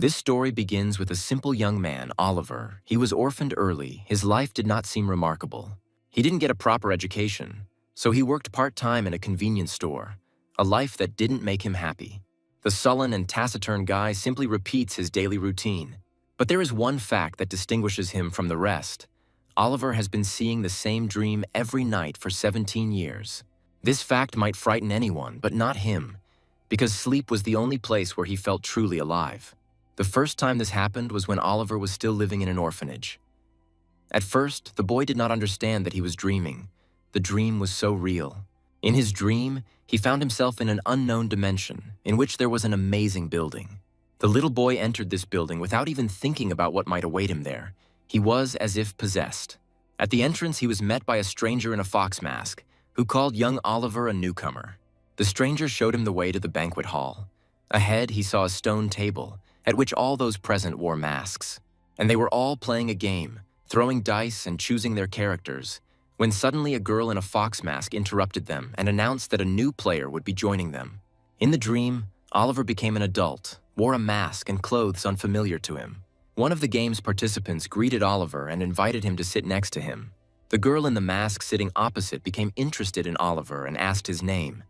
This story begins with a simple young man, Oliver. He was orphaned early. His life did not seem remarkable. He didn't get a proper education, so he worked part-time in a convenience store, a life that didn't make him happy. The sullen and taciturn guy simply repeats his daily routine. But there is one fact that distinguishes him from the rest. Oliver has been seeing the same dream every night for 17 years. This fact might frighten anyone, but not him, because sleep was the only place where he felt truly alive. The first time this happened was when Oliver was still living in an orphanage. At first, the boy did not understand that he was dreaming. The dream was so real. In his dream, he found himself in an unknown dimension, in which there was an amazing building. The little boy entered this building without even thinking about what might await him there. He was as if possessed. At the entrance, he was met by a stranger in a fox mask, who called young Oliver a newcomer. The stranger showed him the way to the banquet hall. Ahead, he saw a stone table, at which all those present wore masks. And they were all playing a game, throwing dice and choosing their characters, when suddenly a girl in a fox mask interrupted them and announced that a new player would be joining them. In the dream, Oliver became an adult, wore a mask and clothes unfamiliar to him. One of the game's participants greeted Oliver and invited him to sit next to him. The girl in the mask sitting opposite became interested in Oliver and asked his name.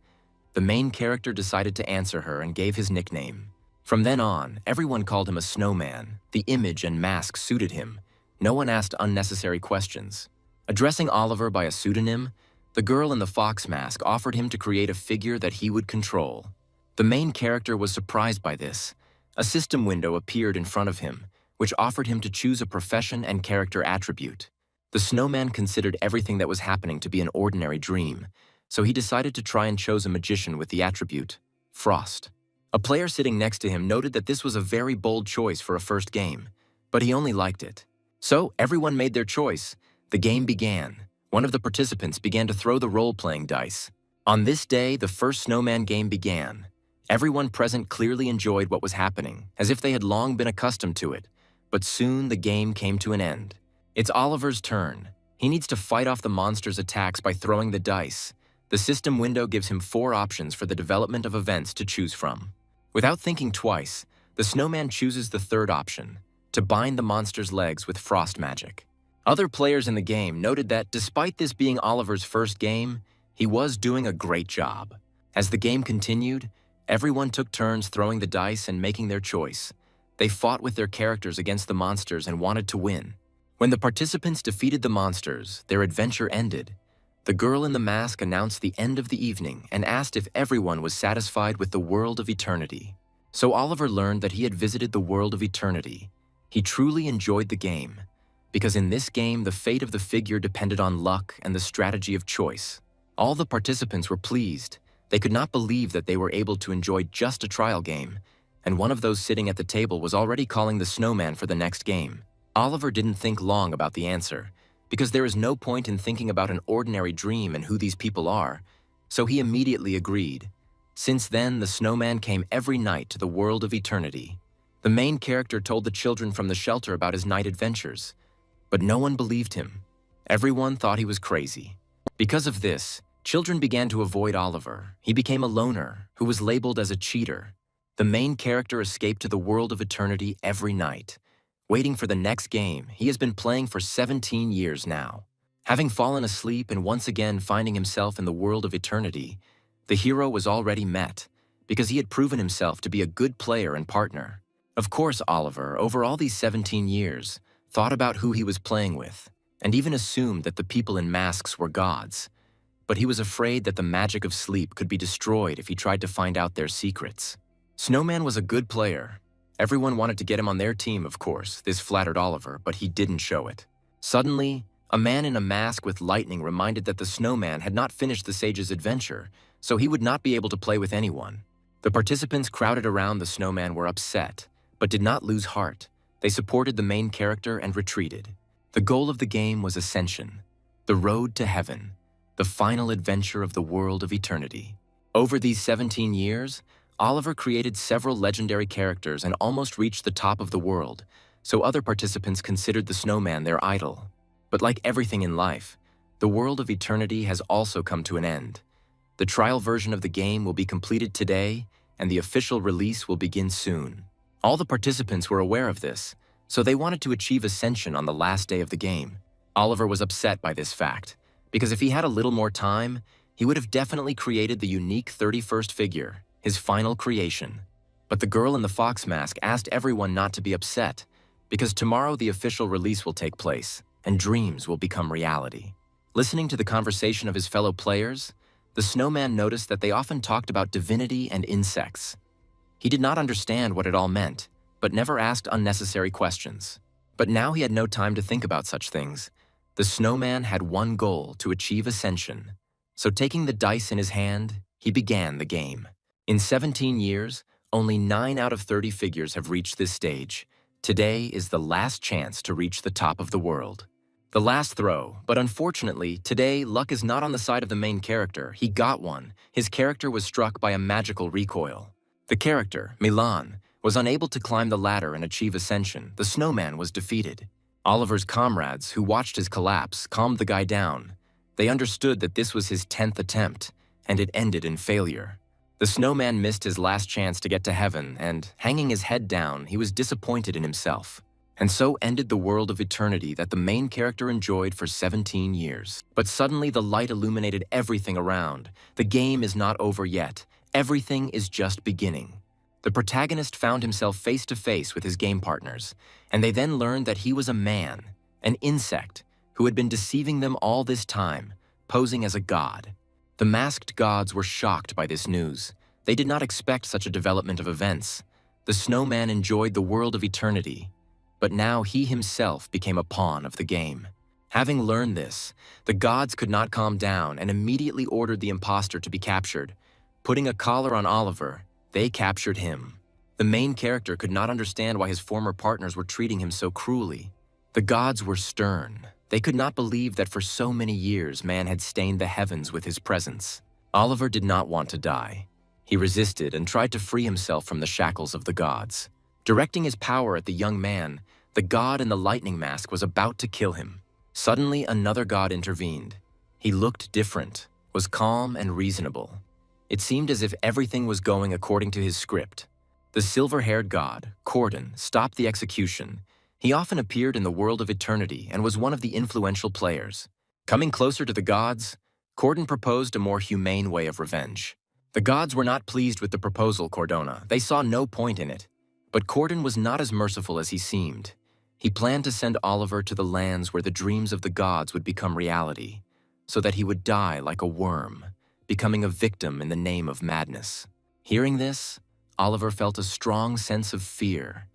The main character decided to answer her and gave his nickname. From then on, everyone called him a snowman. The image and mask suited him. No one asked unnecessary questions. Addressing Oliver by a pseudonym, the girl in the fox mask offered him to create a figure that he would control. The main character was surprised by this. A system window appeared in front of him, which offered him to choose a profession and character attribute. The snowman considered everything that was happening to be an ordinary dream, so he decided to try and chose a magician with the attribute Frost. A player sitting next to him noted that this was a very bold choice for a first game, but he only liked it. So everyone made their choice. The game began. One of the participants began to throw the role-playing dice. On this day, the first snowman game began. Everyone present clearly enjoyed what was happening, as if they had long been accustomed to it. But soon the game came to an end. It's Oliver's turn. He needs to fight off the monster's attacks by throwing the dice. The system window gives him 4 options for the development of events to choose from. Without thinking twice, the snowman chooses the third option, to bind the monster's legs with frost magic. Other players in the game noted that despite this being Oliver's first game, he was doing a great job. As the game continued, everyone took turns throwing the dice and making their choice. They fought with their characters against the monsters and wanted to win. When the participants defeated the monsters, their adventure ended. The girl in the mask announced the end of the evening and asked if everyone was satisfied with the world of eternity. So Oliver learned that he had visited the world of eternity. He truly enjoyed the game, because in this game the fate of the figure depended on luck and the strategy of choice. All the participants were pleased. They could not believe that they were able to enjoy just a trial game, and one of those sitting at the table was already calling the snowman for the next game. Oliver didn't think long about the answer, because there is no point in thinking about an ordinary dream and who these people are, so he immediately agreed. Since then, the snowman came every night to the world of eternity. The main character told the children from the shelter about his night adventures, but no one believed him. Everyone thought he was crazy. Because of this, children began to avoid Oliver. He became a loner, who was labeled as a cheater. The main character escaped to the world of eternity every night. Waiting for the next game, he has been playing for 17 years now. Having fallen asleep and once again finding himself in the world of eternity, the hero was already met, because he had proven himself to be a good player and partner. Of course, Oliver, over all these 17 years, thought about who he was playing with, and even assumed that the people in masks were gods. But he was afraid that the magic of sleep could be destroyed if he tried to find out their secrets. Snowman was a good player. Everyone wanted to get him on their team, of course. This flattered Oliver, but he didn't show it. Suddenly, a man in a mask with lightning reminded that the snowman had not finished the sage's adventure, so he would not be able to play with anyone. The participants crowded around the snowman were upset, but did not lose heart. They supported the main character and retreated. The goal of the game was Ascension, the road to heaven, the final adventure of the world of eternity. Over these 17 years, Oliver created several legendary characters and almost reached the top of the world, so other participants considered the snowman their idol. But like everything in life, the world of eternity has also come to an end. The trial version of the game will be completed today, and the official release will begin soon. All the participants were aware of this, so they wanted to achieve Ascension on the last day of the game. Oliver was upset by this fact, because if he had a little more time, he would have definitely created the unique 31st figure, his final creation. But the girl in the fox mask asked everyone not to be upset, because tomorrow the official release will take place, and dreams will become reality. Listening to the conversation of his fellow players, the snowman noticed that they often talked about divinity and insects. He did not understand what it all meant, but never asked unnecessary questions. But now he had no time to think about such things. The snowman had one goal: to achieve Ascension. So taking the dice in his hand, he began the game. In 17 years, only 9 out of 30 figures have reached this stage. Today is the last chance to reach the top of the world. The last throw, but unfortunately, today luck is not on the side of the main character. He got one. His character was struck by a magical recoil. The character, Milan, was unable to climb the ladder and achieve Ascension. The snowman was defeated. Oliver's comrades, who watched his collapse, calmed the guy down. They understood that this was his 10th attempt, and it ended in failure. The snowman missed his last chance to get to heaven, and, hanging his head down, he was disappointed in himself. And so ended the world of eternity that the main character enjoyed for 17 years. But suddenly the light illuminated everything around. The game is not over yet. Everything is just beginning. The protagonist found himself face to face with his game partners, and they then learned that he was a man, an insect, who had been deceiving them all this time, posing as a god. The masked gods were shocked by this news. They did not expect such a development of events. The snowman enjoyed the world of eternity, but now he himself became a pawn of the game. Having learned this, the gods could not calm down and immediately ordered the imposter to be captured. Putting a collar on Oliver, they captured him. The main character could not understand why his former partners were treating him so cruelly. The gods were stern. They could not believe that for so many years man had stained the heavens with his presence. Oliver did not want to die. He resisted and tried to free himself from the shackles of the gods. Directing his power at the young man, the god in the lightning mask was about to kill him. Suddenly, another god intervened. He looked different, was calm and reasonable. It seemed as if everything was going according to his script. The silver-haired god, Corden, stopped the execution. He often appeared in the world of eternity and was one of the influential players. Coming closer to the gods, Corden proposed a more humane way of revenge. The gods were not pleased with the proposal, Cordona. They saw no point in it. But Corden was not as merciful as he seemed. He planned to send Oliver to the lands where the dreams of the gods would become reality, so that he would die like a worm, becoming a victim in the name of madness. Hearing this, Oliver felt a strong sense of fear.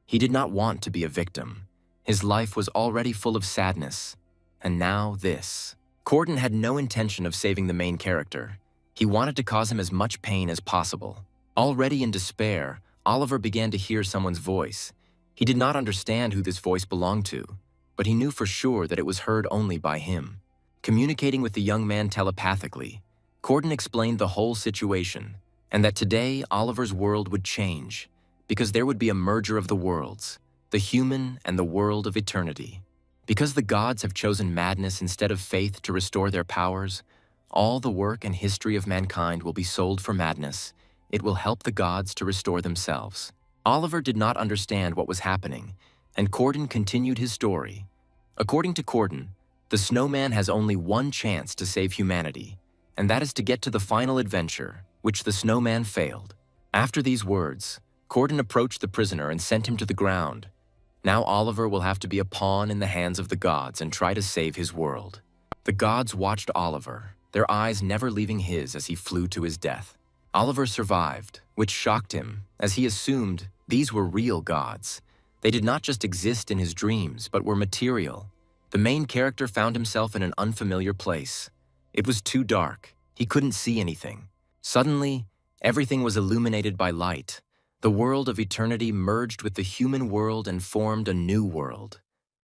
He did not want to be a victim. His life was already full of sadness, and now this. Corden had no intention of saving the main character. He wanted to cause him as much pain as possible. Already in despair, Oliver began to hear someone's voice. He did not understand who this voice belonged to, but he knew for sure that it was heard only by him. Communicating with the young man telepathically, Corden explained the whole situation, and that today Oliver's world would change, because there would be a merger of the worlds, the human and the world of eternity. Because the gods have chosen madness instead of faith to restore their powers, all the work and history of mankind will be sold for madness. It will help the gods to restore themselves. Oliver did not understand what was happening, and Corden continued his story. According to Corden, the snowman has only one chance to save humanity, and that is to get to the final adventure, which the snowman failed. After these words, Corden approached the prisoner and sent him to the ground. Now Oliver will have to be a pawn in the hands of the gods and try to save his world. The gods watched Oliver, their eyes never leaving his as he flew to his death. Oliver survived, which shocked him, as he assumed these were real gods. They did not just exist in his dreams, but were material. The main character found himself in an unfamiliar place. It was too dark. He couldn't see anything. Suddenly, everything was illuminated by light. The world of eternity merged with the human world and formed a new world,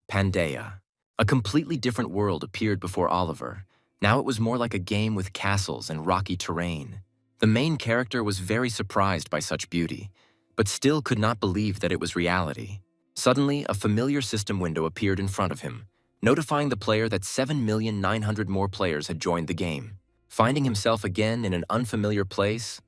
Pangaea. A completely different world appeared before Oliver. Now it was more like a game with castles and rocky terrain. The main character was very surprised by such beauty, but still could not believe that it was reality. Suddenly, a familiar system window appeared in front of him, notifying the player that 7,900,000 more players had joined the game. Finding himself again in an unfamiliar place,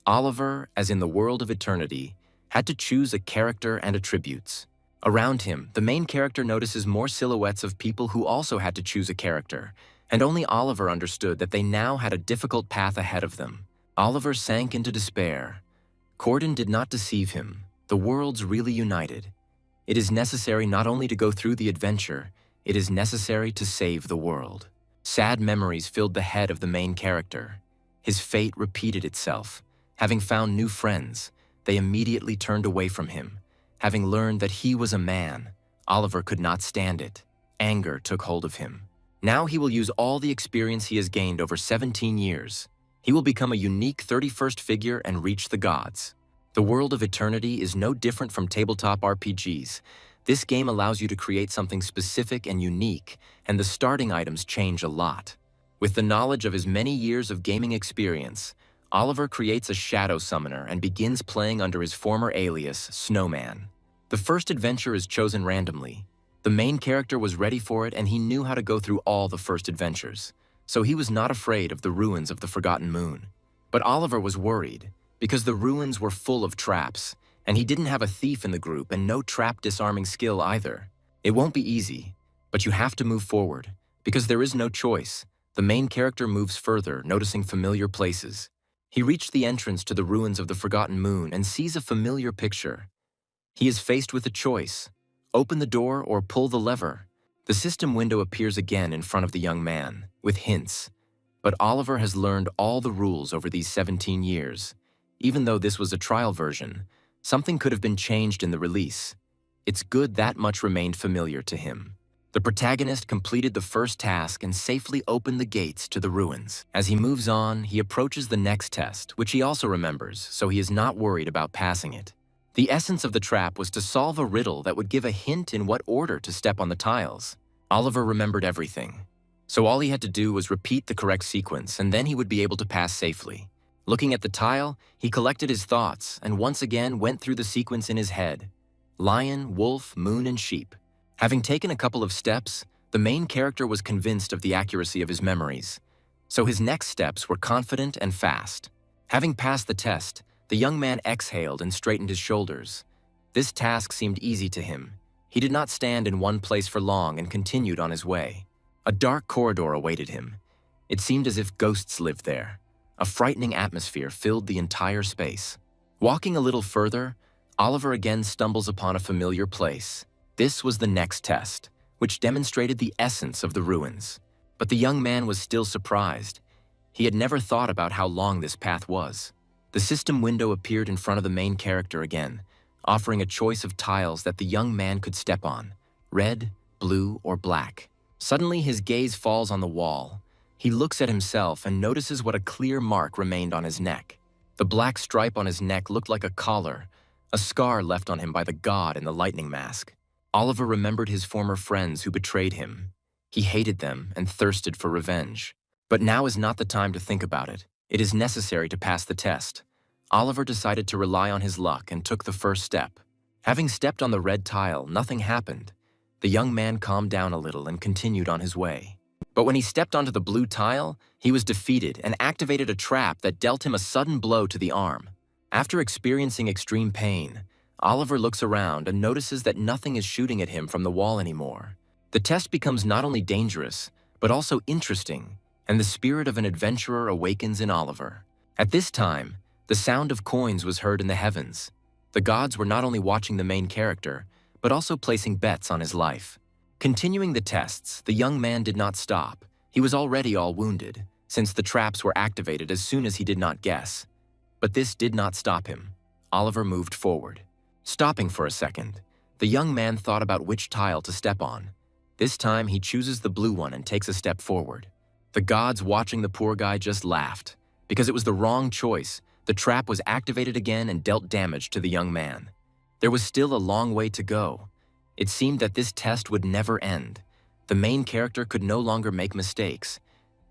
Oliver, as in the world of eternity, had to choose a character and attributes. Around him, the main character notices more silhouettes of people who also had to choose a character, and only Oliver understood that they now had a difficult path ahead of them. Oliver sank into despair. Corden did not deceive him. The world's really united. It is necessary not only to go through the adventure, it is necessary to save the world. Sad memories filled the head of the main character. His fate repeated itself. Having found new friends, they immediately turned away from him. Having learned that he was a man, Oliver could not stand it. Anger took hold of him. Now he will use all the experience he has gained over 17 years. He will become a unique 31st figure and reach the gods. The world of eternity is no different from tabletop RPGs. This game allows you to create something specific and unique, and the starting items change a lot. With the knowledge of his many years of gaming experience, Oliver creates a shadow summoner and begins playing under his former alias, Snowman. The first adventure is chosen randomly. The main character was ready for it and he knew how to go through all the first adventures, so he was not afraid of the ruins of the Forgotten Moon. But Oliver was worried, because the ruins were full of traps, and he didn't have a thief in the group and no trap disarming skill either. It won't be easy, but you have to move forward, because there is no choice. The main character moves further, noticing familiar places. He reached the entrance to the ruins of the Forgotten Moon and sees a familiar picture. He is faced with a choice: open the door or pull the lever. The system window appears again in front of the young man, with hints. But Oliver has learned all the rules over these 17 years. Even though this was a trial version, something could have been changed in the release. It's good that much remained familiar to him. The protagonist completed the first task and safely opened the gates to the ruins. As he moves on, he approaches the next test, which he also remembers, so he is not worried about passing it. The essence of the trap was to solve a riddle that would give a hint in what order to step on the tiles. Oliver remembered everything. So all he had to do was repeat the correct sequence, and then he would be able to pass safely. Looking at the tile, he collected his thoughts and once again went through the sequence in his head. Lion, wolf, moon, and sheep. Having taken a couple of steps, the main character was convinced of the accuracy of his memories. So his next steps were confident and fast. Having passed the test, the young man exhaled and straightened his shoulders. This task seemed easy to him. He did not stand in one place for long and continued on his way. A dark corridor awaited him. It seemed as if ghosts lived there. A frightening atmosphere filled the entire space. Walking a little further, Oliver again stumbles upon a familiar place. This was the next test, which demonstrated the essence of the ruins. But the young man was still surprised. He had never thought about how long this path was. The system window appeared in front of the main character again, offering a choice of tiles that the young man could step on: red, blue, or black. Suddenly, his gaze falls on the wall. He looks at himself and notices what a clear mark remained on his neck. The black stripe on his neck looked like a collar, a scar left on him by the god in the lightning mask. Oliver remembered his former friends who betrayed him. He hated them and thirsted for revenge. But now is not the time to think about it. It is necessary to pass the test. Oliver decided to rely on his luck and took the first step. Having stepped on the red tile, nothing happened. The young man calmed down a little and continued on his way. But when he stepped onto the blue tile, he was defeated and activated a trap that dealt him a sudden blow to the arm. After experiencing extreme pain, Oliver looks around and notices that nothing is shooting at him from the wall anymore. The test becomes not only dangerous, but also interesting, and the spirit of an adventurer awakens in Oliver. At this time, the sound of coins was heard in the heavens. The gods were not only watching the main character, but also placing bets on his life. Continuing the tests, the young man did not stop. He was already all wounded, since the traps were activated as soon as he did not guess. But this did not stop him. Oliver moved forward. Stopping for a second, the young man thought about which tile to step on. This time, he chooses the blue one and takes a step forward. The gods watching the poor guy just laughed. Because it was the wrong choice, the trap was activated again and dealt damage to the young man. There was still a long way to go. It seemed that this test would never end. The main character could no longer make mistakes,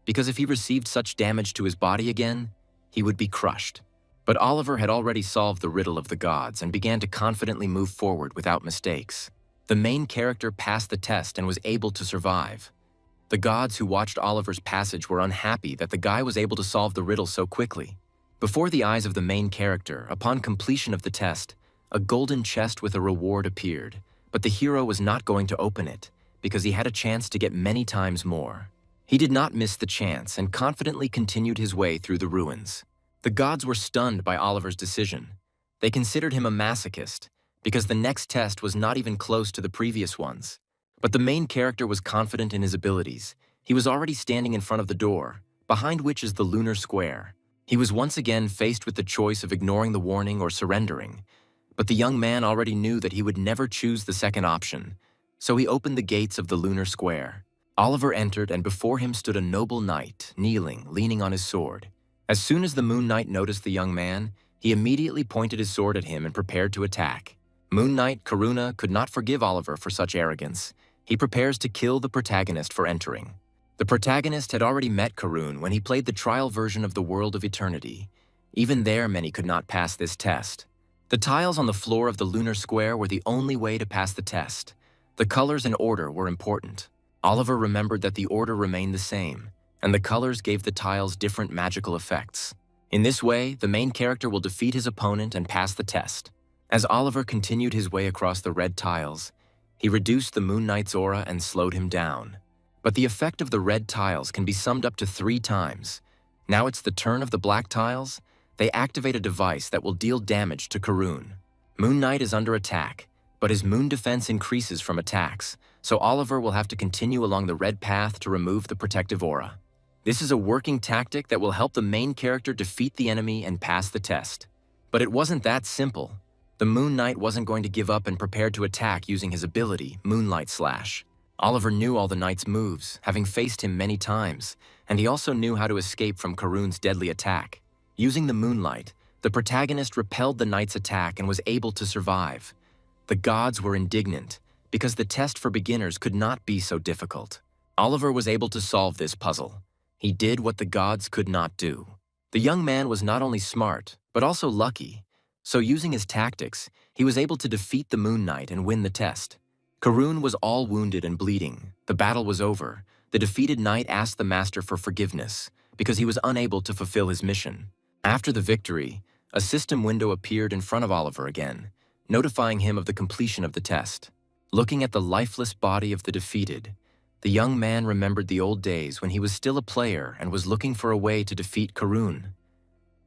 because if he received such damage to his body again, he would be crushed. But Oliver had already solved the riddle of the gods and began to confidently move forward without mistakes. The main character passed the test and was able to survive. The gods who watched Oliver's passage were unhappy that the guy was able to solve the riddle so quickly. Before the eyes of the main character, upon completion of the test, a golden chest with a reward appeared, but the hero was not going to open it because he had a chance to get many times more. He did not miss the chance and confidently continued his way through the ruins. The gods were stunned by Oliver's decision. They considered him a masochist because the next test was not even close to the previous ones. But the main character was confident in his abilities. He was already standing in front of the door, behind which is the lunar square. He was once again faced with the choice of ignoring the warning or surrendering. But the young man already knew that he would never choose the second option, so he opened the gates of the lunar square. Oliver entered, and before him stood a noble knight, kneeling, leaning on his sword. As soon as the Moon Knight noticed the young man, he immediately pointed his sword at him and prepared to attack. Moon Knight Karuna could not forgive Oliver for such arrogance. He prepares to kill the protagonist for entering. The protagonist had already met Karun when he played the trial version of the World of Eternity. Even there, many could not pass this test. The tiles on the floor of the lunar square were the only way to pass the test. The colors and order were important. Oliver remembered that the order remained the same, and the colors gave the tiles different magical effects. In this way, the main character will defeat his opponent and pass the test. As Oliver continued his way across the red tiles, he reduced the Moon Knight's aura and slowed him down. But the effect of the red tiles can be summed up to 3 times. Now it's the turn of the black tiles. They activate a device that will deal damage to Karun. Moon Knight is under attack, but his moon defense increases from attacks, so Oliver will have to continue along the red path to remove the protective aura. This is a working tactic that will help the main character defeat the enemy and pass the test. But it wasn't that simple. The Moon Knight wasn't going to give up and prepared to attack using his ability, Moonlight Slash. Oliver knew all the knight's moves, having faced him many times, and he also knew how to escape from Karun's deadly attack. Using the moonlight, the protagonist repelled the knight's attack and was able to survive. The gods were indignant, because the test for beginners could not be so difficult. Oliver was able to solve this puzzle. He did what the gods could not do. The young man was not only smart, but also lucky. So using his tactics, he was able to defeat the Moon Knight and win the test. Karun was all wounded and bleeding. The battle was over. The defeated knight asked the master for forgiveness because he was unable to fulfill his mission. After the victory, a system window appeared in front of Oliver again, notifying him of the completion of the test. Looking at the lifeless body of the defeated, the young man remembered the old days when he was still a player and was looking for a way to defeat Karun.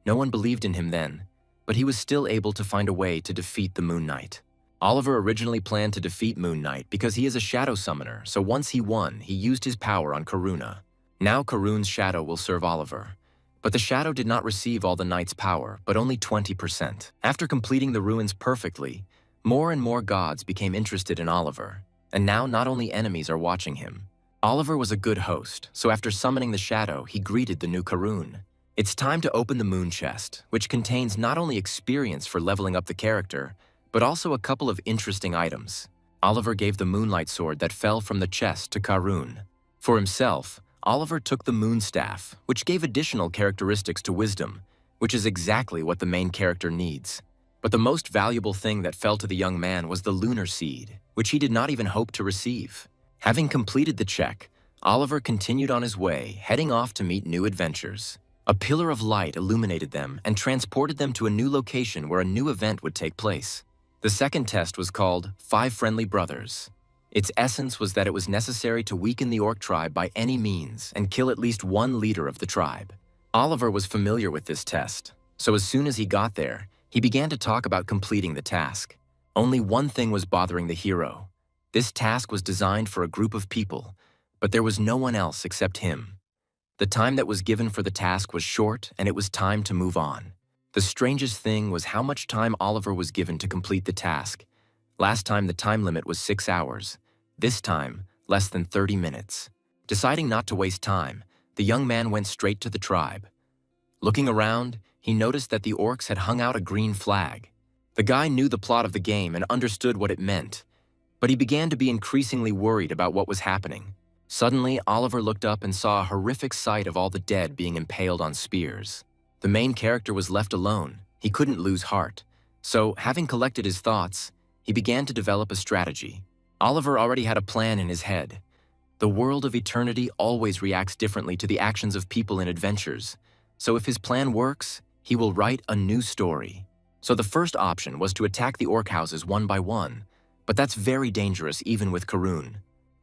No one believed in him then, but he was still able to find a way to defeat the Moon Knight. Oliver originally planned to defeat Moon Knight because he is a shadow summoner, so once he won, he used his power on Karuna. Now Karun's shadow will serve Oliver. But the shadow did not receive all the knight's power, but only 20%. After completing the ruins perfectly, more and more gods became interested in Oliver, and now not only enemies are watching him. Oliver was a good host, so after summoning the shadow, he greeted the new Karun. It's time to open the moon chest, which contains not only experience for leveling up the character, but also a couple of interesting items. Oliver gave the moonlight sword that fell from the chest to Karun. For himself, Oliver took the moon staff, which gave additional characteristics to wisdom, which is exactly what the main character needs. But the most valuable thing that fell to the young man was the lunar seed, which he did not even hope to receive. Having completed the check, Oliver continued on his way, heading off to meet new adventures. A pillar of light illuminated them and transported them to a new location where a new event would take place. The second test was called 5 Friendly Brothers. Its essence was that it was necessary to weaken the orc tribe by any means and kill at least one leader of the tribe. Oliver was familiar with this test, so as soon as he got there, he began to talk about completing the task. Only one thing was bothering the hero. This task was designed for a group of people, but there was no one else except him. The time that was given for the task was short, and it was time to move on. The strangest thing was how much time Oliver was given to complete the task. Last time the time limit was 6 hours. This time, less than 30 minutes. Deciding not to waste time, the young man went straight to the tribe. Looking around, he noticed that the orcs had hung out a green flag. The guy knew the plot of the game and understood what it meant, but he began to be increasingly worried about what was happening. Suddenly, Oliver looked up and saw a horrific sight of all the dead being impaled on spears. The main character was left alone. He couldn't lose heart. So, having collected his thoughts, he began to develop a strategy. Oliver already had a plan in his head. The world of eternity always reacts differently to the actions of people in adventures. So if his plan works, he will write a new story. So the first option was to attack the orc houses one by one, but that's very dangerous even with Karun.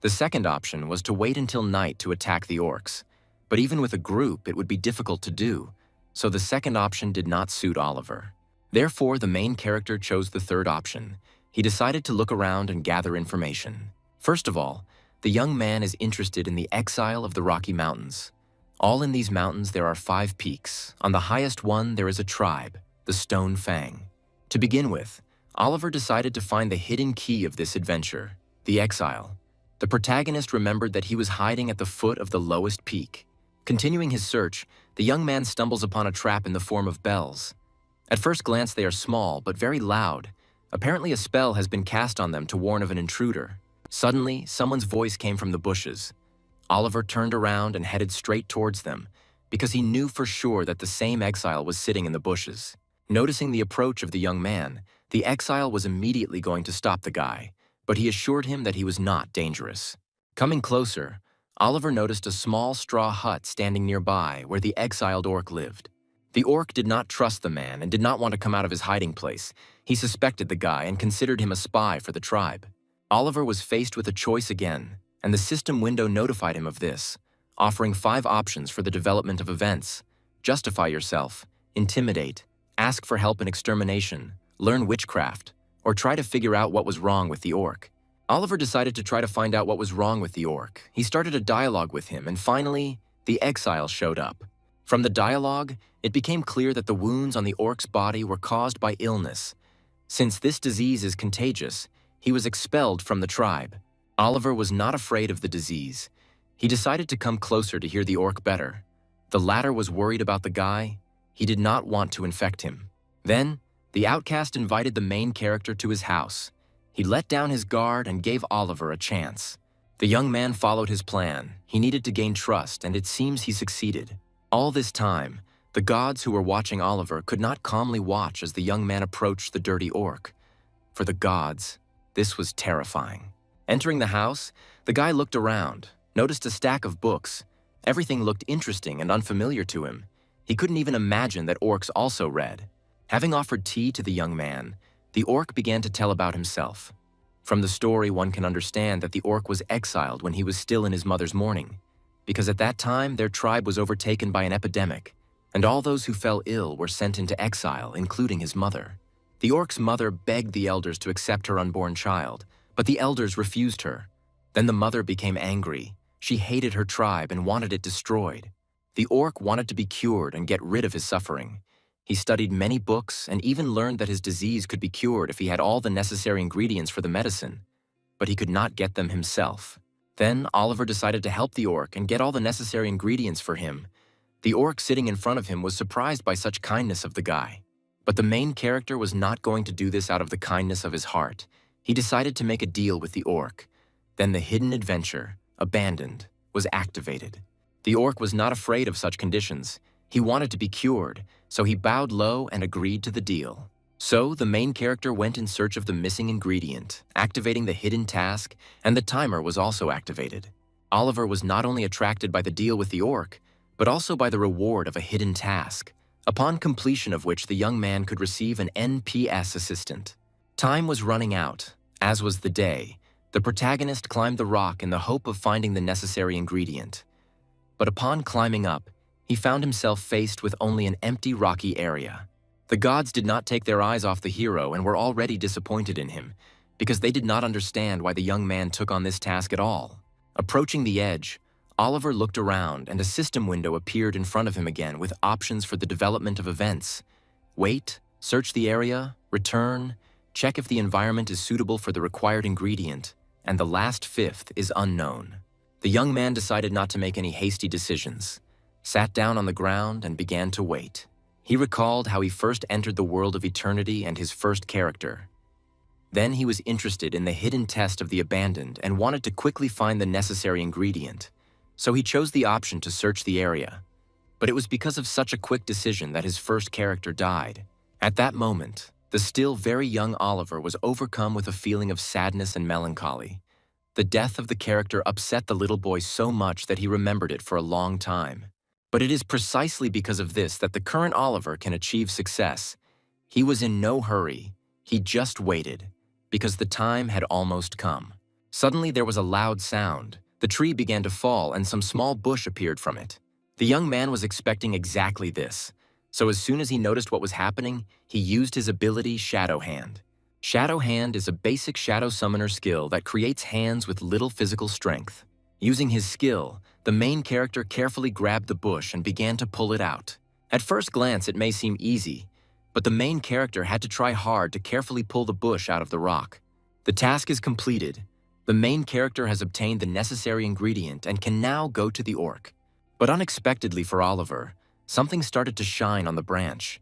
The second option was to wait until night to attack the orcs, but even with a group it would be difficult to do, so the second option did not suit Oliver. Therefore, the main character chose the third option. He decided to look around and gather information. First of all, the young man is interested in the exile of the Rocky Mountains. All in these mountains there are 5 peaks. On the highest one there is a tribe, the Stone Fang. To begin with, Oliver decided to find the hidden key of this adventure, the exile. The protagonist remembered that he was hiding at the foot of the lowest peak. Continuing his search, the young man stumbles upon a trap in the form of bells. At first glance they are small but very loud. Apparently a spell has been cast on them to warn of an intruder. Suddenly, someone's voice came from the bushes. Oliver turned around and headed straight towards them, because he knew for sure that the same exile was sitting in the bushes. Noticing the approach of the young man, the exile was immediately going to stop the guy, but he assured him that he was not dangerous. Coming closer, Oliver noticed a small straw hut standing nearby where the exiled orc lived. The orc did not trust the man and did not want to come out of his hiding place. He suspected the guy and considered him a spy for the tribe. Oliver was faced with a choice again, and the system window notified him of this, offering 5 options for the development of events: justify yourself, intimidate, ask for help in extermination, learn witchcraft, or try to figure out what was wrong with the orc. Oliver decided to try to find out what was wrong with the orc. He started a dialogue with him, and finally, the exile showed up. From the dialogue, it became clear that the wounds on the orc's body were caused by illness. Since this disease is contagious, he was expelled from the tribe. Oliver was not afraid of the disease. He decided to come closer to hear the orc better. The latter was worried about the guy. He did not want to infect him. Then, the outcast invited the main character to his house. He let down his guard and gave Oliver a chance. The young man followed his plan. He needed to gain trust, and it seems he succeeded. All this time, the gods who were watching Oliver could not calmly watch as the young man approached the dirty orc. For the gods, this was terrifying. Entering the house, the guy looked around, noticed a stack of books. Everything looked interesting and unfamiliar to him. He couldn't even imagine that orcs also read. Having offered tea to the young man, the orc began to tell about himself. From the story, one can understand that the orc was exiled when he was still in his mother's mourning, because at that time their tribe was overtaken by an epidemic, and all those who fell ill were sent into exile, including his mother. The orc's mother begged the elders to accept her unborn child, but the elders refused her. Then the mother became angry. She hated her tribe and wanted it destroyed. The orc wanted to be cured and get rid of his suffering. He studied many books and even learned that his disease could be cured if he had all the necessary ingredients for the medicine, but he could not get them himself. Then Oliver decided to help the orc and get all the necessary ingredients for him. The orc sitting in front of him was surprised by such kindness of the guy. But the main character was not going to do this out of the kindness of his heart. He decided to make a deal with the orc. Then the hidden adventure, Abandoned, was activated. The orc was not afraid of such conditions. He wanted to be cured, so he bowed low and agreed to the deal. So the main character went in search of the missing ingredient, activating the hidden task, and the timer was also activated. Oliver was not only attracted by the deal with the orc, but also by the reward of a hidden task, upon completion of which the young man could receive an NPS assistant. Time was running out, as was the day. The protagonist climbed the rock in the hope of finding the necessary ingredient. But upon climbing up, he found himself faced with only an empty rocky area. The gods did not take their eyes off the hero and were already disappointed in him, because they did not understand why the young man took on this task at all. Approaching the edge, Oliver looked around and a system window appeared in front of him again with options for the development of events. Wait, search the area, return, check if the environment is suitable for the required ingredient, and the last 5th is unknown. The young man decided not to make any hasty decisions, sat down on the ground and began to wait. He recalled how he first entered the world of eternity and his first character. Then he was interested in the hidden test of the abandoned and wanted to quickly find the necessary ingredient. So he chose the option to search the area. But it was because of such a quick decision that his first character died. At that moment, the still very young Oliver was overcome with a feeling of sadness and melancholy. The death of the character upset the little boy so much that he remembered it for a long time. But it is precisely because of this that the current Oliver can achieve success. He was in no hurry. He just waited, because the time had almost come. Suddenly there was a loud sound. The tree began to fall and some small bush appeared from it. The young man was expecting exactly this, so as soon as he noticed what was happening, he used his ability Shadow Hand. Shadow Hand is a basic shadow summoner skill that creates hands with little physical strength. Using his skill, the main character carefully grabbed the bush and began to pull it out. At first glance, it may seem easy, but the main character had to try hard to carefully pull the bush out of the rock. The task is completed. The main character has obtained the necessary ingredient and can now go to the orc. But unexpectedly for Oliver, something started to shine on the branch.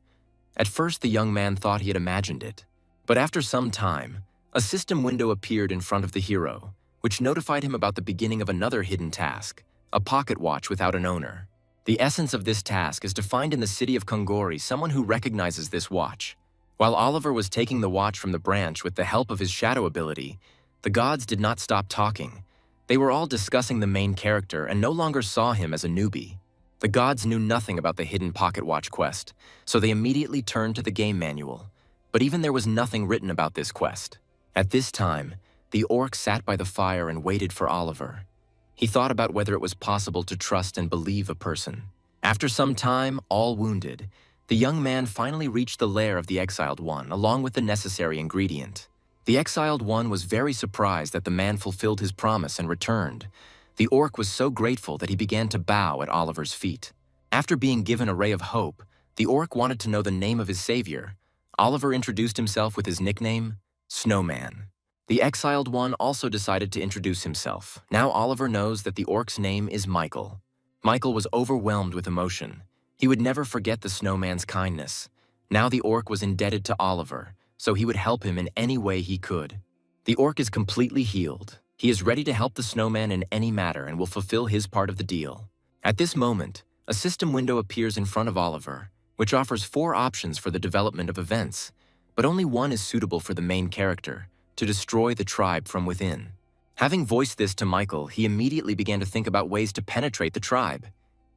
At first, the young man thought he had imagined it. But after some time, a system window appeared in front of the hero, which notified him about the beginning of another hidden task, a pocket watch without an owner. The essence of this task is to find in the city of Kongori someone who recognizes this watch. While Oliver was taking the watch from the branch with the help of his shadow ability, the gods did not stop talking. They were all discussing the main character and no longer saw him as a newbie. The gods knew nothing about the hidden pocket watch quest, so they immediately turned to the game manual. But even there was nothing written about this quest. At this time, the orc sat by the fire and waited for Oliver. He thought about whether it was possible to trust and believe a person. After some time, all wounded, the young man finally reached the lair of the Exiled One, along with the necessary ingredient. The Exiled One was very surprised that the man fulfilled his promise and returned. The orc was so grateful that he began to bow at Oliver's feet. After being given a ray of hope, the orc wanted to know the name of his savior. Oliver introduced himself with his nickname, Snowman. The Exiled One also decided to introduce himself. Now Oliver knows that the orc's name is Michael. Michael was overwhelmed with emotion. He would never forget the snowman's kindness. Now the orc was indebted to Oliver, so he would help him in any way he could. The orc is completely healed. He is ready to help the snowman in any matter and will fulfill his part of the deal. At this moment, a system window appears in front of Oliver, which offers 4 options for the development of events, but only one is suitable for the main character, to destroy the tribe from within. Having voiced this to Michael, he immediately began to think about ways to penetrate the tribe.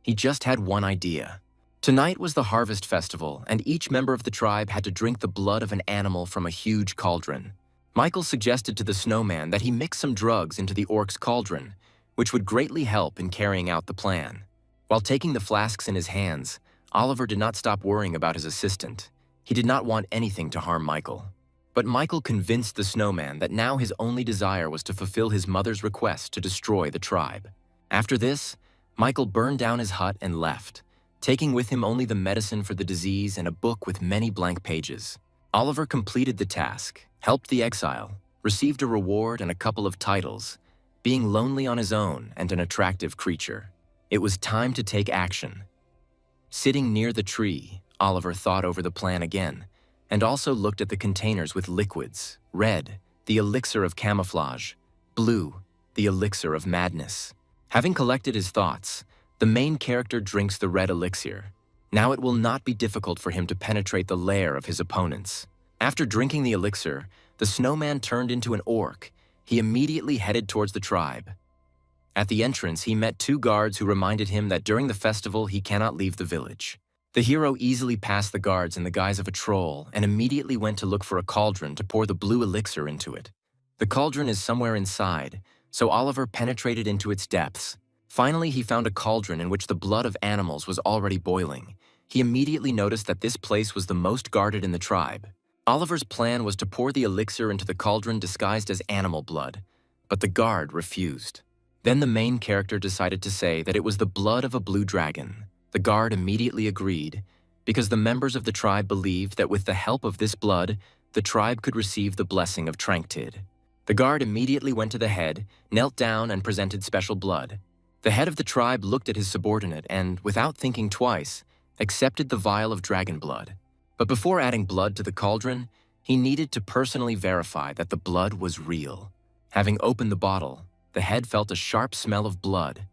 He just had one idea. Tonight was the harvest festival, and each member of the tribe had to drink the blood of an animal from a huge cauldron. Michael suggested to the snowman that he mix some drugs into the orc's cauldron, which would greatly help in carrying out the plan. While taking the flasks in his hands, Oliver did not stop worrying about his assistant. He did not want anything to harm Michael. But Michael convinced the snowman that now his only desire was to fulfill his mother's request to destroy the tribe. After this, Michael burned down his hut and left, taking with him only the medicine for the disease and a book with many blank pages. Oliver completed the task, helped the exile, received a reward and a couple of titles, being lonely on his own and an attractive creature. It was time to take action. Sitting near the tree, Oliver thought over the plan again, and also looked at the containers with liquids: red, the elixir of camouflage; blue, the elixir of madness. Having collected his thoughts, the main character drinks the red elixir. Now it will not be difficult for him to penetrate the lair of his opponents. After drinking the elixir, the snowman turned into an orc. He immediately headed towards the tribe. At the entrance, he met 2 guards who reminded him that during the festival he cannot leave the village. The hero easily passed the guards in the guise of a troll and immediately went to look for a cauldron to pour the blue elixir into it. The cauldron is somewhere inside, so Oliver penetrated into its depths. Finally, he found a cauldron in which the blood of animals was already boiling. He immediately noticed that this place was the most guarded in the tribe. Oliver's plan was to pour the elixir into the cauldron disguised as animal blood, but the guard refused. Then the main character decided to say that it was the blood of a blue dragon. The guard immediately agreed, because the members of the tribe believed that with the help of this blood, the tribe could receive the blessing of Tranktid. The guard immediately went to the head, knelt down, and presented special blood. The head of the tribe looked at his subordinate and, without thinking twice, accepted the vial of dragon blood. But before adding blood to the cauldron, he needed to personally verify that the blood was real. Having opened the bottle, the head felt a sharp smell of blood.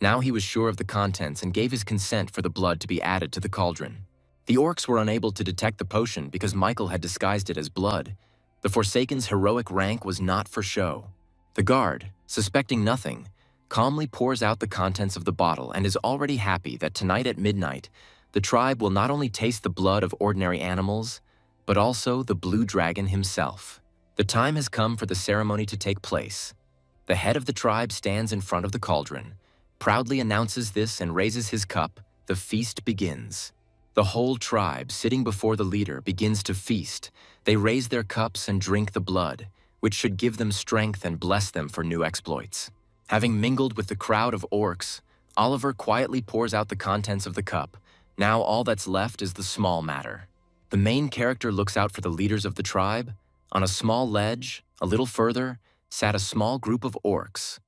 Now he was sure of the contents and gave his consent for the blood to be added to the cauldron. The orcs were unable to detect the potion because Michael had disguised it as blood. The Forsaken's heroic rank was not for show. The guard, suspecting nothing, calmly pours out the contents of the bottle and is already happy that tonight at midnight, the tribe will not only taste the blood of ordinary animals, but also the blue dragon himself. The time has come for the ceremony to take place. The head of the tribe stands in front of the cauldron, proudly announces this and raises his cup. The feast begins. The whole tribe, sitting before the leader, begins to feast. They raise their cups and drink the blood, which should give them strength and bless them for new exploits. Having mingled with the crowd of orcs, Oliver quietly pours out the contents of the cup. Now all that's left is the small matter. The main character looks out for the leaders of the tribe. On a small ledge, a little further, sat a small group of orcs.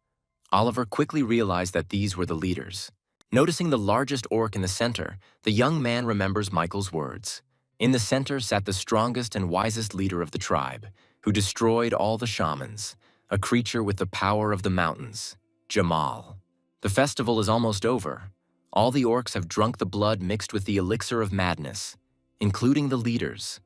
Oliver quickly realized that these were the leaders. Noticing the largest orc in the center, the young man remembers Michael's words. In the center sat the strongest and wisest leader of the tribe, who destroyed all the shamans, a creature with the power of the mountains, Jamal. The festival is almost over. All the orcs have drunk the blood mixed with the elixir of madness, including the leaders.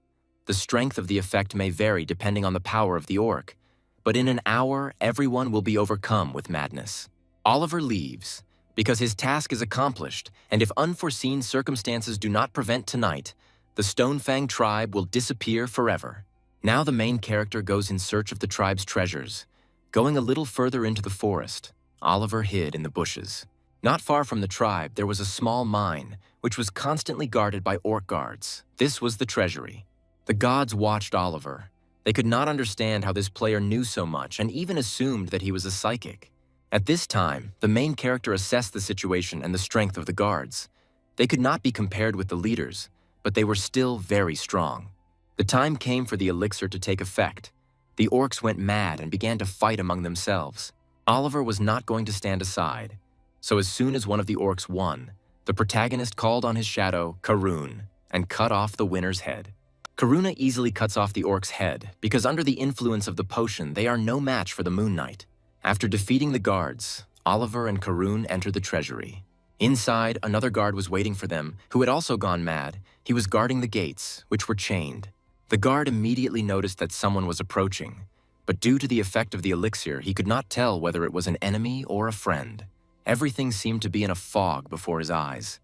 The strength of the effect may vary depending on the power of the orc, but in an hour, everyone will be overcome with madness. Oliver leaves, because his task is accomplished, and if unforeseen circumstances do not prevent tonight, the Stonefang tribe will disappear forever. Now the main character goes in search of the tribe's treasures. Going a little further into the forest, Oliver hid in the bushes. Not far from the tribe, there was a small mine, which was constantly guarded by orc guards. This was the treasury. The gods watched Oliver. They could not understand how this player knew so much and even assumed that he was a psychic. At this time, the main character assessed the situation and the strength of the guards. They could not be compared with the leaders, but they were still very strong. The time came for the elixir to take effect. The orcs went mad and began to fight among themselves. Oliver was not going to stand aside, so as soon as one of the orcs won, the protagonist called on his shadow, Karun, and cut off the winner's head. Karuna easily cuts off the orc's head because under the influence of the potion, they are no match for the Moon Knight. After defeating the guards, Oliver and Karun enter the treasury. Inside, another guard was waiting for them, who had also gone mad. He was guarding the gates, which were chained. The guard immediately noticed that someone was approaching, but due to the effect of the elixir, he could not tell whether it was an enemy or a friend. Everything seemed to be in a fog before his eyes.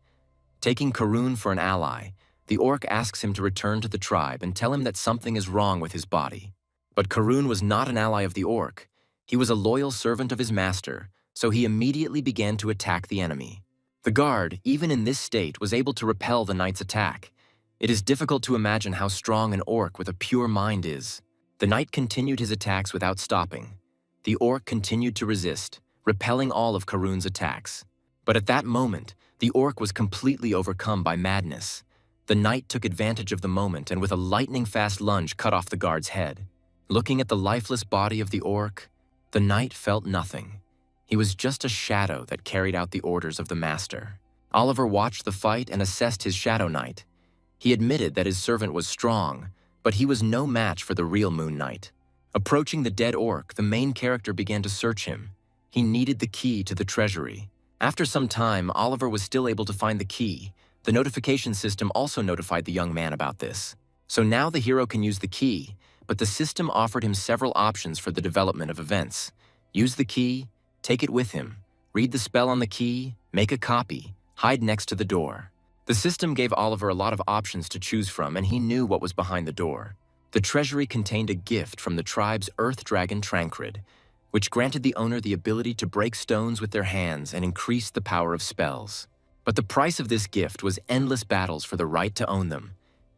Taking Karun for an ally, the orc asks him to return to the tribe and tell him that something is wrong with his body. But Karun was not an ally of the orc. He was a loyal servant of his master, so he immediately began to attack the enemy. The guard, even in this state, was able to repel the knight's attack. It is difficult to imagine how strong an orc with a pure mind is. The knight continued his attacks without stopping. The orc continued to resist, repelling all of Karun's attacks. But at that moment, the orc was completely overcome by madness. The knight took advantage of the moment and with a lightning-fast lunge cut off the guard's head. Looking at the lifeless body of the orc, the knight felt nothing. He was just a shadow that carried out the orders of the master. Oliver watched the fight and assessed his shadow knight. He admitted that his servant was strong, but he was no match for the real Moon Knight. Approaching the dead orc, the main character began to search him. He needed the key to the treasury. After some time, Oliver was still able to find the key. The notification system also notified the young man about this. So now the hero can use the key, but the system offered him several options for the development of events. Use the key, take it with him, read the spell on the key, make a copy, hide next to the door. The system gave Oliver a lot of options to choose from, and he knew what was behind the door. The treasury contained a gift from the tribe's earth dragon Trancred, which granted the owner the ability to break stones with their hands and increase the power of spells. But the price of this gift was endless battles for the right to own them.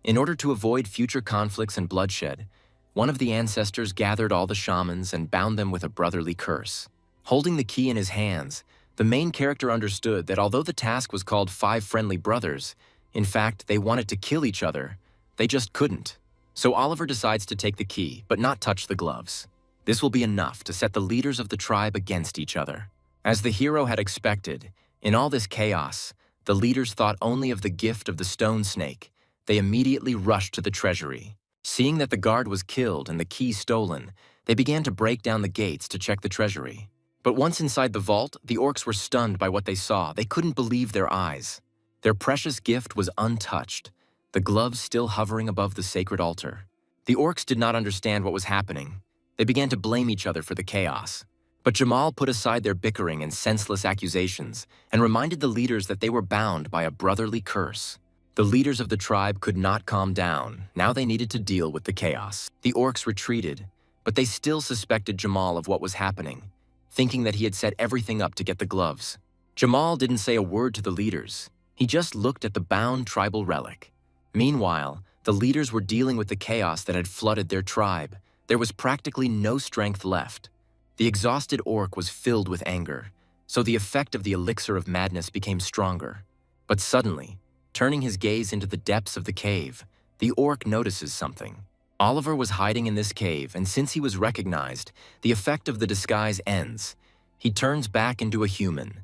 In order to avoid future conflicts and bloodshed, one of the ancestors gathered all the shamans and bound them with a brotherly curse. Holding the key in his hands, the main character understood that although the task was called 5 Friendly Brothers, in fact, they wanted to kill each other, they just couldn't. So Oliver decides to take the key, but not touch the gloves. This will be enough to set the leaders of the tribe against each other. As the hero had expected, in all this chaos, the leaders thought only of the gift of the stone snake. They immediately rushed to the treasury. Seeing that the guard was killed and the key stolen, they began to break down the gates to check the treasury. But once inside the vault, the orcs were stunned by what they saw. They couldn't believe their eyes. Their precious gift was untouched, the gloves still hovering above the sacred altar. The orcs did not understand what was happening. They began to blame each other for the chaos. But Jamal put aside their bickering and senseless accusations and reminded the leaders that they were bound by a brotherly curse. The leaders of the tribe could not calm down. Now they needed to deal with the chaos. The orcs retreated, but they still suspected Jamal of what was happening, thinking that he had set everything up to get the gloves. Jamal didn't say a word to the leaders. He just looked at the bound tribal relic. Meanwhile, the leaders were dealing with the chaos that had flooded their tribe. There was practically no strength left. The exhausted orc was filled with anger, so the effect of the elixir of madness became stronger. But suddenly, turning his gaze into the depths of the cave, the orc notices something. Oliver was hiding in this cave, and since he was recognized, the effect of the disguise ends. He turns back into a human,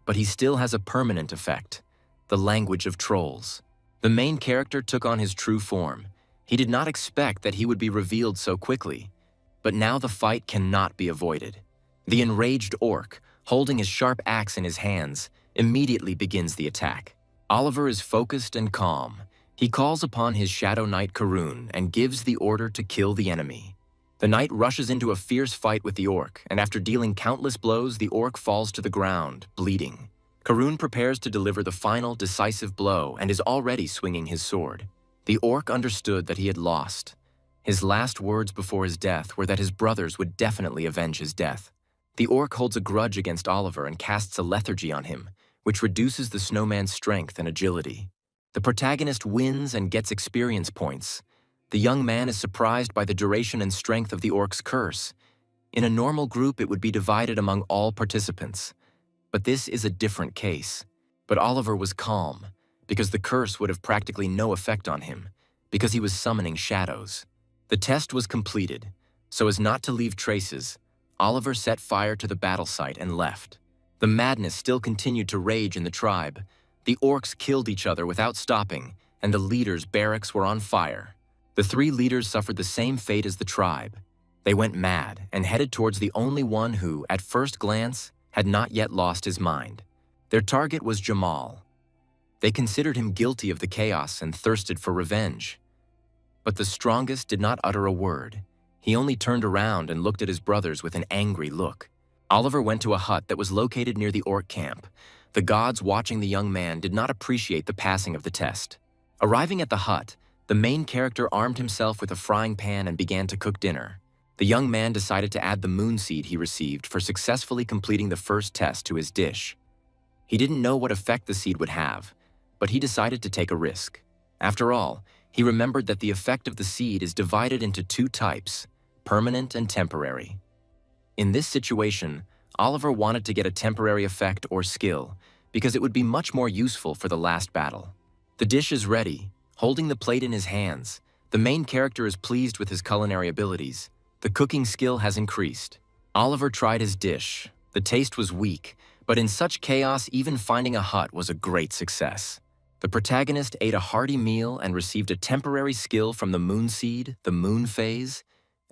but he still has a permanent effect, the language of trolls. The main character took on his true form. He did not expect that he would be revealed so quickly, but now the fight cannot be avoided. The enraged orc, holding his sharp axe in his hands, immediately begins the attack. Oliver is focused and calm. He calls upon his shadow knight Karun and gives the order to kill the enemy. The knight rushes into a fierce fight with the orc, and after dealing countless blows, the orc falls to the ground, bleeding. Karun prepares to deliver the final, decisive blow and is already swinging his sword. The orc understood that he had lost. His last words before his death were that his brothers would definitely avenge his death. The orc holds a grudge against Oliver and casts a lethargy on him, which reduces the snowman's strength and agility. The protagonist wins and gets experience points. The young man is surprised by the duration and strength of the orc's curse. In a normal group, it would be divided among all participants. But this is a different case. But Oliver was calm, because the curse would have practically no effect on him, because he was summoning shadows. The test was completed. So as not to leave traces, Oliver set fire to the battle site and left. The madness still continued to rage in the tribe. The orcs killed each other without stopping, and the leaders' barracks were on fire. The three leaders suffered the same fate as the tribe. They went mad and headed towards the only one who, at first glance, had not yet lost his mind. Their target was Jamal. They considered him guilty of the chaos and thirsted for revenge. But the strongest did not utter a word. He only turned around and looked at his brothers with an angry look. Oliver went to a hut that was located near the orc camp. The gods watching the young man did not appreciate the passing of the test. Arriving at the hut, the main character armed himself with a frying pan and began to cook dinner. The young man decided to add the moon seed he received for successfully completing the first test to his dish. He didn't know what effect the seed would have, but he decided to take a risk. After all, he remembered that the effect of the seed is divided into two types, permanent and temporary. In this situation, Oliver wanted to get a temporary effect or skill because it would be much more useful for the last battle. The dish is ready. Holding the plate in his hands, the main character is pleased with his culinary abilities. The cooking skill has increased. Oliver tried his dish. The taste was weak, but in such chaos, even finding a hut was a great success. The protagonist ate a hearty meal and received a temporary skill from the moon seed, the moon phase.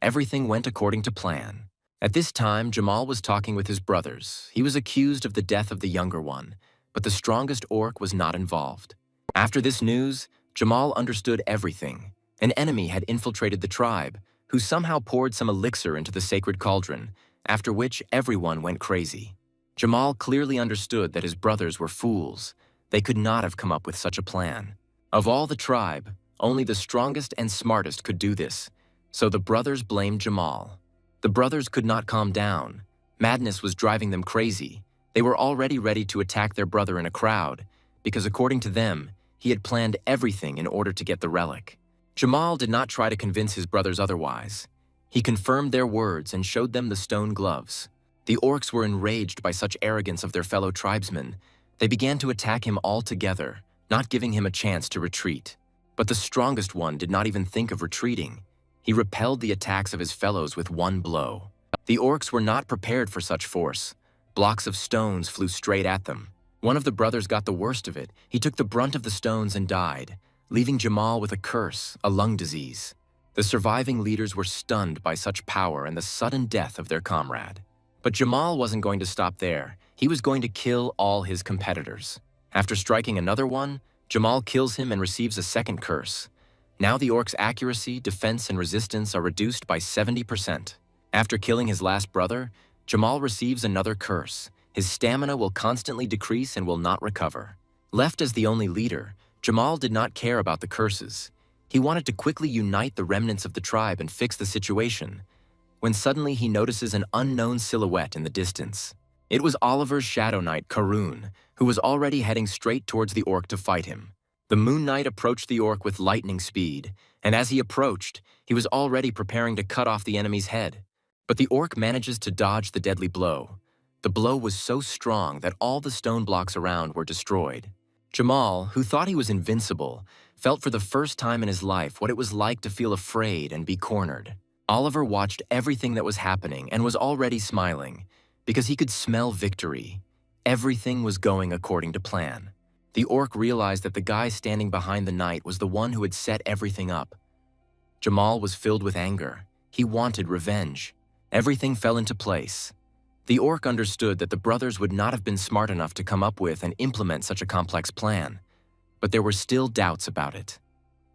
Everything went according to plan. At this time, Jamal was talking with his brothers. He was accused of the death of the younger one, but the strongest orc was not involved. After this news, Jamal understood everything. An enemy had infiltrated the tribe, who somehow poured some elixir into the sacred cauldron, after which everyone went crazy. Jamal clearly understood that his brothers were fools. They could not have come up with such a plan. Of all the tribe, only the strongest and smartest could do this, so the brothers blamed Jamal. The brothers could not calm down. Madness was driving them crazy. They were already ready to attack their brother in a crowd, because according to them, he had planned everything in order to get the relic. Jamal did not try to convince his brothers otherwise. He confirmed their words and showed them the stone gloves. The orcs were enraged by such arrogance of their fellow tribesmen. They began to attack him all together, not giving him a chance to retreat. But the strongest one did not even think of retreating. He repelled the attacks of his fellows with one blow. The orcs were not prepared for such force. Blocks of stones flew straight at them. One of the brothers got the worst of it. He took the brunt of the stones and died, leaving Jamal with a curse, a lung disease. The surviving leaders were stunned by such power and the sudden death of their comrade. But Jamal wasn't going to stop there. He was going to kill all his competitors. After striking another one, Jamal kills him and receives a second curse. Now the orc's accuracy, defense, and resistance are reduced by 70%. After killing his last brother, Jamal receives another curse. His stamina will constantly decrease and will not recover. Left as the only leader, Jamal did not care about the curses. He wanted to quickly unite the remnants of the tribe and fix the situation, when suddenly he notices an unknown silhouette in the distance. It was Oliver's Shadow Knight, Karun, who was already heading straight towards the orc to fight him. The Moon Knight approached the orc with lightning speed, and as he approached, he was already preparing to cut off the enemy's head. But the orc manages to dodge the deadly blow. The blow was so strong that all the stone blocks around were destroyed. Jamal, who thought he was invincible, felt for the first time in his life what it was like to feel afraid and be cornered. Oliver watched everything that was happening and was already smiling, because he could smell victory. Everything was going according to plan. The orc realized that the guy standing behind the knight was the one who had set everything up. Jamal was filled with anger. He wanted revenge. Everything fell into place. The orc understood that the brothers would not have been smart enough to come up with and implement such a complex plan, but there were still doubts about it.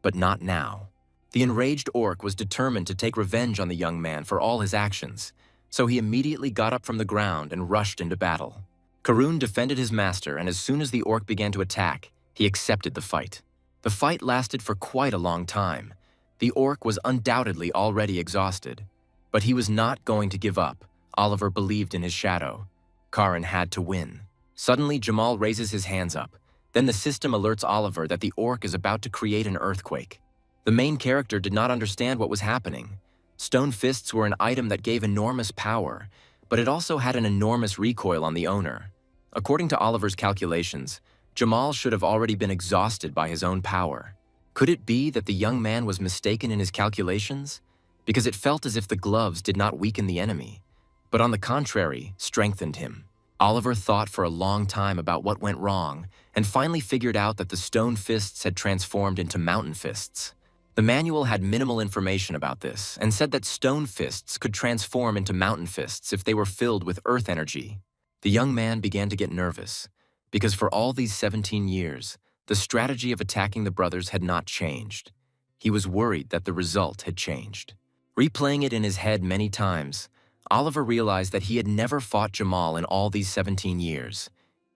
But not now. The enraged orc was determined to take revenge on the young man for all his actions, so he immediately got up from the ground and rushed into battle. Karun defended his master, and as soon as the orc began to attack, he accepted the fight. The fight lasted for quite a long time. The orc was undoubtedly already exhausted, but he was not going to give up. Oliver believed in his shadow. Karin had to win. Suddenly, Jamal raises his hands up. Then the system alerts Oliver that the orc is about to create an earthquake. The main character did not understand what was happening. Stone fists were an item that gave enormous power, but it also had an enormous recoil on the owner. According to Oliver's calculations, Jamal should have already been exhausted by his own power. Could it be that the young man was mistaken in his calculations? Because it felt as if the gloves did not weaken the enemy, but on the contrary, strengthened him. Oliver thought for a long time about what went wrong and finally figured out that the stone fists had transformed into mountain fists. The manual had minimal information about this and said that stone fists could transform into mountain fists if they were filled with earth energy. The young man began to get nervous, because for all these 17 years, the strategy of attacking the brothers had not changed. He was worried that the result had changed. Replaying it in his head many times, Oliver realized that he had never fought Jamal in all these 17 years.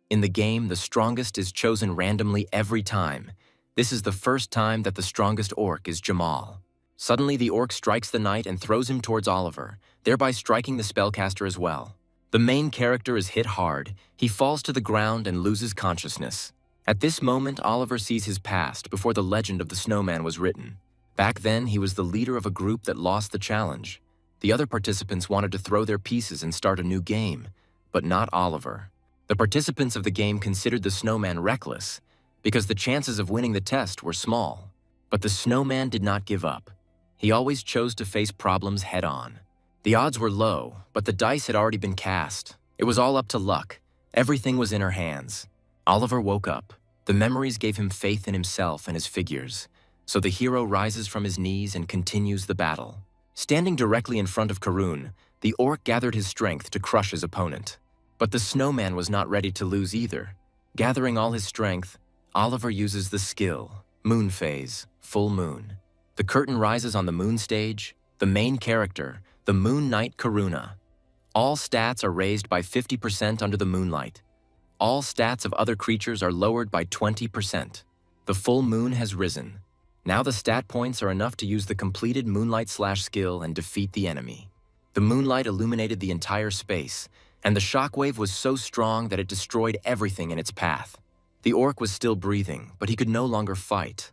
In the game, the strongest is chosen randomly every time. This is the first time that the strongest orc is Jamal. Suddenly, the orc strikes the knight and throws him towards Oliver, thereby striking the spellcaster as well. The main character is hit hard. He falls to the ground and loses consciousness. At this moment, Oliver sees his past before the legend of the snowman was written. Back then, he was the leader of a group that lost the challenge. The other participants wanted to throw their pieces and start a new game, but not Oliver. The participants of the game considered the snowman reckless because the chances of winning the test were small. But the snowman did not give up. He always chose to face problems head-on. The odds were low, but the dice had already been cast. It was all up to luck. Everything was in her hands. Oliver woke up. The memories gave him faith in himself and his figures. So the hero rises from his knees and continues the battle. Standing directly in front of Karun, the orc gathered his strength to crush his opponent. But the snowman was not ready to lose either. Gathering all his strength, Oliver uses the skill, Moon Phase, Full Moon. The curtain rises on the moon stage. The main character, the Moon Knight Karuna. All stats are raised by 50% under the moonlight. All stats of other creatures are lowered by 20%. The full moon has risen. Now the stat points are enough to use the completed Moonlight Slash skill and defeat the enemy. The moonlight illuminated the entire space, and the shockwave was so strong that it destroyed everything in its path. The orc was still breathing, but he could no longer fight.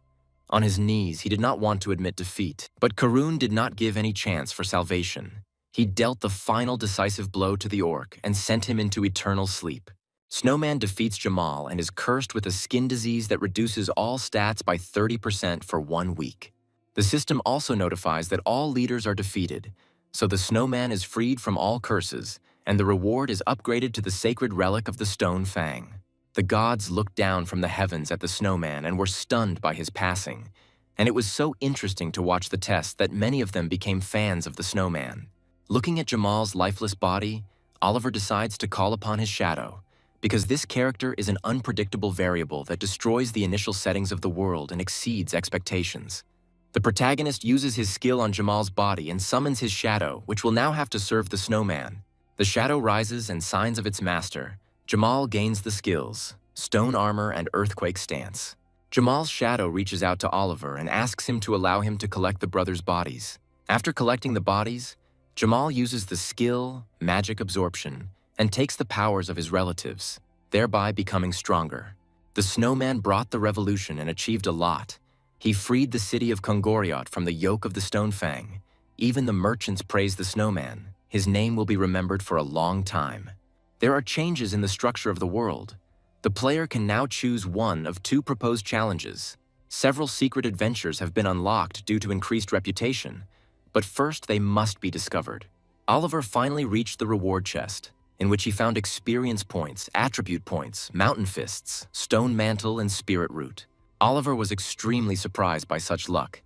On his knees, he did not want to admit defeat, but Karun did not give any chance for salvation. He dealt the final decisive blow to the orc and sent him into eternal sleep. Snowman defeats Jamal and is cursed with a skin disease that reduces all stats by 30% for 1 week. The system also notifies that all leaders are defeated, so the snowman is freed from all curses, and the reward is upgraded to the sacred relic of the stone fang. The gods looked down from the heavens at the snowman and were stunned by his passing, and it was so interesting to watch the test that many of them became fans of the snowman. Looking at Jamal's lifeless body, Oliver decides to call upon his shadow, because this character is an unpredictable variable that destroys the initial settings of the world and exceeds expectations. The protagonist uses his skill on Jamal's body and summons his shadow, which will now have to serve the snowman. The shadow rises and signs of its master. Jamal gains the skills, Stone Armor and Earthquake Stance. Jamal's shadow reaches out to Oliver and asks him to allow him to collect the brothers' bodies. After collecting the bodies, Jamal uses the skill, magic absorption, and takes the powers of his relatives, thereby becoming stronger. The snowman brought the revolution and achieved a lot. He freed the city of Kongoriot from the yoke of the stone fang. Even the merchants praise the snowman. His name will be remembered for a long time. There are changes in the structure of the world. The player can now choose one of two proposed challenges. Several secret adventures have been unlocked due to increased reputation, but first they must be discovered. Oliver finally reached the reward chest, in which he found experience points, attribute points, mountain fists, stone mantle, and spirit root. Oliver was extremely surprised by such luck.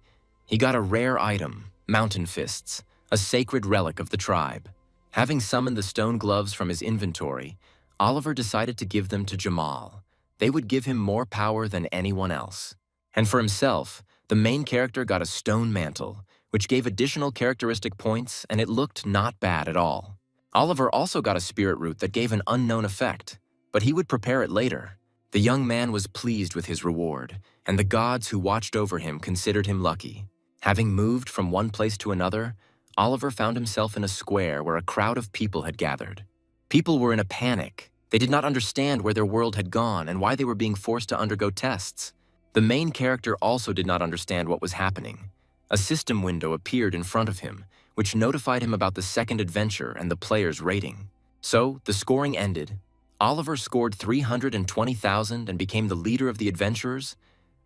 He got a rare item, mountain fists, a sacred relic of the tribe. Having summoned the stone gloves from his inventory, Oliver decided to give them to Jamal. They would give him more power than anyone else. And for himself, the main character got a stone mantle, which gave additional characteristic points, and it looked not bad at all. Oliver also got a spirit root that gave an unknown effect, but he would prepare it later. The young man was pleased with his reward, and the gods who watched over him considered him lucky. Having moved from one place to another, Oliver found himself in a square where a crowd of people had gathered. People were in a panic. They did not understand where their world had gone and why they were being forced to undergo tests. The main character also did not understand what was happening. A system window appeared in front of him, which notified him about the second adventure and the player's rating. So, the scoring ended. Oliver scored 320,000 and became the leader of the adventurers.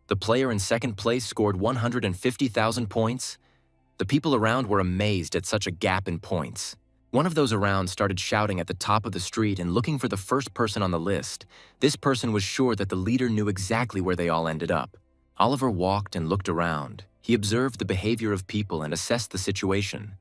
The player in second place scored 150,000 points. The people around were amazed at such a gap in points. One of those around started shouting at the top of the street and looking for the first person on the list. This person was sure that the leader knew exactly where they all ended up. Oliver walked and looked around. He observed the behavior of people and assessed the situation.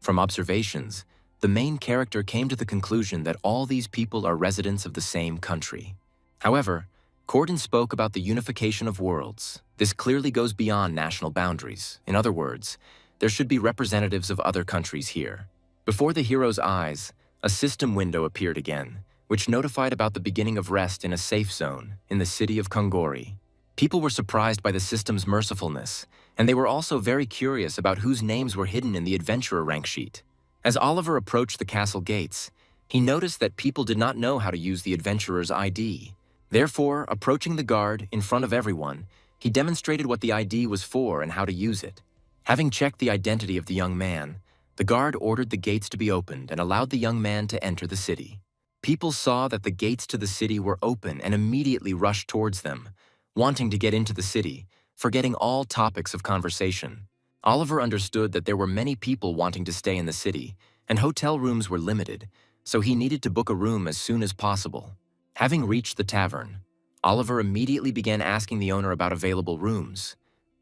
From observations, the main character came to the conclusion that all these people are residents of the same country. However, Corden spoke about the unification of worlds. This clearly goes beyond national boundaries. In other words, there should be representatives of other countries here. Before the hero's eyes, a system window appeared again, which notified about the beginning of rest in a safe zone in the city of Kongori. People were surprised by the system's mercifulness, and they were also very curious about whose names were hidden in the adventurer rank sheet. As Oliver approached the castle gates, he noticed that people did not know how to use the adventurer's ID. Therefore, approaching the guard in front of everyone, he demonstrated what the ID was for and how to use it. Having checked the identity of the young man, the guard ordered the gates to be opened and allowed the young man to enter the city. People saw that the gates to the city were open and immediately rushed towards them, wanting to get into the city, forgetting all topics of conversation. Oliver understood that there were many people wanting to stay in the city, and hotel rooms were limited, so he needed to book a room as soon as possible. Having reached the tavern, Oliver immediately began asking the owner about available rooms.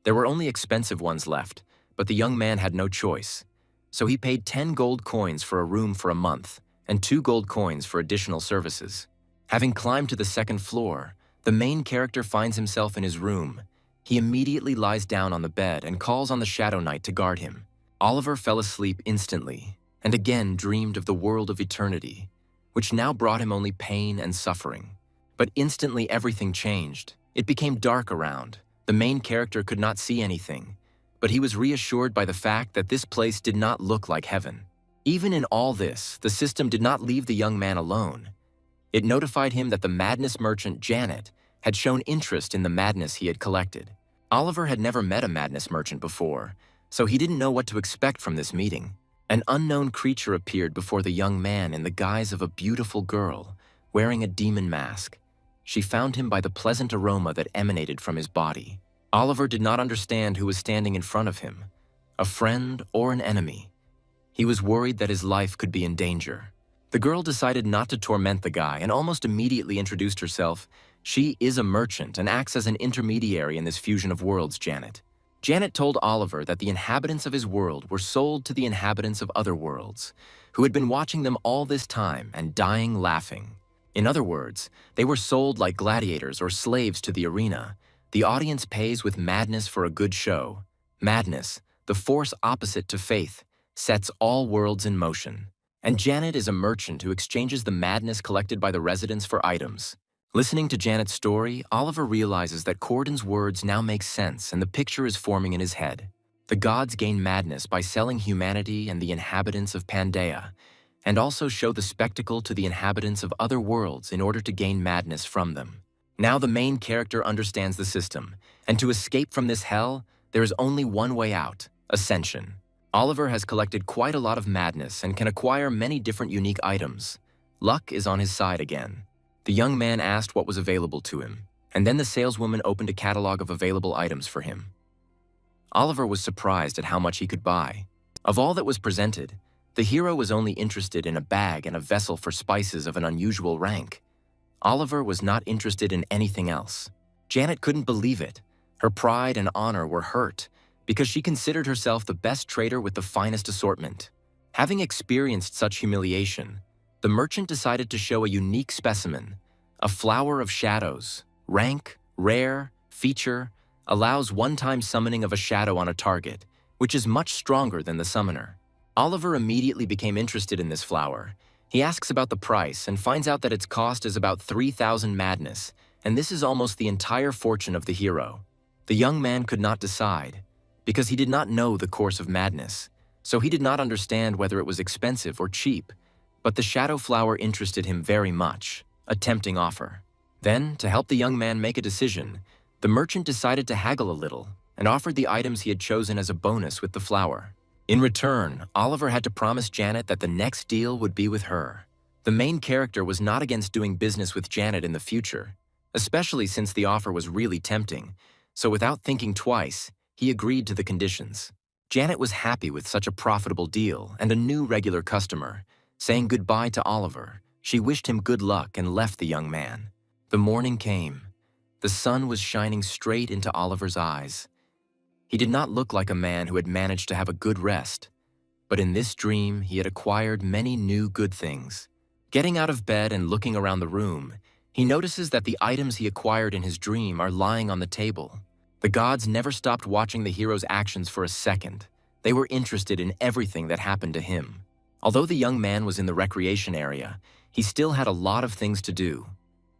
There were only expensive ones left, but the young man had no choice. So he paid 10 gold coins for a room for a month and 2 gold coins for additional services. Having climbed to the second floor, the main character finds himself in his room. He immediately lies down on the bed and calls on the Shadow Knight to guard him. Oliver fell asleep instantly and again dreamed of the world of eternity, which now brought him only pain and suffering. But instantly everything changed. It became dark around. The main character could not see anything, but he was reassured by the fact that this place did not look like heaven. Even in all this, the system did not leave the young man alone. It notified him that the madness merchant Janet had shown interest in the madness he had collected. Oliver had never met a madness merchant before, so he didn't know what to expect from this meeting. An unknown creature appeared before the young man in the guise of a beautiful girl, wearing a demon mask. She found him by the pleasant aroma that emanated from his body. Oliver did not understand who was standing in front of him, a friend or an enemy. He was worried that his life could be in danger. The girl decided not to torment the guy and almost immediately introduced herself. She is a merchant and acts as an intermediary in this fusion of worlds, Janet. Janet told Oliver that the inhabitants of his world were sold to the inhabitants of other worlds, who had been watching them all this time and dying laughing. In other words, they were sold like gladiators or slaves to the arena. The audience pays with madness for a good show. Madness, the force opposite to faith, sets all worlds in motion. And Janet is a merchant who exchanges the madness collected by the residents for items. Listening to Janet's story, Oliver realizes that Corden's words now make sense and the picture is forming in his head. The gods gain madness by selling humanity and the inhabitants of Pangaea, and also show the spectacle to the inhabitants of other worlds in order to gain madness from them. Now the main character understands the system, and to escape from this hell, there is only one way out: Ascension. Oliver has collected quite a lot of madness and can acquire many different unique items. Luck is on his side again. The young man asked what was available to him, and then the saleswoman opened a catalog of available items for him. Oliver was surprised at how much he could buy. Of all that was presented, the hero was only interested in a bag and a vessel for spices of an unusual rank. Oliver was not interested in anything else. Janet couldn't believe it. Her pride and honor were hurt because she considered herself the best trader with the finest assortment. Having experienced such humiliation, the merchant decided to show a unique specimen, a flower of shadows. Rank, rare, feature, allows one-time summoning of a shadow on a target, which is much stronger than the summoner. Oliver immediately became interested in this flower. He asks about the price and finds out that its cost is about 3,000 madness, and this is almost the entire fortune of the hero. The young man could not decide, because he did not know the course of madness, so he did not understand whether it was expensive or cheap. But the shadow flower interested him very much, a tempting offer. Then, to help the young man make a decision, the merchant decided to haggle a little and offered the items he had chosen as a bonus with the flower. In return, Oliver had to promise Janet that the next deal would be with her. The main character was not against doing business with Janet in the future, especially since the offer was really tempting, so without thinking twice, he agreed to the conditions. Janet was happy with such a profitable deal and a new regular customer. Saying goodbye to Oliver, she wished him good luck and left the young man. The morning came. The sun was shining straight into Oliver's eyes. He did not look like a man who had managed to have a good rest, but in this dream he had acquired many new good things. Getting out of bed and looking around the room, he notices that the items he acquired in his dream are lying on the table. The gods never stopped watching the hero's actions for a second. They were interested in everything that happened to him. Although the young man was in the recreation area, he still had a lot of things to do.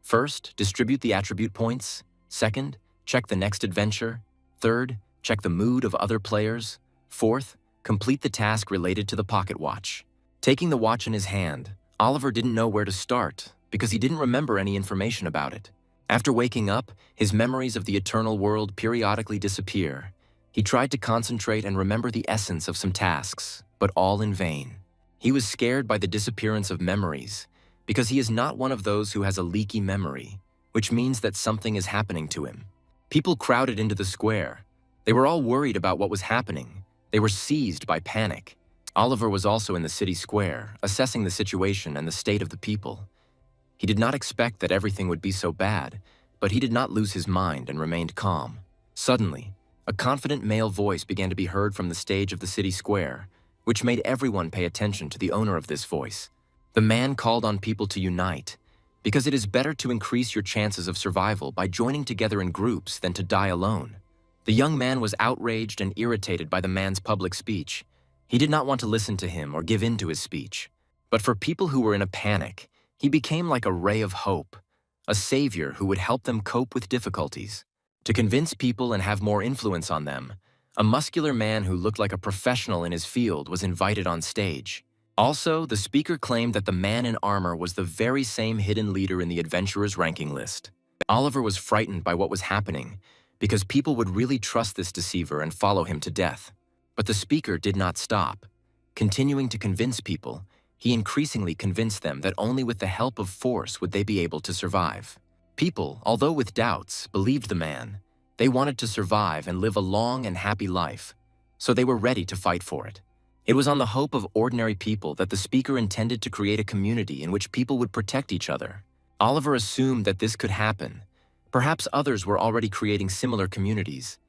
First, distribute the attribute points. Second, check the next adventure. Third, check the mood of other players. Fourth, complete the task related to the pocket watch. Taking the watch in his hand, Oliver didn't know where to start because he didn't remember any information about it. After waking up, his memories of the eternal world periodically disappear. He tried to concentrate and remember the essence of some tasks, but all in vain. He was scared by the disappearance of memories because he is not one of those who has a leaky memory, which means that something is happening to him. People crowded into the square. They were all worried about what was happening. They were seized by panic. Oliver was also in the city square, assessing the situation and the state of the people. He did not expect that everything would be so bad, but he did not lose his mind and remained calm. Suddenly, a confident male voice began to be heard from the stage of the city square, which made everyone pay attention to the owner of this voice. The man called on people to unite, because it is better to increase your chances of survival by joining together in groups than to die alone. The young man was outraged and irritated by the man's public speech. He did not want to listen to him or give in to his speech. But for people who were in a panic, he became like a ray of hope, a savior who would help them cope with difficulties. To convince people and have more influence on them, a muscular man who looked like a professional in his field was invited on stage. Also, the speaker claimed that the man in armor was the very same hidden leader in the adventurers' ranking list. Oliver was frightened by what was happening because people would really trust this deceiver and follow him to death. But the speaker did not stop. Continuing to convince people, he increasingly convinced them that only with the help of force would they be able to survive. People, although with doubts, believed the man. They wanted to survive and live a long and happy life, so they were ready to fight for it. It was on the hope of ordinary people that the speaker intended to create a community in which people would protect each other. Oliver assumed that this could happen. Perhaps others were already creating similar communities.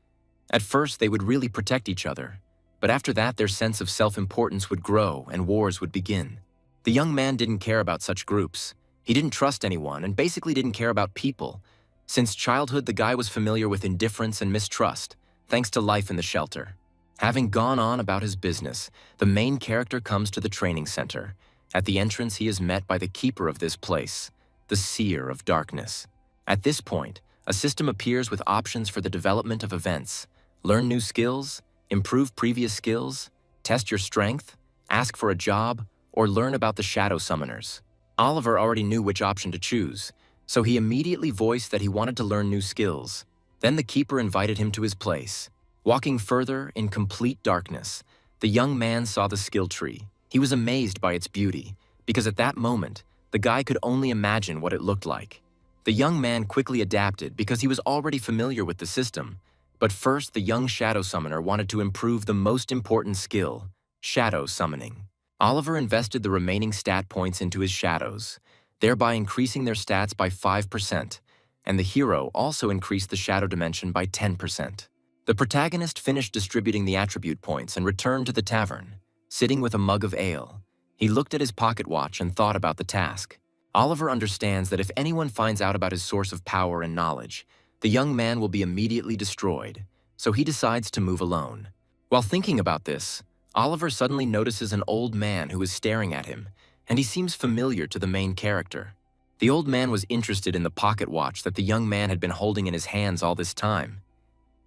At first, they would really protect each other, but after that, their sense of self-importance would grow and wars would begin. The young man didn't care about such groups. He didn't trust anyone and basically didn't care about people. Since childhood, the guy was familiar with indifference and mistrust, thanks to life in the shelter. Having gone on about his business, the main character comes to the training center. At the entrance, he is met by the keeper of this place, the Seer of Darkness. At this point, a system appears with options for the development of events. Learn new skills, improve previous skills, test your strength, ask for a job, or learn about the shadow summoners. Oliver already knew which option to choose, so he immediately voiced that he wanted to learn new skills. Then the keeper invited him to his place. Walking further in complete darkness, the young man saw the skill tree. He was amazed by its beauty, because at that moment, the guy could only imagine what it looked like. The young man quickly adapted because he was already familiar with the system. But first, the young shadow summoner wanted to improve the most important skill, shadow summoning. Oliver invested the remaining stat points into his shadows, thereby increasing their stats by 5%, and the hero also increased the shadow dimension by 10%. The protagonist finished distributing the attribute points and returned to the tavern, sitting with a mug of ale. He looked at his pocket watch and thought about the task. Oliver understands that if anyone finds out about his source of power and knowledge, the young man will be immediately destroyed, so he decides to move alone. While thinking about this, Oliver suddenly notices an old man who is staring at him, and he seems familiar to the main character. The old man was interested in the pocket watch that the young man had been holding in his hands all this time.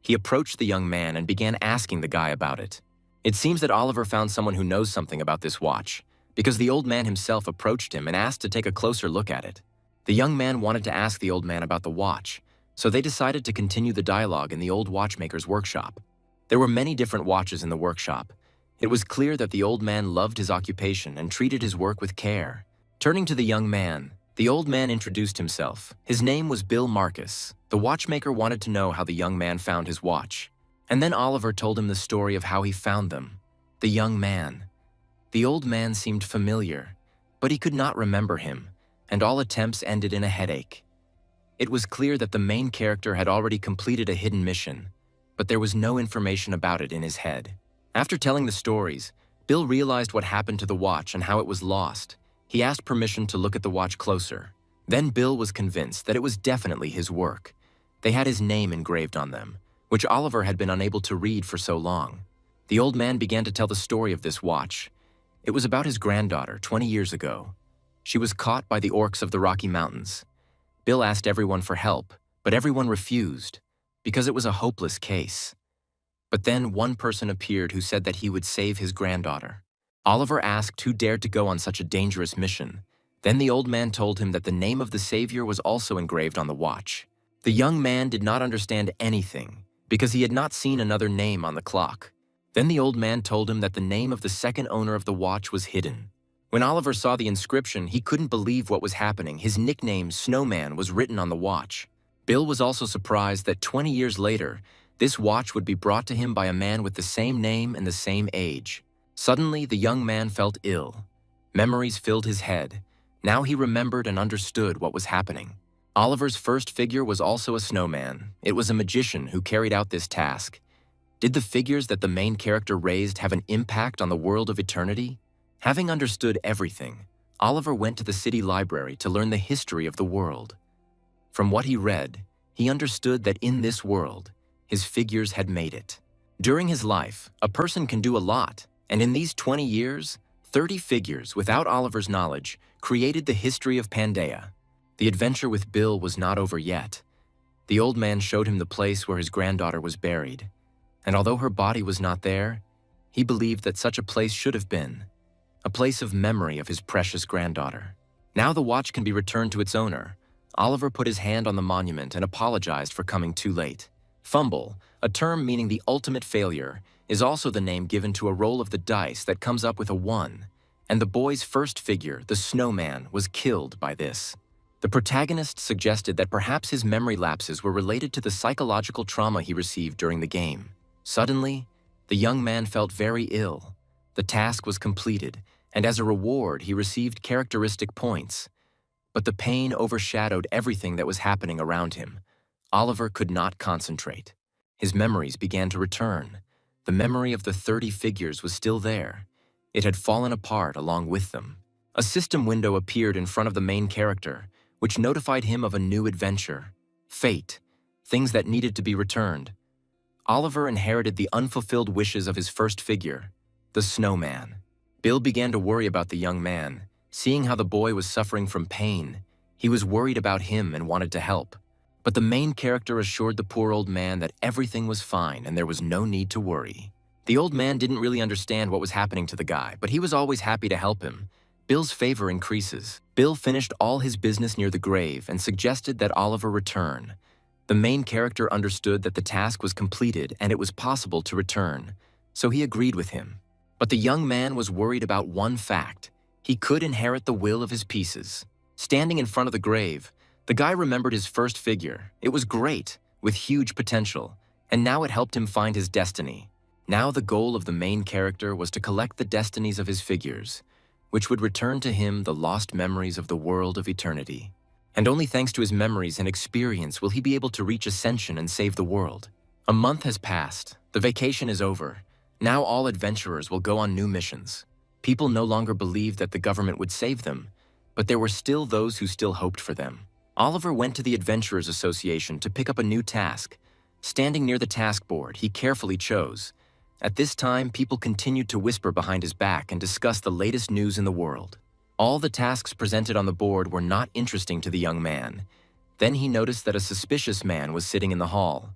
He approached the young man and began asking the guy about it. It seems that Oliver found someone who knows something about this watch, because the old man himself approached him and asked to take a closer look at it. The young man wanted to ask the old man about the watch, so they decided to continue the dialogue in the old watchmaker's workshop. There were many different watches in the workshop. It was clear that the old man loved his occupation and treated his work with care. Turning to the young man, the old man introduced himself. His name was Bill Marcus. The watchmaker wanted to know how the young man found his watch. And then Oliver told him the story of how he found them. The young man. The old man seemed familiar, but he could not remember him, and all attempts ended in a headache. It was clear that the main character had already completed a hidden mission, but there was no information about it in his head. After telling the stories, Bill realized what happened to the watch and how it was lost. He asked permission to look at the watch closer. Then Bill was convinced that it was definitely his work. They had his name engraved on them, which Oliver had been unable to read for so long. The old man began to tell the story of this watch. It was about his granddaughter 20 years ago. She was caught by the orcs of the Rocky Mountains. Bill asked everyone for help, but everyone refused, because it was a hopeless case. But then one person appeared who said that he would save his granddaughter. Oliver asked who dared to go on such a dangerous mission. Then the old man told him that the name of the savior was also engraved on the watch. The young man did not understand anything, because he had not seen another name on the clock. Then the old man told him that the name of the second owner of the watch was hidden. When Oliver saw the inscription, he couldn't believe what was happening. His nickname, Snowman, was written on the watch. Bill was also surprised that 20 years later, this watch would be brought to him by a man with the same name and the same age. Suddenly, the young man felt ill. Memories filled his head. Now he remembered and understood what was happening. Oliver's first figure was also a snowman. It was a magician who carried out this task. Did the figures that the main character raised have an impact on the world of eternity? Having understood everything, Oliver went to the city library to learn the history of the world. From what he read, he understood that in this world, his figures had made it. During his life, a person can do a lot, and in these 20 years, 30 figures, without Oliver's knowledge, created the history of Pangaea. The adventure with Bill was not over yet. The old man showed him the place where his granddaughter was buried, and although her body was not there, he believed that such a place should have been, a place of memory of his precious granddaughter. Now the watch can be returned to its owner. Oliver put his hand on the monument and apologized for coming too late. Fumble, a term meaning the ultimate failure, is also the name given to a roll of the dice that comes up with a 1, and the boy's first figure, the snowman, was killed by this. The protagonist suggested that perhaps his memory lapses were related to the psychological trauma he received during the game. Suddenly, the young man felt very ill. The task was completed, and as a reward, he received characteristic points. But the pain overshadowed everything that was happening around him. Oliver could not concentrate. His memories began to return. The memory of the 30 figures was still there. It had fallen apart along with them. A system window appeared in front of the main character, which notified him of a new adventure. Fate, things that needed to be returned. Oliver inherited the unfulfilled wishes of his first figure, the snowman. Bill began to worry about the young man. Seeing how the boy was suffering from pain, he was worried about him and wanted to help. But the main character assured the poor old man that everything was fine and there was no need to worry. The old man didn't really understand what was happening to the guy, but he was always happy to help him. Bill's favor increases. Bill finished all his business near the grave and suggested that Oliver return. The main character understood that the task was completed and it was possible to return, so he agreed with him. But the young man was worried about one fact. He could inherit the will of his pieces. Standing in front of the grave, the guy remembered his first figure. It was great, with huge potential, and now it helped him find his destiny. Now the goal of the main character was to collect the destinies of his figures, which would return to him the lost memories of the world of eternity. And only thanks to his memories and experience will he be able to reach Ascension and save the world. A month has passed. The vacation is over. Now all adventurers will go on new missions. People no longer believed that the government would save them, but there were still those who still hoped for them. Oliver went to the Adventurers Association to pick up a new task. Standing near the task board, he carefully chose. At this time, people continued to whisper behind his back and discuss the latest news in the world. All the tasks presented on the board were not interesting to the young man. Then he noticed that a suspicious man was sitting in the hall.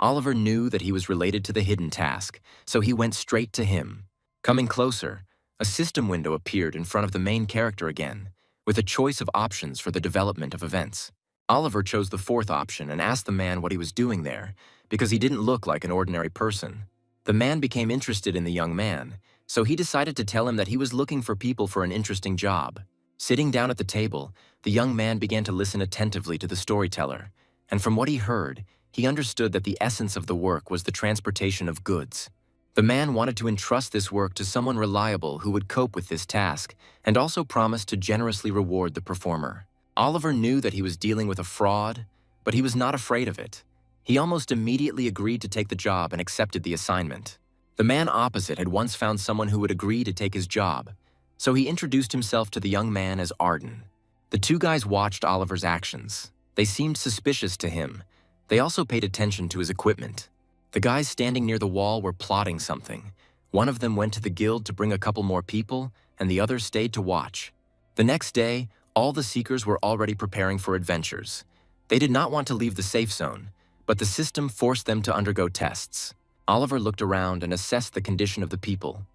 Oliver knew that he was related to the hidden task, so he went straight to him. Coming closer, a system window appeared in front of the main character again, with a choice of options for the development of events. Oliver chose the fourth option and asked the man what he was doing there, because he didn't look like an ordinary person. The man became interested in the young man, so he decided to tell him that he was looking for people for an interesting job. Sitting down at the table, the young man began to listen attentively to the storyteller, and from what he heard, he understood that the essence of the work was the transportation of goods. The man wanted to entrust this work to someone reliable who would cope with this task, and also promised to generously reward the performer. Oliver knew that he was dealing with a fraud, but he was not afraid of it. He almost immediately agreed to take the job and accepted the assignment. The man opposite had once found someone who would agree to take his job, so he introduced himself to the young man as Arden. The two guys watched Oliver's actions. They seemed suspicious to him. They also paid attention to his equipment. The guys standing near the wall were plotting something. One of them went to the guild to bring a couple more people, and the other stayed to watch. The next day, all the seekers were already preparing for adventures. They did not want to leave the safe zone, but the system forced them to undergo tests. Oliver looked around and assessed the condition of the people.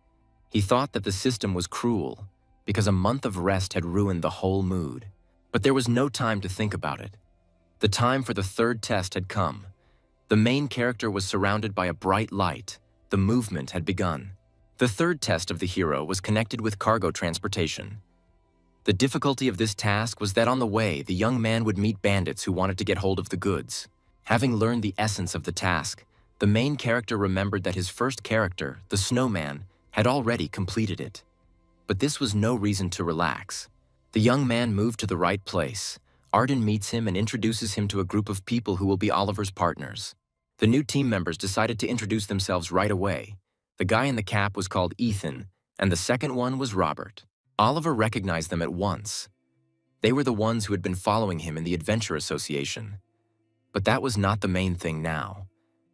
He thought that the system was cruel, because a month of rest had ruined the whole mood. But there was no time to think about it. The time for the third test had come. The main character was surrounded by a bright light. The movement had begun. The third test of the hero was connected with cargo transportation. The difficulty of this task was that on the way, the young man would meet bandits who wanted to get hold of the goods. Having learned the essence of the task, the main character remembered that his first character, the snowman, had already completed it. But this was no reason to relax. The young man moved to the right place. Arden meets him and introduces him to a group of people who will be Oliver's partners. The new team members decided to introduce themselves right away. The guy in the cap was called Ethan, and the second one was Robert. Oliver recognized them at once. They were the ones who had been following him in the Adventure Association. But that was not the main thing now.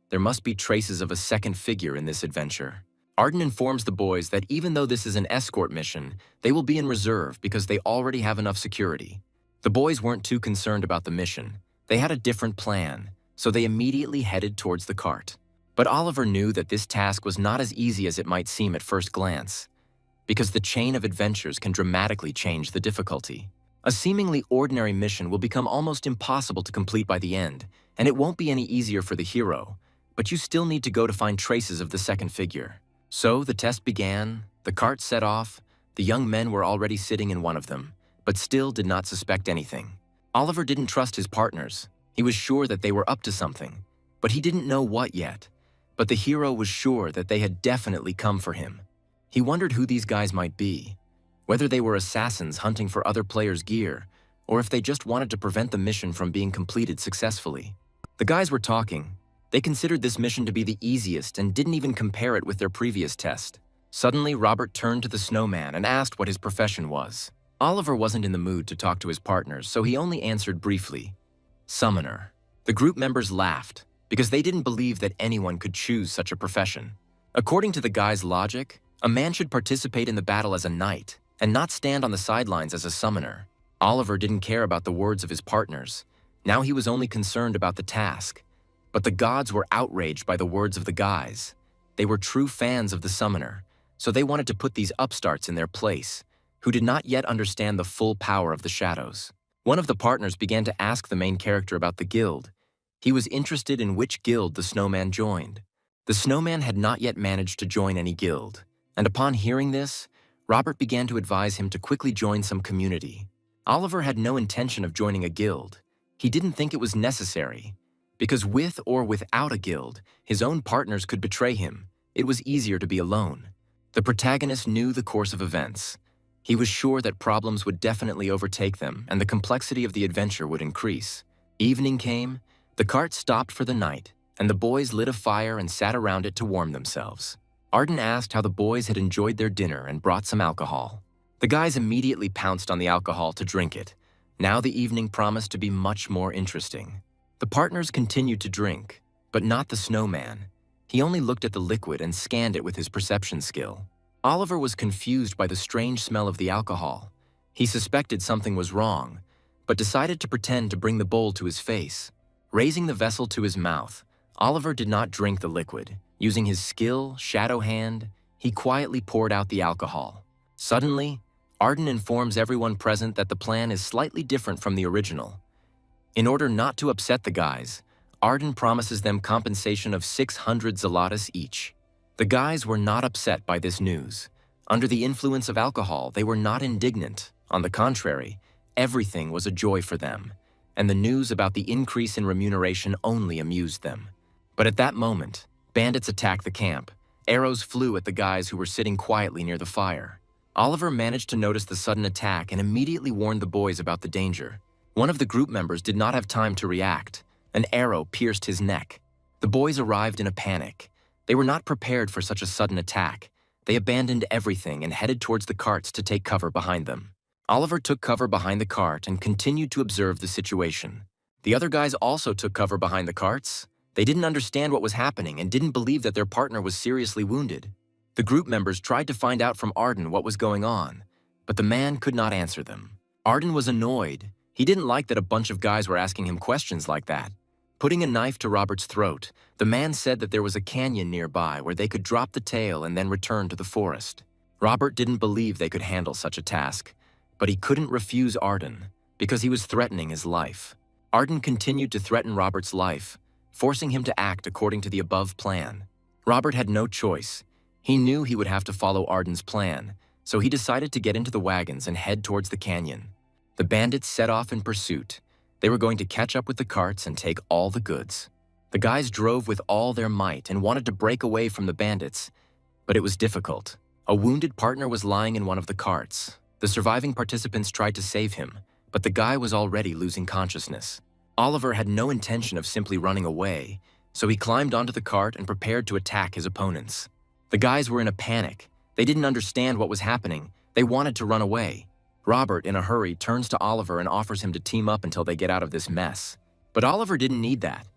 There must be traces of a second figure in this adventure. Arden informs the boys that even though this is an escort mission, they will be in reserve because they already have enough security. The boys weren't too concerned about the mission. They had a different plan, so they immediately headed towards the cart. But Oliver knew that this task was not as easy as it might seem at first glance, because the chain of adventures can dramatically change the difficulty. A seemingly ordinary mission will become almost impossible to complete by the end, and it won't be any easier for the hero, but you still need to go to find traces of the second figure. So the test began, the cart set off, the young men were already sitting in one of them, but still did not suspect anything. Oliver didn't trust his partners. He was sure that they were up to something, but he didn't know what yet. But the hero was sure that they had definitely come for him. He wondered who these guys might be, whether they were assassins hunting for other players' gear, or if they just wanted to prevent the mission from being completed successfully. The guys were talking. They considered this mission to be the easiest and didn't even compare it with their previous test. Suddenly, Robert turned to the snowman and asked what his profession was. Oliver wasn't in the mood to talk to his partners, so he only answered briefly, "Summoner." The group members laughed, because they didn't believe that anyone could choose such a profession. According to the guy's logic, a man should participate in the battle as a knight, and not stand on the sidelines as a summoner. Oliver didn't care about the words of his partners. Now he was only concerned about the task. But the gods were outraged by the words of the guys. They were true fans of the summoner, so they wanted to put these upstarts in their place, who did not yet understand the full power of the shadows. One of the partners began to ask the main character about the guild. He was interested in which guild the snowman joined. The snowman had not yet managed to join any guild, and upon hearing this, Robert began to advise him to quickly join some community. Oliver had no intention of joining a guild. He didn't think it was necessary, because with or without a guild, his own partners could betray him. It was easier to be alone. The protagonist knew the course of events. He was sure that problems would definitely overtake them and the complexity of the adventure would increase. Evening came, the cart stopped for the night, and the boys lit a fire and sat around it to warm themselves. Arden asked how the boys had enjoyed their dinner and brought some alcohol. The guys immediately pounced on the alcohol to drink it. Now the evening promised to be much more interesting. The partners continued to drink, but not the snowman. He only looked at the liquid and scanned it with his perception skill. Oliver was confused by the strange smell of the alcohol. He suspected something was wrong, but decided to pretend to bring the bowl to his face. Raising the vessel to his mouth, Oliver did not drink the liquid. Using his skill, Shadow Hand, he quietly poured out the alcohol. Suddenly, Arden informs everyone present that the plan is slightly different from the original. In order not to upset the guys, Arden promises them compensation of 600 zlotys each. The guys were not upset by this news. Under the influence of alcohol, they were not indignant. On the contrary, everything was a joy for them, and the news about the increase in remuneration only amused them. But at that moment, bandits attacked the camp. Arrows flew at the guys who were sitting quietly near the fire. Oliver managed to notice the sudden attack and immediately warned the boys about the danger. One of the group members did not have time to react. An arrow pierced his neck. The boys arrived in a panic. They were not prepared for such a sudden attack. They abandoned everything and headed towards the carts to take cover behind them. Oliver took cover behind the cart and continued to observe the situation. The other guys also took cover behind the carts. They didn't understand what was happening and didn't believe that their partner was seriously wounded. The group members tried to find out from Arden what was going on, but the man could not answer them. Arden was annoyed. He didn't like that a bunch of guys were asking him questions like that. Putting a knife to Robert's throat, the man said that there was a canyon nearby where they could drop the tail and then return to the forest. Robert didn't believe they could handle such a task, but he couldn't refuse Arden because he was threatening his life. Arden continued to threaten Robert's life, forcing him to act according to the above plan. Robert had no choice. He knew he would have to follow Arden's plan, so he decided to get into the wagons and head towards the canyon. The bandits set off in pursuit. They were going to catch up with the carts and take all the goods. The guys drove with all their might and wanted to break away from the bandits, but it was difficult. A wounded partner was lying in one of the carts. The surviving participants tried to save him, but the guy was already losing consciousness. Oliver had no intention of simply running away, so he climbed onto the cart and prepared to attack his opponents. The guys were in a panic. They didn't understand what was happening. They wanted to run away. Robert, in a hurry, turns to Oliver and offers him to team up until they get out of this mess. But Oliver didn't need that.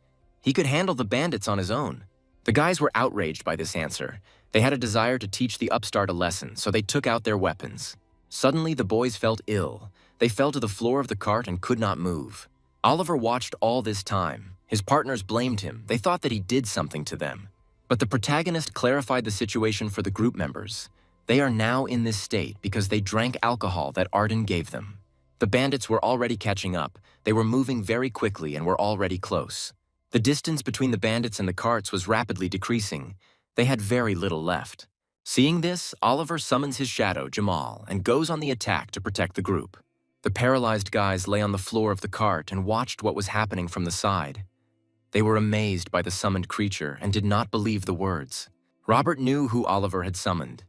He could handle the bandits on his own. The guys were outraged by this answer. They had a desire to teach the upstart a lesson, so they took out their weapons. Suddenly, the boys felt ill. They fell to the floor of the cart and could not move. Oliver watched all this time. His partners blamed him. They thought that he did something to them. But the protagonist clarified the situation for the group members. They are now in this state because they drank alcohol that Arden gave them. The bandits were already catching up. They were moving very quickly and were already close. The distance between the bandits and the carts was rapidly decreasing. They had very little left. Seeing this, Oliver summons his shadow, Jamal, and goes on the attack to protect the group. The paralyzed guys lay on the floor of the cart and watched what was happening from the side. They were amazed by the summoned creature and did not believe the words. Robert knew who Oliver had summoned.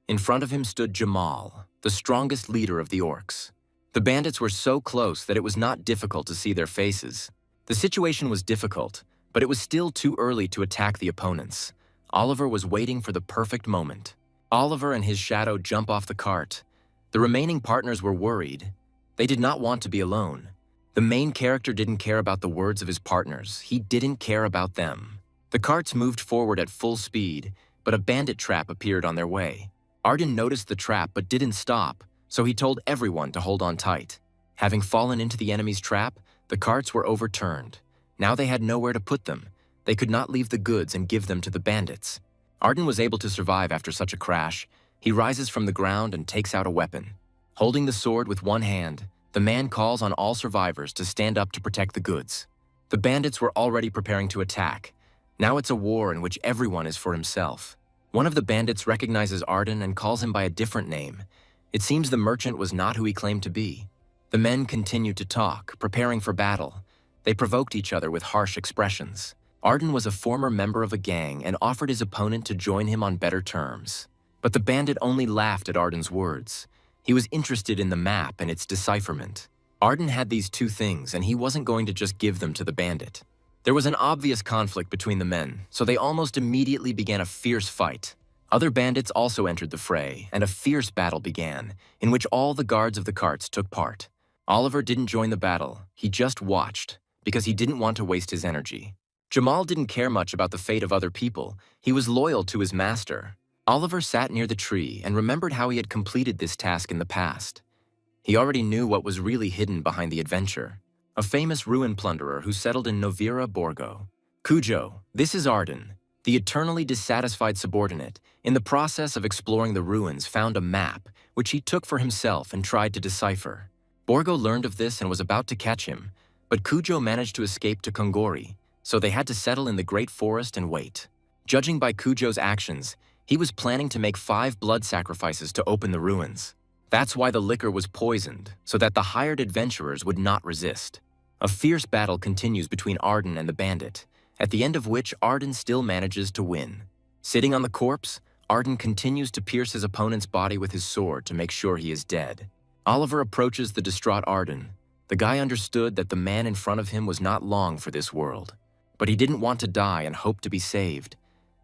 In front of him stood Jamal, the strongest leader of the orcs. The bandits were so close that it was not difficult to see their faces. The situation was difficult, but it was still too early to attack the opponents. Oliver was waiting for the perfect moment. Oliver and his shadow jump off the cart. The remaining partners were worried. They did not want to be alone. The main character didn't care about the words of his partners. He didn't care about them. The carts moved forward at full speed, but a bandit trap appeared on their way. Arden noticed the trap but didn't stop, so he told everyone to hold on tight. Having fallen into the enemy's trap, The carts were overturned. Now they had nowhere to put them. They could not leave the goods and give them to the bandits. Arden was able to survive after such a crash. He rises from the ground and takes out a weapon. Holding the sword with one hand, the man calls on all survivors to stand up to protect the goods. The bandits were already preparing to attack. Now it's a war in which everyone is for himself. One of the bandits recognizes Arden and calls him by a different name. It seems the merchant was not who he claimed to be. The men continued to talk, preparing for battle. They provoked each other with harsh expressions. Arden was a former member of a gang and offered his opponent to join him on better terms. But the bandit only laughed at Arden's words. He was interested in the map and its decipherment. Arden had these two things, and he wasn't going to just give them to the bandit. There was an obvious conflict between the men, so they almost immediately began a fierce fight. Other bandits also entered the fray, and a fierce battle began, in which all the guards of the carts took part. Oliver didn't join the battle, he just watched, because he didn't want to waste his energy. Jamal didn't care much about the fate of other people, he was loyal to his master. Oliver sat near the tree and remembered how he had completed this task in the past. He already knew what was really hidden behind the adventure. A famous ruin plunderer who settled in Novira, Borgo. Cujo, this is Arden, the eternally dissatisfied subordinate, in the process of exploring the ruins found a map, which he took for himself and tried to decipher. Borgo learned of this and was about to catch him, but Cujo managed to escape to Kongori, so they had to settle in the Great Forest and wait. Judging by Cujo's actions, he was planning to make 5 blood sacrifices to open the ruins. That's why the liquor was poisoned, so that the hired adventurers would not resist. A fierce battle continues between Arden and the bandit, at the end of which Arden still manages to win. Sitting on the corpse, Arden continues to pierce his opponent's body with his sword to make sure he is dead. Oliver approaches the distraught Arden. The guy understood that the man in front of him was not long for this world, but he didn't want to die and hoped to be saved.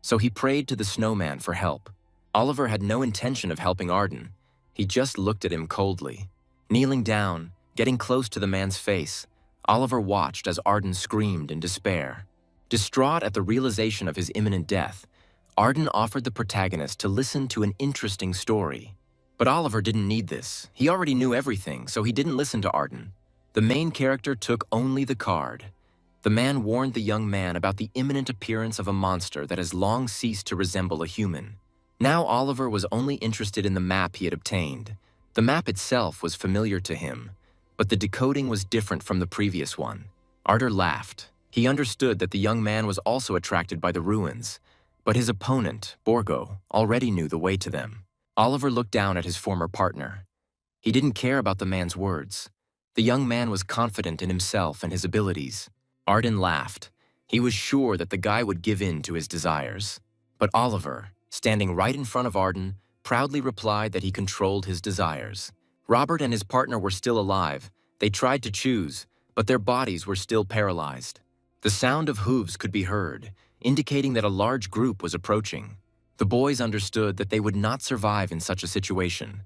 So he prayed to the snowman for help. Oliver had no intention of helping Arden. He just looked at him coldly. Kneeling down, getting close to the man's face, Oliver watched as Arden screamed in despair. Distraught at the realization of his imminent death, Arden offered the protagonist to listen to an interesting story. But Oliver didn't need this. He already knew everything, so he didn't listen to Arden. The main character took only the card. The man warned the young man about the imminent appearance of a monster that has long ceased to resemble a human. Now Oliver was only interested in the map he had obtained. The map itself was familiar to him, but the decoding was different from the previous one. Arden laughed. He understood that the young man was also attracted by the ruins, but his opponent, Borgo, already knew the way to them. Oliver looked down at his former partner. He didn't care about the man's words. The young man was confident in himself and his abilities. Arden laughed. He was sure that the guy would give in to his desires. But Oliver, standing right in front of Arden, proudly replied that he controlled his desires. Robert and his partner were still alive. They tried to choose, but their bodies were still paralyzed. The sound of hooves could be heard, indicating that a large group was approaching. The boys understood that they would not survive in such a situation.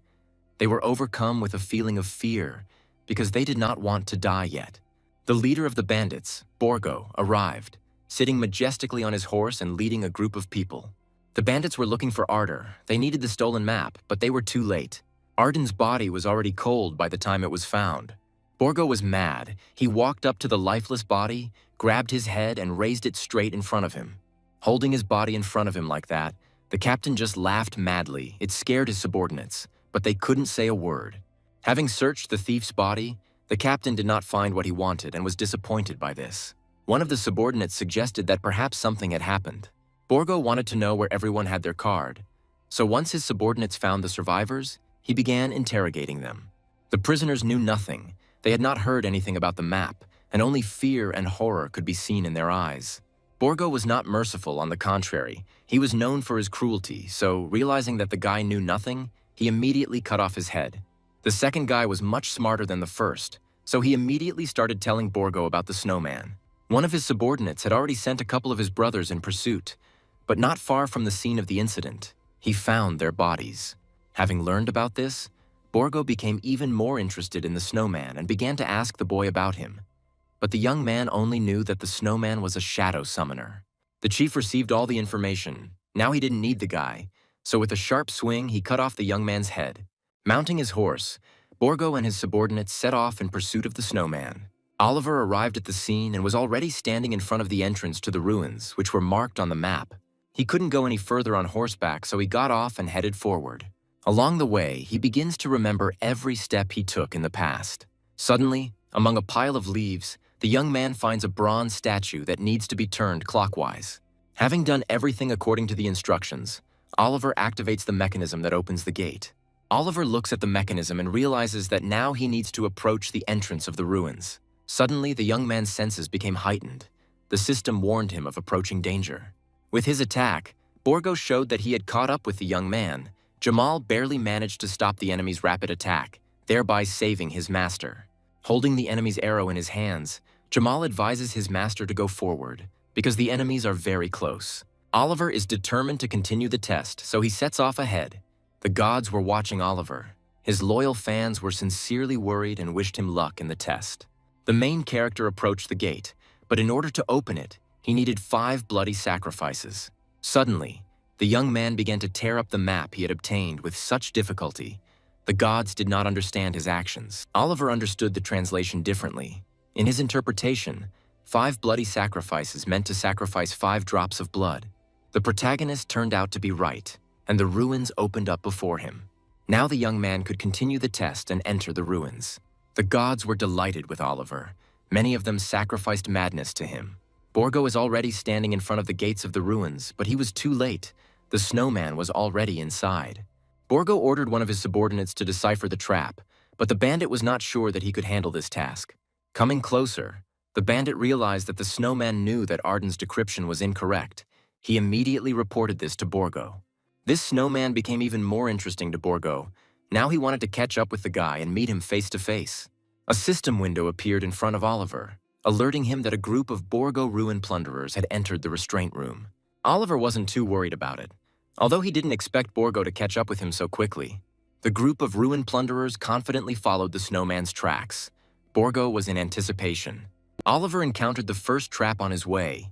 They were overcome with a feeling of fear because they did not want to die yet. The leader of the bandits, Borgo, arrived, sitting majestically on his horse and leading a group of people. The bandits were looking for Arden. They needed the stolen map, but they were too late. Arden's body was already cold by the time it was found. Borgo was mad. He walked up to the lifeless body, grabbed his head, and raised it straight in front of him. Holding his body in front of him like that, the captain just laughed madly. It scared his subordinates, but they couldn't say a word. Having searched the thief's body, the captain did not find what he wanted and was disappointed by this. One of the subordinates suggested that perhaps something had happened. Borgo wanted to know where everyone had their card, so once his subordinates found the survivors, he began interrogating them. The prisoners knew nothing. They had not heard anything about the map, and only fear and horror could be seen in their eyes. Borgo was not merciful, on the contrary. He was known for his cruelty, so realizing that the guy knew nothing, he immediately cut off his head. The second guy was much smarter than the first, so he immediately started telling Borgo about the snowman. One of his subordinates had already sent a couple of his brothers in pursuit, but not far from the scene of the incident, he found their bodies. Having learned about this, Borgo became even more interested in the snowman and began to ask the boy about him. But the young man only knew that the snowman was a shadow summoner. The chief received all the information. Now he didn't need the guy, so with a sharp swing, he cut off the young man's head. Mounting his horse, Borgo and his subordinates set off in pursuit of the snowman. Oliver arrived at the scene and was already standing in front of the entrance to the ruins, which were marked on the map. He couldn't go any further on horseback, so he got off and headed forward. Along the way, he begins to remember every step he took in the past. Suddenly, among a pile of leaves, the young man finds a bronze statue that needs to be turned clockwise. Having done everything according to the instructions, Oliver activates the mechanism that opens the gate. Oliver looks at the mechanism and realizes that now he needs to approach the entrance of the ruins. Suddenly, the young man's senses became heightened. The system warned him of approaching danger. With his attack, Borgo showed that he had caught up with the young man. Jamal barely managed to stop the enemy's rapid attack, thereby saving his master. Holding the enemy's arrow in his hands, Jamal advises his master to go forward, because the enemies are very close. Oliver is determined to continue the test, so he sets off ahead. The gods were watching Oliver. His loyal fans were sincerely worried and wished him luck in the test. The main character approached the gate, but in order to open it, he needed 5 bloody sacrifices. Suddenly, the young man began to tear up the map he had obtained with such difficulty. The gods did not understand his actions. Oliver understood the translation differently. In his interpretation, 5 bloody sacrifices meant to sacrifice 5 drops of blood. The protagonist turned out to be right, and the ruins opened up before him. Now the young man could continue the test and enter the ruins. The gods were delighted with Oliver. Many of them sacrificed madness to him. Borgo is already standing in front of the gates of the ruins, but he was too late. The snowman was already inside. Borgo ordered one of his subordinates to decipher the trap, but the bandit was not sure that he could handle this task. Coming closer, the bandit realized that the snowman knew that Arden's decryption was incorrect. He immediately reported this to Borgo. This snowman became even more interesting to Borgo. Now he wanted to catch up with the guy and meet him face to face. A system window appeared in front of Oliver, alerting him that a group of Borgo ruin plunderers had entered the restraint room. Oliver wasn't too worried about it, although he didn't expect Borgo to catch up with him so quickly. The group of ruin plunderers confidently followed the snowman's tracks. Borgo was in anticipation. Oliver encountered the first trap on his way.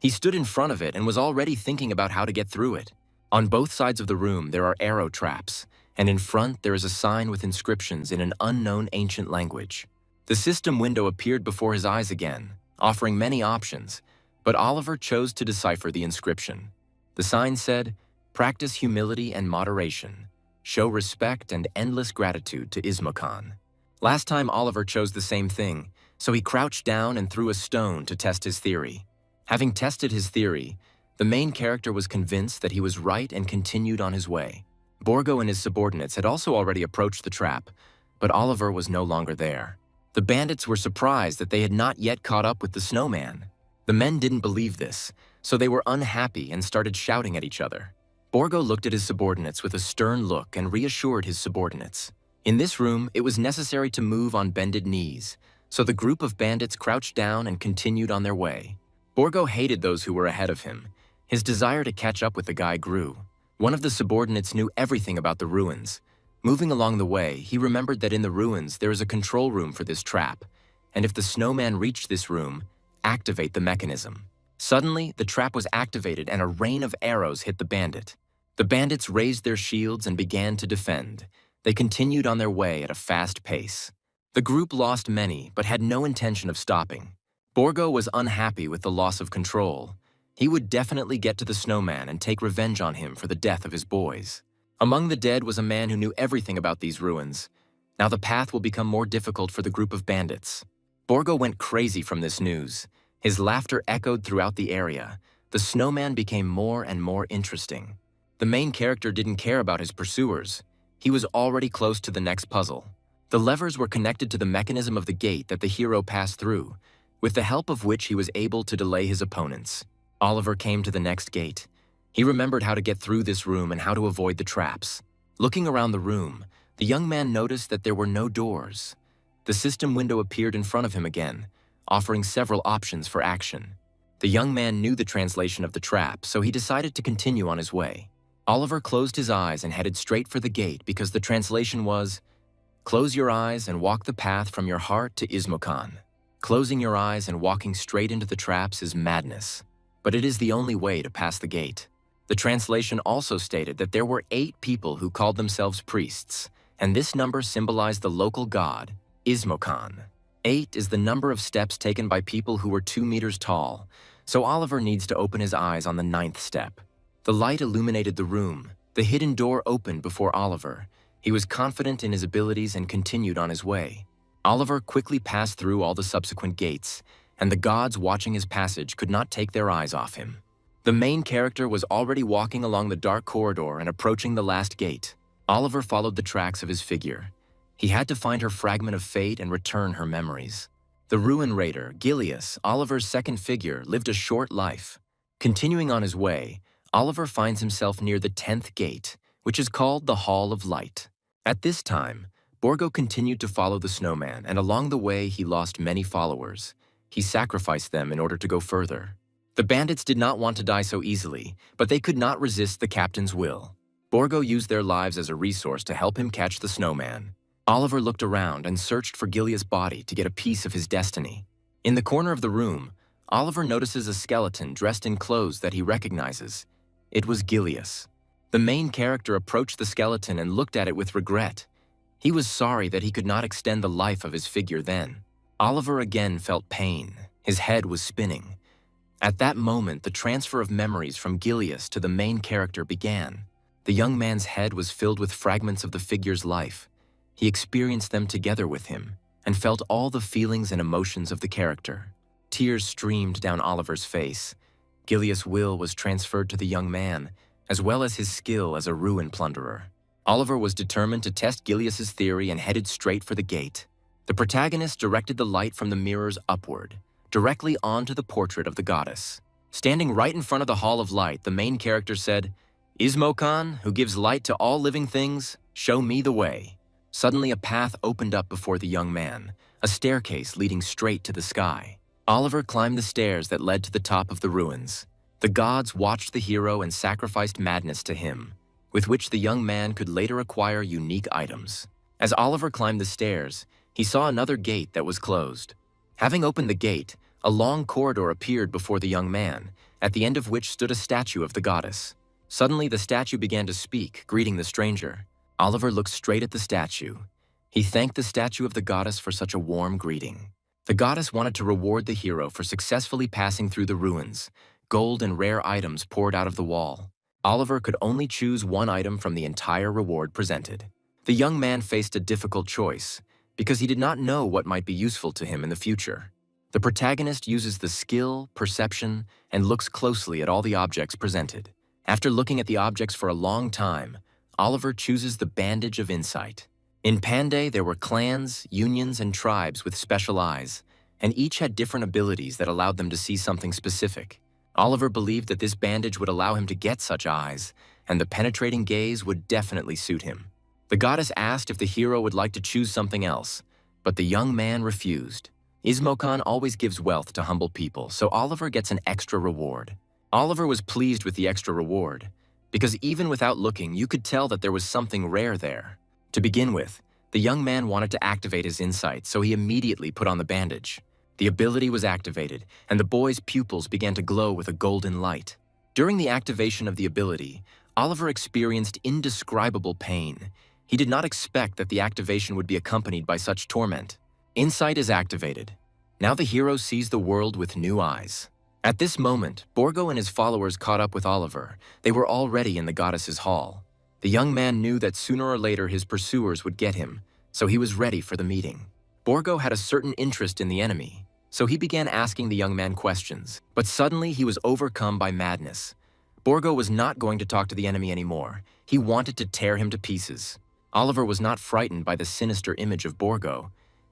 He stood in front of it and was already thinking about how to get through it. On both sides of the room there are arrow traps, and in front there is a sign with inscriptions in an unknown ancient language. The system window appeared before his eyes again, offering many options, but Oliver chose to decipher the inscription. The sign said, "Practice humility and moderation. Show respect and endless gratitude to Ismokan." Last time Oliver chose the same thing, so he crouched down and threw a stone to test his theory. Having tested his theory, the main character was convinced that he was right and continued on his way. Borgo and his subordinates had also already approached the trap, but Oliver was no longer there. The bandits were surprised that they had not yet caught up with the snowman. The men didn't believe this, so they were unhappy and started shouting at each other. Borgo looked at his subordinates with a stern look and reassured his subordinates. In this room, it was necessary to move on bended knees, so the group of bandits crouched down and continued on their way. Borgo hated those who were ahead of him. His desire to catch up with the guy grew. One of the subordinates knew everything about the ruins. Moving along the way, he remembered that in the ruins there is a control room for this trap, and if the snowman reached this room, activate the mechanism. Suddenly, the trap was activated and a rain of arrows hit the bandit. The bandits raised their shields and began to defend. They continued on their way at a fast pace. The group lost many, but had no intention of stopping. Borgo was unhappy with the loss of control. He would definitely get to the snowman and take revenge on him for the death of his boys. Among the dead was a man who knew everything about these ruins. Now the path will become more difficult for the group of bandits. Borgo went crazy from this news. His laughter echoed throughout the area. The snowman became more and more interesting. The main character didn't care about his pursuers. He was already close to the next puzzle. The levers were connected to the mechanism of the gate that the hero passed through, with the help of which he was able to delay his opponents. Oliver came to the next gate. He remembered how to get through this room and how to avoid the traps. Looking around the room, the young man noticed that there were no doors. The system window appeared in front of him again, offering several options for action. The young man knew the translation of the trap, so he decided to continue on his way. Oliver closed his eyes and headed straight for the gate because the translation was, "Close your eyes and walk the path from your heart to Ismokan." Closing your eyes and walking straight into the traps is madness, but it is the only way to pass the gate. The translation also stated that there were 8 people who called themselves priests, and this number symbolized the local god, Ismokan. 8 is the number of steps taken by people who were 2 meters tall, so Oliver needs to open his eyes on the 9th step. The light illuminated the room. The hidden door opened before Oliver. He was confident in his abilities and continued on his way. Oliver quickly passed through all the subsequent gates, and the gods watching his passage could not take their eyes off him. The main character was already walking along the dark corridor and approaching the last gate. Oliver followed the tracks of his figure. He had to find her fragment of fate and return her memories. The Ruin Raider, Gilius, Oliver's second figure, lived a short life. Continuing on his way, Oliver finds himself near the 10th gate, which is called the Hall of Light. At this time, Borgo continued to follow the snowman, and along the way he lost many followers. He sacrificed them in order to go further. The bandits did not want to die so easily, but they could not resist the captain's will. Borgo used their lives as a resource to help him catch the snowman. Oliver looked around and searched for Gilius' body to get a piece of his destiny. In the corner of the room, Oliver notices a skeleton dressed in clothes that he recognizes. It was Gilius. The main character approached the skeleton and looked at it with regret. He was sorry that he could not extend the life of his figure then. Oliver again felt pain. His head was spinning. At that moment, the transfer of memories from Gilius to the main character began. The young man's head was filled with fragments of the figure's life. He experienced them together with him and felt all the feelings and emotions of the character. Tears streamed down Oliver's face. Gilius' will was transferred to the young man, as well as his skill as a ruin plunderer. Oliver was determined to test Gilius' theory and headed straight for the gate. The protagonist directed the light from the mirrors upward, directly onto the portrait of the goddess. Standing right in front of the Hall of Light, the main character said, "Ismokan, who gives light to all living things, show me the way." Suddenly a path opened up before the young man, a staircase leading straight to the sky. Oliver climbed the stairs that led to the top of the ruins. The gods watched the hero and sacrificed madness to him, with which the young man could later acquire unique items. As Oliver climbed the stairs, he saw another gate that was closed. Having opened the gate, a long corridor appeared before the young man, at the end of which stood a statue of the goddess. Suddenly, the statue began to speak, greeting the stranger. Oliver looked straight at the statue. He thanked the statue of the goddess for such a warm greeting. The goddess wanted to reward the hero for successfully passing through the ruins. Gold and rare items poured out of the wall. Oliver could only choose one item from the entire reward presented. The young man faced a difficult choice, because he did not know what might be useful to him in the future. The protagonist uses the skill, perception, and looks closely at all the objects presented. After looking at the objects for a long time, Oliver chooses the Bandage of Insight. In Panday, there were clans, unions, and tribes with special eyes, and each had different abilities that allowed them to see something specific. Oliver believed that this bandage would allow him to get such eyes, and the penetrating gaze would definitely suit him. The goddess asked if the hero would like to choose something else, but the young man refused. Ismokan always gives wealth to humble people, so Oliver gets an extra reward. Oliver was pleased with the extra reward, because even without looking, you could tell that there was something rare there. To begin with, the young man wanted to activate his insight, so he immediately put on the bandage. The ability was activated, and the boy's pupils began to glow with a golden light. During the activation of the ability, Oliver experienced indescribable pain. He did not expect that the activation would be accompanied by such torment. Insight is activated. Now the hero sees the world with new eyes. At this moment, Borgo and his followers caught up with Oliver. They were already in the goddess's hall. The young man knew that sooner or later his pursuers would get him, so he was ready for the meeting. Borgo had a certain interest in the enemy, so he began asking the young man questions. But suddenly he was overcome by madness. Borgo was not going to talk to the enemy anymore. He wanted to tear him to pieces. Oliver was not frightened by the sinister image of Borgo.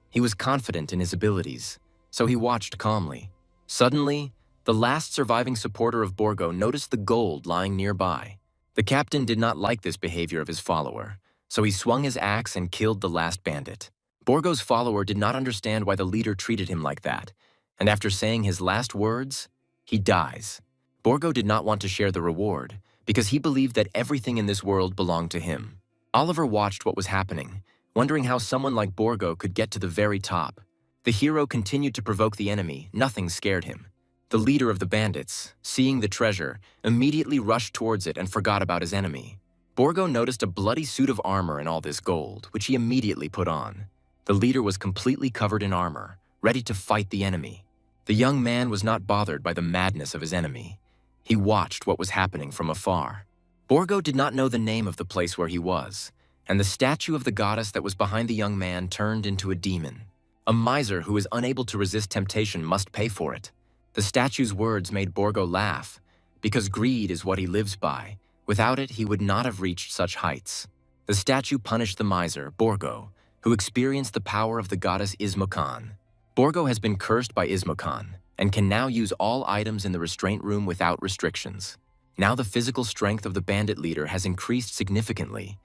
He was confident in his abilities, so he watched calmly. Suddenly, the last surviving supporter of Borgo noticed the gold lying nearby. The captain did not like this behavior of his follower, so he swung his axe and killed the last bandit. Borgo's follower did not understand why the leader treated him like that, and after saying his last words, he dies. Borgo did not want to share the reward, because he believed that everything in this world belonged to him. Oliver watched what was happening, wondering how someone like Borgo could get to the very top. The hero continued to provoke the enemy. Nothing scared him. The leader of the bandits, seeing the treasure, immediately rushed towards it and forgot about his enemy. Borgo noticed a bloody suit of armor in all this gold, which he immediately put on. The leader was completely covered in armor, ready to fight the enemy. The young man was not bothered by the madness of his enemy. He watched what was happening from afar. Borgo did not know the name of the place where he was, and the statue of the goddess that was behind the young man turned into a demon. A miser who is unable to resist temptation must pay for it. The statue's words made Borgo laugh, because greed is what he lives by. Without it, he would not have reached such heights. The statue punished the miser, Borgo, who experienced the power of the goddess Ismokan. Borgo has been cursed by Ismokan and can now use all items in the restraint room without restrictions. Now the physical strength of the bandit leader has increased significantly.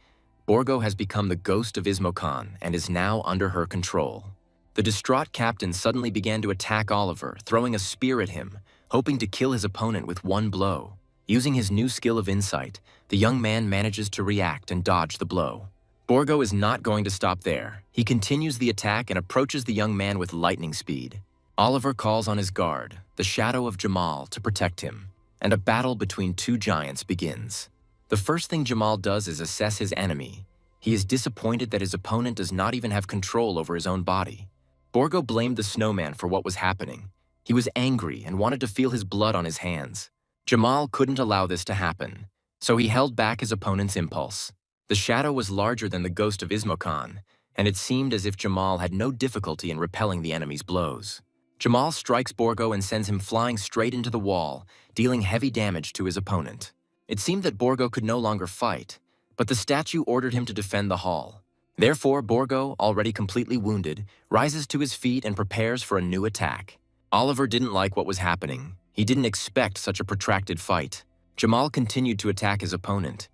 Borgo has become the ghost of Ismokan and is now under her control. The distraught captain suddenly began to attack Oliver, throwing a spear at him, hoping to kill his opponent with one blow. Using his new skill of insight, the young man manages to react and dodge the blow. Borgo is not going to stop there. He continues the attack and approaches the young man with lightning speed. Oliver calls on his guard, the shadow of Jamal, to protect him, and a battle between two giants begins. The first thing Jamal does is assess his enemy. He is disappointed that his opponent does not even have control over his own body. Borgo blamed the snowman for what was happening. He was angry and wanted to feel his blood on his hands. Jamal couldn't allow this to happen, so he held back his opponent's impulse. The shadow was larger than the ghost of Ismokan, and it seemed as if Jamal had no difficulty in repelling the enemy's blows. Jamal strikes Borgo and sends him flying straight into the wall, dealing heavy damage to his opponent. It seemed that Borgo could no longer fight, but the statue ordered him to defend the hall. Therefore, Borgo, already completely wounded, rises to his feet and prepares for a new attack. Oliver didn't like what was happening. He didn't expect such a protracted fight. Jamal continued to attack his opponent.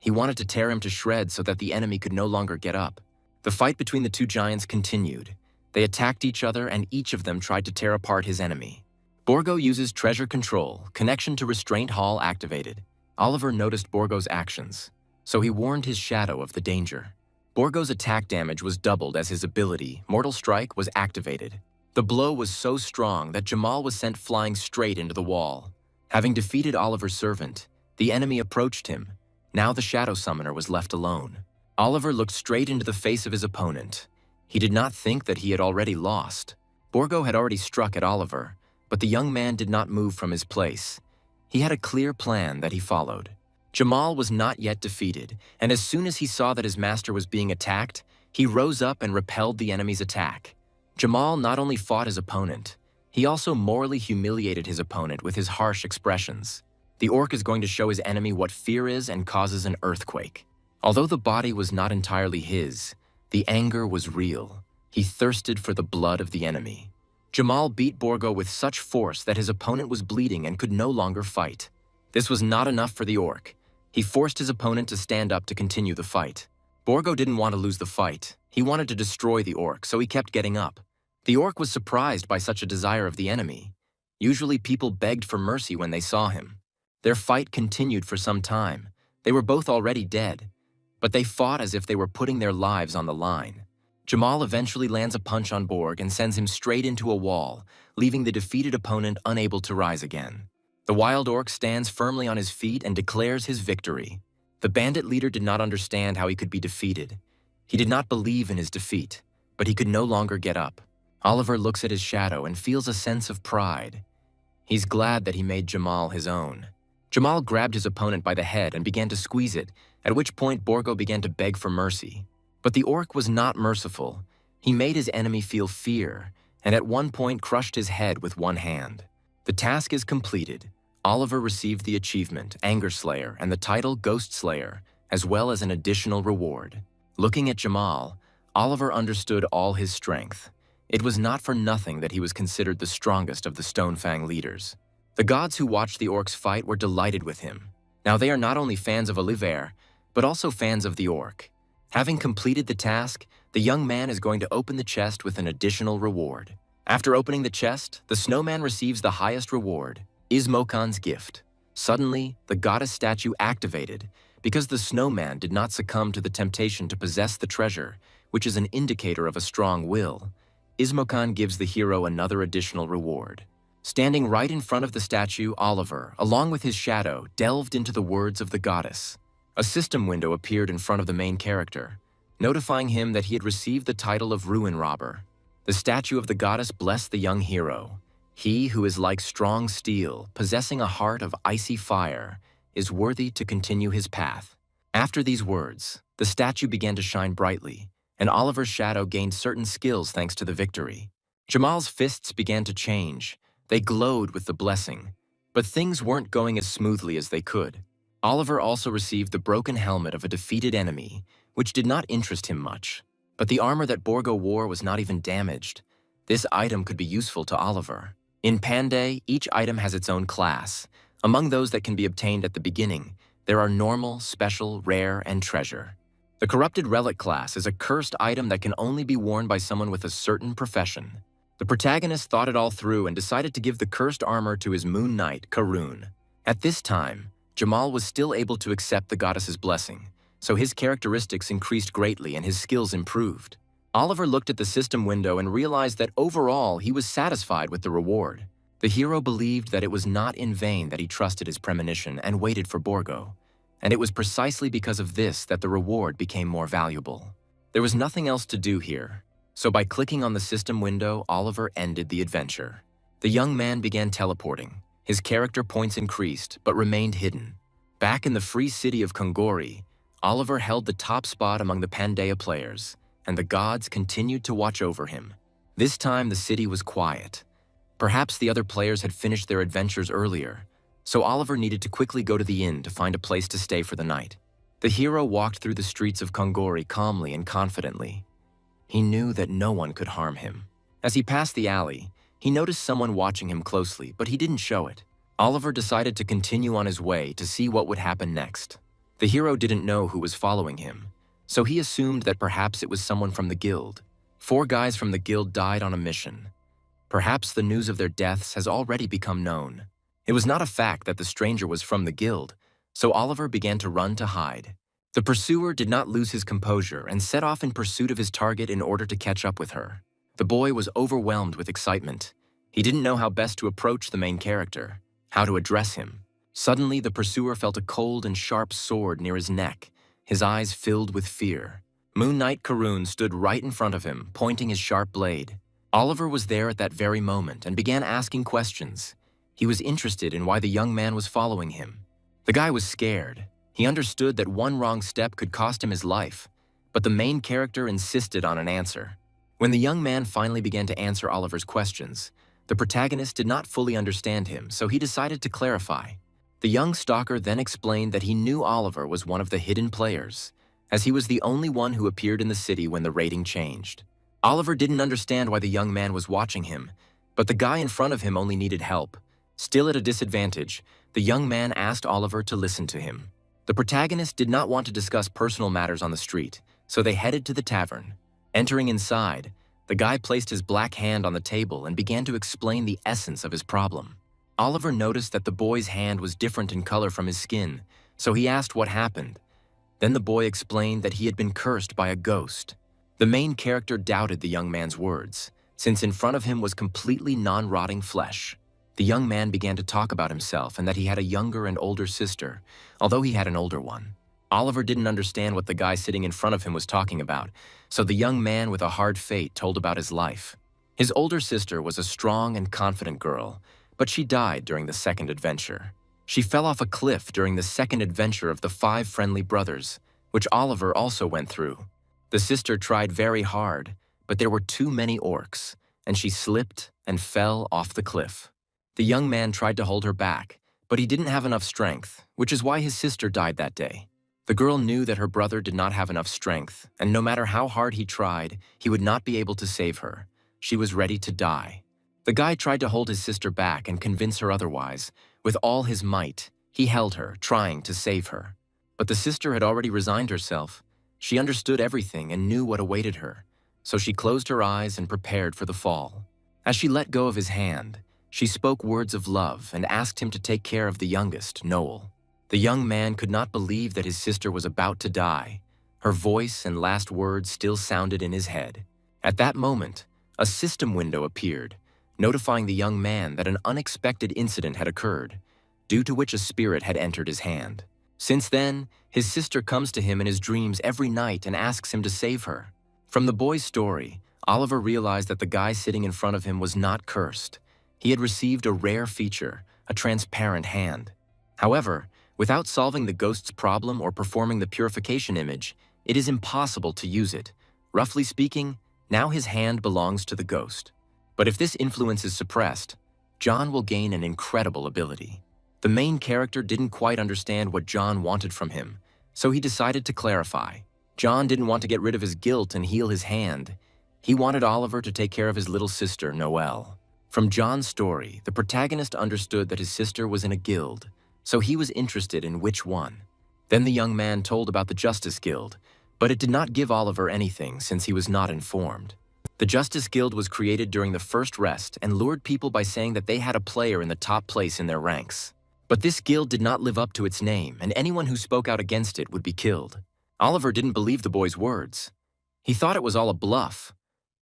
He wanted to tear him to shreds so that the enemy could no longer get up. The fight between the two giants continued. They attacked each other and each of them tried to tear apart his enemy. Borgo uses treasure control, connection to restraint hall activated. Oliver noticed Borgo's actions, so he warned his shadow of the danger. Borgo's attack damage was doubled as his ability, Mortal Strike, was activated. The blow was so strong that Jamal was sent flying straight into the wall. Having defeated Oliver's servant, the enemy approached him. Now the Shadow Summoner was left alone. Oliver looked straight into the face of his opponent. He did not think that he had already lost. Borgo had already struck at Oliver, but the young man did not move from his place. He had a clear plan that he followed. Jamal was not yet defeated, and as soon as he saw that his master was being attacked, he rose up and repelled the enemy's attack. Jamal not only fought his opponent, he also morally humiliated his opponent with his harsh expressions. The orc is going to show his enemy what fear is and causes an earthquake. Although the body was not entirely his, the anger was real. He thirsted for the blood of the enemy. Jamal beat Borgo with such force that his opponent was bleeding and could no longer fight. This was not enough for the orc. He forced his opponent to stand up to continue the fight. Borgo didn't want to lose the fight. He wanted to destroy the orc, so he kept getting up. The orc was surprised by such a desire of the enemy. Usually people begged for mercy when they saw him. Their fight continued for some time. They were both already dead, but they fought as if they were putting their lives on the line. Jamal eventually lands a punch on Borg and sends him straight into a wall, leaving the defeated opponent unable to rise again. The wild orc stands firmly on his feet and declares his victory. The bandit leader did not understand how he could be defeated. He did not believe in his defeat, but he could no longer get up. Oliver looks at his shadow and feels a sense of pride. He's glad that he made Jamal his own. Jamal grabbed his opponent by the head and began to squeeze it, at which point Borgo began to beg for mercy. But the orc was not merciful. He made his enemy feel fear, and at one point crushed his head with one hand. The task is completed. Oliver received the achievement, Anger Slayer, and the title Ghost Slayer, as well as an additional reward. Looking at Jamal, Oliver understood all his strength. It was not for nothing that he was considered the strongest of the Stonefang leaders. The gods who watched the orcs fight were delighted with him. Now they are not only fans of Oliver, but also fans of the orc. Having completed the task, the young man is going to open the chest with an additional reward. After opening the chest, the snowman receives the highest reward, Ismokan's gift. Suddenly, the goddess statue activated because the snowman did not succumb to the temptation to possess the treasure, which is an indicator of a strong will. Ismokan gives the hero another additional reward. Standing right in front of the statue, Oliver, along with his shadow, delved into the words of the goddess. A system window appeared in front of the main character. notifying him that he had received the title of Ruin Robber. The statue of the goddess blessed the young hero. He who is like strong steel, possessing a heart of icy fire, is worthy to continue his path. After these words, the statue began to shine brightly, and Oliver's shadow gained certain skills thanks to the victory. Jamal's fists began to change. They glowed with the blessing, but things weren't going as smoothly as they could. Oliver also received the broken helmet of a defeated enemy, which did not interest him much. But the armor that Borgo wore was not even damaged. This item could be useful to Oliver. In Panday, each item has its own class. Among those that can be obtained at the beginning, there are normal, special, rare, and treasure. The Corrupted Relic class is a cursed item that can only be worn by someone with a certain profession. The protagonist thought it all through and decided to give the cursed armor to his Moon Knight, Karun. At this time, Jamal was still able to accept the goddess's blessing, so his characteristics increased greatly and his skills improved. Oliver looked at the system window and realized that overall he was satisfied with the reward. The hero believed that it was not in vain that he trusted his premonition and waited for Borgo, and it was precisely because of this that the reward became more valuable. There was nothing else to do here, so by clicking on the system window, Oliver ended the adventure. The young man began teleporting. His character points increased, but remained hidden. Back in the free city of Kongori, Oliver held the top spot among the Pandaea players, and the gods continued to watch over him. This time the city was quiet. Perhaps the other players had finished their adventures earlier, so Oliver needed to quickly go to the inn to find a place to stay for the night. The hero walked through the streets of Kongori calmly and confidently. He knew that no one could harm him. As he passed the alley, he noticed someone watching him closely, but he didn't show it. Oliver decided to continue on his way to see what would happen next. The hero didn't know who was following him, so he assumed that perhaps it was someone from the guild. 4 guys from the guild died on a mission. Perhaps the news of their deaths has already become known. It was not a fact that the stranger was from the guild, so Oliver began to run to hide. The pursuer did not lose his composure and set off in pursuit of his target in order to catch up with her. The boy was overwhelmed with excitement. He didn't know how best to approach the main character, how to address him. Suddenly, the pursuer felt a cold and sharp sword near his neck, his eyes filled with fear. Moon Knight Karun stood right in front of him, pointing his sharp blade. Oliver was there at that very moment and began asking questions. He was interested in why the young man was following him. The guy was scared. He understood that one wrong step could cost him his life, but the main character insisted on an answer. When the young man finally began to answer Oliver's questions, the protagonist did not fully understand him, so he decided to clarify. The young stalker then explained that he knew Oliver was one of the hidden players, as he was the only one who appeared in the city when the rating changed. Oliver didn't understand why the young man was watching him, but the guy in front of him only needed help. Still at a disadvantage, the young man asked Oliver to listen to him. The protagonist did not want to discuss personal matters on the street, so they headed to the tavern. Entering inside, the guy placed his black hand on the table and began to explain the essence of his problem. Oliver noticed that the boy's hand was different in color from his skin, so he asked what happened. Then the boy explained that he had been cursed by a ghost. The main character doubted the young man's words, since in front of him was completely non-rotting flesh. The young man began to talk about himself and that he had a younger and older sister, although he had an older one. Oliver didn't understand what the guy sitting in front of him was talking about, so the young man with a hard fate told about his life. His older sister was a strong and confident girl, but she died during the second adventure. She fell off a cliff during the second adventure of the 5 friendly brothers, which Oliver also went through. The sister tried very hard, but there were too many orcs, and she slipped and fell off the cliff. The young man tried to hold her back, but he didn't have enough strength, which is why his sister died that day. The girl knew that her brother did not have enough strength, and no matter how hard he tried, he would not be able to save her. She was ready to die. The guy tried to hold his sister back and convince her otherwise. With all his might, he held her, trying to save her. But the sister had already resigned herself. She understood everything and knew what awaited her, so she closed her eyes and prepared for the fall. As she let go of his hand, she spoke words of love and asked him to take care of the youngest, Noel. The young man could not believe that his sister was about to die. Her voice and last words still sounded in his head. At that moment, a system window appeared, notifying the young man that an unexpected incident had occurred, due to which a spirit had entered his hand. Since then, his sister comes to him in his dreams every night and asks him to save her. From the boy's story, Oliver realized that the guy sitting in front of him was not cursed. He had received a rare feature, a transparent hand. However, without solving the ghost's problem or performing the purification image, it is impossible to use it. Roughly speaking, now his hand belongs to the ghost. But if this influence is suppressed, John will gain an incredible ability. The main character didn't quite understand what John wanted from him, so he decided to clarify. John didn't want to get rid of his guilt and heal his hand. He wanted Oliver to take care of his little sister, Noelle. From John's story, the protagonist understood that his sister was in a guild, so he was interested in which one. Then the young man told about the Justice Guild, but it did not give Oliver anything since he was not informed. The Justice Guild was created during the first rest and lured people by saying that they had a player in the top place in their ranks. But this guild did not live up to its name, and anyone who spoke out against it would be killed. Oliver didn't believe the boy's words. He thought it was all a bluff.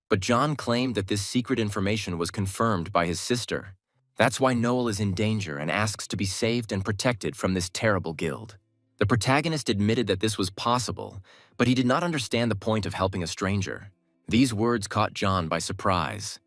But John claimed that this secret information was confirmed by his sister. That's why Noel is in danger and asks to be saved and protected from this terrible guild. The protagonist admitted that this was possible, but he did not understand the point of helping a stranger. These words caught John by surprise.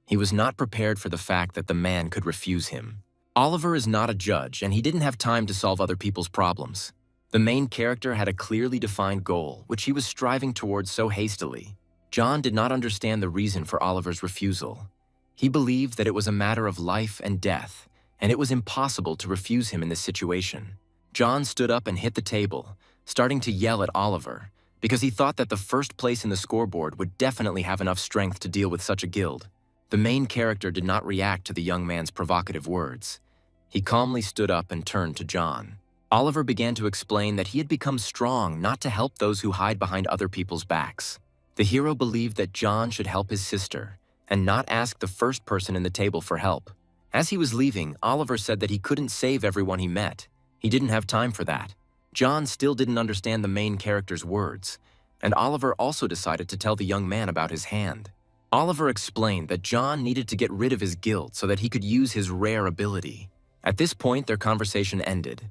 He was not prepared for the fact that the man could refuse him. Oliver is not a judge, and he didn't have time to solve other people's problems. The main character had a clearly defined goal, which he was striving towards so hastily. John did not understand the reason for Oliver's refusal. He believed that it was a matter of life and death, and it was impossible to refuse him in this situation. John stood up and hit the table, starting to yell at Oliver, because he thought that the first place in the scoreboard would definitely have enough strength to deal with such a guild. The main character did not react to the young man's provocative words. He calmly stood up and turned to John. Oliver began to explain that he had become strong not to help those who hide behind other people's backs. The hero believed that John should help his sister and not ask the first person in the table for help. As he was leaving, Oliver said that he couldn't save everyone he met. He didn't have time for that. John still didn't understand the main character's words, and Oliver also decided to tell the young man about his hand. Oliver explained that John needed to get rid of his guilt so that he could use his rare ability. At this point, their conversation ended.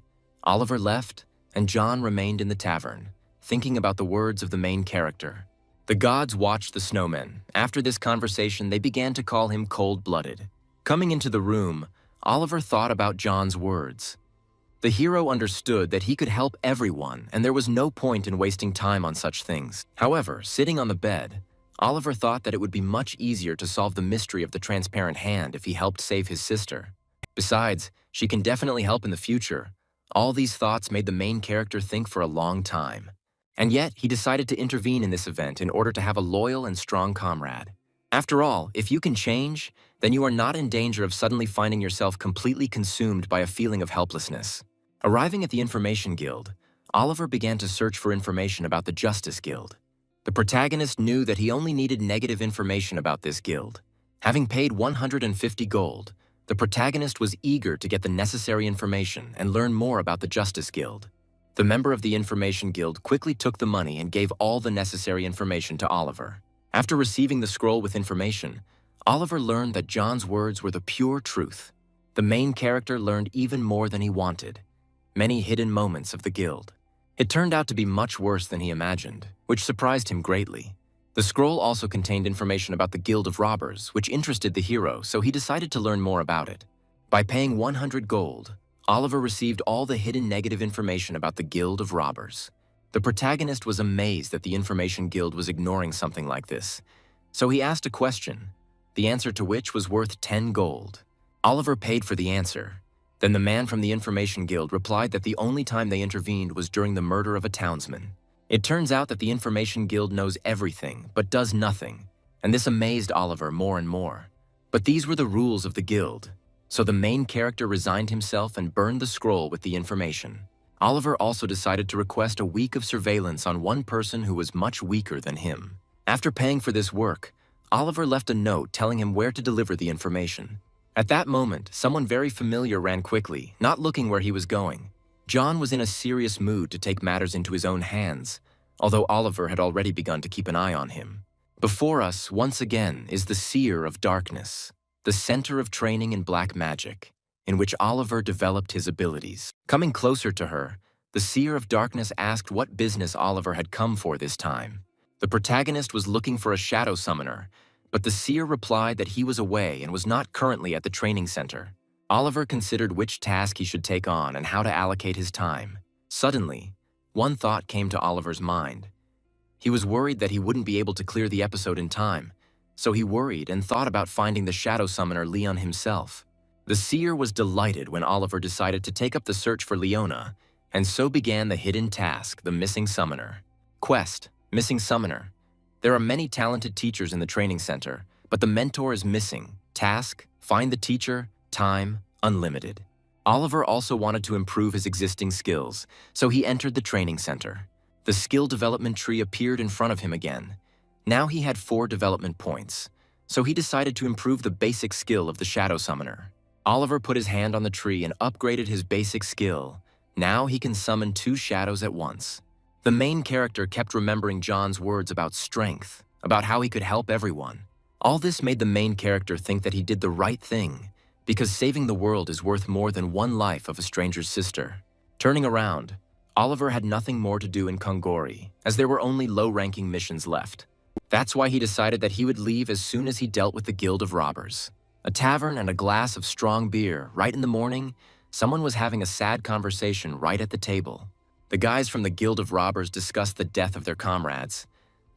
Oliver left, and John remained in the tavern, thinking about the words of the main character. The gods watched the snowmen. After this conversation, they began to call him cold-blooded. Coming into the room, Oliver thought about John's words. The hero understood that he could help everyone, and there was no point in wasting time on such things. However, sitting on the bed, Oliver thought that it would be much easier to solve the mystery of the transparent hand if he helped save his sister. Besides, she can definitely help in the future. All these thoughts made the main character think for a long time. And yet, he decided to intervene in this event in order to have a loyal and strong comrade. After all, if you can change, then you are not in danger of suddenly finding yourself completely consumed by a feeling of helplessness. Arriving at the Information Guild, Oliver began to search for information about the Justice Guild. The protagonist knew that he only needed negative information about this guild. Having paid 150 gold, the protagonist was eager to get the necessary information and learn more about the Justice Guild. The member of the Information Guild quickly took the money and gave all the necessary information to Oliver. After receiving the scroll with information, Oliver learned that John's words were the pure truth. The main character learned even more than he wanted. Many hidden moments of the guild. It turned out to be much worse than he imagined, which surprised him greatly. The scroll also contained information about the Guild of Robbers, which interested the hero, so he decided to learn more about it. By paying 100 gold, Oliver received all the hidden negative information about the Guild of Robbers. The protagonist was amazed that the Information Guild was ignoring something like this, so he asked a question, the answer to which was worth 10 gold. Oliver paid for the answer. Then the man from the Information Guild replied that the only time they intervened was during the murder of a townsman. It turns out that the Information Guild knows everything, but does nothing, and this amazed Oliver more and more. But these were the rules of the guild, so the main character resigned himself and burned the scroll with the information. Oliver also decided to request a week of surveillance on one person who was much weaker than him. After paying for this work, Oliver left a note telling him where to deliver the information. At that moment, someone very familiar ran quickly, not looking where he was going. John was in a serious mood to take matters into his own hands, although Oliver had already begun to keep an eye on him. Before us, once again, is the Seer of Darkness, the center of training in black magic, in which Oliver developed his abilities. Coming closer to her, The Seer of Darkness asked what business Oliver had come for this time. The protagonist was looking for a shadow summoner, but the Seer replied that he was away and was not currently at the training center. Oliver considered which task he should take on and how to allocate his time. Suddenly, one thought came to Oliver's mind. He was worried that he wouldn't be able to clear the episode in time, so he worried and thought about finding the shadow summoner Leon himself. The Seer was delighted when Oliver decided to take up the search for Leona, and so began the hidden task, the missing summoner. Quest, missing summoner. There are many talented teachers in the training center, but the mentor is missing. Task, find the teacher, time, unlimited. Oliver also wanted to improve his existing skills, so he entered the training center. The skill development tree appeared in front of him again. Now he had 4 development points, so he decided to improve the basic skill of the shadow summoner. Oliver put his hand on the tree and upgraded his basic skill. Now he can summon 2 shadows at once. The main character kept remembering John's words about strength, about how he could help everyone. All this made the main character think that he did the right thing, because saving the world is worth more than one life of a stranger's sister. Turning around, Oliver had nothing more to do in Kongori, as there were only low-ranking missions left. That's why he decided that he would leave as soon as he dealt with the Guild of Robbers. A tavern and a glass of strong beer. Right in the morning, someone was having a sad conversation right at the table. The guys from the Guild of Robbers discussed the death of their comrades.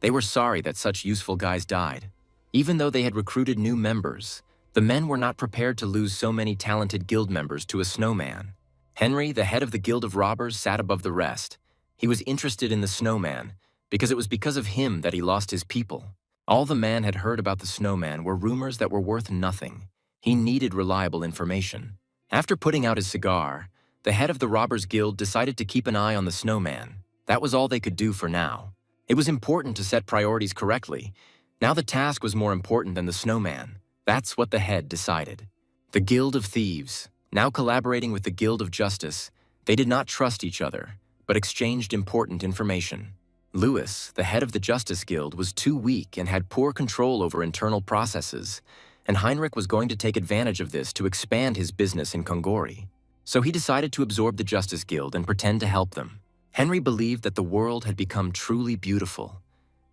They were sorry that such useful guys died. Even though they had recruited new members, the men were not prepared to lose so many talented guild members to a snowman. Henry, the head of the Guild of Robbers, sat above the rest. He was interested in the snowman, because it was because of him that he lost his people. All the man had heard about the snowman were rumors that were worth nothing. He needed reliable information. After putting out his cigar, the head of the Robbers Guild decided to keep an eye on the snowman. That was all they could do for now. It was important to set priorities correctly. Now the task was more important than the snowman. That's what the head decided. The Guild of Thieves, now collaborating with the Guild of Justice, they did not trust each other, but exchanged important information. Louis, the head of the Justice Guild, was too weak and had poor control over internal processes, and Heinrich was going to take advantage of this to expand his business in Kongori. So he decided to absorb the Justice Guild and pretend to help them. Henry believed that the world had become truly beautiful,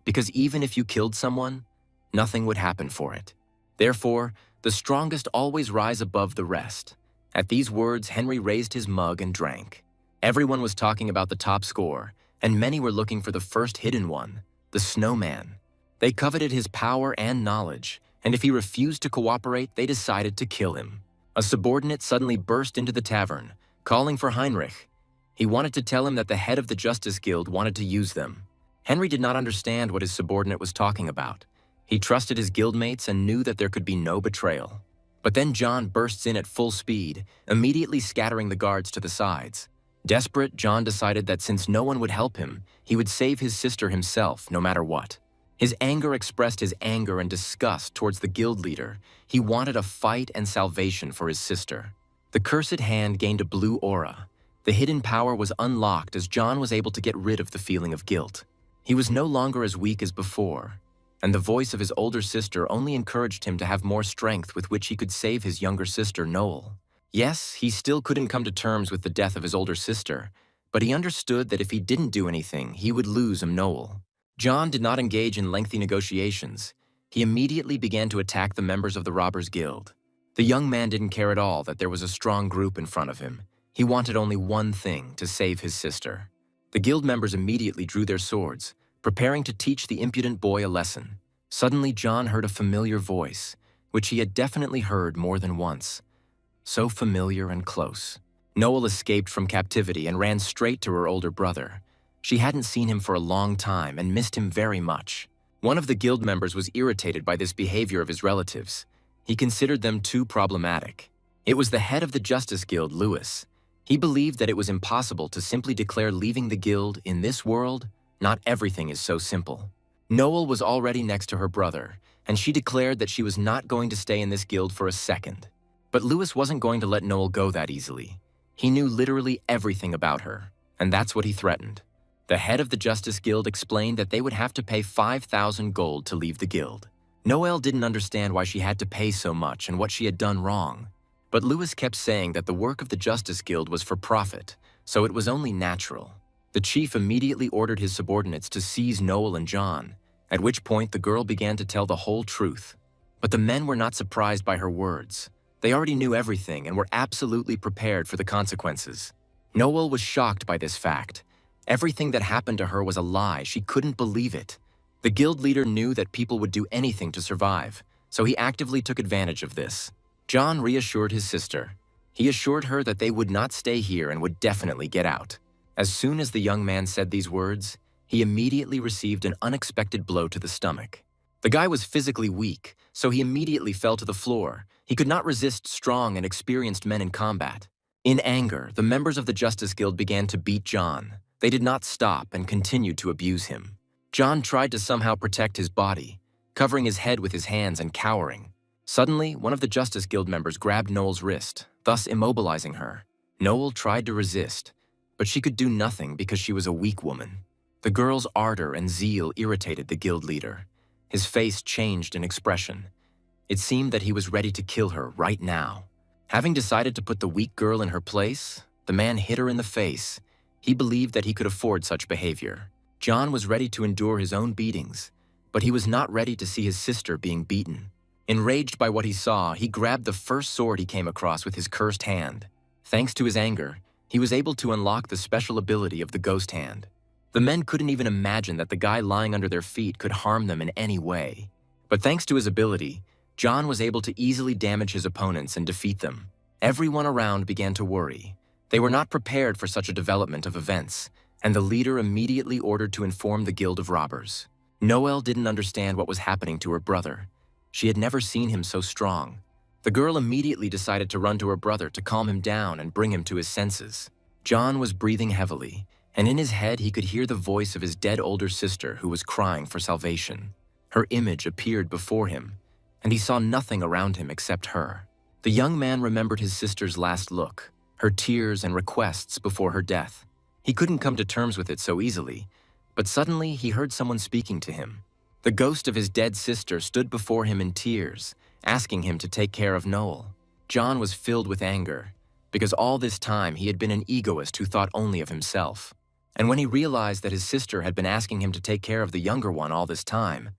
because even if you killed someone, nothing would happen for it. Therefore, the strongest always rise above the rest. At these words, Henry raised his mug and drank. Everyone was talking about the top score, and many were looking for the first hidden one, the snowman. They coveted his power and knowledge, and if he refused to cooperate, they decided to kill him. A subordinate suddenly burst into the tavern, calling for Heinrich. He wanted to tell him that the head of the Justice Guild wanted to use them. Henry did not understand what his subordinate was talking about. He trusted his guildmates and knew that there could be no betrayal. But then John bursts in at full speed, immediately scattering the guards to the sides. Desperate, John decided that since no one would help him, he would save his sister himself, no matter what. His anger expressed his anger and disgust towards the guild leader. He wanted a fight and salvation for his sister. The cursed hand gained a blue aura. The hidden power was unlocked as John was able to get rid of the feeling of guilt. He was no longer as weak as before, and the voice of his older sister only encouraged him to have more strength with which he could save his younger sister, Noel. Yes, he still couldn't come to terms with the death of his older sister, but he understood that if he didn't do anything, he would lose Noel. John did not engage in lengthy negotiations. He immediately began to attack the members of the Robbers Guild. The young man didn't care at all that there was a strong group in front of him. He wanted only one thing, to save his sister. The guild members immediately drew their swords, preparing to teach the impudent boy a lesson. Suddenly, John heard a familiar voice, which he had definitely heard more than once. So familiar and close. Noel escaped from captivity and ran straight to her older brother. She hadn't seen him for a long time and missed him very much. One of the guild members was irritated by this behavior of his relatives. He considered them too problematic. It was the head of the Justice Guild, Louis. He believed that it was impossible to simply declare leaving the guild. In this world, not everything is so simple. Noel was already next to her brother, and she declared that she was not going to stay in this guild for a second. But Louis wasn't going to let Noel go that easily. He knew literally everything about her, and that's what he threatened. The head of the Justice Guild explained that they would have to pay 5,000 gold to leave the guild. Noel didn't understand why she had to pay so much and what she had done wrong. But Louis kept saying that the work of the Justice Guild was for profit, so it was only natural. The chief immediately ordered his subordinates to seize Noel and John, at which point the girl began to tell the whole truth. But the men were not surprised by her words. They already knew everything and were absolutely prepared for the consequences. Noel was shocked by this fact. Everything that happened to her was a lie. She couldn't believe it. The guild leader knew that people would do anything to survive, so he actively took advantage of this. John reassured his sister. He assured her that they would not stay here and would definitely get out. As soon as the young man said these words, he immediately received an unexpected blow to the stomach. The guy was physically weak, so he immediately fell to the floor. He could not resist strong and experienced men in combat. In anger, the members of the Justice Guild began to beat John. They did not stop and continued to abuse him. John tried to somehow protect his body, covering his head with his hands and cowering. Suddenly, one of the Justice Guild members grabbed Noel's wrist, thus immobilizing her. Noel tried to resist, but she could do nothing because she was a weak woman. The girl's ardor and zeal irritated the guild leader. His face changed in expression. It seemed that he was ready to kill her right now. Having decided to put the weak girl in her place, the man hit her in the face. He believed that he could afford such behavior. John was ready to endure his own beatings, but he was not ready to see his sister being beaten. Enraged by what he saw, he grabbed the first sword he came across with his cursed hand. Thanks to his anger, he was able to unlock the special ability of the ghost hand. The men couldn't even imagine that the guy lying under their feet could harm them in any way. But thanks to his ability, John was able to easily damage his opponents and defeat them. Everyone around began to worry. They were not prepared for such a development of events, and the leader immediately ordered to inform the Guild of Robbers. Noelle didn't understand what was happening to her brother. She had never seen him so strong. The girl immediately decided to run to her brother to calm him down and bring him to his senses. John was breathing heavily, and in his head he could hear the voice of his dead older sister who was crying for salvation. Her image appeared before him, and he saw nothing around him except her. The young man remembered his sister's last look, her tears and requests before her death. He couldn't come to terms with it so easily, but suddenly he heard someone speaking to him. The ghost of his dead sister stood before him in tears, asking him to take care of Noel. John was filled with anger, because all this time he had been an egoist who thought only of himself. And when he realized that his sister had been asking him to take care of the younger one all this time,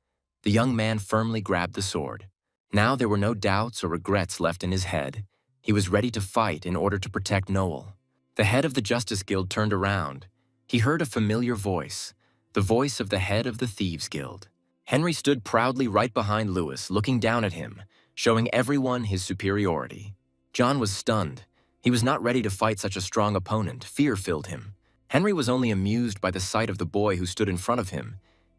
the young man firmly grabbed the sword. Now there were no doubts or regrets left in his head. He was ready to fight in order to protect Noel. The head of the Justice Guild turned around. He heard a familiar voice, the voice of the head of the Thieves Guild. Henry stood proudly right behind Lewis, looking down at him, showing everyone his superiority. John was stunned. He was not ready to fight such a strong opponent. Fear filled him. Henry was only amused by the sight of the boy who stood in front of him.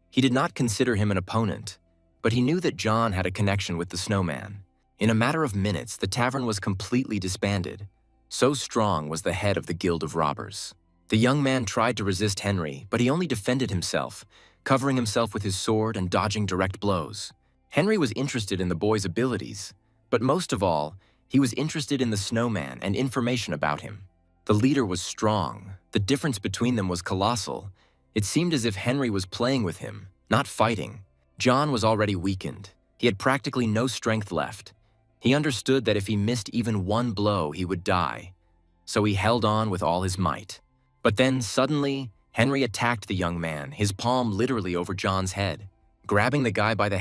He did not consider him an opponent, but he knew that John had a connection with the snowman. In a matter of minutes, the tavern was completely disbanded. So strong was the head of the Guild of Robbers. The young man tried to resist Henry, but he only defended himself, covering himself with his sword and dodging direct blows. Henry was interested in the boy's abilities, but most of all, he was interested in the snowman and information about him. The leader was strong. The difference between them was colossal. It seemed as if Henry was playing with him, not fighting. John was already weakened. He had practically no strength left. He understood that if he missed even one blow, he would die. So he held on with all his might. But then, suddenly, Henry attacked the young man, his palm literally over John's head. Grabbing the guy by the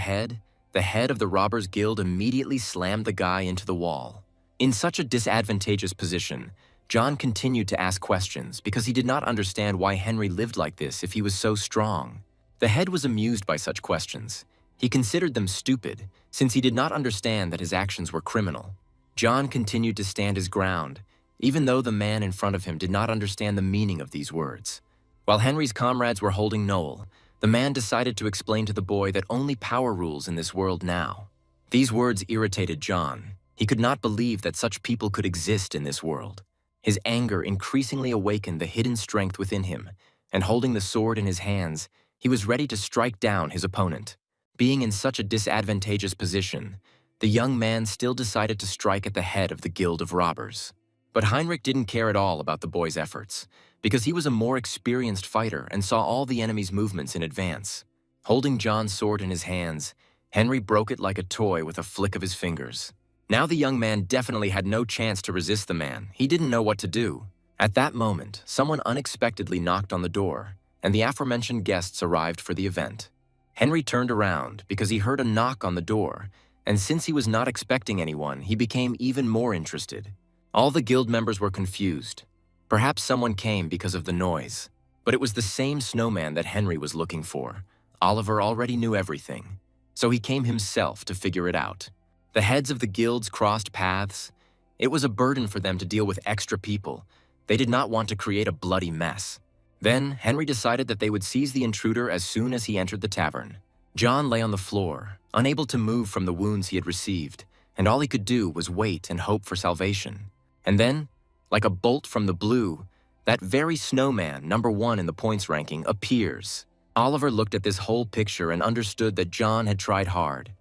head of the Robbers Guild immediately slammed the guy into the wall. In such a disadvantageous position, John continued to ask questions because he did not understand why Henry lived like this if he was so strong. The head was amused by such questions. He considered them stupid, since he did not understand that his actions were criminal. John continued to stand his ground, even though the man in front of him did not understand the meaning of these words. While Henry's comrades were holding Noel, the man decided to explain to the boy that only power rules in this world now. These words irritated John. He could not believe that such people could exist in this world. His anger increasingly awakened the hidden strength within him, and holding the sword in his hands, he was ready to strike down his opponent. Being in such a disadvantageous position, the young man still decided to strike at the head of the Guild of Robbers. But Heinrich didn't care at all about the boy's efforts, because he was a more experienced fighter and saw all the enemy's movements in advance. Holding John's sword in his hands, Henry broke it like a toy with a flick of his fingers. Now the young man definitely had no chance to resist the man. He didn't know what to do. At that moment, someone unexpectedly knocked on the door, and the aforementioned guests arrived for the event. Henry turned around because he heard a knock on the door, and since he was not expecting anyone, he became even more interested. All the guild members were confused. Perhaps someone came because of the noise, but it was the same snowman that Henry was looking for. Oliver already knew everything, so he came himself to figure it out. The heads of the guilds crossed paths. It was a burden for them to deal with extra people. They did not want to create a bloody mess. Then, Henry decided that they would seize the intruder as soon as he entered the tavern. John lay on the floor, unable to move from the wounds he had received, and all he could do was wait and hope for salvation. And then, like a bolt from the blue, that very snowman, number 1 in the points ranking, appears. Oliver looked at this whole picture and understood that John had tried hard.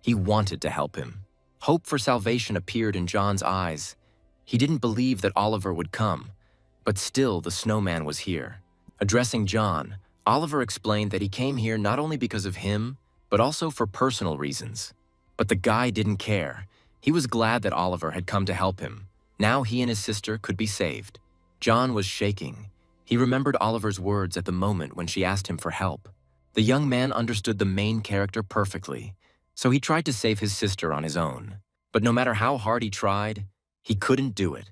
He wanted to help him. Hope for salvation appeared in John's eyes. He didn't believe that Oliver would come, but still the snowman was here. Addressing John, Oliver explained that he came here not only because of him, but also for personal reasons. But the guy didn't care. He was glad that Oliver had come to help him. Now he and his sister could be saved. John was shaking. He remembered Oliver's words at the moment when she asked him for help. The young man understood the main character perfectly, so he tried to save his sister on his own. But no matter how hard he tried, he couldn't do it.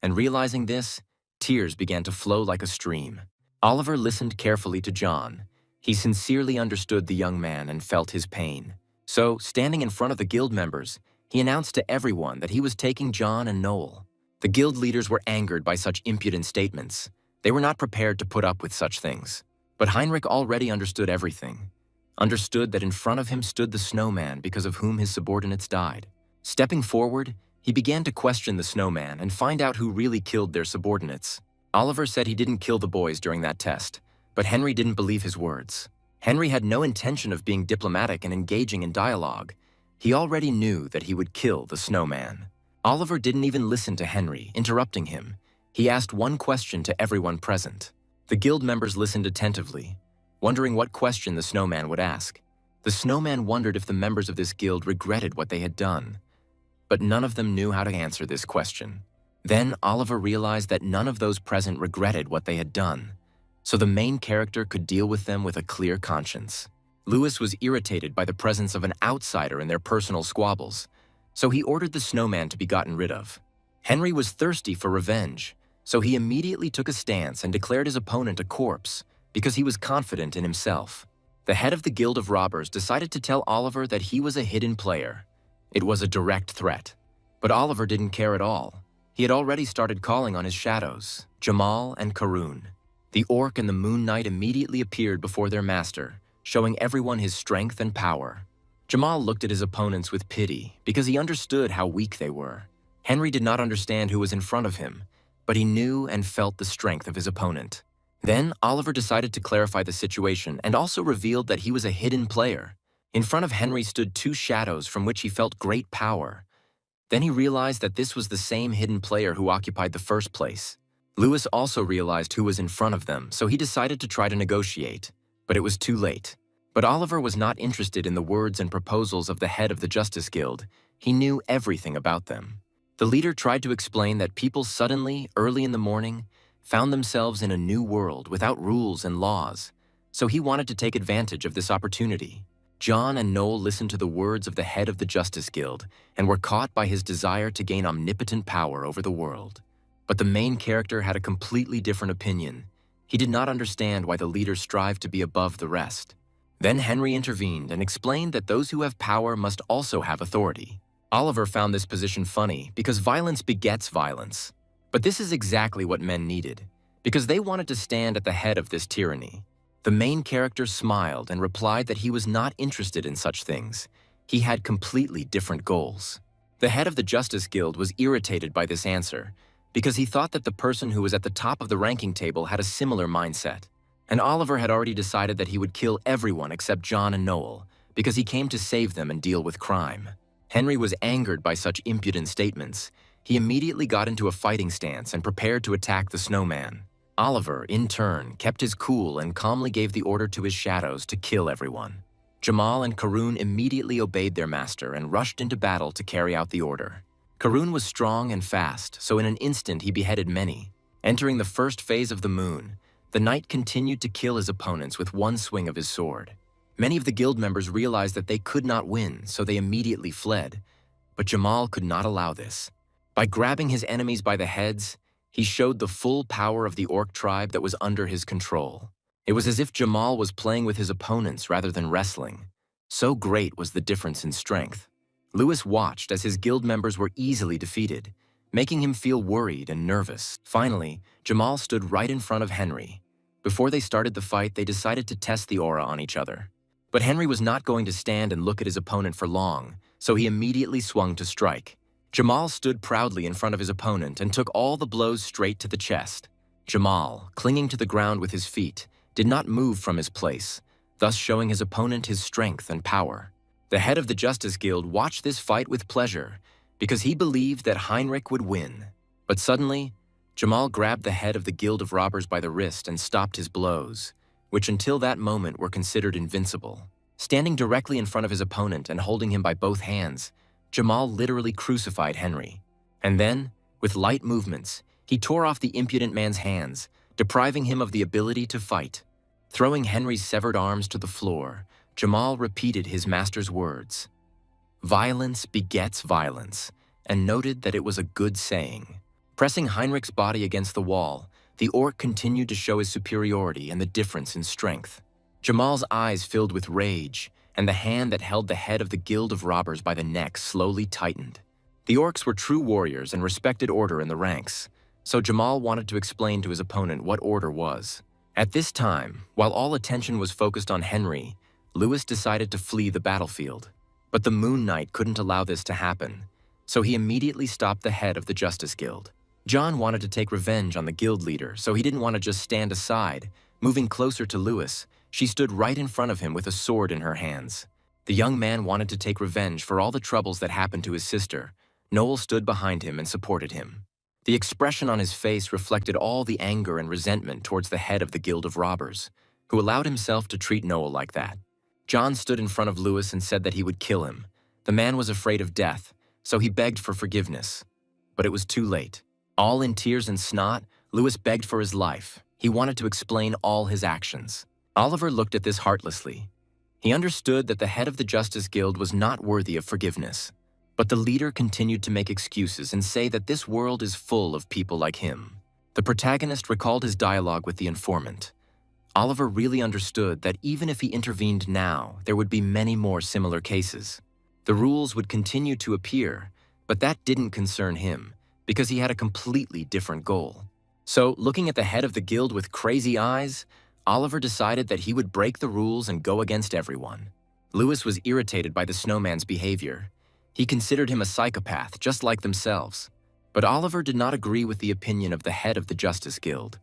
And realizing this, tears began to flow like a stream. Oliver listened carefully to John. He sincerely understood the young man and felt his pain. So, standing in front of the guild members, he announced to everyone that he was taking John and Noel. The guild leaders were angered by such impudent statements. They were not prepared to put up with such things. But Heinrich already understood everything. Understood that in front of him stood the snowman because of whom his subordinates died. Stepping forward, he began to question the snowman and find out who really killed their subordinates. Oliver said he didn't kill the boys during that test, but Henry didn't believe his words. Henry had no intention of being diplomatic and engaging in dialogue. He already knew that he would kill the snowman. Oliver didn't even listen to Henry, interrupting him. He asked one question to everyone present. The guild members listened attentively, wondering what question the snowman would ask. The snowman wondered if the members of this guild regretted what they had done. But none of them knew how to answer this question. Then Oliver realized that none of those present regretted what they had done, so the main character could deal with them with a clear conscience. Lewis was irritated by the presence of an outsider in their personal squabbles, so he ordered the snowman to be gotten rid of. Henry was thirsty for revenge, so he immediately took a stance and declared his opponent a corpse because he was confident in himself. The head of the Guild of Robbers decided to tell Oliver that he was a hidden player. It was a direct threat, but Oliver didn't care at all. He had already started calling on his shadows, Jamal and Karun. The orc and the Moon Knight immediately appeared before their master, showing everyone his strength and power. Jamal looked at his opponents with pity because he understood how weak they were. Henry did not understand who was in front of him, but he knew and felt the strength of his opponent. Then Oliver decided to clarify the situation and also revealed that he was a hidden player. In front of Henry stood 2 shadows from which he felt great power. Then he realized that this was the same hidden player who occupied the first place. Lewis also realized who was in front of them, so he decided to try to negotiate, but it was too late. But Oliver was not interested in the words and proposals of the head of the Justice Guild. He knew everything about them. The leader tried to explain that people suddenly, early in the morning, found themselves in a new world without rules and laws, so he wanted to take advantage of this opportunity. John and Noel listened to the words of the head of the Justice Guild and were caught by his desire to gain omnipotent power over the world. But the main character had a completely different opinion. He did not understand why the leaders strive to be above the rest. Then Henry intervened and explained that those who have power must also have authority. Oliver found this position funny because violence begets violence. But this is exactly what men needed, because they wanted to stand at the head of this tyranny. The main character smiled and replied that he was not interested in such things. He had completely different goals. The head of the Justice Guild was irritated by this answer because he thought that the person who was at the top of the ranking table had a similar mindset. And Oliver had already decided that he would kill everyone except John and Noel because he came to save them and deal with crime. Henry was angered by such impudent statements. He immediately got into a fighting stance and prepared to attack the snowman. Oliver, in turn, kept his cool and calmly gave the order to his shadows to kill everyone. Jamal and Karun immediately obeyed their master and rushed into battle to carry out the order. Karun was strong and fast, so in an instant he beheaded many, Entering the first phase of the moon, the knight continued to kill his opponents with one swing of his sword. Many of the guild members realized that they could not win, so they immediately fled. But Jamal could not allow this. By grabbing his enemies by the heads, he showed the full power of the orc tribe that was under his control. It was as if Jamal was playing with his opponents rather than wrestling. So great was the difference in strength. Lewis watched as his guild members were easily defeated, making him feel worried and nervous. Finally, Jamal stood right in front of Henry. Before they started the fight, they decided to test the aura on each other. But Henry was not going to stand and look at his opponent for long, so he immediately swung to strike. Jamal stood proudly in front of his opponent and took all the blows straight to the chest. Jamal, clinging to the ground with his feet, did not move from his place, thus showing his opponent his strength and power. The head of the Justice Guild watched this fight with pleasure because he believed that Heinrich would win. But suddenly, Jamal grabbed the head of the Guild of Robbers by the wrist and stopped his blows, which until that moment were considered invincible. Standing directly in front of his opponent and holding him by both hands, Jamal literally crucified Henry. And then, with light movements, he tore off the impudent man's hands, depriving him of the ability to fight. Throwing Henry's severed arms to the floor, Jamal repeated his master's words. "Violence begets violence," and noted that it was a good saying. Pressing Heinrich's body against the wall, the orc continued to show his superiority and the difference in strength. Jamal's eyes filled with rage, and the hand that held the head of the Guild of Robbers by the neck slowly tightened. The orcs were true warriors and respected order in the ranks, so Jamal wanted to explain to his opponent what order was. At this time, while all attention was focused on Henry, Lewis decided to flee the battlefield. But the Moon Knight couldn't allow this to happen, so he immediately stopped the head of the Justice Guild. John wanted to take revenge on the guild leader, so he didn't want to just stand aside. Moving closer to Lewis, she stood right in front of him with a sword in her hands. The young man wanted to take revenge for all the troubles that happened to his sister. Noel stood behind him and supported him. The expression on his face reflected all the anger and resentment towards the head of the Guild of Robbers, who allowed himself to treat Noel like that. John stood in front of Lewis and said that he would kill him. The man was afraid of death, so he begged for forgiveness. But it was too late. All in tears and snot, Lewis begged for his life. He wanted to explain all his actions. Oliver looked at this heartlessly. He understood that the head of the Justice Guild was not worthy of forgiveness. But the leader continued to make excuses and say that this world is full of people like him. The protagonist recalled his dialogue with the informant. Oliver really understood that even if he intervened now, there would be many more similar cases. The rules would continue to appear, but that didn't concern him, because he had a completely different goal. So, looking at the head of the guild with crazy eyes, Oliver decided that he would break the rules and go against everyone. Lewis was irritated by the snowman's behavior. He considered him a psychopath, just like themselves. But Oliver did not agree with the opinion of the head of the Justice Guild.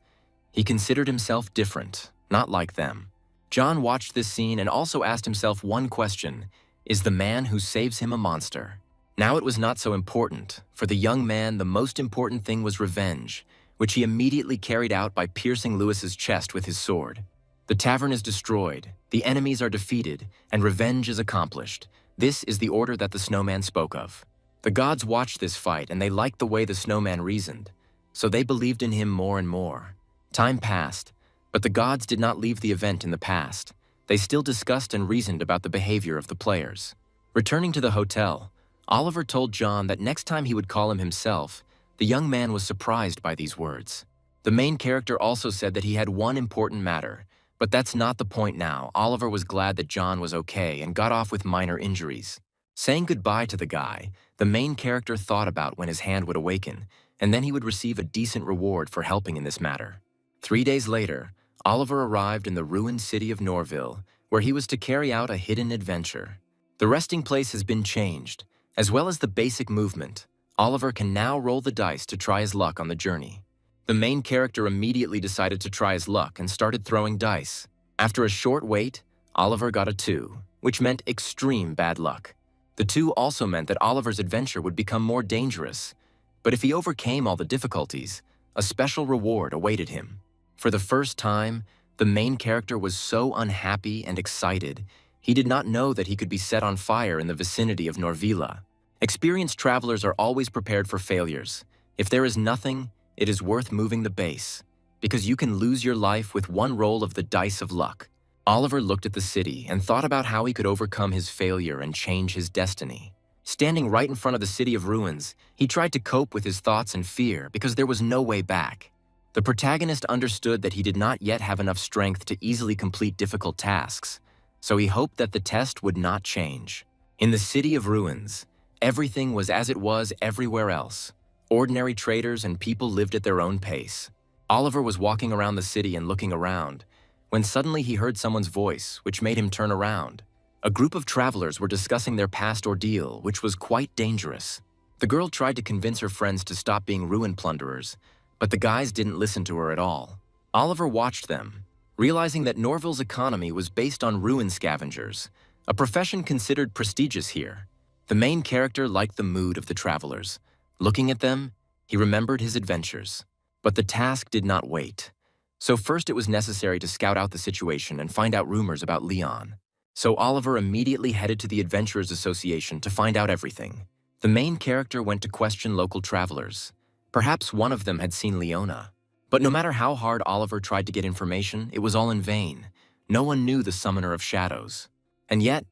He considered himself different, not like them. John watched this scene and also asked himself one question: is the man who saves him a monster? Now it was not so important. For the young man, the most important thing was revenge, which he immediately carried out by piercing Lewis's chest with his sword. The tavern is destroyed, the enemies are defeated, and revenge is accomplished. This is the order that the snowman spoke of. The gods watched this fight and they liked the way the snowman reasoned, so they believed in him more and more. Time passed, but the gods did not leave the event in the past. They still discussed and reasoned about the behavior of the players. Returning to the hotel, Oliver told John that next time he would call him himself. The young man was surprised by these words. The main character also said that he had one important matter, but that's not the point now. Oliver was glad that John was okay and got off with minor injuries. Saying goodbye to the guy, the main character thought about when his hand would awaken, and then he would receive a decent reward for helping in this matter. 3 days later, Oliver arrived in the ruined city of Norville, where he was to carry out a hidden adventure. The resting place has been changed, as well as the basic movement. Oliver can now roll the dice to try his luck on the journey. The main character immediately decided to try his luck and started throwing dice. After a short wait, Oliver got a 2, which meant extreme bad luck. The 2 also meant that Oliver's adventure would become more dangerous, but if he overcame all the difficulties, a special reward awaited him. For the first time, the main character was so unhappy and excited, he did not know that he could be set on fire in the vicinity of Norvilla. Experienced travelers are always prepared for failures. If there is nothing, it is worth moving the base, because you can lose your life with one roll of the dice of luck. Oliver looked at the city and thought about how he could overcome his failure and change his destiny. Standing right in front of the city of ruins, he tried to cope with his thoughts and fear because there was no way back. The protagonist understood that he did not yet have enough strength to easily complete difficult tasks, so he hoped that the test would not change. In the city of ruins, everything was as it was everywhere else. Ordinary traders and people lived at their own pace. Oliver was walking around the city and looking around, when suddenly he heard someone's voice, which made him turn around. A group of travelers were discussing their past ordeal, which was quite dangerous. The girl tried to convince her friends to stop being ruin plunderers, but the guys didn't listen to her at all. Oliver watched them, realizing that Norville's economy was based on ruin scavengers, a profession considered prestigious here. The main character liked the mood of the travelers. Looking at them, he remembered his adventures. But the task did not wait. So first it was necessary to scout out the situation and find out rumors about Leon. So Oliver immediately headed to the Adventurers Association to find out everything. The main character went to question local travelers. Perhaps one of them had seen Leona. But no matter how hard Oliver tried to get information, it was all in vain. No one knew the Summoner of Shadows. And yet,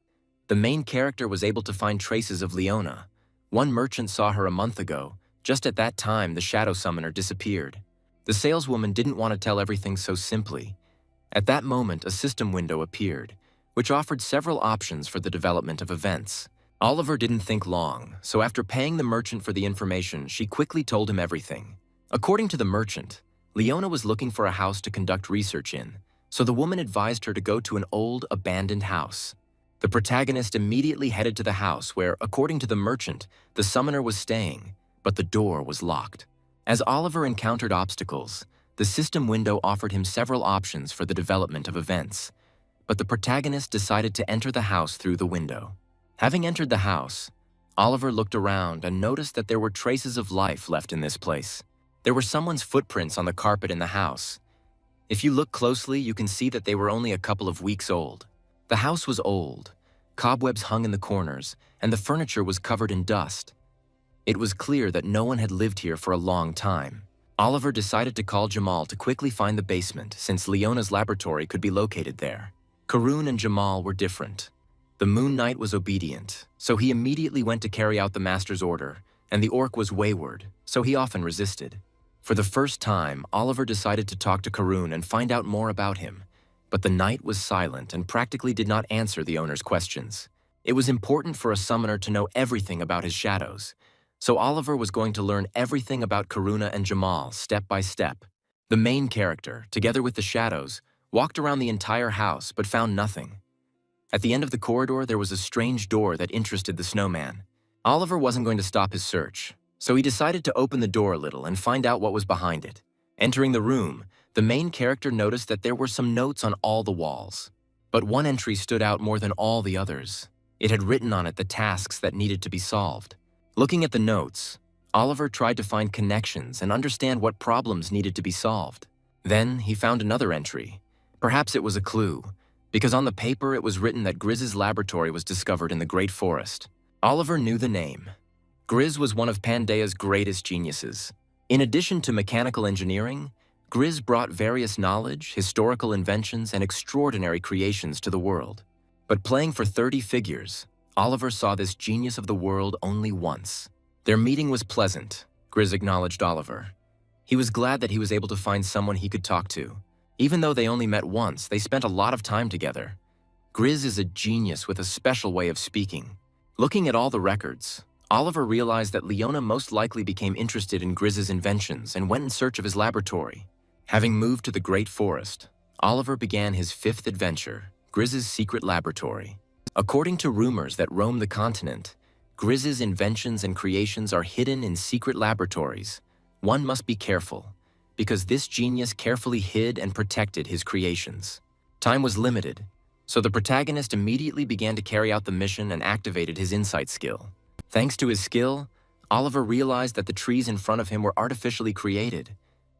the main character was able to find traces of Leona. One merchant saw her a month ago. Just at that time, the Shadow Summoner disappeared. The saleswoman didn't want to tell everything so simply. At that moment, a system window appeared, which offered several options for the development of events. Oliver didn't think long, so after paying the merchant for the information, she quickly told him everything. According to the merchant, Leona was looking for a house to conduct research in, so the woman advised her to go to an old, abandoned house. The protagonist immediately headed to the house where, according to the merchant, the summoner was staying, but the door was locked. As Oliver encountered obstacles, the system window offered him several options for the development of events, but the protagonist decided to enter the house through the window. Having entered the house, Oliver looked around and noticed that there were traces of life left in this place. There were someone's footprints on the carpet in the house. If you look closely, you can see that they were only a couple of weeks old. The house was old. Cobwebs hung in the corners, and the furniture was covered in dust. It was clear that no one had lived here for a long time. Oliver decided to call Jamal to quickly find the basement, since Leona's laboratory could be located there. Karun and Jamal were different. The Moon Knight was obedient, so he immediately went to carry out the master's order, and the orc was wayward, so he often resisted. For the first time, Oliver decided to talk to Karun and find out more about him, but the knight was silent and practically did not answer the owner's questions. It was important for a summoner to know everything about his shadows, so Oliver was going to learn everything about Karuna and Jamal step by step. The main character, together with the shadows, walked around the entire house but found nothing. At the end of the corridor, there was a strange door that interested the snowman. Oliver wasn't going to stop his search, so he decided to open the door a little and find out what was behind it. Entering the room, the main character noticed that there were some notes on all the walls. But one entry stood out more than all the others. It had written on it the tasks that needed to be solved. Looking at the notes, Oliver tried to find connections and understand what problems needed to be solved. Then he found another entry. Perhaps it was a clue, because on the paper it was written that Grizz's laboratory was discovered in the Great Forest. Oliver knew the name. Grizz was one of Pandea's greatest geniuses. In addition to mechanical engineering, Grizz brought various knowledge, historical inventions, and extraordinary creations to the world. But playing for 30 figures, Oliver saw this genius of the world only once. Their meeting was pleasant, Grizz acknowledged Oliver. He was glad that he was able to find someone he could talk to. Even though they only met once, they spent a lot of time together. Grizz is a genius with a special way of speaking. Looking at all the records, Oliver realized that Leona most likely became interested in Grizz's inventions and went in search of his laboratory. Having moved to the Great Forest, Oliver began his fifth adventure, Grizz's secret laboratory. According to rumors that roam the continent, Grizz's inventions and creations are hidden in secret laboratories. One must be careful, because this genius carefully hid and protected his creations. Time was limited, so the protagonist immediately began to carry out the mission and activated his insight skill. Thanks to his skill, Oliver realized that the trees in front of him were artificially created.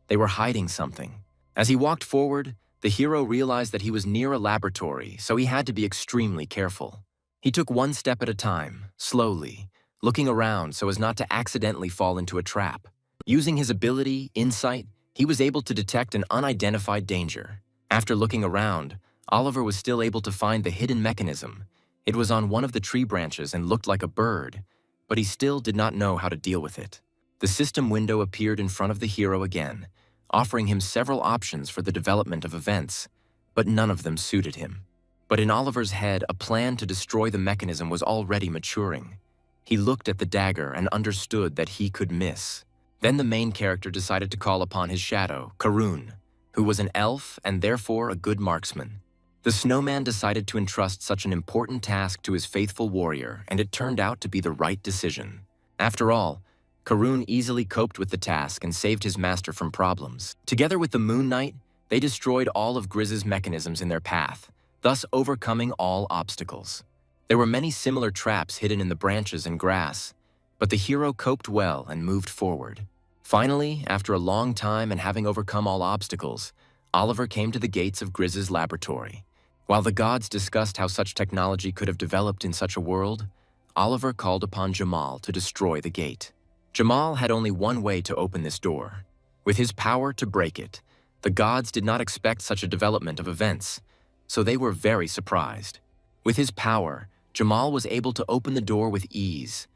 They were hiding something. As he walked forward, the hero realized that he was near a laboratory, so he had to be extremely careful. He took one step at a time, slowly, looking around so as not to accidentally fall into a trap. Using his ability, insight, he was able to detect an unidentified danger. After looking around, Oliver was still able to find the hidden mechanism. It was on one of the tree branches and looked like a bird, but he still did not know how to deal with it. The system window appeared in front of the hero again, offering him several options for the development of events, but none of them suited him. But in Oliver's head, a plan to destroy the mechanism was already maturing. He looked at the dagger and understood that he could miss. Then the main character decided to call upon his shadow, Karun, who was an elf and therefore a good marksman. The snowman decided to entrust such an important task to his faithful warrior, and it turned out to be the right decision. After all, Karun easily coped with the task and saved his master from problems. Together with the Moon Knight, they destroyed all of Grizz's mechanisms in their path, thus overcoming all obstacles. There were many similar traps hidden in the branches and grass, but the hero coped well and moved forward. Finally, after a long time and having overcome all obstacles, Oliver came to the gates of Grizz's laboratory. While the gods discussed how such technology could have developed in such a world, Oliver called upon Jamal to destroy the gate. Jamal had only one way to open this door. With his power to break it, the gods did not expect such a development of events, so they were very surprised. With his power, Jamal was able to open the door with ease,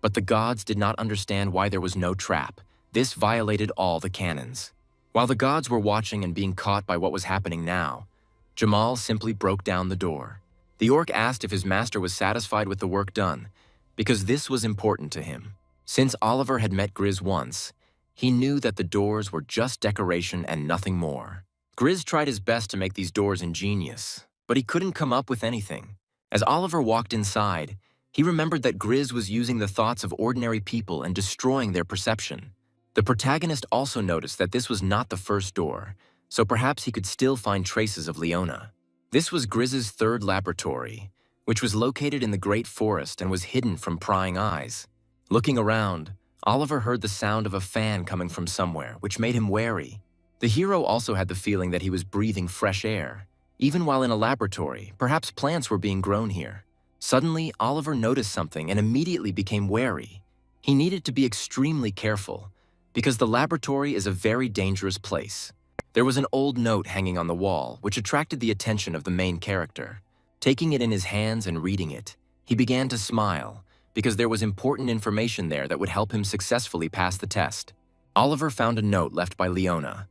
but the gods did not understand why there was no trap. This violated all the canons. While the gods were watching and being caught by what was happening now, Jamal simply broke down the door. The orc asked if his master was satisfied with the work done, because this was important to him. Since Oliver had met Grizz once, he knew that the doors were just decoration and nothing more. Grizz tried his best to make these doors ingenious, but he couldn't come up with anything. As Oliver walked inside, he remembered that Grizz was using the thoughts of ordinary people and destroying their perception. The protagonist also noticed that this was not the first door, so perhaps he could still find traces of Leona. This was Grizz's third laboratory, which was located in the Great Forest and was hidden from prying eyes. Looking around, Oliver heard the sound of a fan coming from somewhere, which made him wary. The hero also had the feeling that he was breathing fresh air. Even while in a laboratory, perhaps plants were being grown here. Suddenly, Oliver noticed something and immediately became wary. He needed to be extremely careful, because the laboratory is a very dangerous place. There was an old note hanging on the wall, which attracted the attention of the main character. Taking it in his hands and reading it, he began to smile, because there was important information there that would help him successfully pass the test. Oliver found a note left by Leona.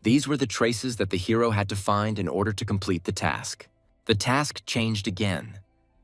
These were the traces that the hero had to find in order to complete the task. The task changed again.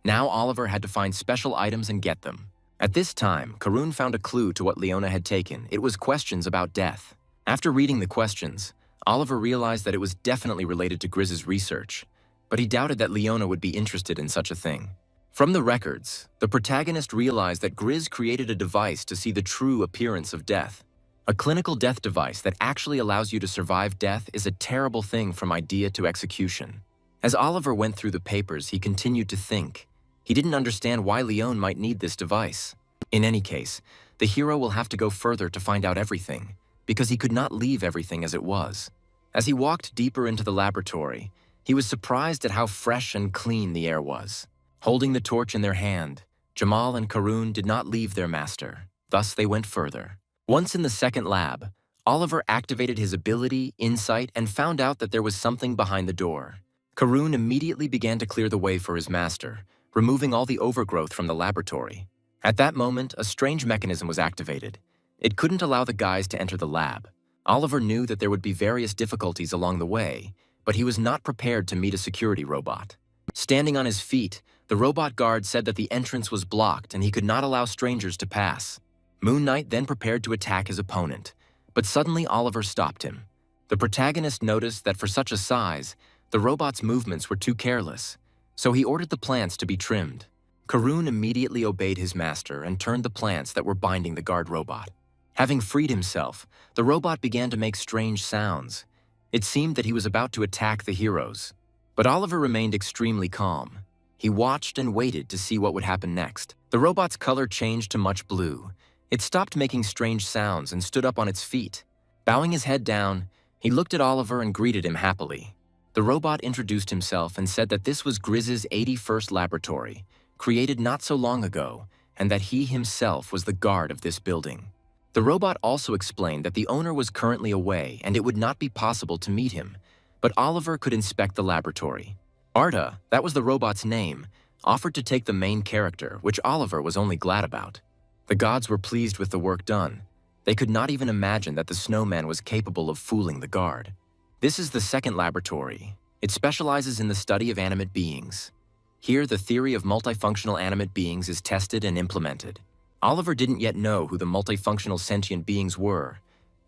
Now Oliver had to find special items and get them. At this time, Karun found a clue to what Leona had taken. It was questions about death. After reading the questions, Oliver realized that it was definitely related to Grizz's research, but he doubted that Leona would be interested in such a thing. From the records, the protagonist realized that Grizz created a device to see the true appearance of death. A clinical death device that actually allows you to survive death is a terrible thing from idea to execution. As Oliver went through the papers, he continued to think. He didn't understand why Leon might need this device. In any case, the hero will have to go further to find out everything, because he could not leave everything as it was. As he walked deeper into the laboratory, he was surprised at how fresh and clean the air was. Holding the torch in their hand, Jamal and Karun did not leave their master. Thus they went further. Once in the second lab, Oliver activated his ability, insight, and found out that there was something behind the door. Karun immediately began to clear the way for his master, removing all the overgrowth from the laboratory. At that moment, a strange mechanism was activated. It couldn't allow the guys to enter the lab. Oliver knew that there would be various difficulties along the way, but he was not prepared to meet a security robot. Standing on his feet, the robot guard said that the entrance was blocked and he could not allow strangers to pass. Moon Knight then prepared to attack his opponent, but suddenly Oliver stopped him. The protagonist noticed that for such a size, the robot's movements were too careless, so he ordered the plants to be trimmed. Karun immediately obeyed his master and turned the plants that were binding the guard robot. Having freed himself, the robot began to make strange sounds. It seemed that he was about to attack the heroes. But Oliver remained extremely calm. He watched and waited to see what would happen next. The robot's color changed to much blue. It stopped making strange sounds and stood up on its feet. Bowing his head down, he looked at Oliver and greeted him happily. The robot introduced himself and said that this was Grizz's 81st laboratory, created not so long ago, and that he himself was the guard of this building. The robot also explained that the owner was currently away and it would not be possible to meet him, but Oliver could inspect the laboratory. Arta, that was the robot's name, offered to take the main character, which Oliver was only glad about. The gods were pleased with the work done. They could not even imagine that the snowman was capable of fooling the guard. This is the second laboratory. It specializes in the study of animate beings. Here, the theory of multifunctional animate beings is tested and implemented. Oliver didn't yet know who the multifunctional sentient beings were.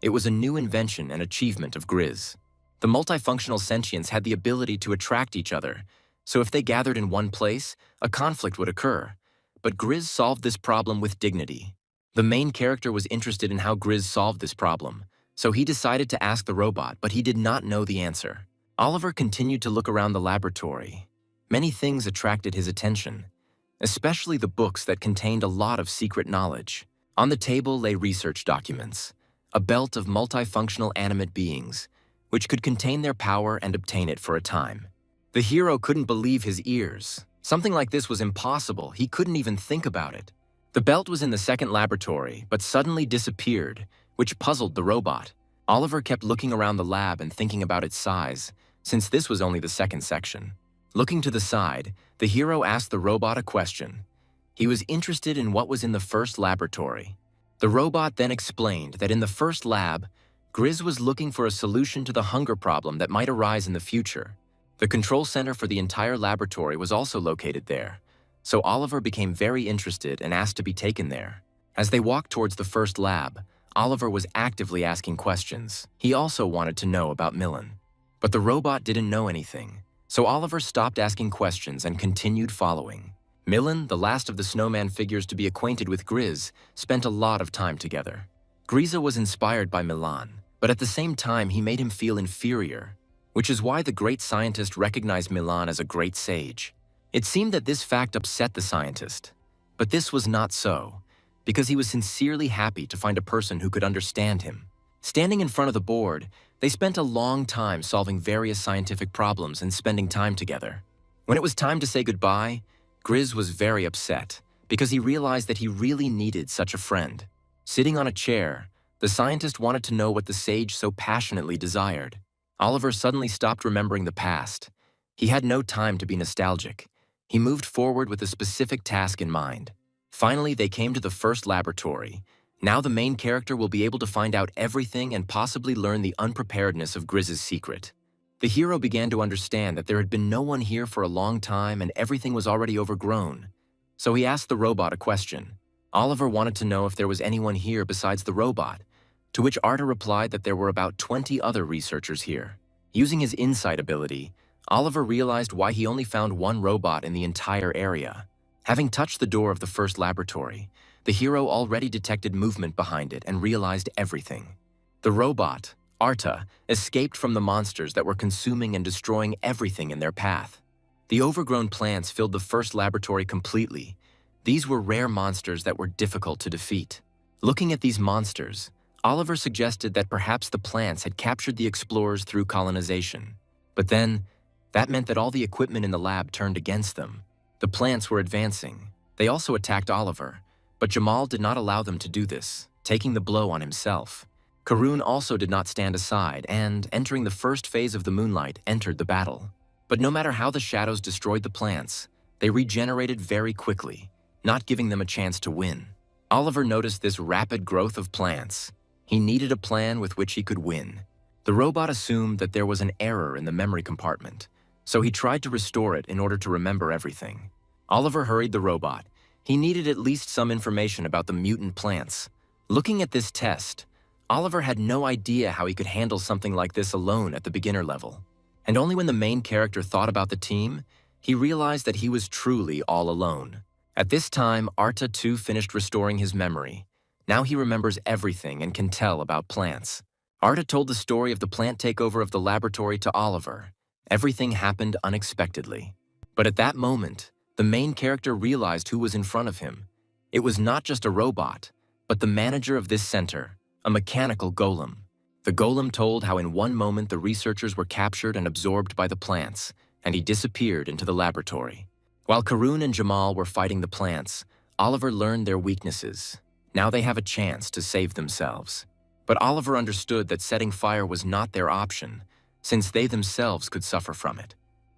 It was a new invention and achievement of Grizz. The multifunctional sentients had the ability to attract each other, so if they gathered in one place, a conflict would occur. But Grizz solved this problem with dignity. The main character was interested in how Grizz solved this problem, so he decided to ask the robot, but he did not know the answer. Oliver continued to look around the laboratory. Many things attracted his attention, especially the books that contained a lot of secret knowledge. On the table lay research documents, a belt of multifunctional animate beings, which could contain their power and obtain it for a time. The hero couldn't believe his ears. Something like this was impossible. He couldn't even think about it. The belt was in the second laboratory, but suddenly disappeared, which puzzled the robot. Oliver kept looking around the lab and thinking about its size, since this was only the second section. Looking to the side, the hero asked the robot a question. He was interested in what was in the first laboratory. The robot then explained that in the first lab, Grizz was looking for a solution to the hunger problem that might arise in the future. The control center for the entire laboratory was also located there, so Oliver became very interested and asked to be taken there. As they walked towards the first lab, Oliver was actively asking questions. He also wanted to know about Millen. But the robot didn't know anything, so Oliver stopped asking questions and continued following. Millen, the last of the snowman figures to be acquainted with Grizz, spent a lot of time together. Grizz was inspired by Milan, but at the same time he made him feel inferior, which is why the great scientist recognized Milan as a great sage. It seemed that this fact upset the scientist, but this was not so, because he was sincerely happy to find a person who could understand him. Standing in front of the board, they spent a long time solving various scientific problems and spending time together. When it was time to say goodbye, Grizz was very upset because he realized that he really needed such a friend. Sitting on a chair, the scientist wanted to know what the sage so passionately desired. Oliver suddenly stopped remembering the past. He had no time to be nostalgic. He moved forward with a specific task in mind. Finally, they came to the first laboratory. Now the main character will be able to find out everything and possibly learn the unpreparedness of Grizz's secret. The hero began to understand that there had been no one here for a long time and everything was already overgrown. So he asked the robot a question. Oliver wanted to know if there was anyone here besides the robot, to which Arta replied that there were about 20 other researchers here. Using his insight ability, Oliver realized why he only found one robot in the entire area. Having touched the door of the first laboratory, the hero already detected movement behind it and realized everything. The robot, Arta, escaped from the monsters that were consuming and destroying everything in their path. The overgrown plants filled the first laboratory completely. These were rare monsters that were difficult to defeat. Looking at these monsters, Oliver suggested that perhaps the plants had captured the explorers through colonization. But then, that meant that all the equipment in the lab turned against them. The plants were advancing. They also attacked Oliver, but Jamal did not allow them to do this, taking the blow on himself. Karun also did not stand aside and, entering the first phase of the moonlight, entered the battle. But no matter how the shadows destroyed the plants, they regenerated very quickly, not giving them a chance to win. Oliver noticed this rapid growth of plants. He needed a plan with which he could win. The robot assumed that there was an error in the memory compartment, so he tried to restore it in order to remember everything. Oliver hurried the robot. He needed at least some information about the mutant plants. Looking at this test, Oliver had no idea how he could handle something like this alone at the beginner level. And only when the main character thought about the team, he realized that he was truly all alone. At this time, Arta too finished restoring his memory. Now he remembers everything and can tell about plants. Arta told the story of the plant takeover of the laboratory to Oliver. Everything happened unexpectedly. But at that moment, the main character realized who was in front of him. It was not just a robot, but the manager of this center, a mechanical golem. The golem told how in one moment the researchers were captured and absorbed by the plants, and he disappeared into the laboratory. While Karun and Jamal were fighting the plants, Oliver learned their weaknesses. Now they have a chance to save themselves. But Oliver understood that setting fire was not their option, since they themselves could suffer from it.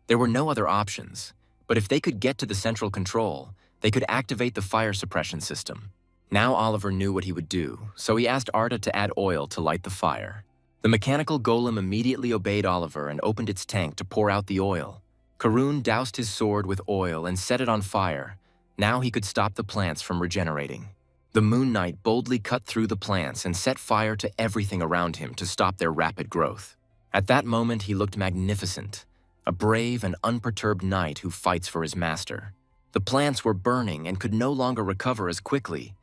There were no other options, but if they could get to the central control, they could activate the fire suppression system. Now Oliver knew what he would do, so he asked Arda to add oil to light the fire. The mechanical golem immediately obeyed Oliver and opened its tank to pour out the oil. Karun doused his sword with oil and set it on fire. Now he could stop the plants from regenerating. The Moon Knight boldly cut through the plants and set fire to everything around him to stop their rapid growth. At that moment, he looked magnificent, a brave and unperturbed knight who fights for his master. The plants were burning and could no longer recover as quickly.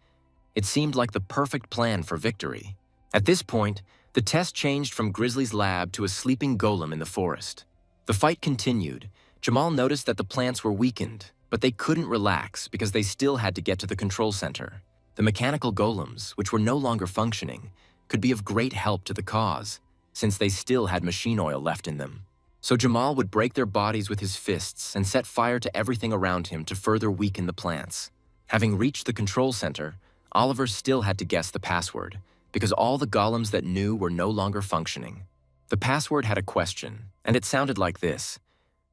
It seemed like the perfect plan for victory. At this point, the test changed from Grizzly's lab to a sleeping golem in the forest. The fight continued. Jamal noticed that the plants were weakened, but they couldn't relax because they still had to get to the control center. The mechanical golems, which were no longer functioning, could be of great help to the cause, since they still had machine oil left in them. So Jamal would break their bodies with his fists and set fire to everything around him to further weaken the plants. Having reached the control center, Oliver still had to guess the password, because all the golems that knew were no longer functioning. The password had a question, and it sounded like this: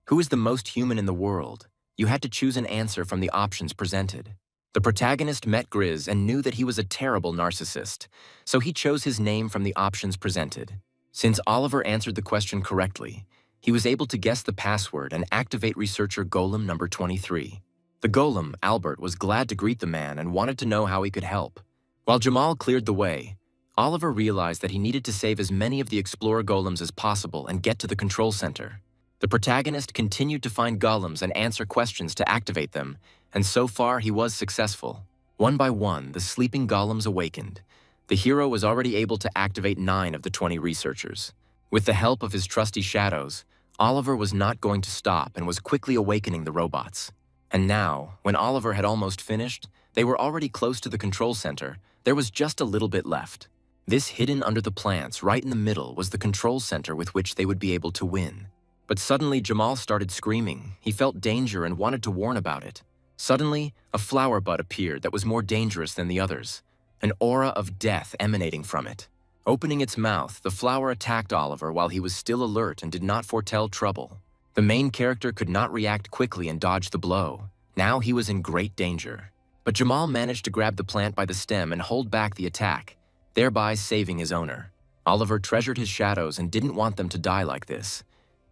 "Who is the most human in the world?" You had to choose an answer from the options presented. The protagonist met Grizz and knew that he was a terrible narcissist, so he chose his name from the options presented. Since Oliver answered the question correctly, he was able to guess the password and activate researcher Golem number 23. The golem, Albert, was glad to greet the man and wanted to know how he could help. While Jamal cleared the way, Oliver realized that he needed to save as many of the explorer golems as possible and get to the control center. The protagonist continued to find golems and answer questions to activate them, and so far he was successful. One by one, the sleeping golems awakened. The hero was already able to activate 9 of the 20 researchers. With the help of his trusty shadows, Oliver was not going to stop and was quickly awakening the robots. And now, when Oliver had almost finished, they were already close to the control center. There was just a little bit left. This hidden under the plants right in the middle was the control center with which they would be able to win. But suddenly Jamal started screaming. He felt danger and wanted to warn about it. Suddenly, a flower bud appeared that was more dangerous than the others, an aura of death emanating from it. Opening its mouth, the flower attacked Oliver while he was still alert and did not foretell trouble. The main character could not react quickly and dodge the blow. Now he was in great danger. But Jamal managed to grab the plant by the stem and hold back the attack, thereby saving his owner. Oliver treasured his shadows and didn't want them to die like this.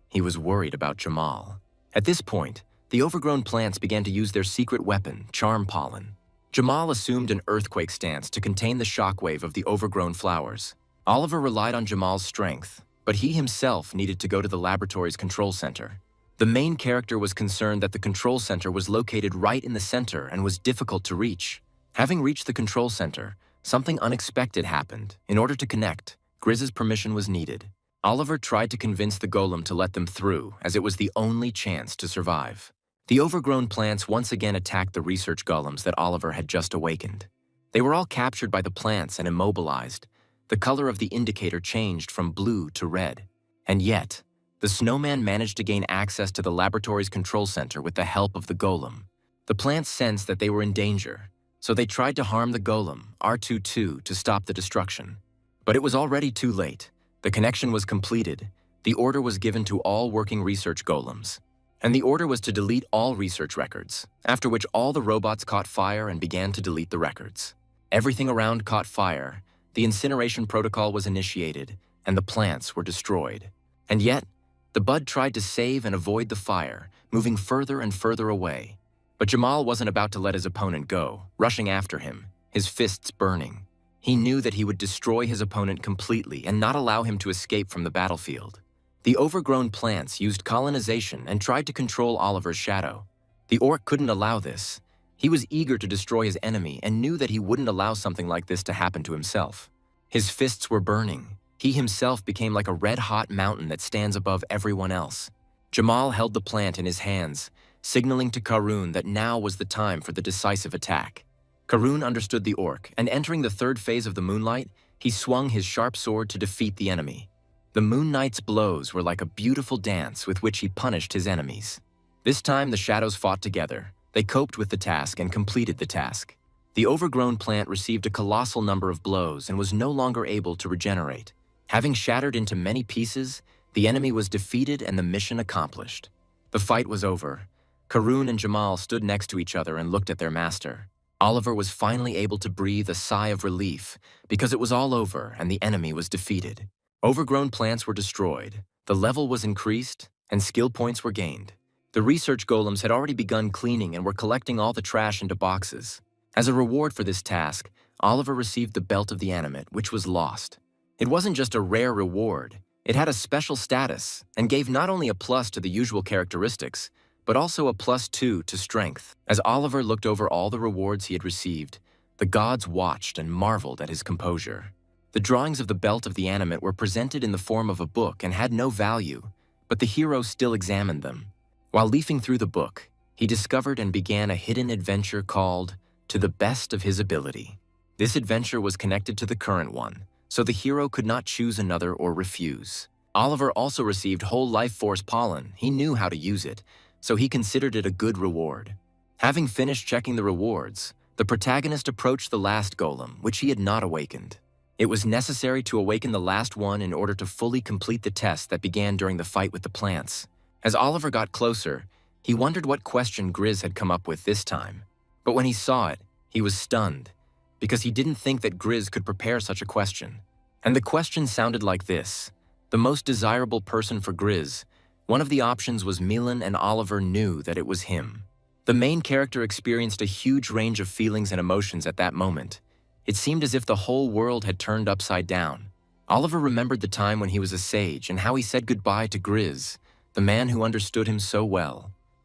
He was worried about Jamal. At this point, the overgrown plants began to use their secret weapon, charm pollen. Jamal assumed an earthquake stance to contain the shockwave of the overgrown flowers. Oliver relied on Jamal's strength, but he himself needed to go to the laboratory's control center. The main character was concerned that the control center was located right in the center and was difficult to reach. Having reached the control center, something unexpected happened. In order to connect, Grizz's permission was needed. Oliver tried to convince the golem to let them through, as it was the only chance to survive. The overgrown plants once again attacked the research golems that Oliver had just awakened. They were all captured by the plants and immobilized. The color of the indicator changed from blue to red. And yet, the snowman managed to gain access to the laboratory's control center with the help of the golem. The plants sensed that they were in danger, so they tried to harm the golem, R22, to stop the destruction. But it was already too late. The connection was completed. The order was given to all working research golems. And the order was to delete all research records, after which all the robots caught fire and began to delete the records. Everything around caught fire, the incineration protocol was initiated, and the plants were destroyed. And yet, the bud tried to save and avoid the fire, moving further and further away. But Jamal wasn't about to let his opponent go, rushing after him, his fists burning. He knew that he would destroy his opponent completely and not allow him to escape from the battlefield. The overgrown plants used colonization and tried to control Oliver's shadow. The orc couldn't allow this. He was eager to destroy his enemy and knew that he wouldn't allow something like this to happen to himself. His fists were burning. He himself became like a red-hot mountain that stands above everyone else. Jamal held the plant in his hands, signaling to Karun that now was the time for the decisive attack. Karun understood the orc, and entering the third phase of the moonlight, he swung his sharp sword to defeat the enemy. The Moon Knight's blows were like a beautiful dance with which he punished his enemies. This time the shadows fought together. They coped with the task and completed the task. The overgrown plant received a colossal number of blows and was no longer able to regenerate. Having shattered into many pieces, the enemy was defeated and the mission accomplished. The fight was over. Karun and Jamal stood next to each other and looked at their master. Oliver was finally able to breathe a sigh of relief because it was all over and the enemy was defeated. Overgrown plants were destroyed, the level was increased, and skill points were gained. The research golems had already begun cleaning and were collecting all the trash into boxes. As a reward for this task, Oliver received the belt of the animate, which was lost. It wasn't just a rare reward, it had a special status and gave not only a plus to the usual characteristics, but also a +2 to strength. As Oliver looked over all the rewards he had received, the gods watched and marveled at his composure. The drawings of the belt of the animate were presented in the form of a book and had no value, but the hero still examined them. While leafing through the book, he discovered and began a hidden adventure called To the Best of His Ability. This adventure was connected to the current one, so the hero could not choose another or refuse. Oliver also received whole life force pollen. He knew how to use it, so he considered it a good reward. Having finished checking the rewards, the protagonist approached the last golem, which he had not awakened. It was necessary to awaken the last one in order to fully complete the test that began during the fight with the plants. As Oliver got closer, he wondered what question Grizz had come up with this time. But when he saw it, he was stunned, because he didn't think that Grizz could prepare such a question. And the question sounded like this: the most desirable person for Grizz. One of the options was Milan, and Oliver knew that it was him. The main character experienced a huge range of feelings and emotions at that moment. It seemed as if the whole world had turned upside down. Oliver remembered the time when he was a sage and how he said goodbye to Grizz, the man who understood him so well.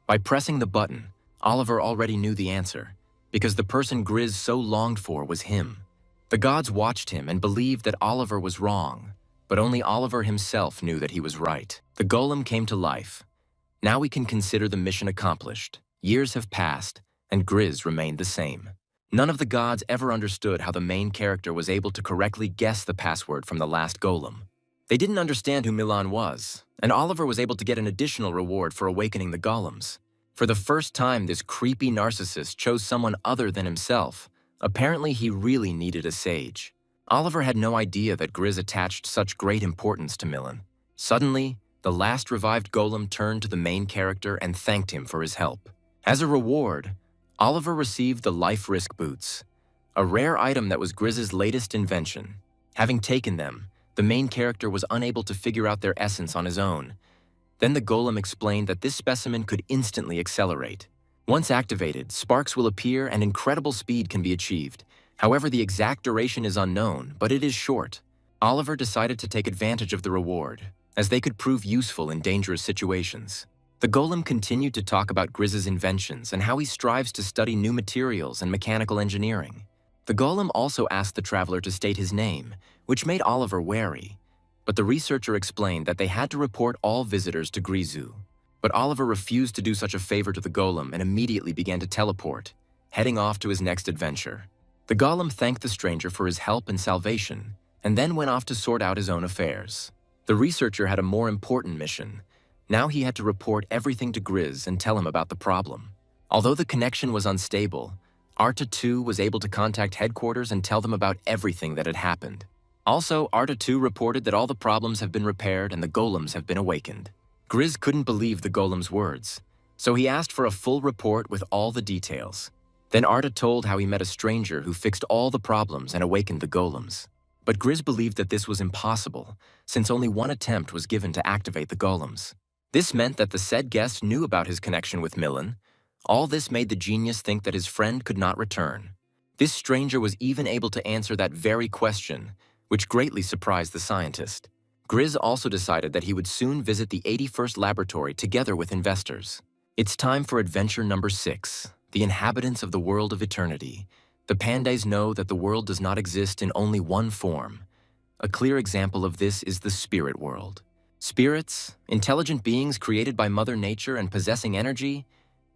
By pressing the button, Oliver already knew the answer, because the person Grizz so longed for was him. The gods watched him and believed that Oliver was wrong, but only Oliver himself knew that he was right. The golem came to life. Now we can consider the mission accomplished. Years have passed, and Grizz remained the same. None of the gods ever understood how the main character was able to correctly guess the password from the last golem. They didn't understand who Milan was, and Oliver was able to get an additional reward for awakening the golems. For the first time, this creepy narcissist chose someone other than himself. Apparently, he really needed a sage. Oliver had no idea that Grizz attached such great importance to Milan. Suddenly, the last revived golem turned to the main character and thanked him for his help. As a reward, Oliver received the life risk boots, a rare item that was Grizz's latest invention. Having taken them, the main character was unable to figure out their essence on his own. Then the golem explained that this specimen could instantly accelerate. Once activated, sparks will appear and incredible speed can be achieved. However, the exact duration is unknown, but it is short. Oliver decided to take advantage of the reward, as they could prove useful in dangerous situations. The golem continued to talk about Grizz's inventions and how he strives to study new materials and mechanical engineering. The golem also asked the traveler to state his name, which made Oliver wary. But the researcher explained that they had to report all visitors to Grizu. But Oliver refused to do such a favor to the golem and immediately began to teleport, heading off to his next adventure. The golem thanked the stranger for his help and salvation, and then went off to sort out his own affairs. The researcher had a more important mission. Now he had to report everything to Grizz and tell him about the problem. Although the connection was unstable, Arta 2 was able to contact headquarters and tell them about everything that had happened. Also, Arta 2 reported that all the problems have been repaired and the golems have been awakened. Grizz couldn't believe the golem's words, so he asked for a full report with all the details. Then Arta told how he met a stranger who fixed all the problems and awakened the golems. But Grizz believed that this was impossible, since only one attempt was given to activate the golems. This meant that the said guest knew about his connection with Milan. All this made the genius think that his friend could not return. This stranger was even able to answer that very question, which greatly surprised the scientist. Grizz also decided that he would soon visit the 81st laboratory together with investors. It's time for adventure number 6, the inhabitants of the world of eternity. The pandas know that the world does not exist in only one form. A clear example of this is the spirit world. Spirits, intelligent beings created by Mother Nature and possessing energy,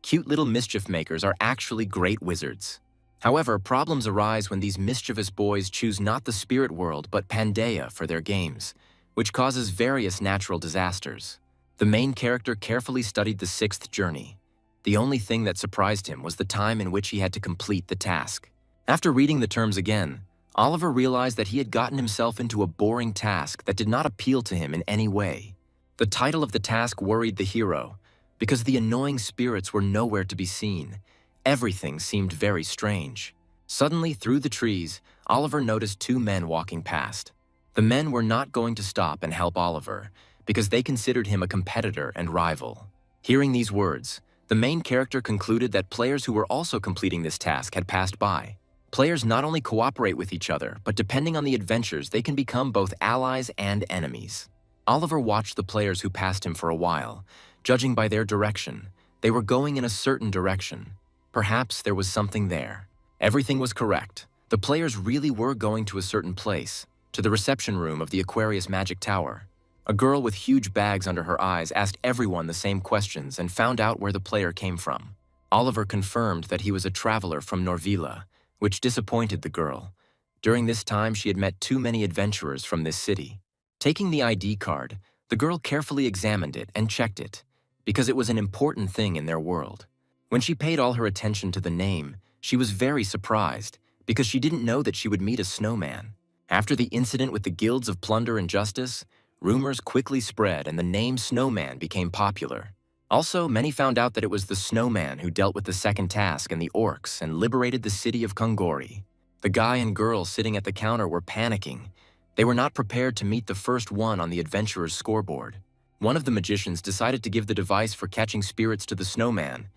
cute little mischief makers are actually great wizards. However, problems arise when these mischievous boys choose not the spirit world but Pandaea for their games, which causes various natural disasters. The main character carefully studied the 6th journey. The only thing that surprised him was the time in which he had to complete the task. After reading the terms again, Oliver realized that he had gotten himself into a boring task that did not appeal to him in any way. The title of the task worried the hero, because the annoying spirits were nowhere to be seen. Everything seemed very strange. Suddenly, through the trees, Oliver noticed two men walking past. The men were not going to stop and help Oliver, because they considered him a competitor and rival. Hearing these words, the main character concluded that players who were also completing this task had passed by. Players not only cooperate with each other, but depending on the adventures, they can become both allies and enemies. Oliver watched the players who passed him for a while. Judging by their direction, they were going in a certain direction. Perhaps there was something there. Everything was correct. The players really were going to a certain place, to the reception room of the Aquarius Magic Tower. A girl with huge bags under her eyes asked everyone the same questions and found out where the player came from. Oliver confirmed that he was a traveler from Norvila, which disappointed the girl. During this time, she had met too many adventurers from this city. Taking the ID card, the girl carefully examined it and checked it, because it was an important thing in their world. When she paid all her attention to the name, she was very surprised, because she didn't know that she would meet a snowman. After the incident with the guilds of plunder and justice, rumors quickly spread and the name Snowman became popular. Also, many found out that it was the snowman who dealt with the second task and the orcs and liberated the city of Kongori. The guy and girl sitting at the counter were panicking. They were not prepared to meet the first one on the adventurer's scoreboard. One of the magicians decided to give the device for catching spirits to the snowman.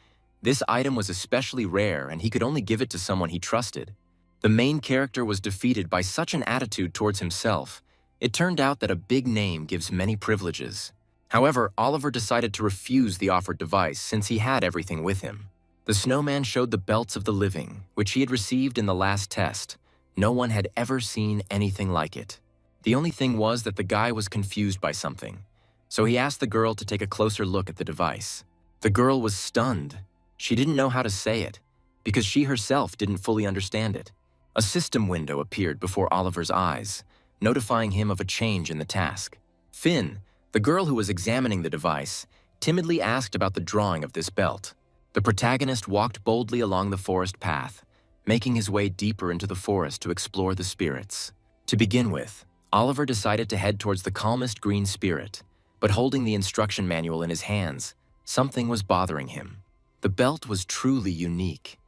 This item was especially rare and he could only give it to someone he trusted. The main character was defeated by such an attitude towards himself. It turned out that a big name gives many privileges. However, Oliver decided to refuse the offered device since he had everything with him. The snowman showed the belts of the living, which he had received in the last test. No one had ever seen anything like it. The only thing was that the guy was confused by something, so he asked the girl to take a closer look at the device. The girl was stunned. She didn't know how to say it, because she herself didn't fully understand it. A system window appeared before Oliver's eyes, notifying him of a change in the task. Finn, the girl who was examining the device, timidly asked about the drawing of this belt. The protagonist walked boldly along the forest path, making his way deeper into the forest to explore the spirits. To begin with, Oliver decided to head towards the calmest green spirit, but holding the instruction manual in his hands, something was bothering him. The belt was truly unique.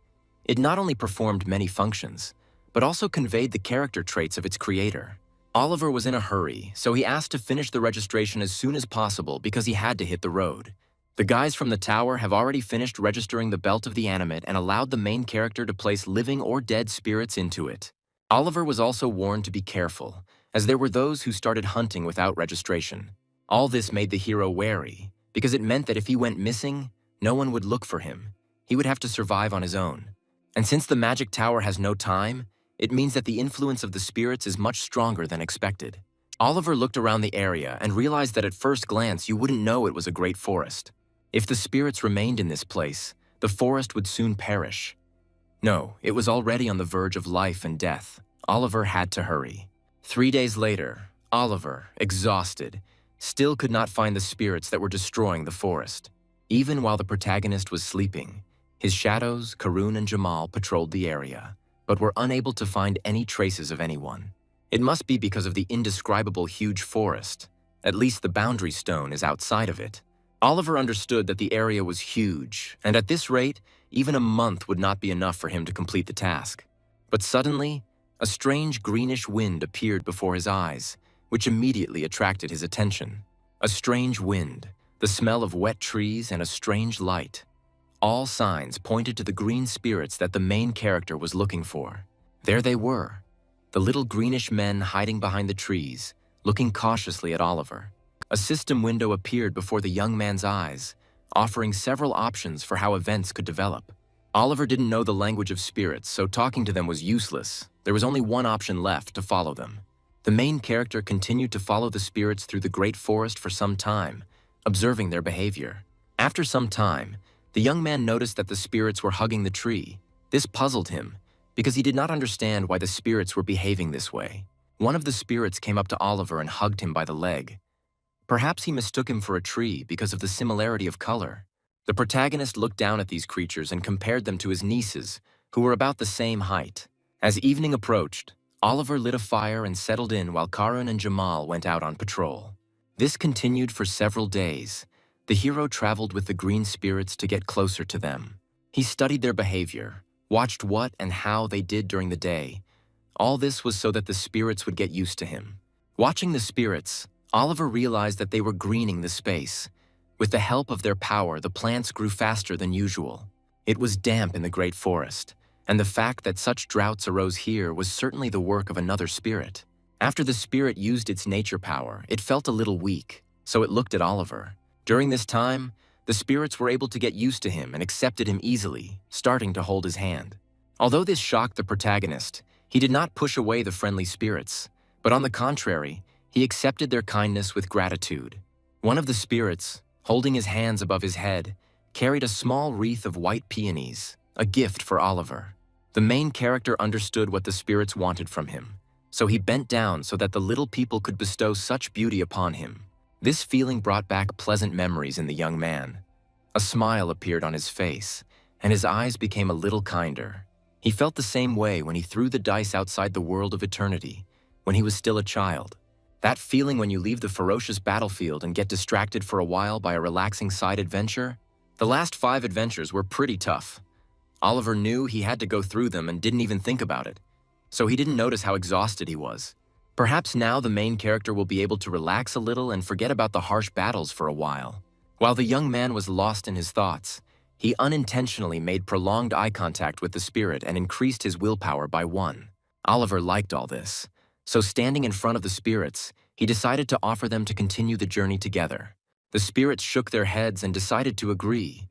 It not only performed many functions, but also conveyed the character traits of its creator. Oliver was in a hurry, so he asked to finish the registration as soon as possible because he had to hit the road. The guys from the tower have already finished registering the belt of the animate and allowed the main character to place living or dead spirits into it. Oliver was also warned to be careful, as there were those who started hunting without registration. All this made the hero wary, because it meant that if he went missing, no one would look for him. He would have to survive on his own. And since the magic tower has no time, it means that the influence of the spirits is much stronger than expected. Oliver looked around the area and realized that at first glance you wouldn't know it was a great forest. If the spirits remained in this place, the forest would soon perish. No, it was already on the verge of life and death. Oliver had to hurry. 3 days later, Oliver, exhausted, still could not find the spirits that were destroying the forest. Even while the protagonist was sleeping, his shadows, Karun and Jamal, patrolled the area, but were unable to find any traces of anyone. It must be because of the indescribable huge forest. At least the boundary stone is outside of it. Oliver understood that the area was huge, and at this rate, even a month would not be enough for him to complete the task. But suddenly, a strange greenish wind appeared before his eyes, which immediately attracted his attention. A strange wind, the smell of wet trees, and a strange light. All signs pointed to the green spirits that the main character was looking for. There they were, the little greenish men hiding behind the trees, looking cautiously at Oliver. A system window appeared before the young man's eyes, offering several options for how events could develop. Oliver didn't know the language of spirits, so talking to them was useless. There was only one option left: to follow them. The main character continued to follow the spirits through the great forest for some time, observing their behavior. After some time, the young man noticed that the spirits were hugging the tree. This puzzled him, because he did not understand why the spirits were behaving this way. One of the spirits came up to Oliver and hugged him by the leg. Perhaps he mistook him for a tree because of the similarity of color. The protagonist looked down at these creatures and compared them to his nieces, who were about the same height. As evening approached, Oliver lit a fire and settled in while Karun and Jamal went out on patrol. This continued for several days. The hero traveled with the green spirits to get closer to them. He studied their behavior, watched what and how they did during the day. All this was so that the spirits would get used to him. Watching the spirits, Oliver realized that they were greening the space. With the help of their power, the plants grew faster than usual. It was damp in the great forest, and the fact that such droughts arose here was certainly the work of another spirit. After the spirit used its nature power, it felt a little weak, so it looked at Oliver. During this time, the spirits were able to get used to him and accepted him easily, starting to hold his hand. Although this shocked the protagonist, he did not push away the friendly spirits, but on the contrary, he accepted their kindness with gratitude. One of the spirits, holding his hands above his head, carried a small wreath of white peonies, a gift for Oliver. The main character understood what the spirits wanted from him, so he bent down so that the little people could bestow such beauty upon him. This feeling brought back pleasant memories in the young man. A smile appeared on his face, and his eyes became a little kinder. He felt the same way when he threw the dice outside the world of eternity, when he was still a child. That feeling when you leave the ferocious battlefield and get distracted for a while by a relaxing side adventure? The last 5 adventures were pretty tough. Oliver knew he had to go through them and didn't even think about it, so he didn't notice how exhausted he was. Perhaps now the main character will be able to relax a little and forget about the harsh battles for a while. While the young man was lost in his thoughts, he unintentionally made prolonged eye contact with the spirit and increased his willpower by 1. Oliver liked all this, so standing in front of the spirits, he decided to offer them to continue the journey together. The spirits shook their heads and decided to agree.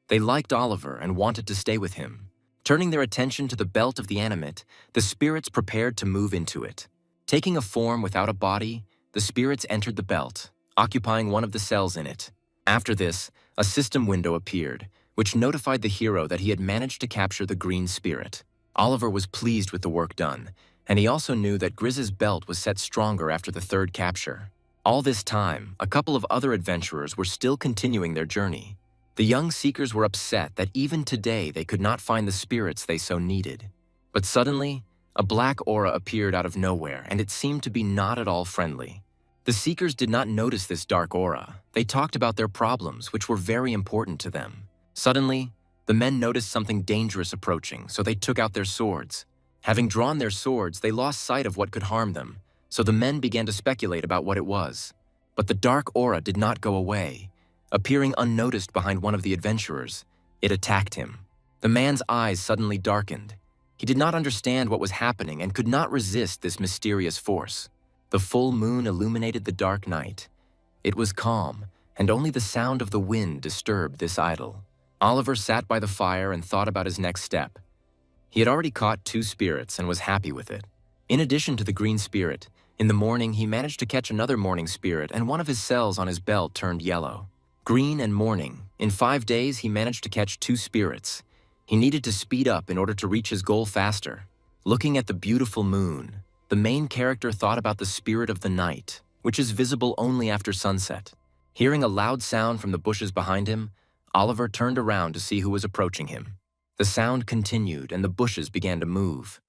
They liked Oliver and wanted to stay with him. Turning their attention to the belt of the animate, the spirits prepared to move into it. Taking a form without a body, the spirits entered the belt, occupying one of the cells in it. After this, a system window appeared, which notified the hero that he had managed to capture the green spirit. Oliver was pleased with the work done, and he also knew that Grizz's belt was set stronger after the 3rd capture. All this time, a couple of other adventurers were still continuing their journey. The young seekers were upset that even today they could not find the spirits they so needed. But suddenly, a black aura appeared out of nowhere, and it seemed to be not at all friendly. The seekers did not notice this dark aura. They talked about their problems, which were very important to them. Suddenly, the men noticed something dangerous approaching, so they took out their swords. Having drawn their swords, they lost sight of what could harm them, so the men began to speculate about what it was. But the dark aura did not go away. Appearing unnoticed behind one of the adventurers, it attacked him. The man's eyes suddenly darkened. He did not understand what was happening and could not resist this mysterious force. The full moon illuminated the dark night. It was calm, and only the sound of the wind disturbed this idyll. Oliver sat by the fire and thought about his next step. He had already caught 2 spirits and was happy with it. In addition to the green spirit, in the morning he managed to catch another morning spirit, and one of his cells on his belt turned yellow. Green and morning. In 5 days he managed to catch 2 spirits. He needed to speed up in order to reach his goal faster. Looking at the beautiful moon, the main character thought about the spirit of the night, which is visible only after sunset. Hearing a loud sound from the bushes behind him, Oliver turned around to see who was approaching him. The sound continued and the bushes began to move.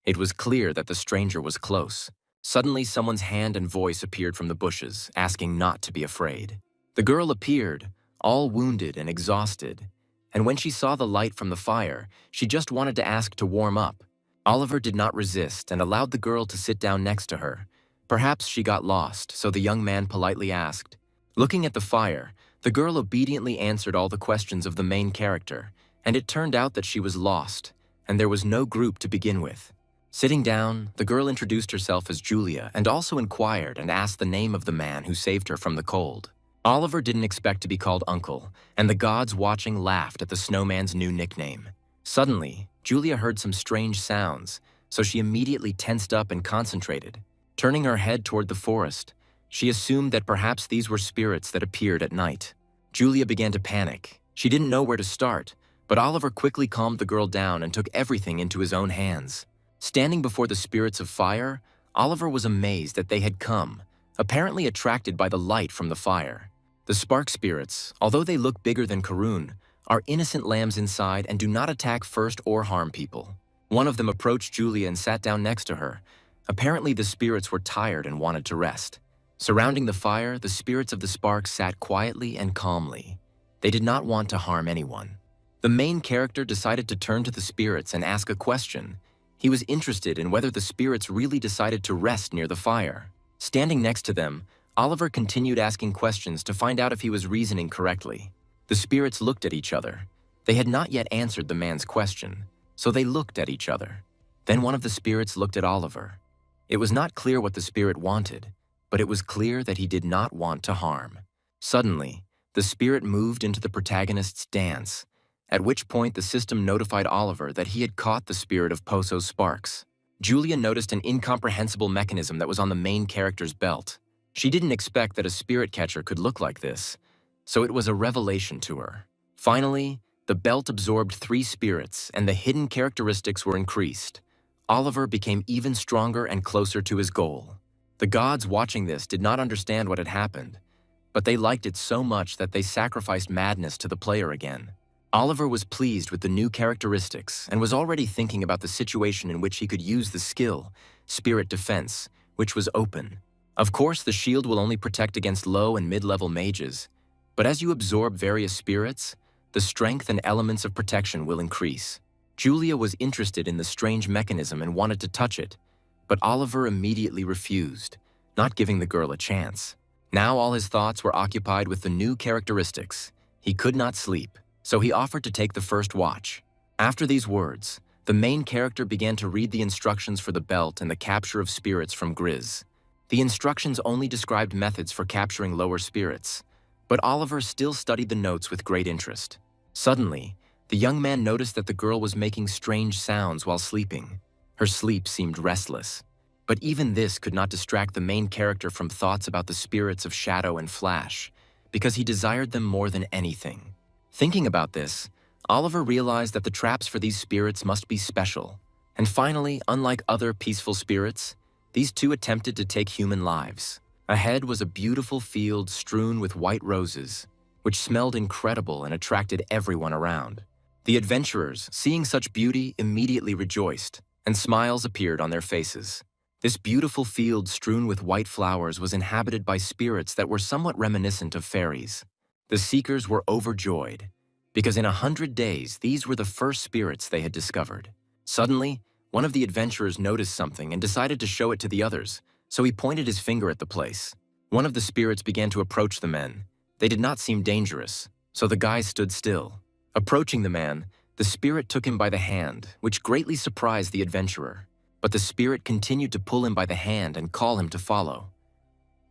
It was clear that the stranger was close. Suddenly, someone's hand and voice appeared from the bushes, asking not to be afraid. The girl appeared, all wounded and exhausted, and when she saw the light from the fire, she just wanted to ask to warm up. Oliver did not resist and allowed the girl to sit down next to her. Perhaps she got lost, so the young man politely asked. Looking at the fire, the girl obediently answered all the questions of the main character, and it turned out that she was lost, and there was no group to begin with. Sitting down, the girl introduced herself as Julia and also inquired and asked the name of the man who saved her from the cold. Oliver didn't expect to be called Uncle, and the gods watching laughed at the snowman's new nickname. Suddenly, Julia heard some strange sounds, so she immediately tensed up and concentrated. Turning her head toward the forest, she assumed that perhaps these were spirits that appeared at night. Julia began to panic. She didn't know where to start, but Oliver quickly calmed the girl down and took everything into his own hands. Standing before the spirits of fire, Oliver was amazed that they had come, apparently attracted by the light from the fire. The spark spirits, although they look bigger than Karun, are innocent lambs inside and do not attack first or harm people. One of them approached Julia and sat down next to her. Apparently, the spirits were tired and wanted to rest. Surrounding the fire, the spirits of the sparks sat quietly and calmly. They did not want to harm anyone. The main character decided to turn to the spirits and ask a question. He was interested in whether the spirits really decided to rest near the fire. Standing next to them, Oliver continued asking questions to find out if he was reasoning correctly. The spirits looked at each other. They had not yet answered the man's question, so they looked at each other. Then one of the spirits looked at Oliver. It was not clear what the spirit wanted, but it was clear that he did not want to harm. Suddenly, the spirit moved into the protagonist's dance, at which point the system notified Oliver that he had caught the spirit of Poso's sparks. Julia noticed an incomprehensible mechanism that was on the main character's belt. She didn't expect that a spirit catcher could look like this, so it was a revelation to her. Finally, the belt absorbed 3 spirits and the hidden characteristics were increased. Oliver became even stronger and closer to his goal. The gods watching this did not understand what had happened, but they liked it so much that they sacrificed madness to the player again. Oliver was pleased with the new characteristics and was already thinking about the situation in which he could use the skill, Spirit Defense, which was open. Of course, the shield will only protect against low and mid-level mages, but as you absorb various spirits, the strength and elements of protection will increase. Julia was interested in the strange mechanism and wanted to touch it, but Oliver immediately refused, not giving the girl a chance. Now all his thoughts were occupied with the new characteristics. He could not sleep, so he offered to take the first watch. After these words, the main character began to read the instructions for the belt and the capture of spirits from Grizz. The instructions only described methods for capturing lower spirits, but Oliver still studied the notes with great interest. Suddenly, the young man noticed that the girl was making strange sounds while sleeping. Her sleep seemed restless, but even this could not distract the main character from thoughts about the spirits of Shadow and Flash, because he desired them more than anything. Thinking about this, Oliver realized that the traps for these spirits must be special. And finally, unlike other peaceful spirits, these 2 attempted to take human lives. Ahead was a beautiful field strewn with white roses, which smelled incredible and attracted everyone around. The adventurers, seeing such beauty, immediately rejoiced, and smiles appeared on their faces. This beautiful field strewn with white flowers was inhabited by spirits that were somewhat reminiscent of fairies. The seekers were overjoyed, because in 100 days, these were the first spirits they had discovered. Suddenly, one of the adventurers noticed something and decided to show it to the others, so he pointed his finger at the place. One of the spirits began to approach the men. They did not seem dangerous, so the guys stood still. Approaching the man, the spirit took him by the hand, which greatly surprised the adventurer. But the spirit continued to pull him by the hand and call him to follow.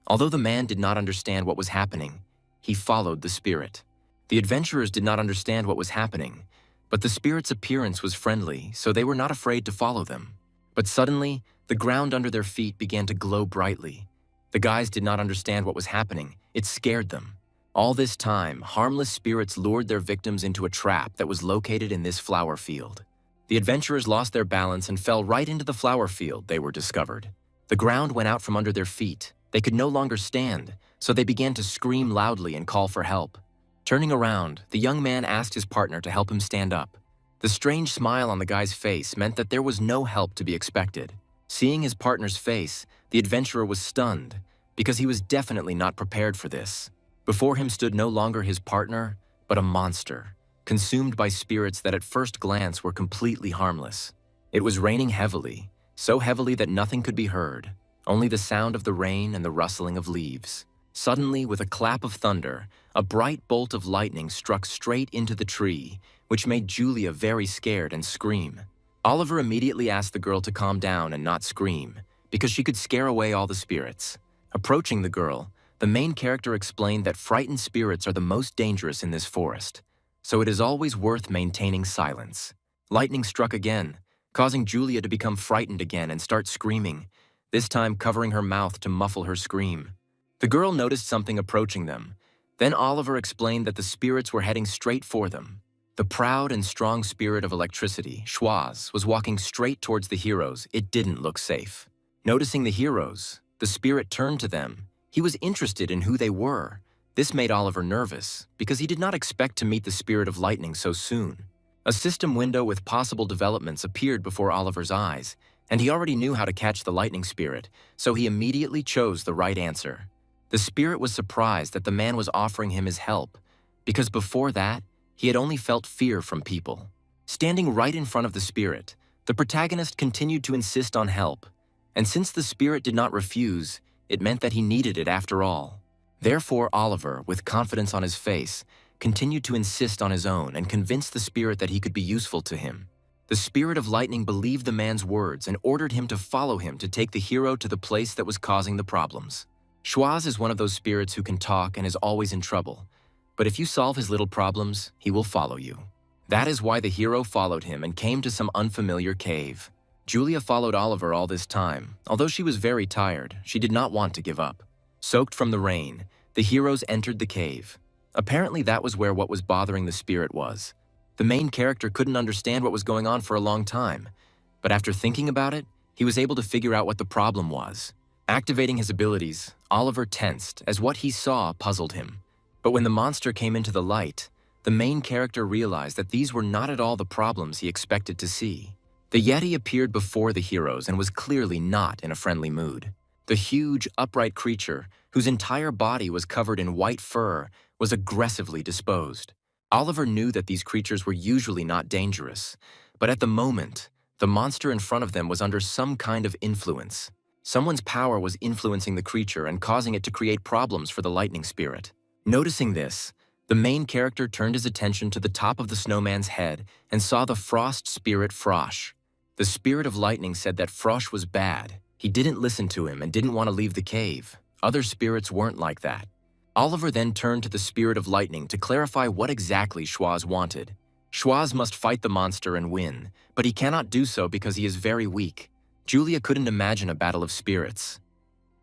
Although the man did not understand what was happening, he followed the spirit. The adventurers did not understand what was happening, but the spirit's appearance was friendly, so they were not afraid to follow them. But suddenly, the ground under their feet began to glow brightly. The guys did not understand what was happening. It scared them. All this time, harmless spirits lured their victims into a trap that was located in this flower field. The adventurers lost their balance and fell right into the flower field. They were discovered. The ground went out from under their feet. They could no longer stand, so they began to scream loudly and call for help. Turning around, the young man asked his partner to help him stand up. The strange smile on the guy's face meant that there was no help to be expected. Seeing his partner's face, the adventurer was stunned, because he was definitely not prepared for this. Before him stood no longer his partner, but a monster, consumed by spirits that at first glance were completely harmless. It was raining heavily, so heavily that nothing could be heard, only the sound of the rain and the rustling of leaves. Suddenly, with a clap of thunder, a bright bolt of lightning struck straight into the tree, which made Julia very scared and scream. Oliver immediately asked the girl to calm down and not scream, because she could scare away all the spirits. Approaching the girl, the main character explained that frightened spirits are the most dangerous in this forest, so it is always worth maintaining silence. Lightning struck again, causing Julia to become frightened again and start screaming, this time covering her mouth to muffle her scream. The girl noticed something approaching them. Then Oliver explained that the spirits were heading straight for them. The proud and strong spirit of electricity, Schwaz, was walking straight towards the heroes. It didn't look safe. Noticing the heroes, the spirit turned to them. He was interested in who they were. This made Oliver nervous, because he did not expect to meet the spirit of lightning so soon. A system window with possible developments appeared before Oliver's eyes, and he already knew how to catch the lightning spirit, so he immediately chose the right answer. The spirit was surprised that the man was offering him his help, because before that, he had only felt fear from people. Standing right in front of the spirit, the protagonist continued to insist on help, and since the spirit did not refuse, it meant that he needed it after all. Therefore, Oliver, with confidence on his face, continued to insist on his own and convince the spirit that he could be useful to him. The spirit of lightning believed the man's words and ordered him to follow him to take the hero to the place that was causing the problems. Schwaz is one of those spirits who can talk and is always in trouble, but if you solve his little problems, he will follow you. That is why the hero followed him and came to some unfamiliar cave. Julia followed Oliver all this time. Although she was very tired, she did not want to give up. Soaked from the rain, the heroes entered the cave. Apparently that was where what was bothering the spirit was. The main character couldn't understand what was going on for a long time, but after thinking about it, he was able to figure out what the problem was. Activating his abilities, Oliver tensed as what he saw puzzled him. But when the monster came into the light, the main character realized that these were not at all the problems he expected to see. The Yeti appeared before the heroes and was clearly not in a friendly mood. The huge, upright creature, whose entire body was covered in white fur, was aggressively disposed. Oliver knew that these creatures were usually not dangerous, but at the moment, the monster in front of them was under some kind of influence. Someone's power was influencing the creature and causing it to create problems for the lightning spirit. Noticing this, the main character turned his attention to the top of the snowman's head and saw the frost spirit Frosh. The spirit of lightning said that Frosh was bad. He didn't listen to him and didn't want to leave the cave. Other spirits weren't like that. Oliver then turned to the spirit of lightning to clarify what exactly Schwaz wanted. Schwaz must fight the monster and win, but he cannot do so because he is very weak. Julia couldn't imagine a battle of spirits.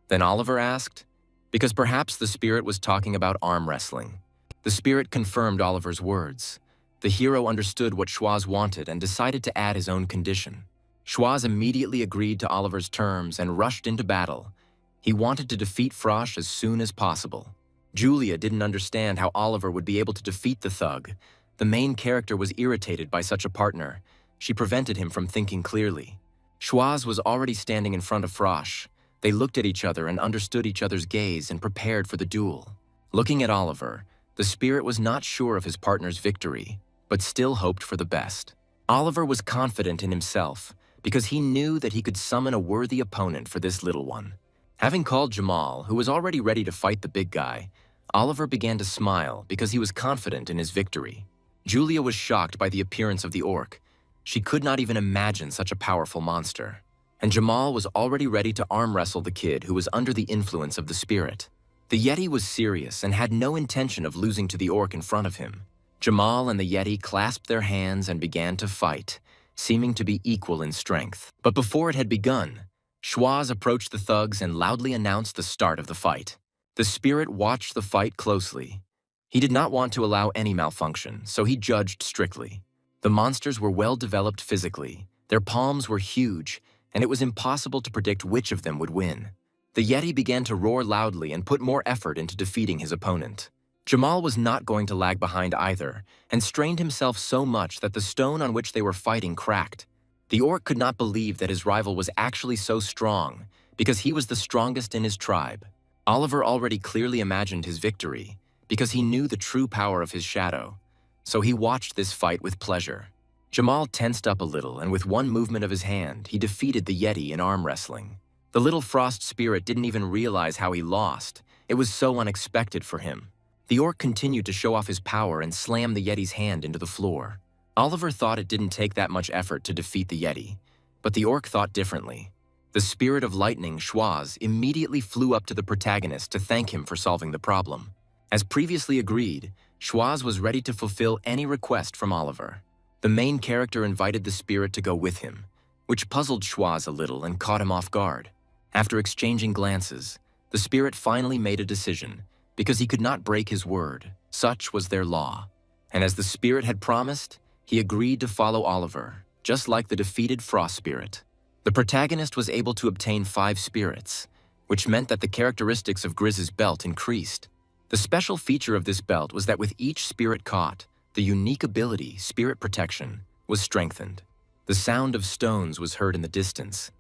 Then Oliver asked, because perhaps the spirit was talking about arm wrestling. The spirit confirmed Oliver's words. The hero understood what Schwaz wanted and decided to add his own condition. Schwaz immediately agreed to Oliver's terms and rushed into battle. He wanted to defeat Frosh as soon as possible. Julia didn't understand how Oliver would be able to defeat the thug. The main character was irritated by such a partner. She prevented him from thinking clearly. Schwaz was already standing in front of Frosh. They looked at each other and understood each other's gaze and prepared for the duel. Looking at Oliver, the spirit was not sure of his partner's victory, but still hoped for the best. Oliver was confident in himself because he knew that he could summon a worthy opponent for this little one. Having called Jamal, who was already ready to fight the big guy, Oliver began to smile because he was confident in his victory. Julia was shocked by the appearance of the orc. She could not even imagine such a powerful monster. And Jamal was already ready to arm wrestle the kid who was under the influence of the spirit. The Yeti was serious and had no intention of losing to the orc in front of him. Jamal and the Yeti clasped their hands and began to fight, seeming to be equal in strength. But before it had begun, Schwaz approached the thugs and loudly announced the start of the fight. The spirit watched the fight closely. He did not want to allow any malfunction, so he judged strictly. The monsters were well developed physically, their palms were huge, and it was impossible to predict which of them would win. The Yeti began to roar loudly and put more effort into defeating his opponent. Jamal was not going to lag behind either, and strained himself so much that the stone on which they were fighting cracked. The orc could not believe that his rival was actually so strong, because he was the strongest in his tribe. Oliver already clearly imagined his victory, because he knew the true power of his shadow, so he watched this fight with pleasure. Jamal tensed up a little, and with one movement of his hand, he defeated the Yeti in arm wrestling. The little frost spirit didn't even realize how he lost. It was so unexpected for him. The orc continued to show off his power and slammed the Yeti's hand into the floor. Oliver thought it didn't take that much effort to defeat the Yeti, but the orc thought differently. The spirit of lightning, Schwaz, immediately flew up to the protagonist to thank him for solving the problem. As previously agreed, Schwaz was ready to fulfill any request from Oliver. The main character invited the spirit to go with him, which puzzled Schwaz a little and caught him off guard. After exchanging glances, the spirit finally made a decision, because he could not break his word. Such was their law. And as the spirit had promised, he agreed to follow Oliver, just like the defeated frost spirit. The protagonist was able to obtain 5 spirits, which meant that the characteristics of Grizz's belt increased. The special feature of this belt was that with each spirit caught, the the unique ability, Spirit Protection, was strengthened. The sound of stones was heard in the distance.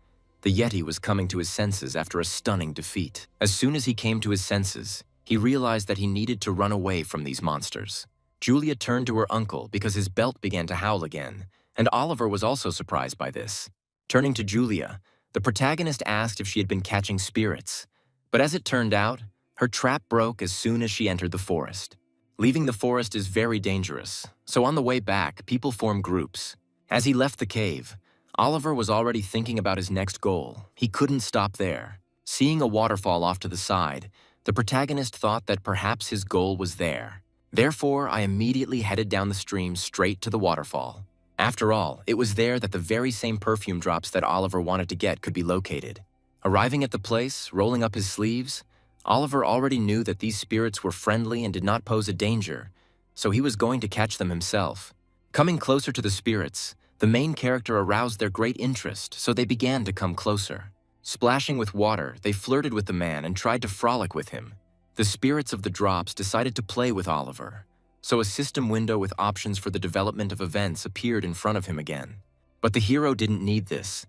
The Yeti was coming to his senses after a stunning defeat. As soon as he came to his senses, he realized that he needed to run away from these monsters. Julia turned to her uncle because his belt began to howl again, and Oliver was also surprised by this. Turning to Julia, the protagonist asked if she had been catching spirits, but as it turned out, her trap broke as soon as she entered the forest. Leaving the forest is very dangerous, so on the way back, people form groups. As he left the cave, Oliver was already thinking about his next goal. He couldn't stop there. Seeing a waterfall off to the side, the protagonist thought that perhaps his goal was there. Therefore, I immediately headed down the stream straight to the waterfall. After all, it was there that the very same perfume drops that Oliver wanted to get could be located. Arriving at the place, rolling up his sleeves, Oliver already knew that these spirits were friendly and did not pose a danger, so he was going to catch them himself. Coming closer to the spirits, the main character aroused their great interest, so they began to come closer. Splashing with water, they flirted with the man and tried to frolic with him. The spirits of the drops decided to play with Oliver, so a system window with options for the development of events appeared in front of him again. But the hero didn't need this.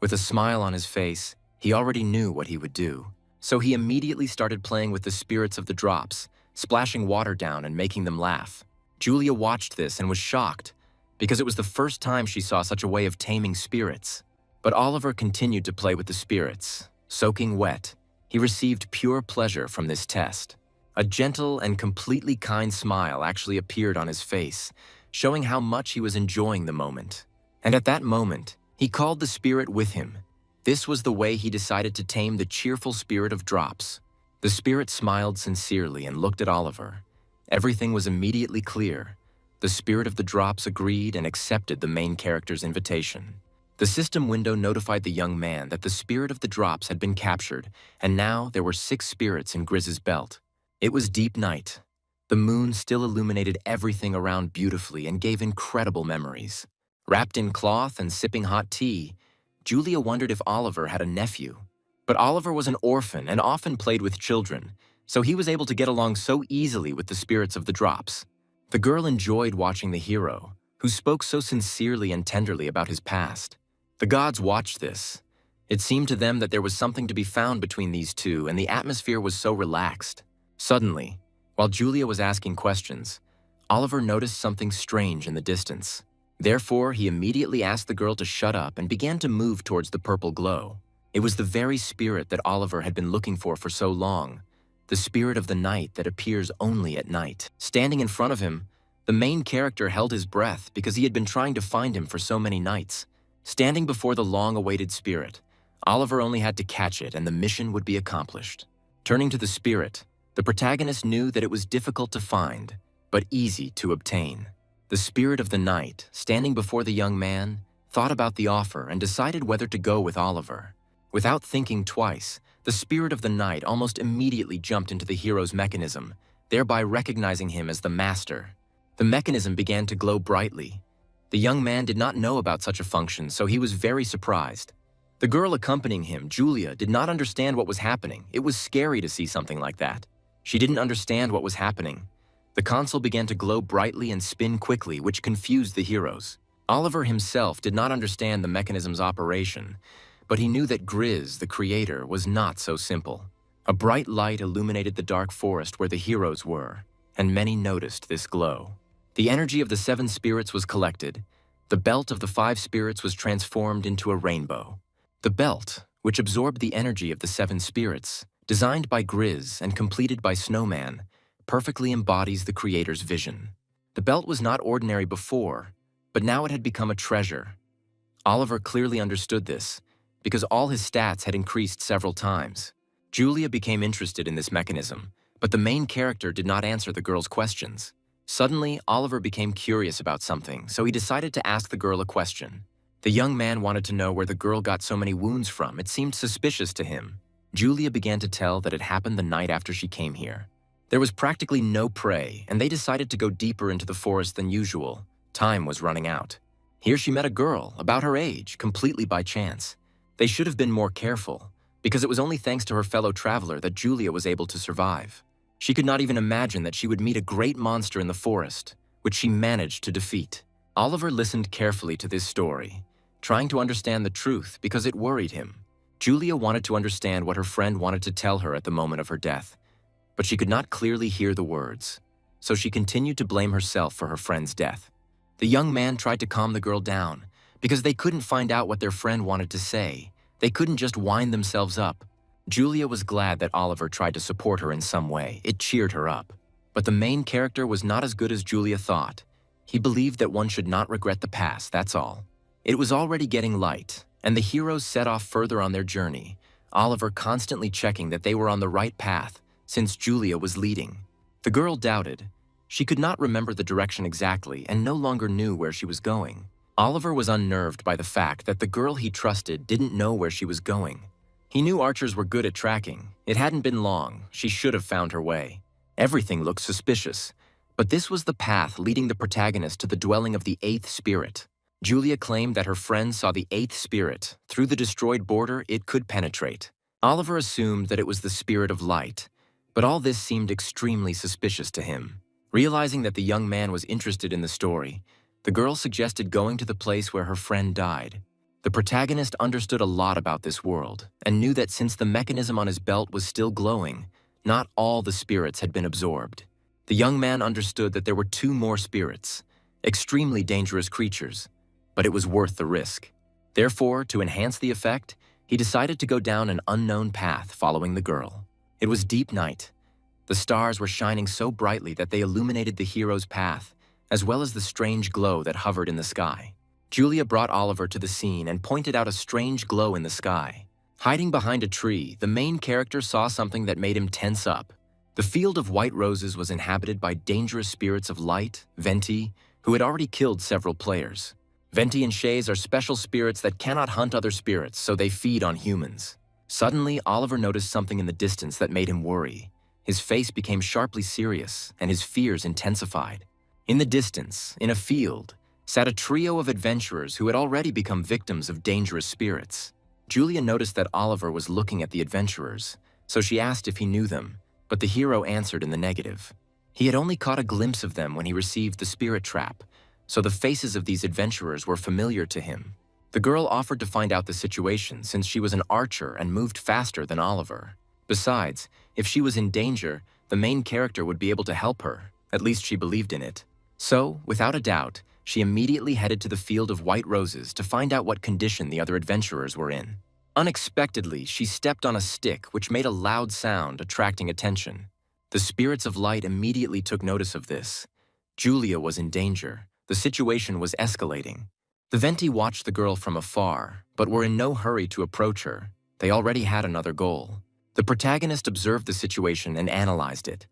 With a smile on his face, he already knew what he would do. So he immediately started playing with the spirits of the drops, splashing water down and making them laugh. Julia watched this and was shocked, because it was the first time she saw such a way of taming spirits. But Oliver continued to play with the spirits. Soaking wet, he received pure pleasure from this test. A gentle and completely kind smile actually appeared on his face, showing how much he was enjoying the moment. And at that moment, he called the spirit with him. This was the way he decided to tame the cheerful spirit of drops. The spirit smiled sincerely and looked at Oliver. Everything was immediately clear. The spirit of the drops agreed and accepted the main character's invitation. The system window notified the young man that the spirit of the drops had been captured, and now there were 6 spirits in Grizz's belt. It was deep night. The moon still illuminated everything around beautifully and gave incredible memories. Wrapped in cloth and sipping hot tea, Julia wondered if Oliver had a nephew. But Oliver was an orphan and often played with children, so he was able to get along so easily with the spirits of the drops. The girl enjoyed watching the hero, who spoke so sincerely and tenderly about his past. The gods watched this. It seemed to them that there was something to be found between these two, and the atmosphere was so relaxed. Suddenly, while Julia was asking questions, Oliver noticed something strange in the distance. Therefore, he immediately asked the girl to shut up and began to move towards the purple glow. It was the very spirit that Oliver had been looking for so long, the spirit of the night that appears only at night. Standing in front of him, the main character held his breath because he had been trying to find him for so many nights. Standing before the long-awaited spirit, Oliver only had to catch it and the mission would be accomplished. Turning to the spirit, the protagonist knew that it was difficult to find, but easy to obtain. The spirit of the night, standing before the young man, thought about the offer and decided whether to go with Oliver. Without thinking twice, the spirit of the night almost immediately jumped into the hero's mechanism, thereby recognizing him as the master. The mechanism began to glow brightly. The young man did not know about such a function, so he was very surprised. The girl accompanying him, Julia, did not understand what was happening. It was scary to see something like that. She didn't understand what was happening. The console began to glow brightly and spin quickly, which confused the heroes. Oliver himself did not understand the mechanism's operation, but he knew that Grizz, the creator, was not so simple. A bright light illuminated the dark forest where the heroes were, and many noticed this glow. The energy of the 7 spirits was collected. The belt of the 5 spirits was transformed into a rainbow. The belt, which absorbed the energy of the 7 spirits, designed by Grizz and completed by Snowman, perfectly embodies the creator's vision. The belt was not ordinary before, but now it had become a treasure. Oliver clearly understood this, because all his stats had increased several times. Julia became interested in this mechanism, but the main character did not answer the girl's questions. Suddenly, Oliver became curious about something, so he decided to ask the girl a question. The young man wanted to know where the girl got so many wounds from. It seemed suspicious to him. Julia began to tell that it happened the night after she came here. There was practically no prey, and they decided to go deeper into the forest than usual. Time was running out. Here she met a girl, about her age, completely by chance. They should have been more careful, because it was only thanks to her fellow traveler that Julia was able to survive. She could not even imagine that she would meet a great monster in the forest, which she managed to defeat. Oliver listened carefully to this story, trying to understand the truth because it worried him. Julia wanted to understand what her friend wanted to tell her at the moment of her death, but she could not clearly hear the words, so she continued to blame herself for her friend's death. The young man tried to calm the girl down because they couldn't find out what their friend wanted to say. They couldn't just wind themselves up. Julia was glad that Oliver tried to support her in some way. It cheered her up. But the main character was not as good as Julia thought. He believed that one should not regret the past, that's all. It was already getting light, and the heroes set off further on their journey, Oliver constantly checking that they were on the right path, since Julia was leading. The girl doubted. She could not remember the direction exactly and no longer knew where she was going. Oliver was unnerved by the fact that the girl he trusted didn't know where she was going. He knew archers were good at tracking. It hadn't been long. She should have found her way. Everything looked suspicious, but this was the path leading the protagonist to the dwelling of the eighth spirit. Julia claimed that her friend saw the eighth spirit. Through the destroyed border, it could penetrate. Oliver assumed that it was the spirit of light, but all this seemed extremely suspicious to him. Realizing that the young man was interested in the story, the girl suggested going to the place where her friend died. The protagonist understood a lot about this world and knew that since the mechanism on his belt was still glowing, not all the spirits had been absorbed. The young man understood that there were two more spirits, extremely dangerous creatures, but it was worth the risk. Therefore, to enhance the effect, he decided to go down an unknown path following the girl. It was deep night. The stars were shining so brightly that they illuminated the hero's path, as well as the strange glow that hovered in the sky. Julia brought Oliver to the scene and pointed out a strange glow in the sky. Hiding behind a tree, the main character saw something that made him tense up. The field of white roses was inhabited by dangerous spirits of light, Venti, who had already killed several players. Venti and Shays are special spirits that cannot hunt other spirits, so they feed on humans. Suddenly, Oliver noticed something in the distance that made him worry. His face became sharply serious, and his fears intensified. In the distance, in a field, sat a trio of adventurers who had already become victims of dangerous spirits. Julia noticed that Oliver was looking at the adventurers, so she asked if he knew them, but the hero answered in the negative. He had only caught a glimpse of them when he received the spirit trap, so the faces of these adventurers were familiar to him. The girl offered to find out the situation since she was an archer and moved faster than Oliver. Besides, if she was in danger, the main character would be able to help her. At least she believed in it. So, without a doubt, she immediately headed to the field of white roses to find out what condition the other adventurers were in. Unexpectedly, she stepped on a stick which made a loud sound, attracting attention. The spirits of light immediately took notice of this. Julia was in danger. The situation was escalating. The Venti watched the girl from afar, but were in no hurry to approach her. They already had another goal. The protagonist observed the situation and analyzed it.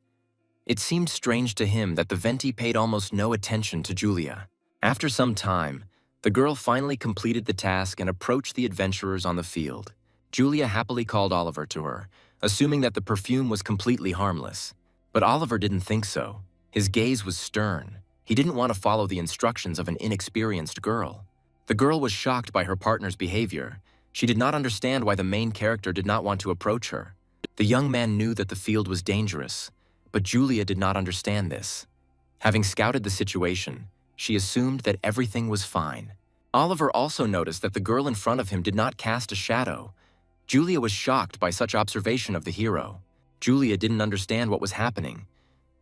It seemed strange to him that the Venti paid almost no attention to Julia. After some time, the girl finally completed the task and approached the adventurers on the field. Julia happily called Oliver to her, assuming that the perfume was completely harmless. But Oliver didn't think so. His gaze was stern. He didn't want to follow the instructions of an inexperienced girl. The girl was shocked by her partner's behavior. She did not understand why the main character did not want to approach her. The young man knew that the field was dangerous, but Julia did not understand this. Having scouted the situation, she assumed that everything was fine. Oliver also noticed that the girl in front of him did not cast a shadow. Julia was shocked by such observation of the hero. Julia didn't understand what was happening.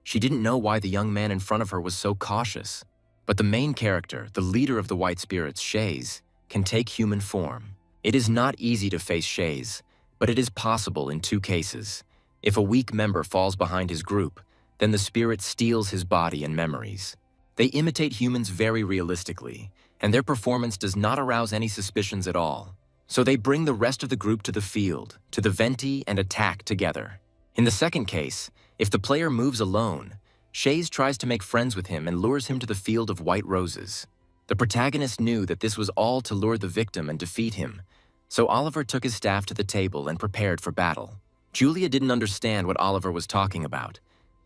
She didn't know why the young man in front of her was so cautious. But the main character, the leader of the white spirits, Shays, can take human form. It is not easy to face Shays, but it is possible in two cases. If a weak member falls behind his group, then the spirit steals his body and memories. They imitate humans very realistically, and their performance does not arouse any suspicions at all. So they bring the rest of the group to the field, to the Venti, and attack together. In the second case, if the player moves alone, Shays tries to make friends with him and lures him to the field of white roses. The protagonist knew that this was all to lure the victim and defeat him, so Oliver took his staff to the table and prepared for battle. Julia didn't understand what Oliver was talking about.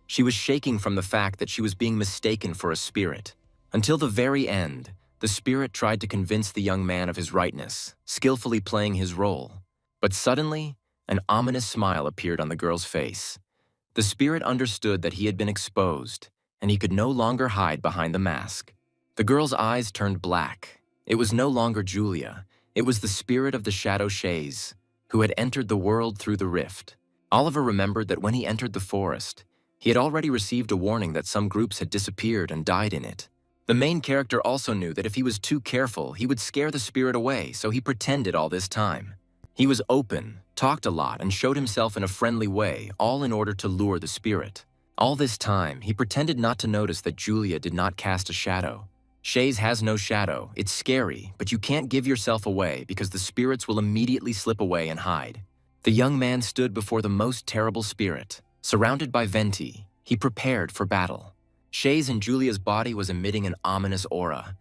She was shaking from the fact that she was being mistaken for a spirit. Until the very end, the spirit tried to convince the young man of his rightness, skillfully playing his role. But suddenly, an ominous smile appeared on the girl's face. The spirit understood that he had been exposed. and he could no longer hide behind the mask. The girl's eyes turned black. It was no longer Julia. It was the spirit of the shadow Shays, who had entered the world through the rift. Oliver remembered that when he entered the forest, he had already received a warning that some groups had disappeared and died in it. The main character also knew that if he was too careful, he would scare the spirit away, so he pretended all this time. He was open, talked a lot, and showed himself in a friendly way, all in order to lure the spirit. All this time, he pretended not to notice that Julia did not cast a shadow. Shays has no shadow. It's scary, but you can't give yourself away because the spirits will immediately slip away and hide. The young man stood before the most terrible spirit. Surrounded by Venti, he prepared for battle. Shays and Julia's body was emitting an ominous aura.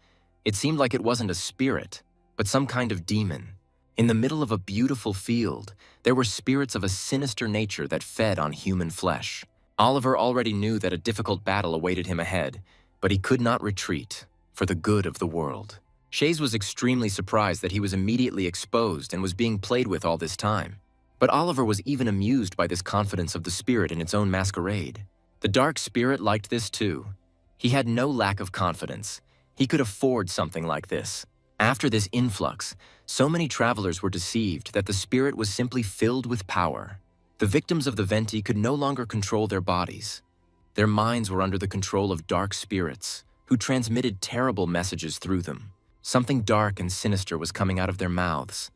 It seemed like it wasn't a spirit, but some kind of demon. In the middle of a beautiful field, there were spirits of a sinister nature that fed on human flesh. Oliver already knew that a difficult battle awaited him ahead, but he could not retreat, for the good of the world. Shays was extremely surprised that he was immediately exposed and was being played with all this time. But Oliver was even amused by this confidence of the spirit in its own masquerade. The dark spirit liked this too. He had no lack of confidence. He could afford something like this. After this influx, so many travelers were deceived that the spirit was simply filled with power. The victims of the Venti could no longer control their bodies. Their minds were under the control of dark spirits, who transmitted terrible messages through them. Something dark and sinister was coming out of their mouths.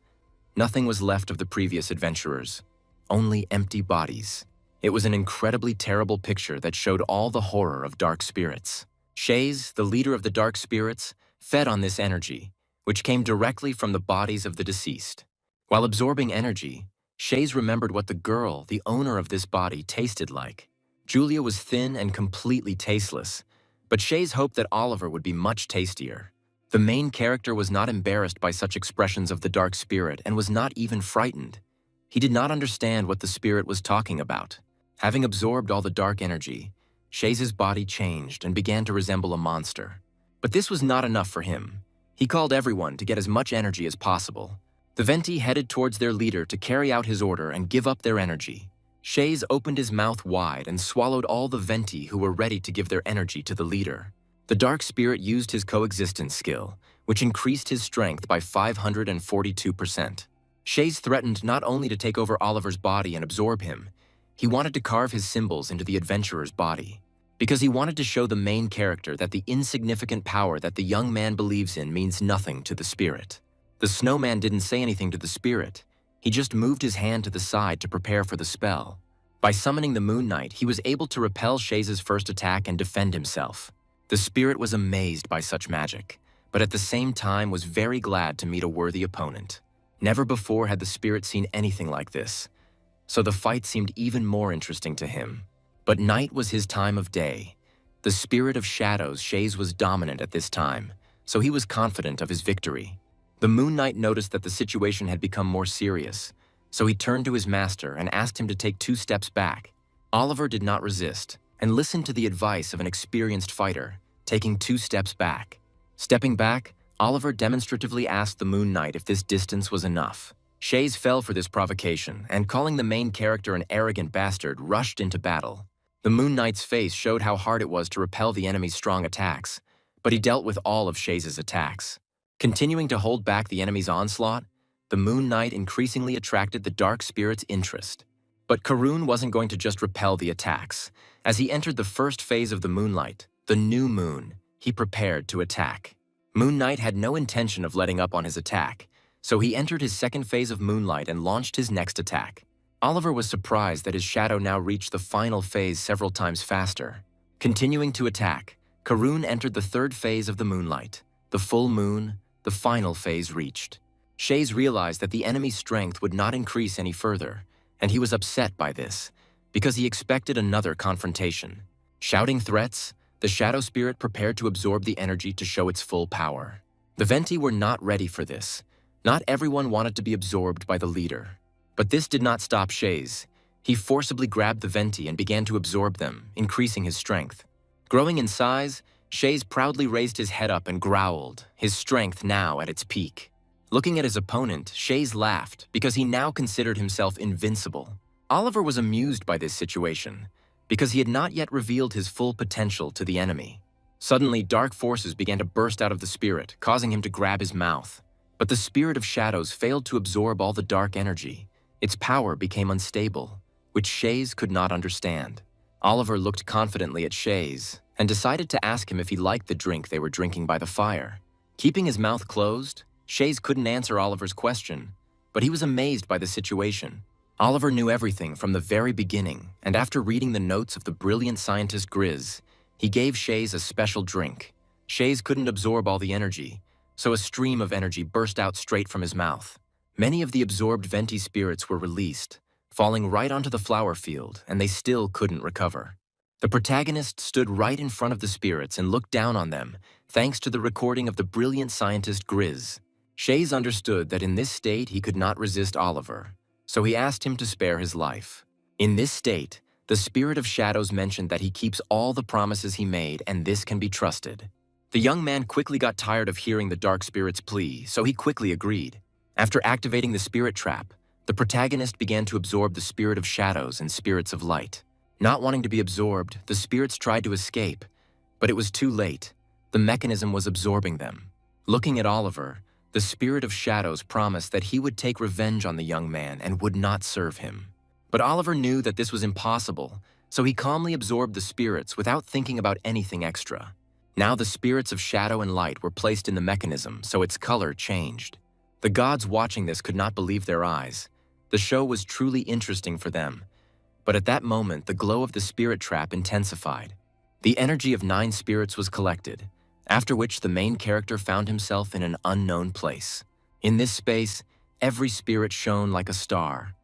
Nothing was left of the previous adventurers, only empty bodies. It was an incredibly terrible picture that showed all the horror of dark spirits. Shays, the leader of the dark spirits, fed on this energy, which came directly from the bodies of the deceased. While absorbing energy, Shays remembered what the girl, the owner of this body, tasted like. Julia was thin and completely tasteless, but Shays hoped that Oliver would be much tastier. The main character was not embarrassed by such expressions of the dark spirit and was not even frightened. He did not understand what the spirit was talking about. Having absorbed all the dark energy, Shays' body changed and began to resemble a monster. But this was not enough for him. He called everyone to get as much energy as possible. The Venti headed towards their leader to carry out his order and give up their energy. Shays opened his mouth wide and swallowed all the Venti who were ready to give their energy to the leader. The dark spirit used his coexistence skill, which increased his strength by 542%. Shays threatened not only to take over Oliver's body and absorb him, he wanted to carve his symbols into the adventurer's body, because he wanted to show the main character that the insignificant power that the young man believes in means nothing to the spirit. The snowman didn't say anything to the spirit. He just moved his hand to the side to prepare for the spell. By summoning the Moon Knight, he was able to repel Shays' first attack and defend himself. The spirit was amazed by such magic, but at the same time was very glad to meet a worthy opponent. Never before had the spirit seen anything like this, so the fight seemed even more interesting to him. But night was his time of day. The spirit of shadows, Shays was dominant at this time, so he was confident of his victory. The Moon Knight noticed that the situation had become more serious, so he turned to his master and asked him to take 2 steps back. Oliver did not resist and listened to the advice of an experienced fighter, taking 2 steps back. Stepping back, Oliver demonstratively asked the Moon Knight if this distance was enough. Shays fell for this provocation and, calling the main character an arrogant bastard, rushed into battle. The Moon Knight's face showed how hard it was to repel the enemy's strong attacks, but he dealt with all of Shays' attacks. Continuing to hold back the enemy's onslaught, the Moon Knight increasingly attracted the dark spirit's interest. But Karun wasn't going to just repel the attacks. As he entered the first phase of the moonlight, the new moon, he prepared to attack. Moon Knight had no intention of letting up on his attack, so he entered his second phase of moonlight and launched his next attack. Oliver was surprised that his shadow now reached the final phase several times faster. Continuing to attack, Karun entered the third phase of the moonlight. The full moon, the final phase reached. Shays realized that the enemy's strength would not increase any further, and he was upset by this, because he expected another confrontation. Shouting threats, the shadow spirit prepared to absorb the energy to show its full power. The Venti were not ready for this. Not everyone wanted to be absorbed by the leader. But this did not stop Shays. He forcibly grabbed the Venti and began to absorb them, increasing his strength. Growing in size, Shays proudly raised his head up and growled, his strength now at its peak. Looking at his opponent, Shays laughed because he now considered himself invincible. Oliver was amused by this situation, because he had not yet revealed his full potential to the enemy. Suddenly, dark forces began to burst out of the spirit, causing him to grab his mouth. But the spirit of shadows failed to absorb all the dark energy. Its power became unstable, which Shays could not understand. Oliver looked confidently at Shays and decided to ask him if he liked the drink they were drinking by the fire. Keeping his mouth closed, Shays couldn't answer Oliver's question, but he was amazed by the situation. Oliver knew everything from the very beginning, and after reading the notes of the brilliant scientist Grizz, he gave Shays a special drink. Shays couldn't absorb all the energy, so a stream of energy burst out straight from his mouth. Many of the absorbed Venti spirits were released, falling right onto the flower field, and they still couldn't recover. The protagonist stood right in front of the spirits and looked down on them, thanks to the recording of the brilliant scientist Grizz. Shays understood that in this state he could not resist Oliver, so he asked him to spare his life. In this state, the spirit of shadows mentioned that he keeps all the promises he made and this can be trusted. The young man quickly got tired of hearing the dark spirit's plea, so he quickly agreed. After activating the spirit trap, the protagonist began to absorb the spirit of shadows and spirits of light. Not wanting to be absorbed, the spirits tried to escape, but it was too late. The mechanism was absorbing them. Looking at Oliver, the spirit of shadows promised that he would take revenge on the young man and would not serve him. But Oliver knew that this was impossible, so he calmly absorbed the spirits without thinking about anything extra. Now the spirits of shadow and light were placed in the mechanism, so its color changed. The gods watching this could not believe their eyes. The show was truly interesting for them. But at that moment, the glow of the spirit trap intensified. The energy of 9 spirits was collected, after which the main character found himself in an unknown place. In this space, every spirit shone like a star.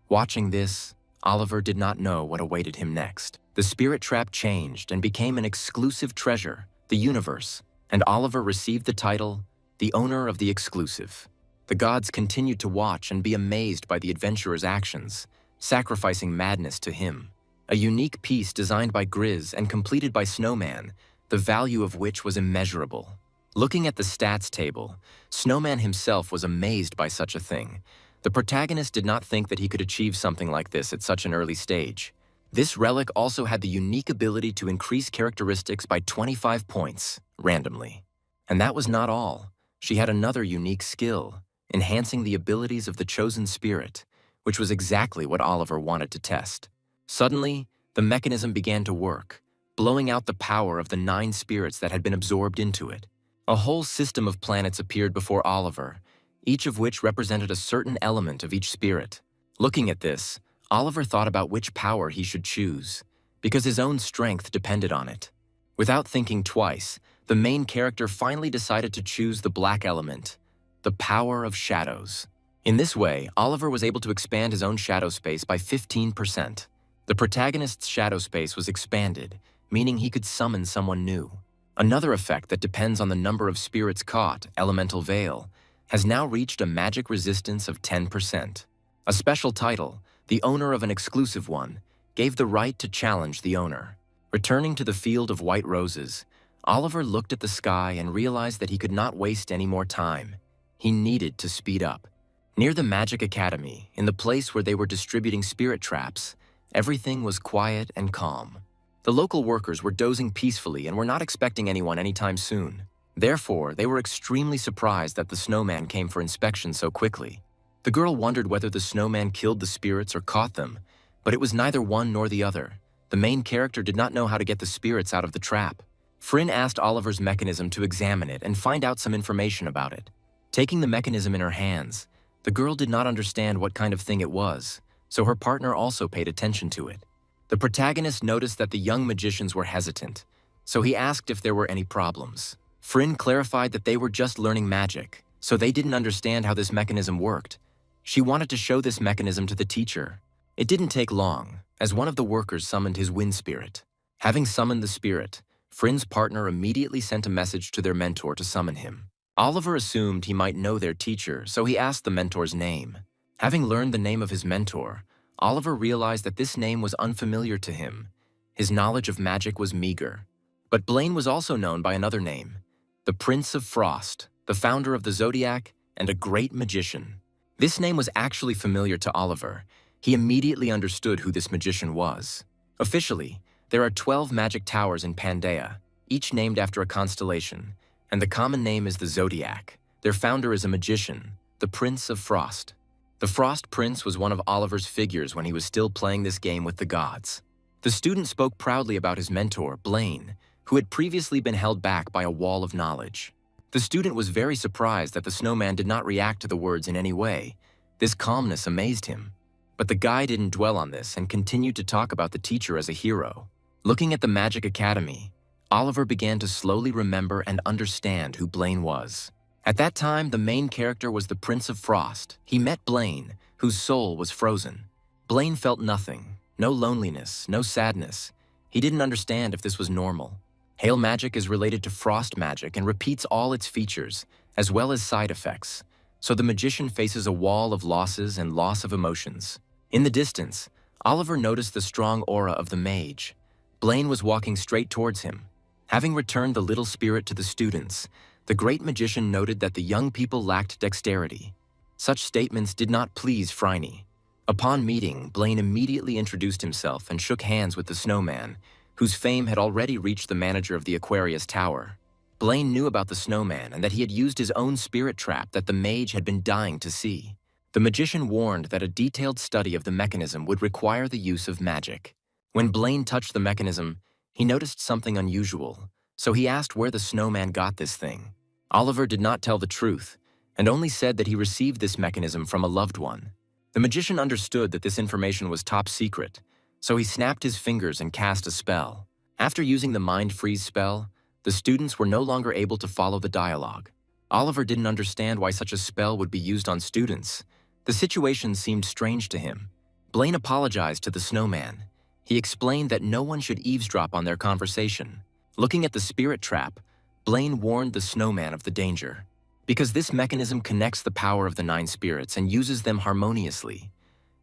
Watching this, Oliver did not know what awaited him next. The spirit trap changed and became an exclusive treasure, the universe, and Oliver received the title, the owner of the exclusive. The gods continued to watch and be amazed by the adventurer's actions, sacrificing madness to him. A unique piece designed by Grizz and completed by Snowman, the value of which was immeasurable. Looking at the stats table, Snowman himself was amazed by such a thing. The protagonist did not think that he could achieve something like this at such an early stage. This relic also had the unique ability to increase characteristics by 25 points, randomly. And that was not all. She had another unique skill, enhancing the abilities of the chosen spirit, which was exactly what Oliver wanted to test. Suddenly, the mechanism began to work, blowing out the power of the 9 spirits that had been absorbed into it. A whole system of planets appeared before Oliver, each of which represented a certain element of each spirit. Looking at this, Oliver thought about which power he should choose, because his own strength depended on it. Without thinking twice, the main character finally decided to choose the black element, the power of shadows. In this way, Oliver was able to expand his own shadow space by 15%. The protagonist's shadow space was expanded, meaning he could summon someone new. Another effect that depends on the number of spirits caught, Elemental Veil, has now reached a magic resistance of 10%. A special title, the owner of an exclusive one, gave the right to challenge the owner. Returning to the field of white roses, Oliver looked at the sky and realized that he could not waste any more time. He needed to speed up. Near the Magic Academy, in the place where they were distributing spirit traps, everything was quiet and calm. The local workers were dozing peacefully and were not expecting anyone anytime soon. Therefore, they were extremely surprised that the snowman came for inspection so quickly. The girl wondered whether the snowman killed the spirits or caught them, but it was neither one nor the other. The main character did not know how to get the spirits out of the trap. Fryn asked Oliver's mechanism to examine it and find out some information about it. Taking the mechanism in her hands, the girl did not understand what kind of thing it was, so her partner also paid attention to it. The protagonist noticed that the young magicians were hesitant, so he asked if there were any problems. Fryn clarified that they were just learning magic, so they didn't understand how this mechanism worked. She wanted to show this mechanism to the teacher. It didn't take long, as one of the workers summoned his wind spirit. Having summoned the spirit, Fryn's partner immediately sent a message to their mentor to summon him. Oliver assumed he might know their teacher, so he asked the mentor's name. Having learned the name of his mentor, Oliver realized that this name was unfamiliar to him. His knowledge of magic was meager. But Blaine was also known by another name, the Prince of Frost, the founder of the Zodiac, and a great magician. This name was actually familiar to Oliver. He immediately understood who this magician was. Officially, there are 12 magic towers in Pangaea, each named after a constellation, and the common name is the Zodiac. Their founder is a magician, the Prince of Frost. The Frost Prince was one of Oliver's figures when he was still playing this game with the gods. The student spoke proudly about his mentor, Blaine, who had previously been held back by a wall of knowledge. The student was very surprised that the snowman did not react to the words in any way. This calmness amazed him. But the guy didn't dwell on this and continued to talk about the teacher as a hero. Looking at the Magic Academy, Oliver began to slowly remember and understand who Blaine was. At that time, the main character was the Prince of Frost. He met Blaine, whose soul was frozen. Blaine felt nothing, no loneliness, no sadness. He didn't understand if this was normal. Hail magic is related to frost magic and repeats all its features, as well as side effects. So the magician faces a wall of losses and loss of emotions. In the distance, Oliver noticed the strong aura of the mage. Blaine was walking straight towards him. Having returned the little spirit to the students, the great magician noted that the young people lacked dexterity. Such statements did not please Phryne. Upon meeting, Blaine immediately introduced himself and shook hands with the snowman, whose fame had already reached the manager of the Aquarius Tower. Blaine knew about the snowman and that he had used his own spirit trap that the mage had been dying to see. The magician warned that a detailed study of the mechanism would require the use of magic. When Blaine touched the mechanism, he noticed something unusual, so he asked where the snowman got this thing. Oliver did not tell the truth, and only said that he received this mechanism from a loved one. The magician understood that this information was top secret, so he snapped his fingers and cast a spell. After using the mind freeze spell, the students were no longer able to follow the dialogue. Oliver didn't understand why such a spell would be used on students. The situation seemed strange to him. Blaine apologized to the snowman. He explained that no one should eavesdrop on their conversation. Looking at the spirit trap, Blaine warned the snowman of the danger. Because this mechanism connects the power of the 9 spirits and uses them harmoniously.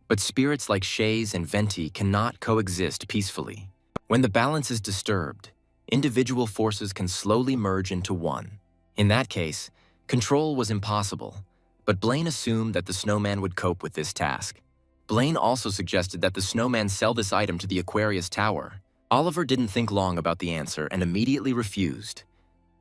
But spirits like Shays and Venti cannot coexist peacefully. When the balance is disturbed, individual forces can slowly merge into one. In that case, control was impossible, but Blaine assumed that the snowman would cope with this task. Blaine also suggested that the snowman sell this item to the Aquarius Tower. Oliver didn't think long about the answer and immediately refused.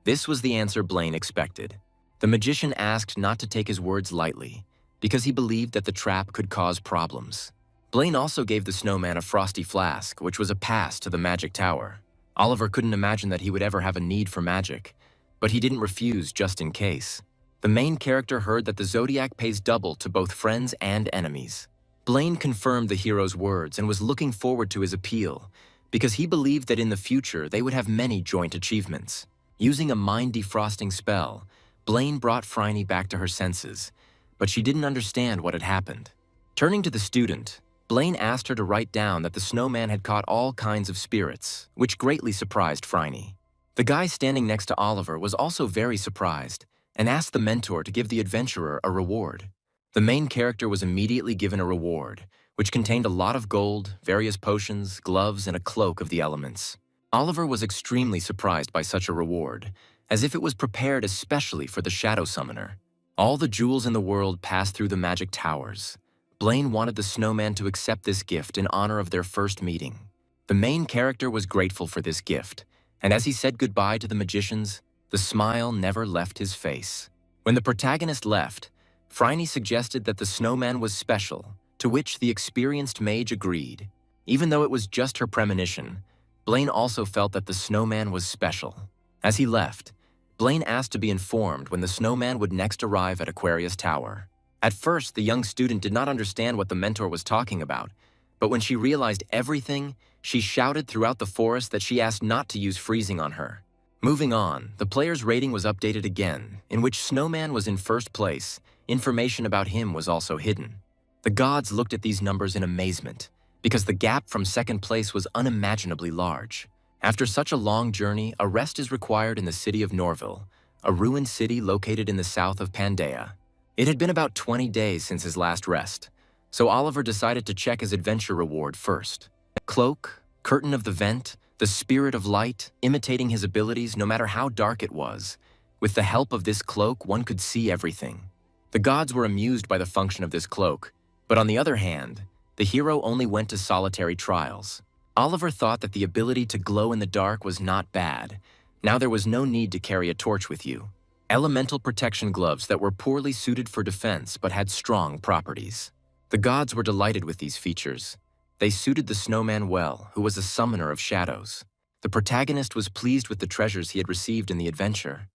This was the answer Blaine expected. The magician asked not to take his words lightly, because he believed that the trap could cause problems. Blaine also gave the snowman a frosty flask, which was a pass to the magic tower. Oliver couldn't imagine that he would ever have a need for magic, but he didn't refuse just in case. The main character heard that the Zodiac pays double to both friends and enemies. Blaine confirmed the hero's words and was looking forward to his appeal, because he believed that in the future they would have many joint achievements. Using a mind-defrosting spell, Blaine brought Phryne back to her senses, but she didn't understand what had happened. Turning to the student, Blaine asked her to write down that the snowman had caught all kinds of spirits, which greatly surprised Phryne. The guy standing next to Oliver was also very surprised and asked the mentor to give the adventurer a reward. The main character was immediately given a reward, which contained a lot of gold, various potions, gloves, and a cloak of the elements. Oliver was extremely surprised by such a reward, as if it was prepared especially for the Shadow Summoner. All the jewels in the world passed through the magic towers. Blaine wanted the snowman to accept this gift in honor of their first meeting. The main character was grateful for this gift, and as he said goodbye to the magicians, the smile never left his face. When the protagonist left, Phryne suggested that the snowman was special, to which the experienced mage agreed. Even though it was just her premonition, Blaine also felt that the snowman was special. As he left, Blaine asked to be informed when the snowman would next arrive at Aquarius Tower. At first, the young student did not understand what the mentor was talking about, but when she realized everything, she shouted throughout the forest that she asked not to use freezing on her. Moving on, the player's rating was updated again, in which Snowman was in first place. Information about him was also hidden. The gods looked at these numbers in amazement, because the gap from second place was unimaginably large. After such a long journey, a rest is required in the city of Norville, a ruined city located in the south of Pangaea. It had been about 20 days since his last rest, so Oliver decided to check his adventure reward first. Cloak, Curtain of the Vent, the Spirit of Light, imitating his abilities no matter how dark it was. With the help of this cloak, one could see everything. The gods were amused by the function of this cloak, but on the other hand, the hero only went to solitary trials. Oliver thought that the ability to glow in the dark was not bad. Now there was no need to carry a torch with you. Elemental protection gloves that were poorly suited for defense but had strong properties. The gods were delighted with these features. They suited the snowman well, who was a summoner of shadows. The protagonist was pleased with the treasures he had received in the adventure.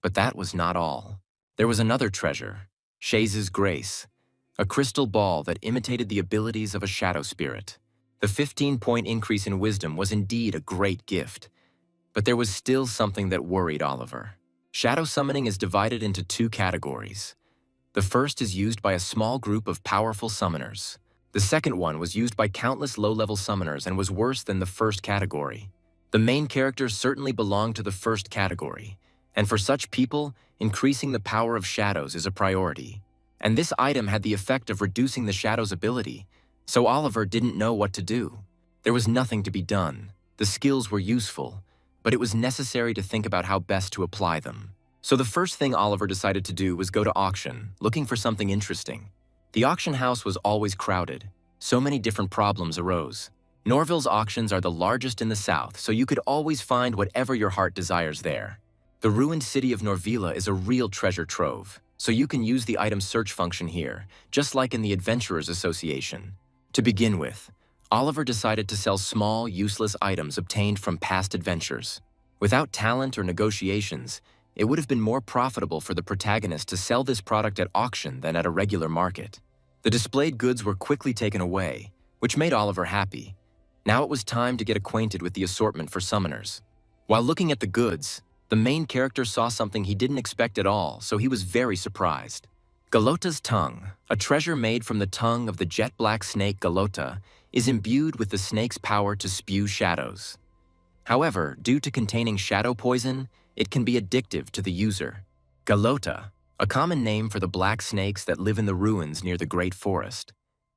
But that was not all. There was another treasure, Shaze's Grace, a crystal ball that imitated the abilities of a shadow spirit. The 15-point increase in wisdom was indeed a great gift. But there was still something that worried Oliver. Shadow summoning is divided into two categories. The first is used by a small group of powerful summoners. The second one was used by countless low-level summoners and was worse than the first category. The main characters certainly belong to the first category, and for such people, increasing the power of shadows is a priority. And this item had the effect of reducing the shadow's ability, so Oliver didn't know what to do. There was nothing to be done. The skills were useful, but it was necessary to think about how best to apply them. So the first thing Oliver decided to do was go to auction, looking for something interesting. The auction house was always crowded. So many different problems arose. Norville's auctions are the largest in the south, so you could always find whatever your heart desires there. The ruined city of Norvilla is a real treasure trove, so you can use the item search function here, just like in the Adventurers Association. To begin with, Oliver decided to sell small, useless items obtained from past adventures. Without talent or negotiations, it would have been more profitable for the protagonist to sell this product at auction than at a regular market. The displayed goods were quickly taken away, which made Oliver happy. Now it was time to get acquainted with the assortment for summoners. While looking at the goods, the main character saw something he didn't expect at all, so he was very surprised. Galota's tongue, a treasure made from the tongue of the jet-black snake Galota, is imbued with the snake's power to spew shadows. However, due to containing shadow poison, it can be addictive to the user. Galota, a common name for the black snakes that live in the ruins near the Great Forest.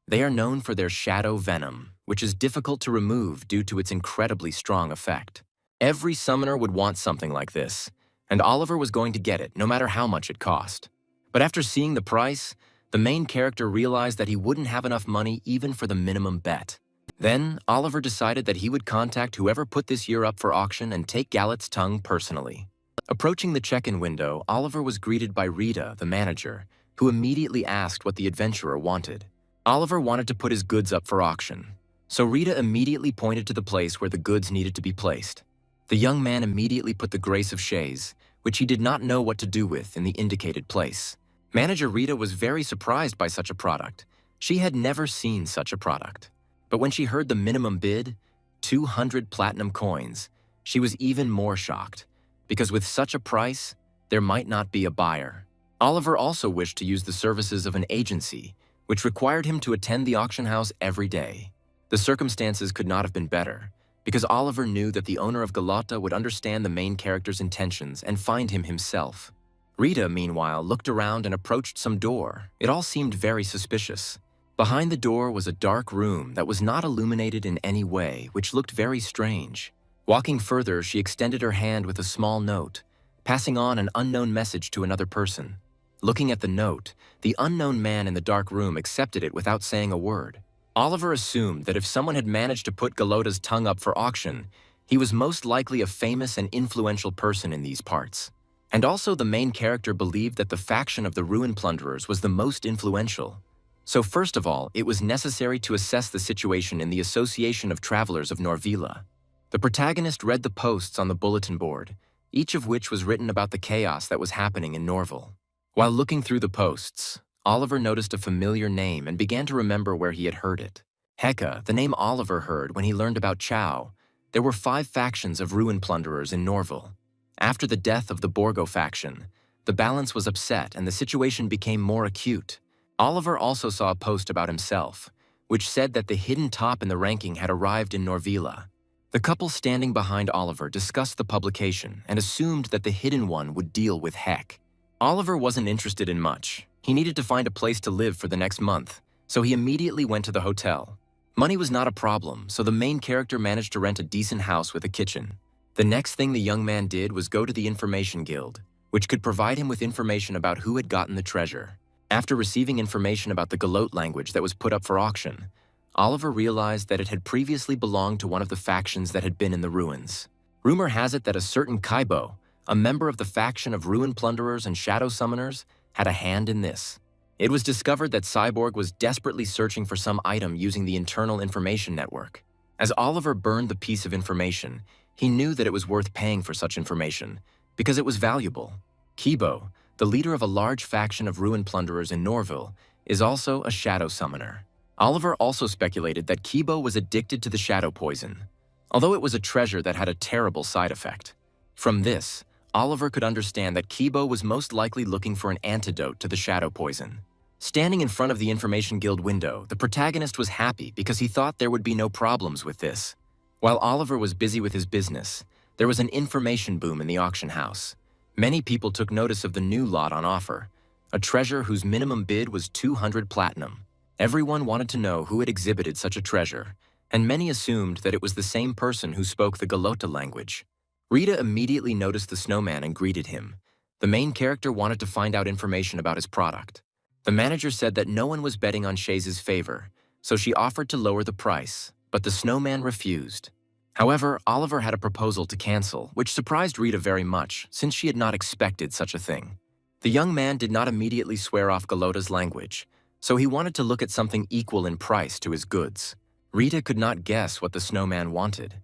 They are known for their shadow venom, which is difficult to remove due to its incredibly strong effect. Every summoner would want something like this, and Oliver was going to get it no matter how much it cost. But after seeing the price, the main character realized that he wouldn't have enough money even for the minimum bet. Then, Oliver decided that he would contact whoever put this year up for auction and take Gallet's tongue personally. Approaching the check-in window, Oliver was greeted by Rita, the manager, who immediately asked what the adventurer wanted. Oliver wanted to put his goods up for auction, so Rita immediately pointed to the place where the goods needed to be placed. The young man immediately put the Grace of Shaze, which he did not know what to do with, in the indicated place. Manager Rita was very surprised by such a product. She had never seen such a product. But when she heard the minimum bid, 200 platinum coins, she was even more shocked, because with such a price, there might not be a buyer. Oliver also wished to use the services of an agency, which required him to attend the auction house every day. The circumstances could not have been better, because Oliver knew that the owner of Galata would understand the main character's intentions and find him himself. Rita, meanwhile, looked around and approached some door. It all seemed very suspicious. Behind the door was a dark room that was not illuminated in any way, which looked very strange. Walking further, she extended her hand with a small note, passing on an unknown message to another person. Looking at the note, the unknown man in the dark room accepted it without saying a word. Oliver assumed that if someone had managed to put Galota's tongue up for auction, he was most likely a famous and influential person in these parts. And also the main character believed that the faction of the Ruin Plunderers was the most influential. So first of all, it was necessary to assess the situation in the Association of Travelers of Norvilla. The protagonist read the posts on the bulletin board, each of which was written about the chaos that was happening in Norville. While looking through the posts, Oliver noticed a familiar name and began to remember where he had heard it. Heka, the name Oliver heard when he learned about Chow. There were 5 factions of Ruin Plunderers in Norville. After the death of the Borgo faction, the balance was upset and the situation became more acute. Oliver also saw a post about himself, which said that the hidden top in the ranking had arrived in Norvilla. The couple standing behind Oliver discussed the publication and assumed that the hidden one would deal with Hek. Oliver wasn't interested in much. He needed to find a place to live for the next month, so he immediately went to the hotel. Money was not a problem, so the main character managed to rent a decent house with a kitchen. The next thing the young man did was go to the Information Guild, which could provide him with information about who had gotten the treasure. After receiving information about the Galot language that was put up for auction, Oliver realized that it had previously belonged to one of the factions that had been in the ruins. Rumor has it that a certain Kaibo, a member of the faction of ruin plunderers and shadow summoners, had a hand in this. It was discovered that Cyborg was desperately searching for some item using the internal information network. As Oliver burned the piece of information, he knew that it was worth paying for such information, because it was valuable. Kibo, the leader of a large faction of ruin plunderers in Norville, is also a shadow summoner. Oliver also speculated that Kibo was addicted to the shadow poison, although it was a treasure that had a terrible side effect. From this, Oliver could understand that Kibo was most likely looking for an antidote to the shadow poison. Standing in front of the Information Guild window, the protagonist was happy because he thought there would be no problems with this. While Oliver was busy with his business, there was an information boom in the auction house. Many people took notice of the new lot on offer, a treasure whose minimum bid was 200 platinum. Everyone wanted to know who had exhibited such a treasure, and many assumed that it was the same person who spoke the Galota language. Rita immediately noticed the snowman and greeted him. The main character wanted to find out information about his product. The manager said that no one was betting on Shaze's favor, so she offered to lower the price, but the snowman refused. However, Oliver had a proposal to cancel, which surprised Rita very much, since she had not expected such a thing. The young man did not immediately swear off Galota's language, so he wanted to look at something equal in price to his goods. Rita could not guess what the snowman wanted,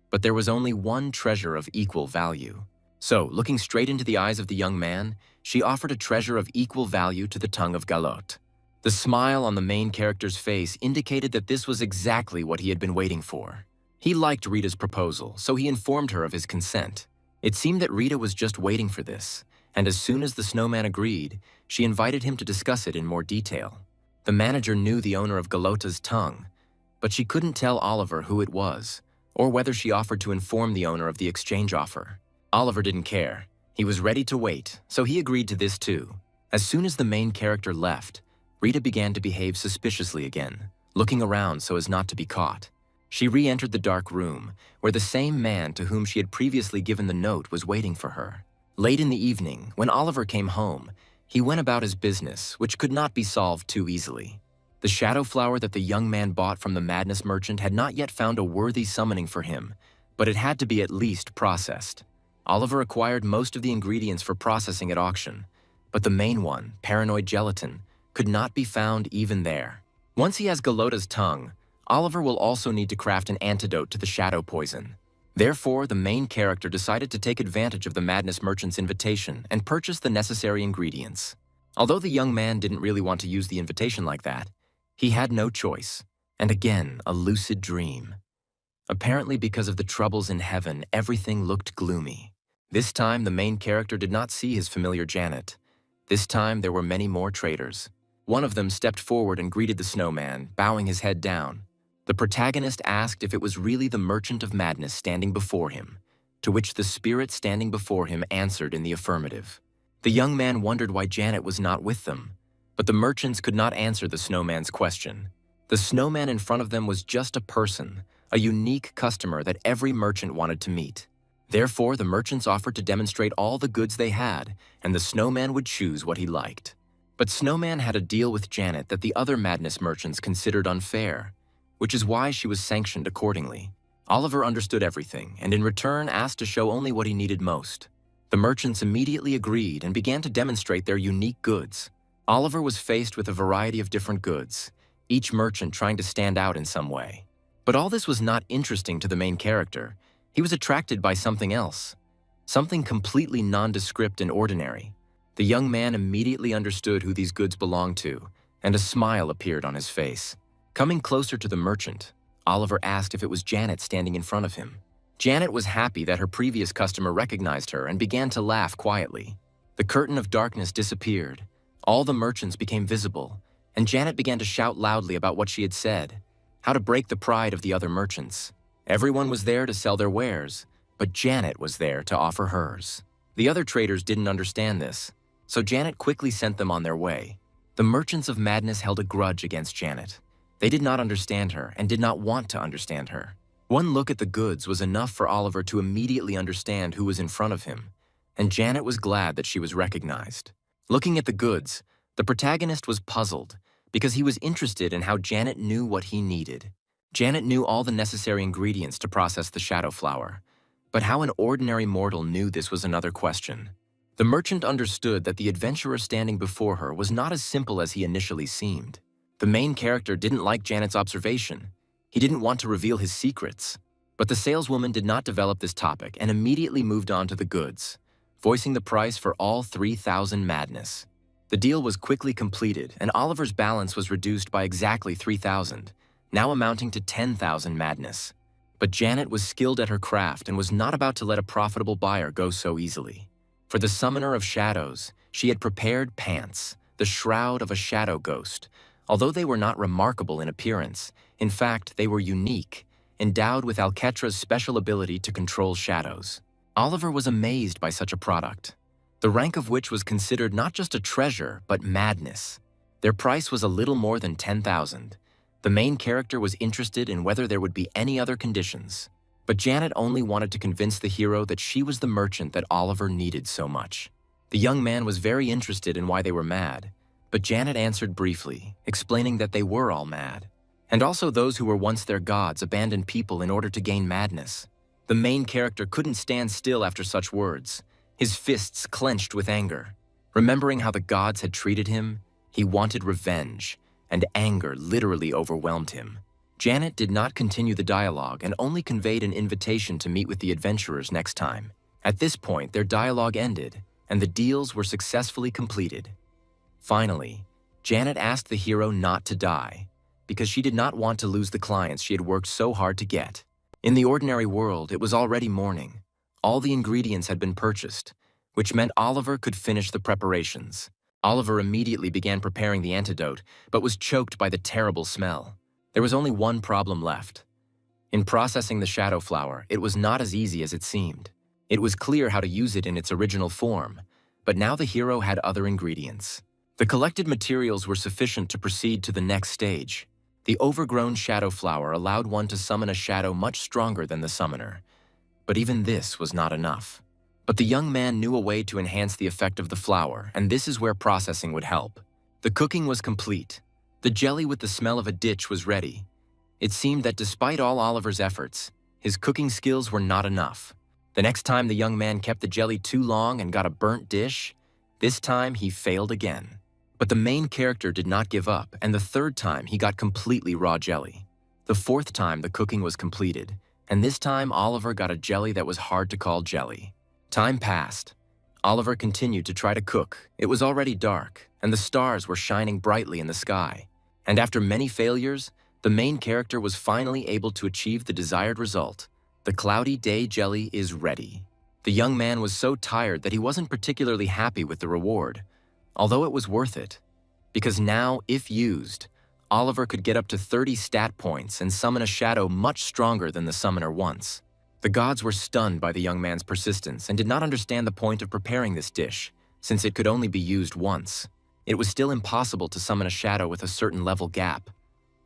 but there was only one treasure of equal value. So, looking straight into the eyes of the young man, she offered a treasure of equal value to the tongue of Galot. The smile on the main character's face indicated that this was exactly what he had been waiting for. He liked Rita's proposal, so he informed her of his consent. It seemed that Rita was just waiting for this, and as soon as the snowman agreed, she invited him to discuss it in more detail. The manager knew the owner of Galota's tongue, but she couldn't tell Oliver who it was, or whether she offered to inform the owner of the exchange offer. Oliver didn't care. He was ready to wait, so he agreed to this too. As soon as the main character left, Rita began to behave suspiciously again, looking around so as not to be caught. She re-entered the dark room, where the same man to whom she had previously given the note was waiting for her. Late in the evening, when Oliver came home, he went about his business, which could not be solved too easily. The shadow flower that the young man bought from the madness merchant had not yet found a worthy summoning for him, but it had to be at least processed. Oliver acquired most of the ingredients for processing at auction, but the main one, paranoid gelatin, could not be found even there. Once he has Galota's tongue, Oliver will also need to craft an antidote to the shadow poison. Therefore, the main character decided to take advantage of the madness merchant's invitation and purchase the necessary ingredients. Although the young man didn't really want to use the invitation like that, he had no choice, and again, a lucid dream. Apparently because of the troubles in heaven, everything looked gloomy. This time, the main character did not see his familiar Janet. This time, there were many more traders. One of them stepped forward and greeted the snowman, bowing his head down. The protagonist asked if it was really the merchant of madness standing before him, to which the spirit standing before him answered in the affirmative. The young man wondered why Janet was not with them, but the merchants could not answer the snowman's question. The snowman in front of them was just a person, a unique customer that every merchant wanted to meet. Therefore, the merchants offered to demonstrate all the goods they had, and the snowman would choose what he liked. But Snowman had a deal with Janet that the other madness merchants considered unfair, which is why she was sanctioned accordingly. Oliver understood everything, and in return asked to show only what he needed most. The merchants immediately agreed and began to demonstrate their unique goods. Oliver was faced with a variety of different goods, each merchant trying to stand out in some way. But all this was not interesting to the main character. He was attracted by something else, something completely nondescript and ordinary. The young man immediately understood who these goods belonged to, and a smile appeared on his face. Coming closer to the merchant, Oliver asked if it was Janet standing in front of him. Janet was happy that her previous customer recognized her and began to laugh quietly. The curtain of darkness disappeared. All the merchants became visible, and Janet began to shout loudly about what she had said, how to break the pride of the other merchants. Everyone was there to sell their wares, but Janet was there to offer hers. The other traders didn't understand this, so Janet quickly sent them on their way. The merchants of madness held a grudge against Janet. They did not understand her and did not want to understand her. One look at the goods was enough for Oliver to immediately understand who was in front of him, and Janet was glad that she was recognized. Looking at the goods, the protagonist was puzzled, because he was interested in how Janet knew what he needed. Janet knew all the necessary ingredients to process the shadow flower, but how an ordinary mortal knew this was another question. The merchant understood that the adventurer standing before her was not as simple as he initially seemed. The main character didn't like Janet's observation. He didn't want to reveal his secrets. But the saleswoman did not develop this topic and immediately moved on to the goods, voicing the price for all 3,000 madness. The deal was quickly completed, and Oliver's balance was reduced by exactly 3,000, now amounting to 10,000 madness. But Janet was skilled at her craft and was not about to let a profitable buyer go so easily. For the summoner of shadows, she had prepared pants, the shroud of a shadow ghost. Although they were not remarkable in appearance, in fact, they were unique, endowed with Alketra's special ability to control shadows. Oliver was amazed by such a product, the rank of which was considered not just a treasure, but madness. Their price was a little more than 10,000. The main character was interested in whether there would be any other conditions. But Janet only wanted to convince the hero that she was the merchant that Oliver needed so much. The young man was very interested in why they were mad, but Janet answered briefly, explaining that they were all mad. And also those who were once their gods abandoned people in order to gain madness. The main character couldn't stand still after such words, his fists clenched with anger. Remembering how the gods had treated him, he wanted revenge, and anger literally overwhelmed him. Janet did not continue the dialogue and only conveyed an invitation to meet with the adventurers next time. At this point, their dialogue ended, and the deals were successfully completed. Finally, Janet asked the hero not to die, because she did not want to lose the clients she had worked so hard to get. In the ordinary world, it was already morning. All the ingredients had been purchased, which meant Oliver could finish the preparations. Oliver immediately began preparing the antidote, but was choked by the terrible smell. There was only one problem left. In processing the shadow flower, it was not as easy as it seemed. It was clear how to use it in its original form, but now the hero had other ingredients. The collected materials were sufficient to proceed to the next stage. The overgrown shadow flower allowed one to summon a shadow much stronger than the summoner. But even this was not enough. But the young man knew a way to enhance the effect of the flower, and this is where processing would help. The cooking was complete. The jelly with the smell of a ditch was ready. It seemed that despite all Oliver's efforts, his cooking skills were not enough. The next time the young man kept the jelly too long and got a burnt dish, this time he failed again. But the main character did not give up, and the third time he got completely raw jelly. The fourth time the cooking was completed, and this time Oliver got a jelly that was hard to call jelly. Time passed. Oliver continued to try to cook. It was already dark, and the stars were shining brightly in the sky. And after many failures, the main character was finally able to achieve the desired result. The cloudy day jelly is ready. The young man was so tired that he wasn't particularly happy with the reward, although it was worth it. Because now, if used, Oliver could get up to 30 stat points and summon a shadow much stronger than the summoner once. The gods were stunned by the young man's persistence and did not understand the point of preparing this dish, since it could only be used once. It was still impossible to summon a shadow with a certain level gap.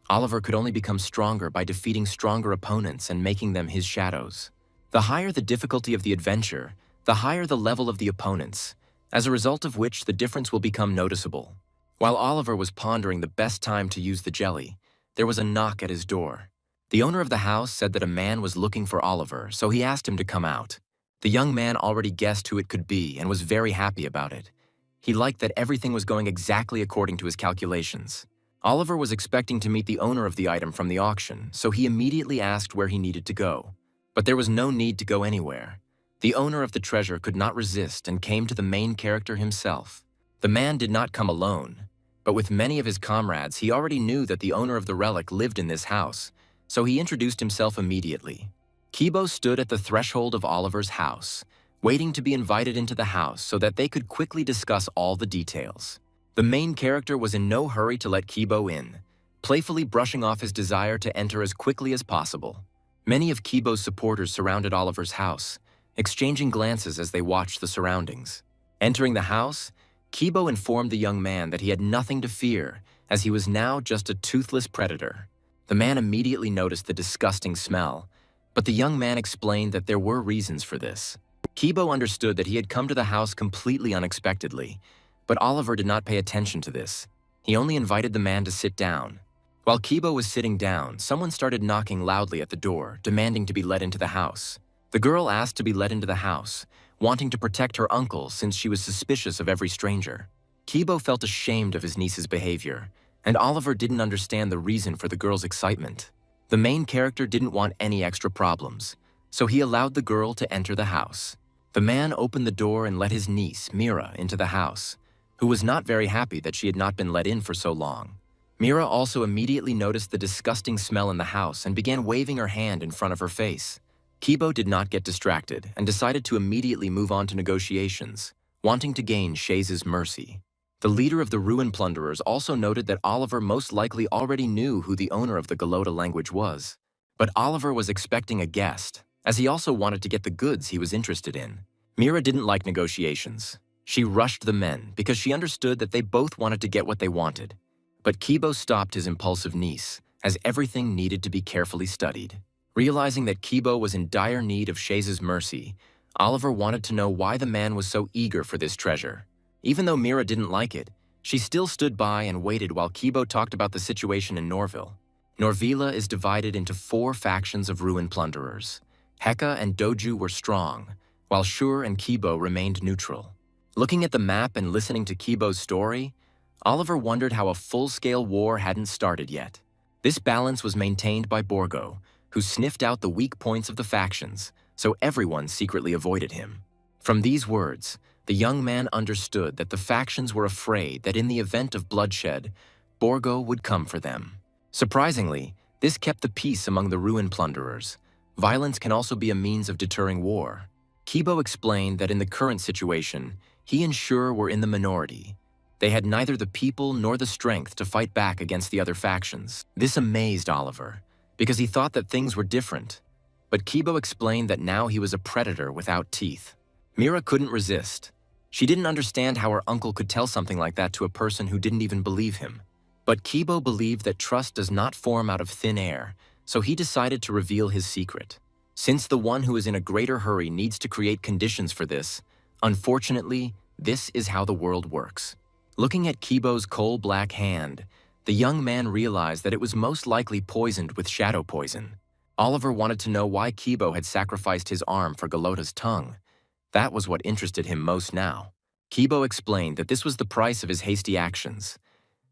Oliver could only become stronger by defeating stronger opponents and making them his shadows. The higher the difficulty of the adventure, the higher the level of the opponents, as a result of which the difference will become noticeable. While Oliver was pondering the best time to use the jelly, there was a knock at his door. The owner of the house said that a man was looking for Oliver, so he asked him to come out. The young man already guessed who it could be and was very happy about it. He liked that everything was going exactly according to his calculations. Oliver was expecting to meet the owner of the item from the auction, so he immediately asked where he needed to go. But there was no need to go anywhere. The owner of the treasure could not resist and came to the main character himself. The man did not come alone, but with many of his comrades. He already knew that the owner of the relic lived in this house, so he introduced himself immediately. Kibo stood at the threshold of Oliver's house, waiting to be invited into the house so that they could quickly discuss all the details. The main character was in no hurry to let Kibo in, playfully brushing off his desire to enter as quickly as possible. Many of Kibo's supporters surrounded Oliver's house, exchanging glances as they watched the surroundings. Entering the house, Kibo informed the young man that he had nothing to fear, as he was now just a toothless predator. The man immediately noticed the disgusting smell, but the young man explained that there were reasons for this. Kibo understood that he had come to the house completely unexpectedly, but Oliver did not pay attention to this. He only invited the man to sit down. While Kibo was sitting down, someone started knocking loudly at the door, demanding to be let into the house. The girl asked to be let into the house, wanting to protect her uncle since she was suspicious of every stranger. Kibo felt ashamed of his niece's behavior, and Oliver didn't understand the reason for the girl's excitement. The main character didn't want any extra problems, so he allowed the girl to enter the house. The man opened the door and let his niece, Mira, into the house, who was not very happy that she had not been let in for so long. Mira also immediately noticed the disgusting smell in the house and began waving her hand in front of her face. Kibo did not get distracted and decided to immediately move on to negotiations, wanting to gain Shaze's mercy. The leader of the ruin plunderers also noted that Oliver most likely already knew who the owner of the Galota language was. But Oliver was expecting a guest, as he also wanted to get the goods he was interested in. Mira didn't like negotiations. She rushed the men because she understood that they both wanted to get what they wanted. But Kibo stopped his impulsive niece, as everything needed to be carefully studied. Realizing that Kibo was in dire need of Shaze's mercy, Oliver wanted to know why the man was so eager for this treasure. Even though Mira didn't like it, she still stood by and waited while Kibo talked about the situation in Norville. Norvila is divided into 4 factions of ruin plunderers. Heka and Doju were strong, while Shur and Kibo remained neutral. Looking at the map and listening to Kibo's story, Oliver wondered how a full-scale war hadn't started yet. This balance was maintained by Borgo, who sniffed out the weak points of the factions, so everyone secretly avoided him. From these words, the young man understood that the factions were afraid that in the event of bloodshed, Borgo would come for them. Surprisingly, this kept the peace among the ruin plunderers. Violence can also be a means of deterring war. Kibo explained that in the current situation, he and Shur were in the minority. They had neither the people nor the strength to fight back against the other factions. This amazed Oliver, because he thought that things were different. But Kibo explained that now he was a predator without teeth. Mira couldn't resist. She didn't understand how her uncle could tell something like that to a person who didn't even believe him. But Kibo believed that trust does not form out of thin air, so he decided to reveal his secret. Since the one who is in a greater hurry needs to create conditions for this, unfortunately, this is how the world works. Looking at Kibo's coal-black hand, the young man realized that it was most likely poisoned with shadow poison. Oliver wanted to know why Kibo had sacrificed his arm for Galota's tongue. That was what interested him most now. Kibo explained that this was the price of his hasty actions.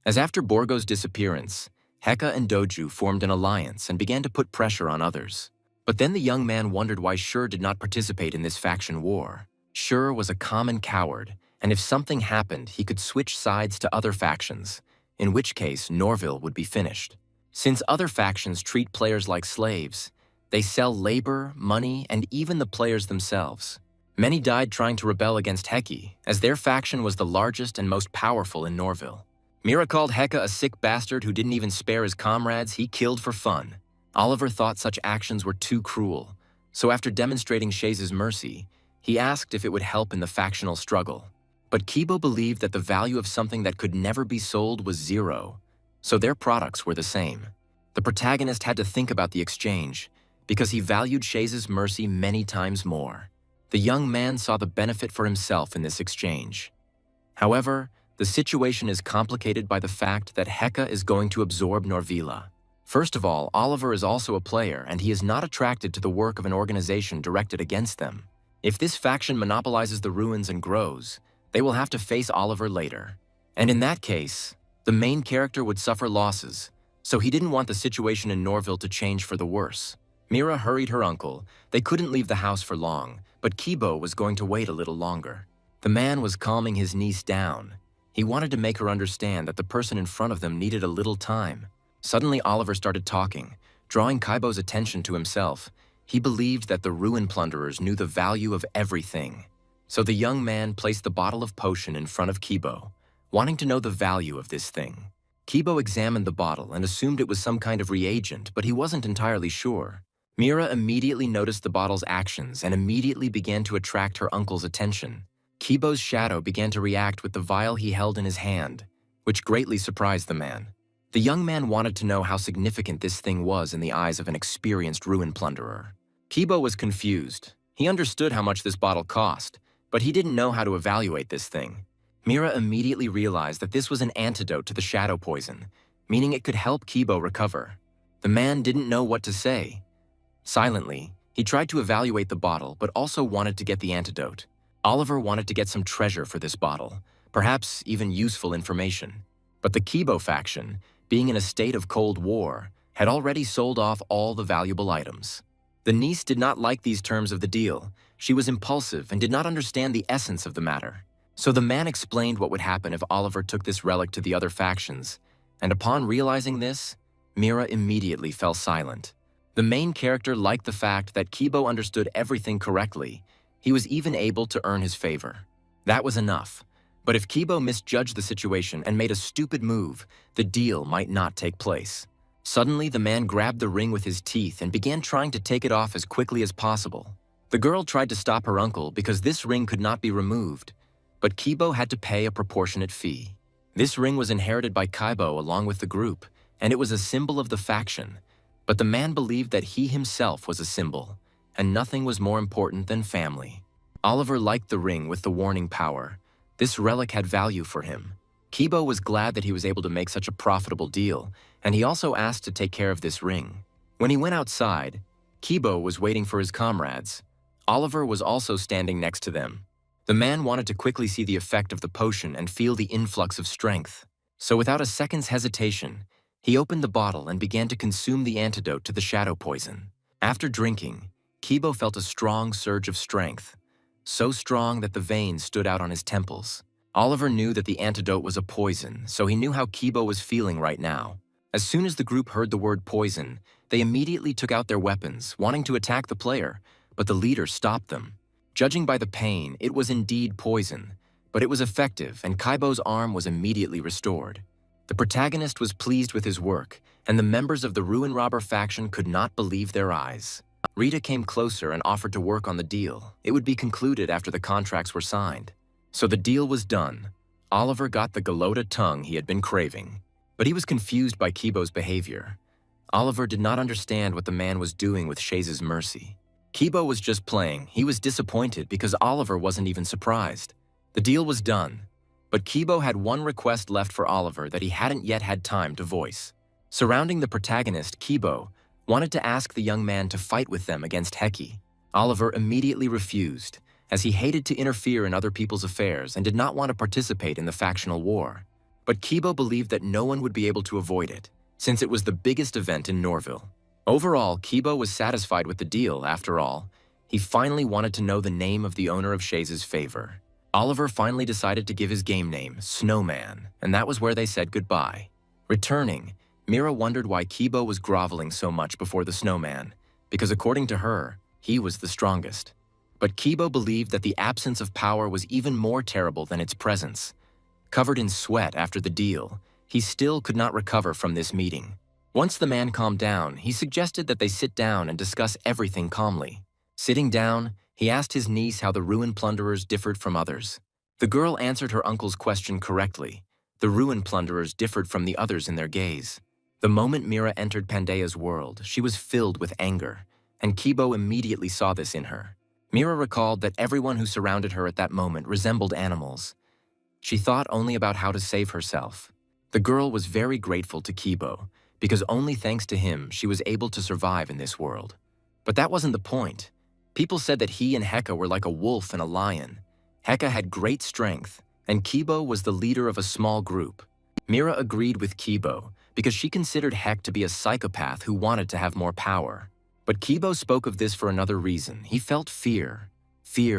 As after Borgo's disappearance, Heka and Doju formed an alliance and began to put pressure on others. But then the young man wondered why Shur did not participate in this faction war. Shur was a common coward, and if something happened, he could switch sides to other factions, in which case Norville would be finished. Since other factions treat players like slaves, they sell labor, money, and even the players themselves. Many died trying to rebel against Heki, as their faction was the largest and most powerful in Norville. Mira called Heka a sick bastard who didn't even spare his comrades he killed for fun. Oliver thought such actions were too cruel, so after demonstrating Shaze's mercy, he asked if it would help in the factional struggle. But Kibo believed that the value of something that could never be sold was 0, so their products were the same. The protagonist had to think about the exchange, because he valued Shaze's mercy many times more. The young man saw the benefit for himself in this exchange. However, the situation is complicated by the fact that Heka is going to absorb Norvila. First of all, Oliver is also a player, and he is not attracted to the work of an organization directed against them. If this faction monopolizes the ruins and grows, they will have to face Oliver later. And in that case, the main character would suffer losses, so he didn't want the situation in Norville to change for the worse. Mira hurried her uncle. They couldn't leave the house for long, but Kibo was going to wait a little longer. The man was calming his niece down. He wanted to make her understand that the person in front of them needed a little time. Suddenly, Oliver started talking, drawing Kibo's attention to himself. He believed that the ruin plunderers knew the value of everything. So the young man placed the bottle of potion in front of Kibo, wanting to know the value of this thing. Kibo examined the bottle and assumed it was some kind of reagent, but he wasn't entirely sure. Mira immediately noticed the bottle's actions and immediately began to attract her uncle's attention. Kibo's shadow began to react with the vial he held in his hand, which greatly surprised the man. The young man wanted to know how significant this thing was in the eyes of an experienced ruin plunderer. Kibo was confused. He understood how much this bottle cost, but he didn't know how to evaluate this thing. Mira immediately realized that this was an antidote to the shadow poison, meaning it could help Kibo recover. The man didn't know what to say. Silently, he tried to evaluate the bottle but also wanted to get the antidote. Oliver wanted to get some treasure for this bottle, perhaps even useful information. But the Kibo faction, being in a state of Cold War, had already sold off all the valuable items. The niece did not like these terms of the deal. She was impulsive and did not understand the essence of the matter. So the man explained what would happen if Oliver took this relic to the other factions, and upon realizing this, Mira immediately fell silent. The main character liked the fact that Kibo understood everything correctly. He was even able to earn his favor. That was enough. But if Kibo misjudged the situation and made a stupid move, the deal might not take place. Suddenly, the man grabbed the ring with his teeth and began trying to take it off as quickly as possible. The girl tried to stop her uncle because this ring could not be removed, but Kibo had to pay a proportionate fee. This ring was inherited by Kibo along with the group, and it was a symbol of the faction. But the man believed that he himself was a symbol, and nothing was more important than family. Oliver liked the ring with the warning power. This relic had value for him. Kibo was glad that he was able to make such a profitable deal, and he also asked to take care of this ring. When he went outside, Kibo was waiting for his comrades. Oliver was also standing next to them. The man wanted to quickly see the effect of the potion and feel the influx of strength. So without a second's hesitation, he opened the bottle and began to consume the antidote to the shadow poison. After drinking, Kibo felt a strong surge of strength, so strong that the veins stood out on his temples. Oliver knew that the antidote was a poison, so he knew how Kibo was feeling right now. As soon as the group heard the word poison, they immediately took out their weapons, wanting to attack the player, but the leader stopped them. Judging by the pain, it was indeed poison, but it was effective and Kibo's arm was immediately restored. The protagonist was pleased with his work, and the members of the Ruin Robber faction could not believe their eyes. Rita came closer and offered to work on the deal. It would be concluded after the contracts were signed. So the deal was done. Oliver got the Galota tongue he had been craving, but he was confused by Kibo's behavior. Oliver did not understand what the man was doing with Chase's mercy. Kibo was just playing. He was disappointed because Oliver wasn't even surprised. The deal was done, but Kibo had one request left for Oliver that he hadn't yet had time to voice. Surrounding the protagonist, Kibo wanted to ask the young man to fight with them against Heki. Oliver immediately refused, as he hated to interfere in other people's affairs and did not want to participate in the factional war. But Kibo believed that no one would be able to avoid it, since it was the biggest event in Norville. Overall, Kibo was satisfied with the deal. After all, he finally wanted to know the name of the owner of Chase's favor. Oliver finally decided to give his game name, Snowman, and that was where they said goodbye. Returning, Mira wondered why Kibo was groveling so much before the Snowman, because according to her, he was the strongest. But Kibo believed that the absence of power was even more terrible than its presence. Covered in sweat after the deal, he still could not recover from this meeting. Once the man calmed down, he suggested that they sit down and discuss everything calmly. Sitting down, he asked his niece how the Ruin Plunderers differed from others. The girl answered her uncle's question correctly. The Ruin Plunderers differed from the others in their gaze. The moment Mira entered Pandea's world, she was filled with anger, and Kibo immediately saw this in her. Mira recalled that everyone who surrounded her at that moment resembled animals. She thought only about how to save herself. The girl was very grateful to Kibo, because only thanks to him she was able to survive in this world. But that wasn't the point. People said that he and Heka were like a wolf and a lion. Heka had great strength, and Kibo was the leader of a small group. Mira agreed with Kibo because she considered Hek to be a psychopath who wanted to have more power. But Kibo spoke of this for another reason. He felt fear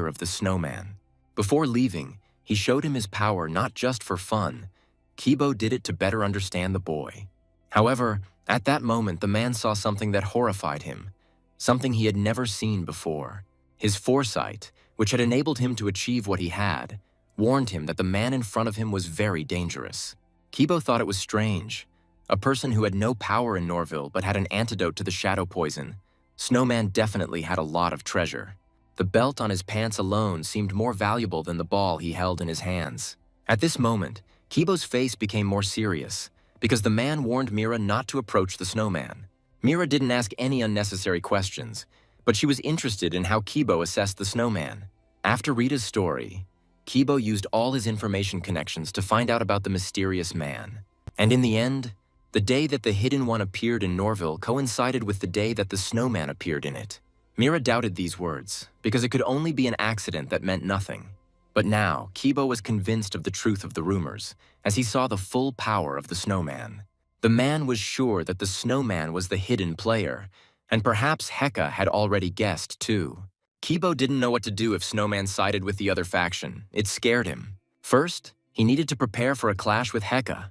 of the Snowman. Before leaving, he showed him his power not just for fun. Kibo did it to better understand the boy. However, at that moment, the man saw something that horrified him, something he had never seen before. His foresight, which had enabled him to achieve what he had, warned him that the man in front of him was very dangerous. Kibo thought it was strange. A person who had no power in Norville but had an antidote to the shadow poison. Snowman definitely had a lot of treasure. The belt on his pants alone seemed more valuable than the ball he held in his hands. At this moment, Kibo's face became more serious, because the man warned Mira not to approach the Snowman. Mira didn't ask any unnecessary questions, but she was interested in how Kibo assessed the Snowman. After Rita's story, Kibo used all his information connections to find out about the mysterious man. And in the end, the day that the Hidden One appeared in Norville coincided with the day that the snowman appeared in it. Mira doubted these words, because it could only be an accident that meant nothing. But now, Kibo was convinced of the truth of the rumors, as he saw the full power of the snowman. The man was sure that the snowman was the hidden player, and perhaps Heka had already guessed too. Kibo didn't know what to do if Snowman sided with the other faction. It scared him. First, he needed to prepare for a clash with Heka.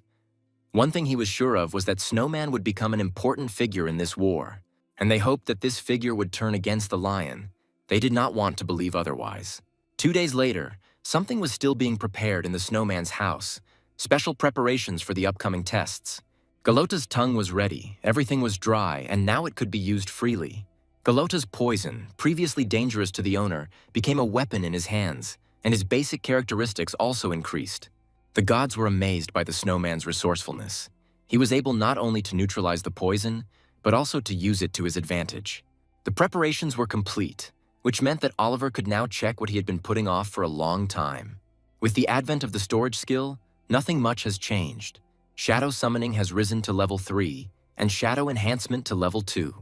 One thing he was sure of was that Snowman would become an important figure in this war, and they hoped that this figure would turn against the lion. They did not want to believe otherwise. 2 days later, something was still being prepared in the Snowman's house, special preparations for the upcoming tests. Galota's tongue was ready, everything was dry, and now it could be used freely. Galota's poison, previously dangerous to the owner, became a weapon in his hands, and his basic characteristics also increased. The gods were amazed by the snowman's resourcefulness. He was able not only to neutralize the poison, but also to use it to his advantage. The preparations were complete, which meant that Oliver could now check what he had been putting off for a long time. With the advent of the storage skill, nothing much has changed. Shadow summoning has risen to level 3, and shadow enhancement to level 2.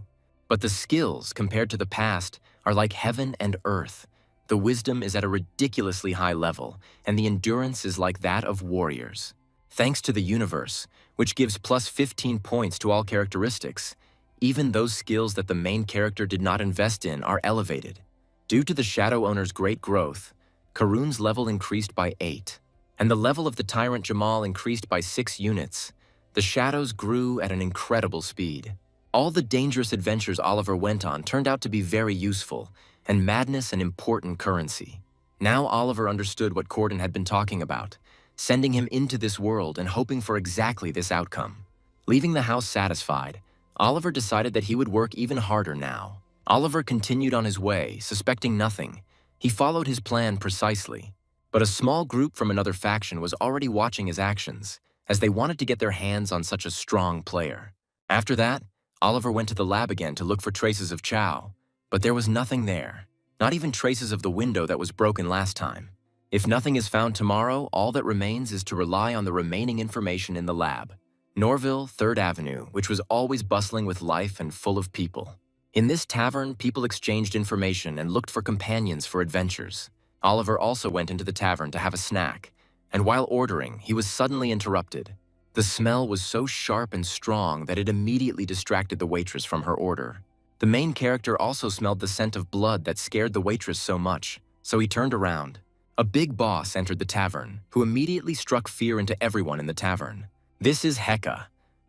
But the skills, compared to the past, are like heaven and earth. The wisdom is at a ridiculously high level, and the endurance is like that of warriors. Thanks to the universe, which gives plus 15 points to all characteristics, even those skills that the main character did not invest in are elevated. Due to the Shadow Owner's great growth, Karun's level increased by 8, and the level of the Tyrant Jamal increased by 6 units. The shadows grew at an incredible speed. All the dangerous adventures Oliver went on turned out to be very useful, and madness an important currency. Now Oliver understood what Corden had been talking about, sending him into this world and hoping for exactly this outcome. Leaving the house satisfied, Oliver decided that he would work even harder now. Oliver continued on his way, suspecting nothing. He followed his plan precisely. But a small group from another faction was already watching his actions, as they wanted to get their hands on such a strong player. After that, Oliver went to the lab again to look for traces of Chow, but there was nothing there, not even traces of the window that was broken last time. If nothing is found tomorrow, all that remains is to rely on the remaining information in the lab. Norville, 3rd Avenue, which was always bustling with life and full of people. In this tavern, people exchanged information and looked for companions for adventures. Oliver also went into the tavern to have a snack, and while ordering, he was suddenly interrupted. The smell was so sharp and strong that it immediately distracted the waitress from her order. The main character also smelled the scent of blood that scared the waitress so much, so he turned around. A big boss entered the tavern, who immediately struck fear into everyone in the tavern. This is Heka,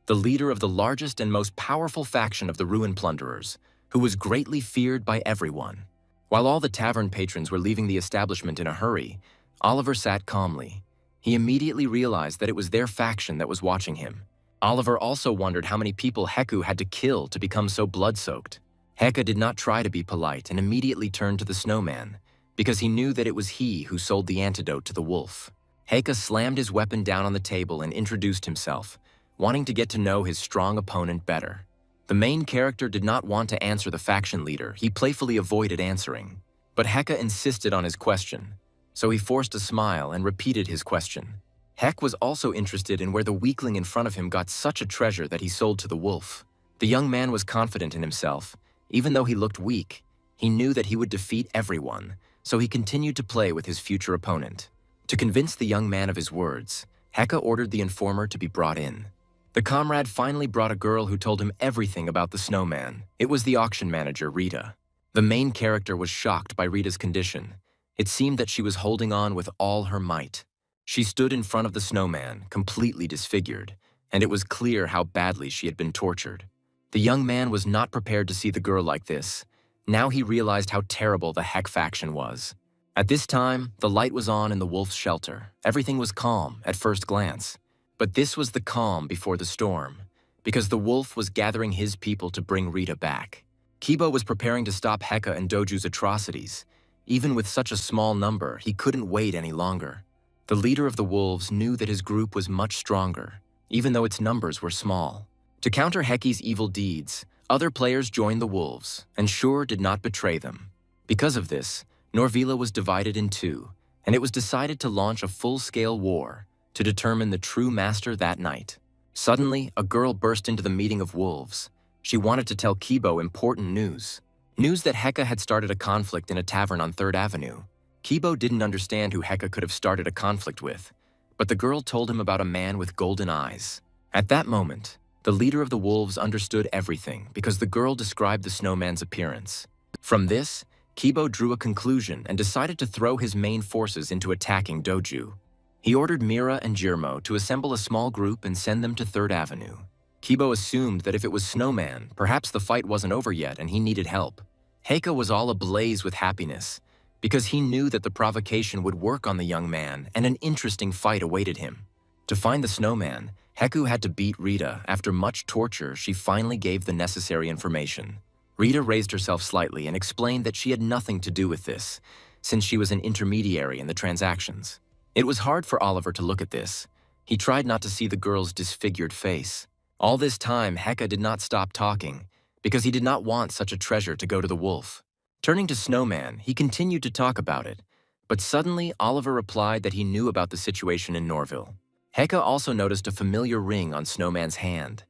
the leader of the largest and most powerful faction of the Ruin Plunderers, who was greatly feared by everyone. While all the tavern patrons were leaving the establishment in a hurry, Oliver sat calmly. He immediately realized that it was their faction that was watching him. Oliver also wondered how many people Heku had to kill to become so blood-soaked. Heka did not try to be polite and immediately turned to the snowman, because he knew that it was he who sold the antidote to the wolf. Heka slammed his weapon down on the table and introduced himself, wanting to get to know his strong opponent better. The main character did not want to answer the faction leader. He playfully avoided answering. But Heka insisted on his question, so he forced a smile and repeated his question. Hek was also interested in where the weakling in front of him got such a treasure that he sold to the wolf. The young man was confident in himself. Even though he looked weak, he knew that he would defeat everyone, so he continued to play with his future opponent. To convince the young man of his words, Heka ordered the informer to be brought in. The comrade finally brought a girl who told him everything about the snowman. It was the auction manager, Rita. The main character was shocked by Rita's condition. It seemed that she was holding on with all her might. She stood in front of the snowman, completely disfigured, and it was clear how badly she had been tortured. The young man was not prepared to see the girl like this. Now he realized how terrible the Heck faction was. At this time, the light was on in the wolf's shelter. Everything was calm at first glance. But this was the calm before the storm, because the wolf was gathering his people to bring Rita back. Kibo was preparing to stop Heka and Doju's atrocities. Even with such a small number, he couldn't wait any longer. The leader of the wolves knew that his group was much stronger, even though its numbers were small. To counter Heki's evil deeds, other players joined the wolves, and Shur did not betray them. Because of this, Norvila was divided in two, and it was decided to launch a full-scale war to determine the true master that night. Suddenly, a girl burst into the meeting of wolves. She wanted to tell Kibo important news. News that Heka had started a conflict in a tavern on 3rd Avenue. Kibo didn't understand who Heka could have started a conflict with, but the girl told him about a man with golden eyes. At that moment, the leader of the wolves understood everything because the girl described the snowman's appearance. From this, Kibo drew a conclusion and decided to throw his main forces into attacking Doju. He ordered Mira and Jirmo to assemble a small group and send them to 3rd Avenue. Kibo assumed that if it was Snowman, perhaps the fight wasn't over yet and he needed help. Heika was all ablaze with happiness because he knew that the provocation would work on the young man and an interesting fight awaited him. To find the Snowman, Heku had to beat Rita. After much torture, she finally gave the necessary information. Rita raised herself slightly and explained that she had nothing to do with this, since she was an intermediary in the transactions. It was hard for Oliver to look at this. He tried not to see the girl's disfigured face. All this time, Heka did not stop talking, because he did not want such a treasure to go to the wolf. Turning to Snowman, he continued to talk about it, but suddenly Oliver replied that he knew about the situation in Norville. Heka also noticed a familiar ring on Snowman's hand,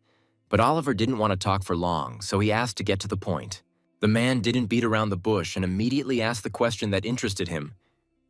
but Oliver didn't want to talk for long, so he asked to get to the point. The man didn't beat around the bush and immediately asked the question that interested him.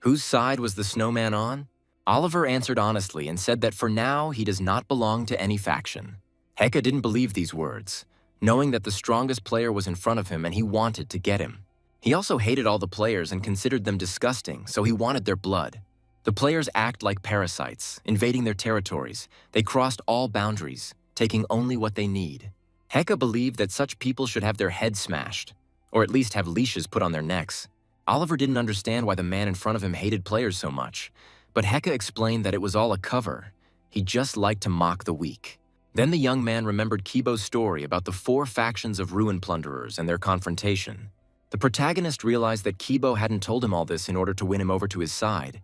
Whose side was the Snowman on? Oliver answered honestly and said that for now he does not belong to any faction. Heka didn't believe these words, knowing that the strongest player was in front of him and he wanted to get him. He also hated all the players and considered them disgusting, so he wanted their blood. The players act like parasites, invading their territories. They crossed all boundaries, taking only what they need. Heka believed that such people should have their heads smashed, or at least have leashes put on their necks. Oliver didn't understand why the man in front of him hated players so much, but Heka explained that it was all a cover. He just liked to mock the weak. Then the young man remembered Kibo's story about the 4 factions of ruin plunderers and their confrontation. The protagonist realized that Kibo hadn't told him all this in order to win him over to his side.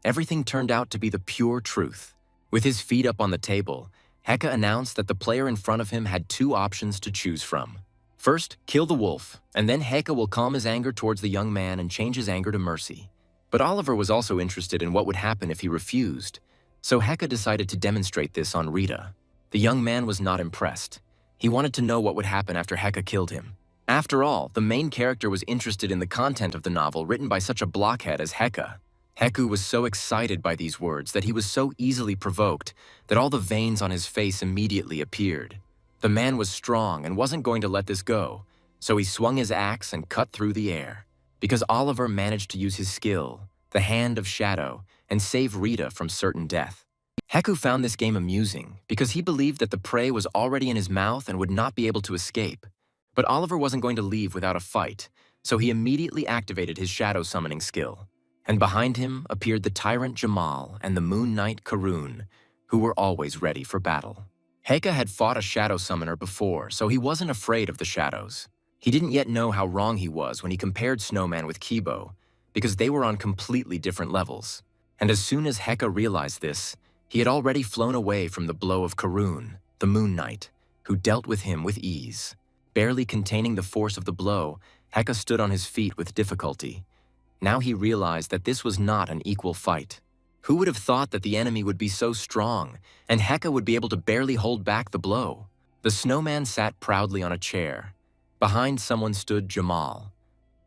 Everything turned out to be the pure truth. With his feet up on the table, Heka announced that the player in front of him had 2 options to choose from. First, kill the wolf, and then Heka will calm his anger towards the young man and change his anger to mercy. But Oliver was also interested in what would happen if he refused, so Heka decided to demonstrate this on Rita. The young man was not impressed. He wanted to know what would happen after Heka killed him. After all, the main character was interested in the content of the novel written by such a blockhead as Heka. Heku was so excited by these words that he was so easily provoked that all the veins on his face immediately appeared. The man was strong and wasn't going to let this go, so he swung his axe and cut through the air. Because Oliver managed to use his skill, the Hand of Shadow, and save Rita from certain death. Heku found this game amusing because he believed that the prey was already in his mouth and would not be able to escape. But Oliver wasn't going to leave without a fight, so he immediately activated his shadow summoning skill. And behind him appeared the tyrant Jamal and the Moon Knight Karun, who were always ready for battle. Heka had fought a shadow summoner before, so he wasn't afraid of the shadows. He didn't yet know how wrong he was when he compared Snowman with Kibo, because they were on completely different levels. And as soon as Heka realized this, he had already flown away from the blow of Karun, the Moon Knight, who dealt with him with ease. Barely containing the force of the blow, Heka stood on his feet with difficulty. Now he realized that this was not an equal fight. Who would have thought that the enemy would be so strong, and Heka would be able to barely hold back the blow? The snowman sat proudly on a chair. Behind someone stood Jamal.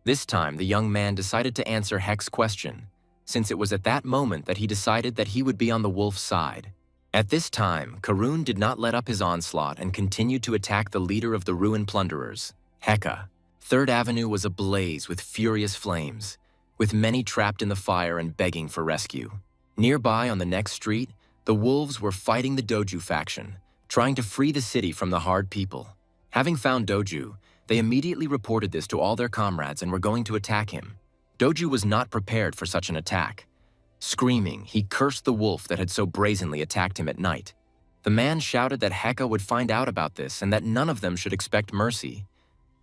This time, the young man decided to answer Hek's question, since it was at that moment that he decided that he would be on the wolf's side. At this time, Karun did not let up his onslaught and continued to attack the leader of the ruin plunderers, Heka. 3rd Avenue was ablaze with furious flames, with many trapped in the fire and begging for rescue. Nearby on the next street, the wolves were fighting the Doju faction, trying to free the city from the hard people. Having found Doju, they immediately reported this to all their comrades and were going to attack him. Doju was not prepared for such an attack. Screaming, he cursed the wolf that had so brazenly attacked him at night. The man shouted that Heka would find out about this and that none of them should expect mercy.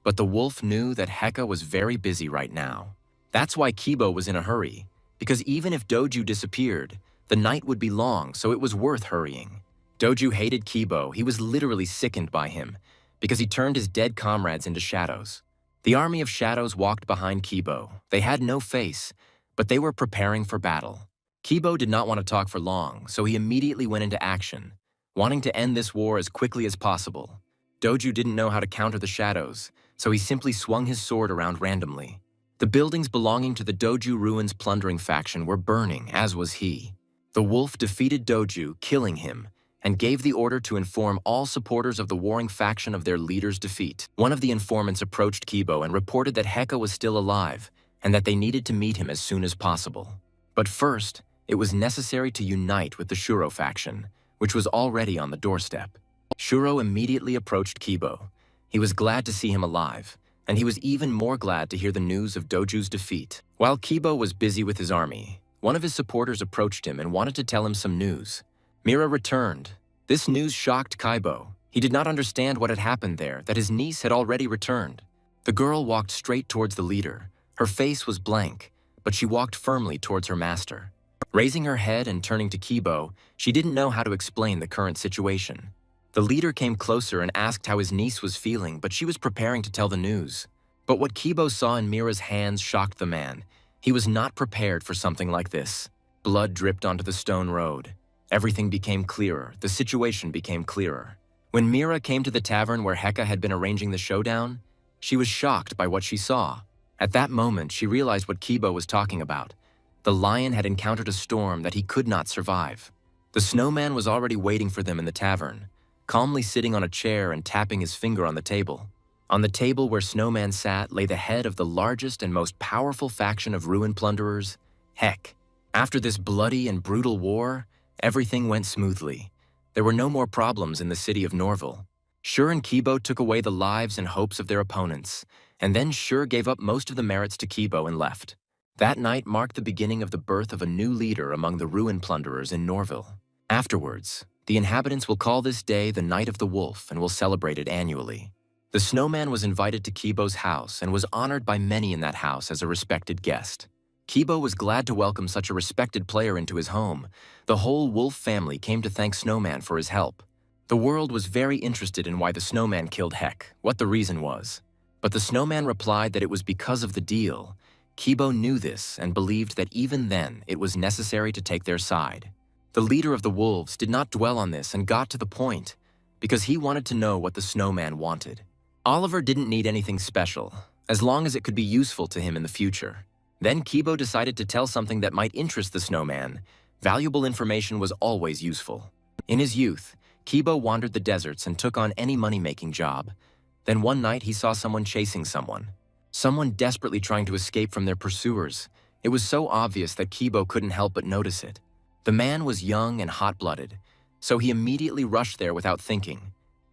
But the wolf knew that Heka was very busy right now. That's why Kibo was in a hurry, because even if Doju disappeared, the night would be long, so it was worth hurrying. Doju hated Kibo. He was literally sickened by him, because he turned his dead comrades into shadows. The army of shadows walked behind Kibo. They had no face, But they were preparing for battle. Kibo did not want to talk for long, so he immediately went into action, wanting to end this war as quickly as possible. Doju didn't know how to counter the shadows, so he simply swung his sword around randomly. The buildings belonging to the Doju Ruins plundering faction were burning, as was he. The wolf defeated Doju, killing him, and gave the order to inform all supporters of the warring faction of their leader's defeat. One of the informants approached Kibo and reported that Heka was still alive, and that they needed to meet him as soon as possible. But first, it was necessary to unite with the Shuro faction, which was already on the doorstep. Shuro immediately approached Kibo. He was glad to see him alive, and he was even more glad to hear the news of Doju's defeat. While Kibo was busy with his army, one of his supporters approached him and wanted to tell him some news. Mira returned. This news shocked Kibo. He did not understand what had happened there, that his niece had already returned. The girl walked straight towards the leader. Her face was blank, but she walked firmly towards her master. Raising her head and turning to Kibo, she didn't know how to explain the current situation. The leader came closer and asked how his niece was feeling, but she was preparing to tell the news. But what Kibo saw in Mira's hands shocked the man. He was not prepared for something like this. Blood dripped onto the stone road. Everything became clearer. The situation became clearer. When Mira came to the tavern where Heka had been arranging the showdown, she was shocked by what she saw. At that moment, she realized what Kibo was talking about. The lion had encountered a storm that he could not survive. The snowman was already waiting for them in the tavern, calmly sitting on a chair and tapping his finger on the table. On the table where Snowman sat lay the head of the largest and most powerful faction of ruin plunderers, Heck. After this bloody and brutal war, everything went smoothly. There were no more problems in the city of Norville. Shur and Kibo took away the lives and hopes of their opponents, and then Shur gave up most of the merits to Kibo and left. That night marked the beginning of the birth of a new leader among the ruin plunderers in Norville. Afterwards, the inhabitants will call this day the Night of the Wolf and will celebrate it annually. The snowman was invited to Kibo's house and was honored by many in that house as a respected guest. Kibo was glad to welcome such a respected player into his home. The whole wolf family came to thank Snowman for his help. The world was very interested in why the snowman killed Heck, what the reason was. But the snowman replied that it was because of the deal. Kibo knew this and believed that even then it was necessary to take their side. The leader of the wolves did not dwell on this and got to the point, because he wanted to know what the snowman wanted. Oliver didn't need anything special, as long as it could be useful to him in the future. Then Kibo decided to tell something that might interest the snowman. Valuable information was always useful. In his youth, Kibo wandered the deserts and took on any money-making job. Then one night he saw someone chasing someone. Someone desperately trying to escape from their pursuers. It was so obvious that Kibo couldn't help but notice it. The man was young and hot-blooded, so he immediately rushed there without thinking.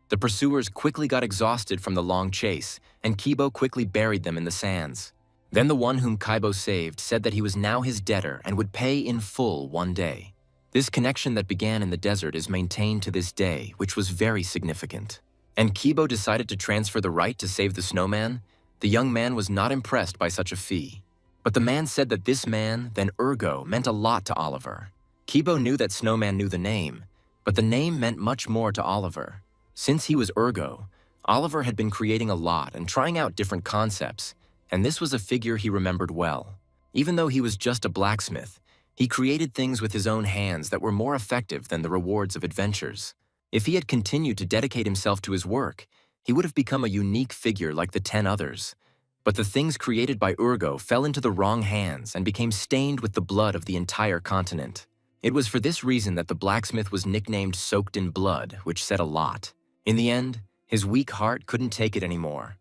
The pursuers quickly got exhausted from the long chase, and Kibo quickly buried them in the sands. Then the one whom Kibo saved said that he was now his debtor and would pay in full one day. This connection that began in the desert is maintained to this day, which was very significant. And Kibo decided to transfer the right to save the snowman. The young man was not impressed by such a fee. But the man said that this man, then Ergo, meant a lot to Oliver. Kibo knew that Snowman knew the name, but the name meant much more to Oliver. Since he was Ergo, Oliver had been creating a lot and trying out different concepts, and this was a figure he remembered well. Even though he was just a blacksmith, he created things with his own hands that were more effective than the rewards of adventures. If he had continued to dedicate himself to his work, he would have become a unique figure like the 10 others. But the things created by Ergo fell into the wrong hands and became stained with the blood of the entire continent. It was for this reason that the blacksmith was nicknamed Soaked in Blood, which said a lot. In the end, his weak heart couldn't take it anymore.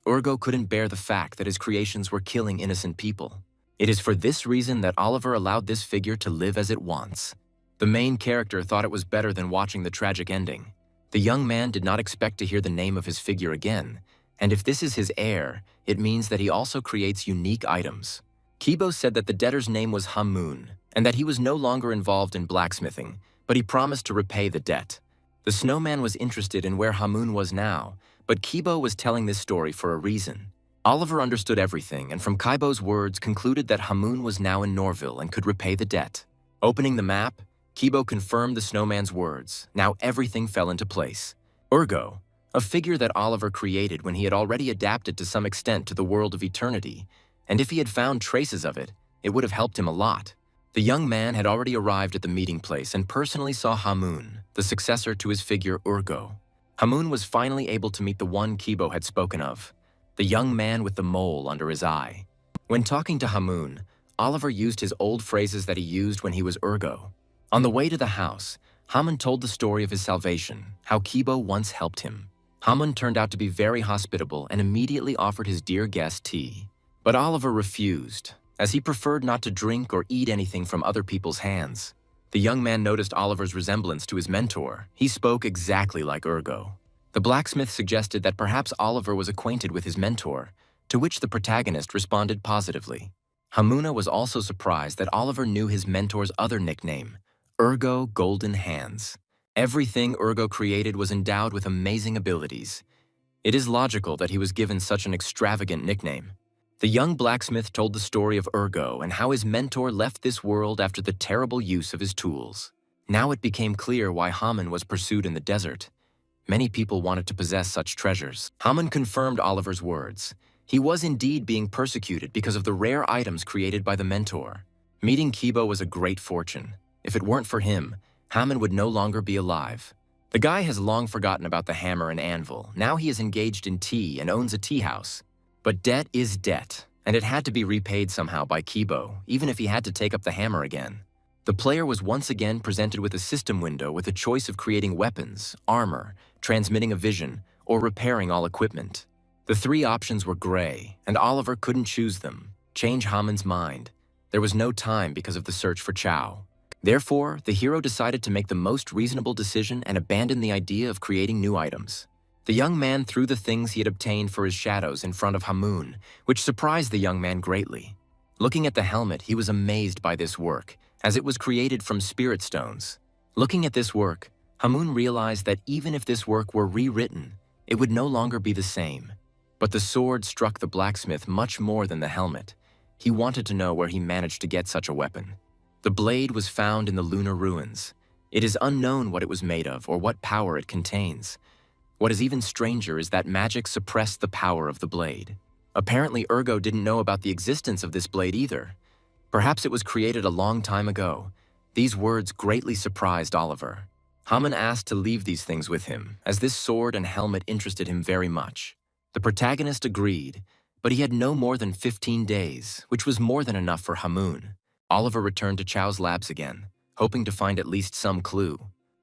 Ergo couldn't bear the fact that his creations were killing innocent people. It is for this reason that Oliver allowed this figure to live as it wants. The main character thought it was better than watching the tragic ending. The young man did not expect to hear the name of his figure again, and if this is his heir, it means that he also creates unique items. Kibo said that the debtor's name was Hamun, and that he was no longer involved in blacksmithing, but he promised to repay the debt. The snowman was interested in where Hamun was now, but Kibo was telling this story for a reason. Oliver understood everything, and from Kibo's words concluded that Hamun was now in Norville and could repay the debt. Opening the map, Kibo confirmed the snowman's words. Now everything fell into place. Ergo, a figure that Oliver created when he had already adapted to some extent to the world of eternity, and if he had found traces of it, It would have helped him a lot. The young man had already arrived at the meeting place and personally saw Hamun, the successor to his figure Urgo. Hamun was finally able to meet the one Kibo had spoken of, the young man with the mole under his eye. When talking to Hamun, Oliver used his old phrases that he used when he was Urgo. On the way to the house, Hamun told the story of his salvation, how Kibo once helped him. Hamun turned out to be very hospitable and immediately offered his dear guest tea. But Oliver refused, as he preferred not to drink or eat anything from other people's hands. The young man noticed Oliver's resemblance to his mentor. He spoke exactly like Urgo. The blacksmith suggested that perhaps Oliver was acquainted with his mentor, to which the protagonist responded positively. Hamuna was also surprised that Oliver knew his mentor's other nickname, Urgo Golden Hands. Everything Urgo created was endowed with amazing abilities. It is logical that he was given such an extravagant nickname. The young blacksmith told the story of Urgo and how his mentor left this world after the terrible use of his tools. Now it became clear why Hamun was pursued in the desert. Many people wanted to possess such treasures. Hamun confirmed Oliver's words. He was indeed being persecuted because of the rare items created by the mentor. Meeting Kibo was a great fortune. If it weren't for him, Hamun would no longer be alive. The guy has long forgotten about the hammer and anvil. Now he is engaged in tea and owns a tea house. But debt is debt, and it had to be repaid somehow by Kibo, even if he had to take up the hammer again. The player was once again presented with a system window with a choice of creating weapons, armor, transmitting a vision, or repairing all equipment. The three options were gray, and Oliver couldn't choose them. Change Hamun's mind. There was no time because of the search for Chow. Therefore, the hero decided to make the most reasonable decision and abandon the idea of creating new items. The young man threw the things he had obtained for his shadows in front of Hamun, which surprised the young man greatly. Looking at the helmet, he was amazed by this work, as it was created from spirit stones. Looking at this work, Hamun realized that even if this work were rewritten, it would no longer be the same. But the sword struck the blacksmith much more than the helmet. He wanted to know where he managed to get such a weapon. The blade was found in the lunar ruins. It is unknown what it was made of or what power it contains. What is even stranger is that magic suppressed the power of the blade. Apparently, Urgo didn't know about the existence of this blade either. Perhaps it was created a long time ago. These words greatly surprised Oliver. Hamun asked to leave these things with him, as this sword and helmet interested him very much. The protagonist agreed, but he had no more than 15 days, which was more than enough for Hamun. Oliver returned to Chow's labs again, hoping to find at least some clue.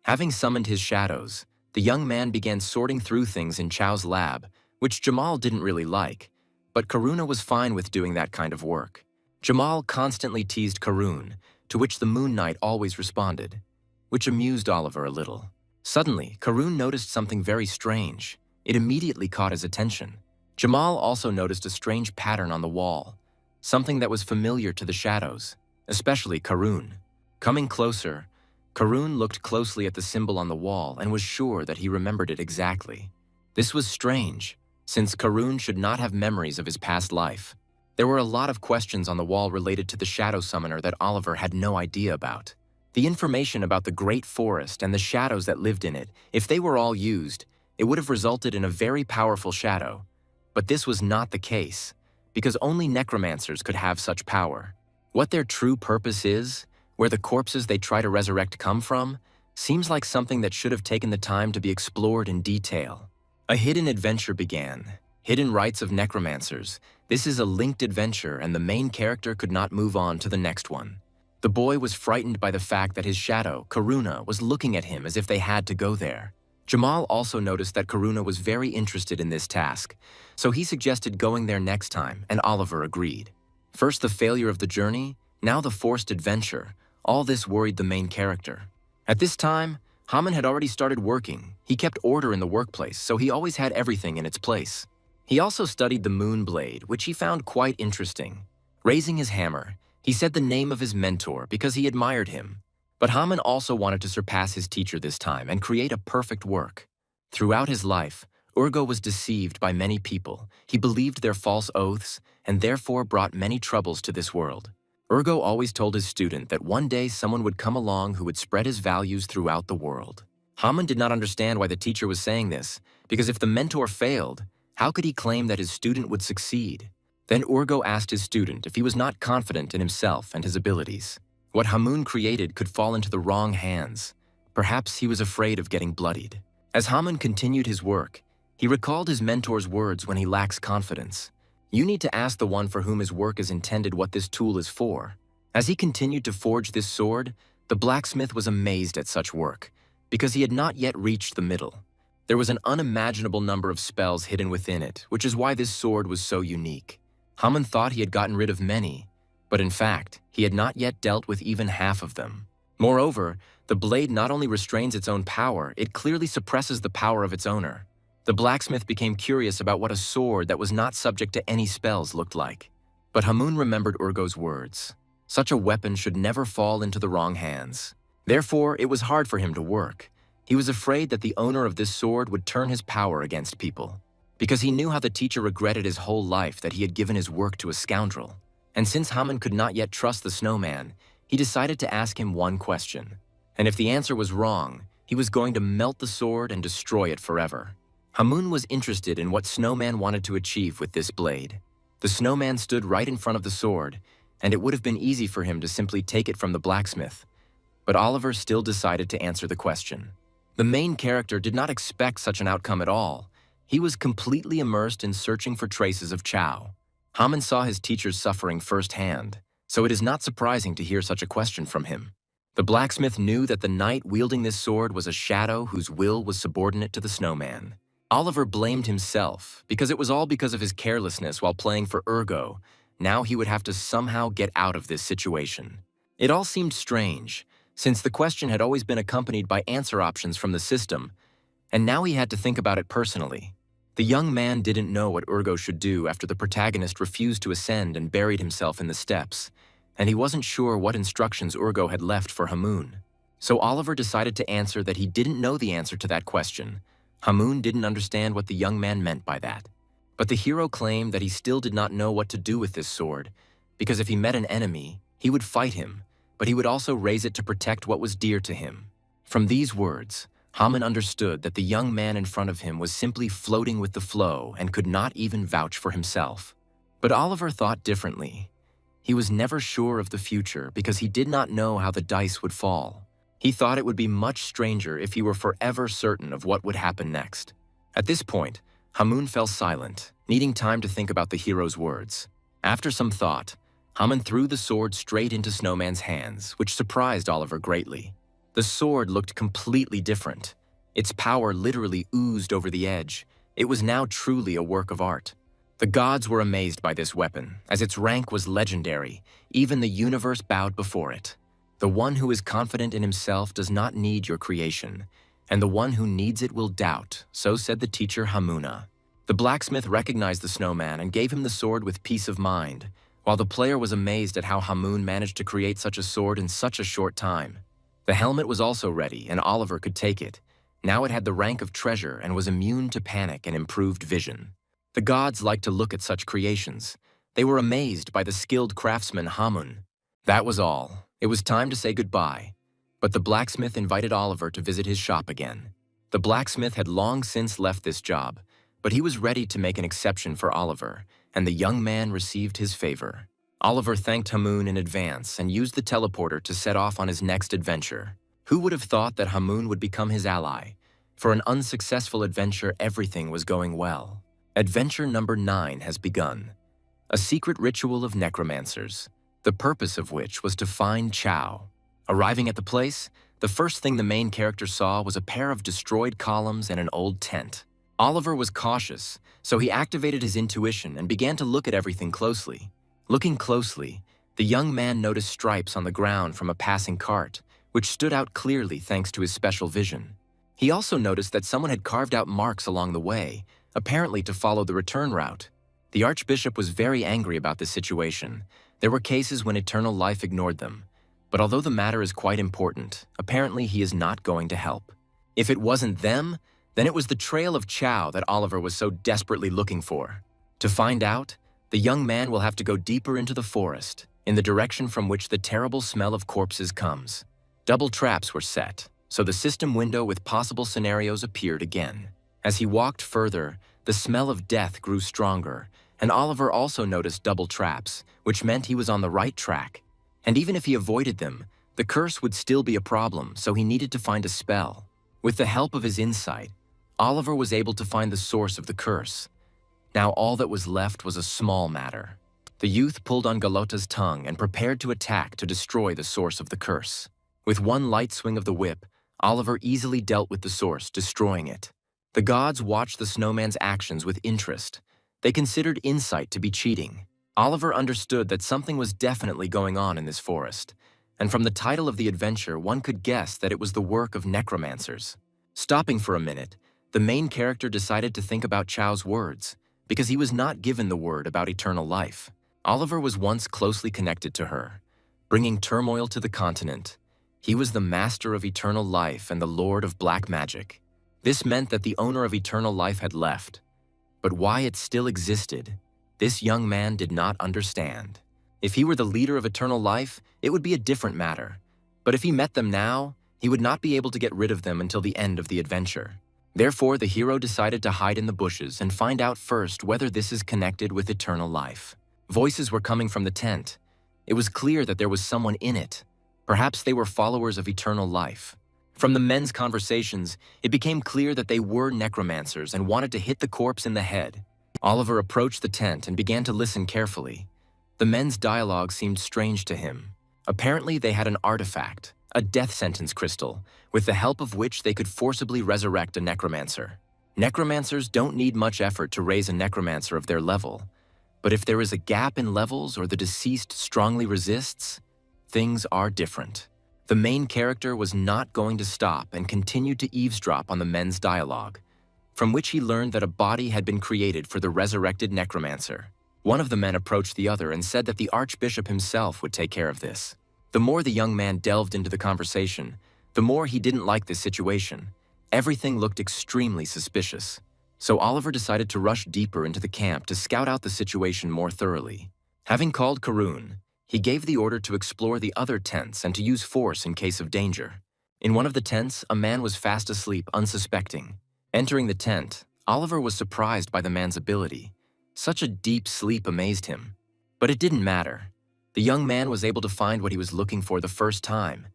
Having summoned his shadows, the young man began sorting through things in Chow's lab, which Jamal didn't really like, but Karuna was fine with doing that kind of work. Jamal constantly teased Karun, to which the Moon Knight always responded, which amused Oliver a little. Suddenly, Karun noticed something very strange. It immediately caught his attention. Jamal also noticed a strange pattern on the wall, something that was familiar to the shadows, especially Karun. Coming closer, Karun looked closely at the symbol on the wall and was sure that he remembered it exactly. This was strange, since Karun should not have memories of his past life. There were a lot of questions on the wall related to the Shadow Summoner that Oliver had no idea about. The information about the Great Forest and the shadows that lived in it, if they were all used, it would have resulted in a very powerful shadow. But this was not the case, because only necromancers could have such power. What their true purpose is, where the corpses they try to resurrect come from, seems like something that should have taken the time to be explored in detail. A hidden adventure began. Hidden Rites of Necromancers. This is a linked adventure and the main character could not move on to the next one. The boy was frightened by the fact that his shadow, Karuna, was looking at him as if they had to go there. Jamal also noticed that Karuna was very interested in this task, so he suggested going there next time, and Oliver agreed. First the failure of the journey, now the forced adventure. All this worried the main character. At this time, Hamun had already started working. He kept order in the workplace, so he always had everything in its place. He also studied the moon blade, which he found quite interesting. Raising his hammer, he said the name of his mentor because he admired him. But Hamun also wanted to surpass his teacher this time and create a perfect work. Throughout his life, Urgo was deceived by many people. He believed their false oaths and therefore brought many troubles to this world. Urgo always told his student that one day someone would come along who would spread his values throughout the world. Hamun did not understand why the teacher was saying this, because if the mentor failed, how could he claim that his student would succeed? Then Urgo asked his student if he was not confident in himself and his abilities. What Hamun created could fall into the wrong hands. Perhaps he was afraid of getting bloodied. As Hamun continued his work, he recalled his mentor's words when he lacks confidence. You need to ask the one for whom his work is intended what this tool is for. As he continued to forge this sword, the blacksmith was amazed at such work, because he had not yet reached the middle. There was an unimaginable number of spells hidden within it, which is why this sword was so unique. Hamun thought he had gotten rid of many, but in fact, he had not yet dealt with even half of them. Moreover, the blade not only restrains its own power, it clearly suppresses the power of its owner. The blacksmith became curious about what a sword that was not subject to any spells looked like. But Hamun remembered Urgo's words. Such a weapon should never fall into the wrong hands. Therefore, it was hard for him to work. He was afraid that the owner of this sword would turn his power against people, because he knew how the teacher regretted his whole life that he had given his work to a scoundrel. And since Hamun could not yet trust the snowman, he decided to ask him one question. And if the answer was wrong, he was going to melt the sword and destroy it forever. Hamun was interested in what Snowman wanted to achieve with this blade. The snowman stood right in front of the sword, and it would have been easy for him to simply take it from the blacksmith. But Oliver still decided to answer the question. The main character did not expect such an outcome at all. He was completely immersed in searching for traces of Chao. Hamun saw his teacher's suffering firsthand, so it is not surprising to hear such a question from him. The blacksmith knew that the knight wielding this sword was a shadow whose will was subordinate to the snowman. Oliver blamed himself, because it was all because of his carelessness while playing for Urgo. Now he would have to somehow get out of this situation. It all seemed strange, since the question had always been accompanied by answer options from the system, and now he had to think about it personally. The young man didn't know what Urgo should do after the protagonist refused to ascend and buried himself in the steps, and he wasn't sure what instructions Urgo had left for Hamun. So Oliver decided to answer that he didn't know the answer to that question. Hamun didn't understand what the young man meant by that. But the hero claimed that he still did not know what to do with this sword, because if he met an enemy, he would fight him, but he would also raise it to protect what was dear to him. From these words, Hamun understood that the young man in front of him was simply floating with the flow and could not even vouch for himself. But Oliver thought differently. He was never sure of the future because he did not know how the dice would fall. He thought it would be much stranger if he were forever certain of what would happen next. At this point, Hamun fell silent, needing time to think about the hero's words. After some thought, Hamun threw the sword straight into Snowman's hands, which surprised Oliver greatly. The sword looked completely different. Its power literally oozed over the edge. It was now truly a work of art. The gods were amazed by this weapon, as its rank was legendary. Even the universe bowed before it. The one who is confident in himself does not need your creation, and the one who needs it will doubt, so said the teacher Hamuna. The blacksmith recognized the snowman and gave him the sword with peace of mind, while the player was amazed at how Hamun managed to create such a sword in such a short time. The helmet was also ready, and Oliver could take it. Now it had the rank of treasure and was immune to panic and improved vision. The gods liked to look at such creations. They were amazed by the skilled craftsman Hamun. That was all. It was time to say goodbye. But the blacksmith invited Oliver to visit his shop again. The blacksmith had long since left this job, but he was ready to make an exception for Oliver, and the young man received his favor. Oliver thanked Hamun in advance and used the teleporter to set off on his next adventure. Who would have thought that Hamun would become his ally? For an unsuccessful adventure, everything was going well. Adventure number 9 has begun. A secret ritual of necromancers, the purpose of which was to find Chao. Arriving at the place, the first thing the main character saw was a pair of destroyed columns and an old tent. Oliver was cautious, so he activated his intuition and began to look at everything closely. Looking closely, the young man noticed stripes on the ground from a passing cart, which stood out clearly thanks to his special vision. He also noticed that someone had carved out marks along the way, apparently to follow the return route. The archbishop was very angry about this situation. There were cases when eternal life ignored them. But although the matter is quite important, apparently he is not going to help. If it wasn't them, then it was the trail of Chao that Oliver was so desperately looking for. To find out, the young man will have to go deeper into the forest, in the direction from which the terrible smell of corpses comes. Double traps were set, so the system window with possible scenarios appeared again. As he walked further, the smell of death grew stronger, and Oliver also noticed double traps, which meant he was on the right track. And even if he avoided them, the curse would still be a problem, so he needed to find a spell. With the help of his insight, Oliver was able to find the source of the curse. Now all that was left was a small matter. The youth pulled on Galota's tongue and prepared to attack to destroy the source of the curse. With one light swing of the whip, Oliver easily dealt with the source, destroying it. The gods watched the snowman's actions with interest. They considered insight to be cheating. Oliver understood that something was definitely going on in this forest, and from the title of the adventure, one could guess that it was the work of necromancers. Stopping for a minute, the main character decided to think about Chao's words, because he was not given the word about eternal life. Oliver was once closely connected to her, bringing turmoil to the continent. He was the master of eternal life and the lord of black magic. This meant that the owner of eternal life had left. But why it still existed, this young man did not understand. If he were the leader of eternal life, it would be a different matter. But if he met them now, he would not be able to get rid of them until the end of the adventure. Therefore, the hero decided to hide in the bushes and find out first whether this is connected with eternal life. Voices were coming from the tent. It was clear that there was someone in it. Perhaps they were followers of eternal life. From the men's conversations, it became clear that they were necromancers and wanted to hit the corpse in the head. Oliver approached the tent and began to listen carefully. The men's dialogue seemed strange to him. Apparently, they had an artifact, a death sentence crystal, with the help of which they could forcibly resurrect a necromancer. Necromancers don't need much effort to raise a necromancer of their level. But if there is a gap in levels or the deceased strongly resists, things are different. The main character was not going to stop and continued to eavesdrop on the men's dialogue, from which he learned that a body had been created for the resurrected necromancer. One of the men approached the other and said that the archbishop himself would take care of this. The more the young man delved into the conversation, the more he didn't like this situation. Everything looked extremely suspicious. So Oliver decided to rush deeper into the camp to scout out the situation more thoroughly. Having called Karun, he gave the order to explore the other tents and to use force in case of danger. In one of the tents, a man was fast asleep, unsuspecting. Entering the tent, Oliver was surprised by the man's ability. Such a deep sleep amazed him. But it didn't matter. The young man was able to find what he was looking for the first time,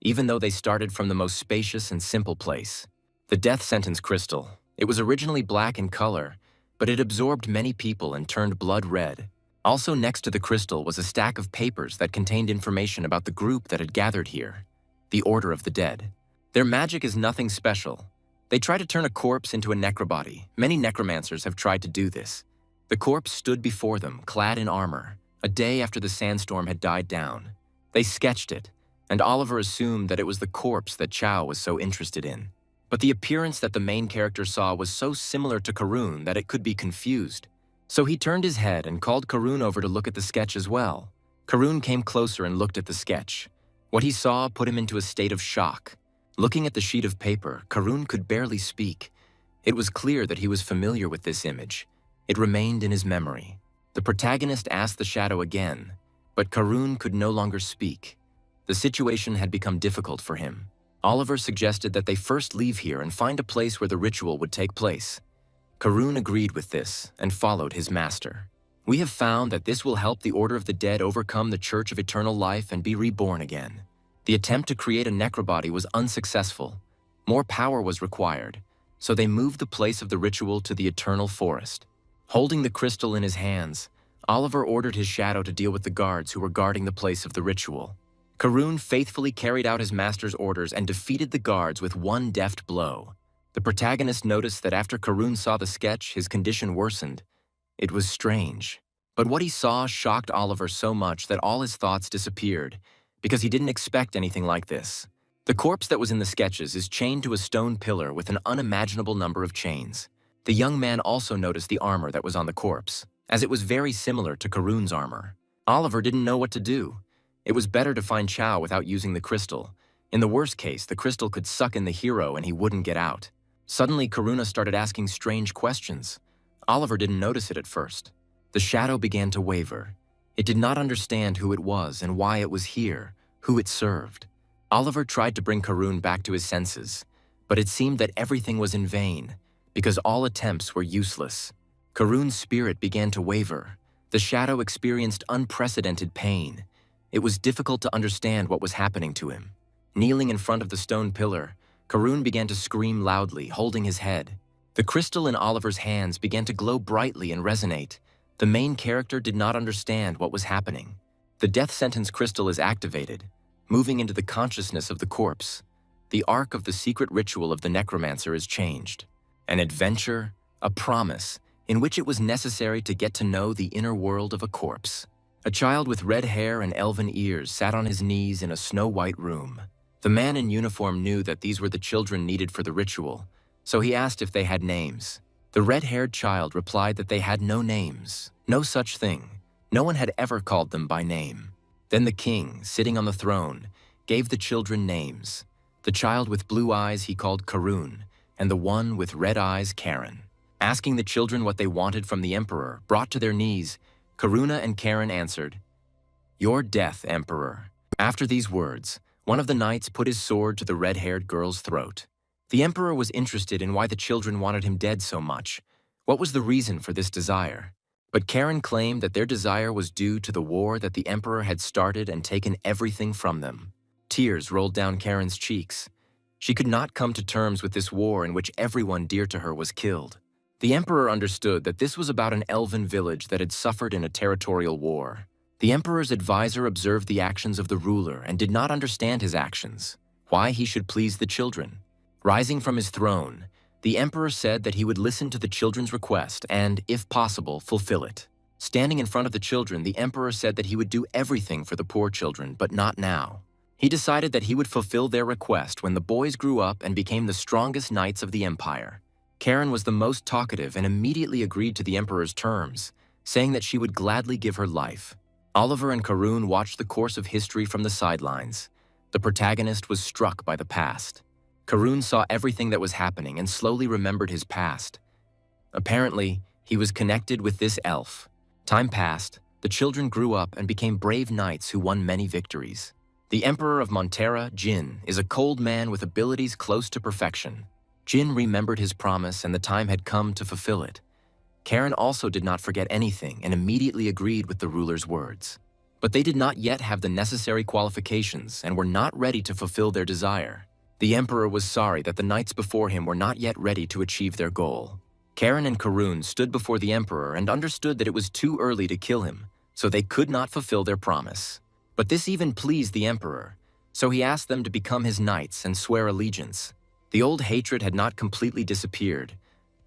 even though they started from the most spacious and simple place. The death sentence crystal. It was originally black in color, but it absorbed many people and turned blood red. Also next to the crystal was a stack of papers that contained information about the group that had gathered here, the Order of the Dead. Their magic is nothing special. They try to turn a corpse into a necrobody. Many necromancers have tried to do this. The corpse stood before them, clad in armor, a day after the sandstorm had died down. They sketched it, and Oliver assumed that it was the corpse that Chao was so interested in. But the appearance that the main character saw was so similar to Karun that it could be confused. So he turned his head and called Karun over to look at the sketch as well. Karun came closer and looked at the sketch. What he saw put him into a state of shock. Looking at the sheet of paper, Karun could barely speak. It was clear that he was familiar with this image. It remained in his memory. The protagonist asked the shadow again, but Karun could no longer speak. The situation had become difficult for him. Oliver suggested that they first leave here and find a place where the ritual would take place. Karun agreed with this and followed his master. We have found that this will help the Order of the Dead overcome the Church of Eternal Life and be reborn again. The attempt to create a necrobody was unsuccessful. More power was required, so they moved the place of the ritual to the Eternal Forest. Holding the crystal in his hands, Oliver ordered his shadow to deal with the guards who were guarding the place of the ritual. Karun faithfully carried out his master's orders and defeated the guards with one deft blow. The protagonist noticed that after Karun saw the sketch, his condition worsened. It was strange. But what he saw shocked Oliver so much that all his thoughts disappeared, because he didn't expect anything like this. The corpse that was in the sketches is chained to a stone pillar with an unimaginable number of chains. The young man also noticed the armor that was on the corpse, as it was very similar to Karun's armor. Oliver didn't know what to do. It was better to find Chao without using the crystal. In the worst case, the crystal could suck in the hero and he wouldn't get out. Suddenly, Karuna started asking strange questions. Oliver didn't notice it at first. The shadow began to waver. It did not understand who it was and why it was here, who it served. Oliver tried to bring Karun back to his senses, but it seemed that everything was in vain, because all attempts were useless. Karun's spirit began to waver. The shadow experienced unprecedented pain. It was difficult to understand what was happening to him. Kneeling in front of the stone pillar, Karun began to scream loudly, holding his head. The crystal in Oliver's hands began to glow brightly and resonate. The main character did not understand what was happening. The death sentence crystal is activated, moving into the consciousness of the corpse. The arc of the secret ritual of the necromancer is changed. An adventure, a promise, in which it was necessary to get to know the inner world of a corpse. A child with red hair and elven ears sat on his knees in a snow-white room. The man in uniform knew that these were the children needed for the ritual, so he asked if they had names. The red-haired child replied that they had no names, no such thing. No one had ever called them by name. Then the king, sitting on the throne, gave the children names. The child with blue eyes he called Karun, and the one with red eyes Karen. Asking the children what they wanted from the emperor, brought to their knees, Karuna and Karen answered, "Your death, Emperor." After these words, one of the knights put his sword to the red-haired girl's throat. The emperor was interested in why the children wanted him dead so much. What was the reason for this desire? But Karen claimed that their desire was due to the war that the emperor had started and taken everything from them. Tears rolled down Karen's cheeks. She could not come to terms with this war in which everyone dear to her was killed. The emperor understood that this was about an elven village that had suffered in a territorial war. The emperor's advisor observed the actions of the ruler and did not understand his actions, why he should please the children. Rising from his throne, the emperor said that he would listen to the children's request and, if possible, fulfill it. Standing in front of the children, the emperor said that he would do everything for the poor children, but not now. He decided that he would fulfill their request when the boys grew up and became the strongest knights of the empire. Karen was the most talkative and immediately agreed to the emperor's terms, saying that she would gladly give her life. Oliver and Karun watched the course of history from the sidelines. The protagonist was struck by the past. Karun saw everything that was happening and slowly remembered his past. Apparently, he was connected with this elf. Time passed, the children grew up and became brave knights who won many victories. The Emperor of Montera, Jin, is a cold man with abilities close to perfection. Jin remembered his promise and the time had come to fulfill it. Karen also did not forget anything and immediately agreed with the ruler's words. But they did not yet have the necessary qualifications and were not ready to fulfill their desire. The emperor was sorry that the knights before him were not yet ready to achieve their goal. Karen and Karun stood before the emperor and understood that it was too early to kill him, so they could not fulfill their promise. But this even pleased the emperor, so he asked them to become his knights and swear allegiance. The old hatred had not completely disappeared,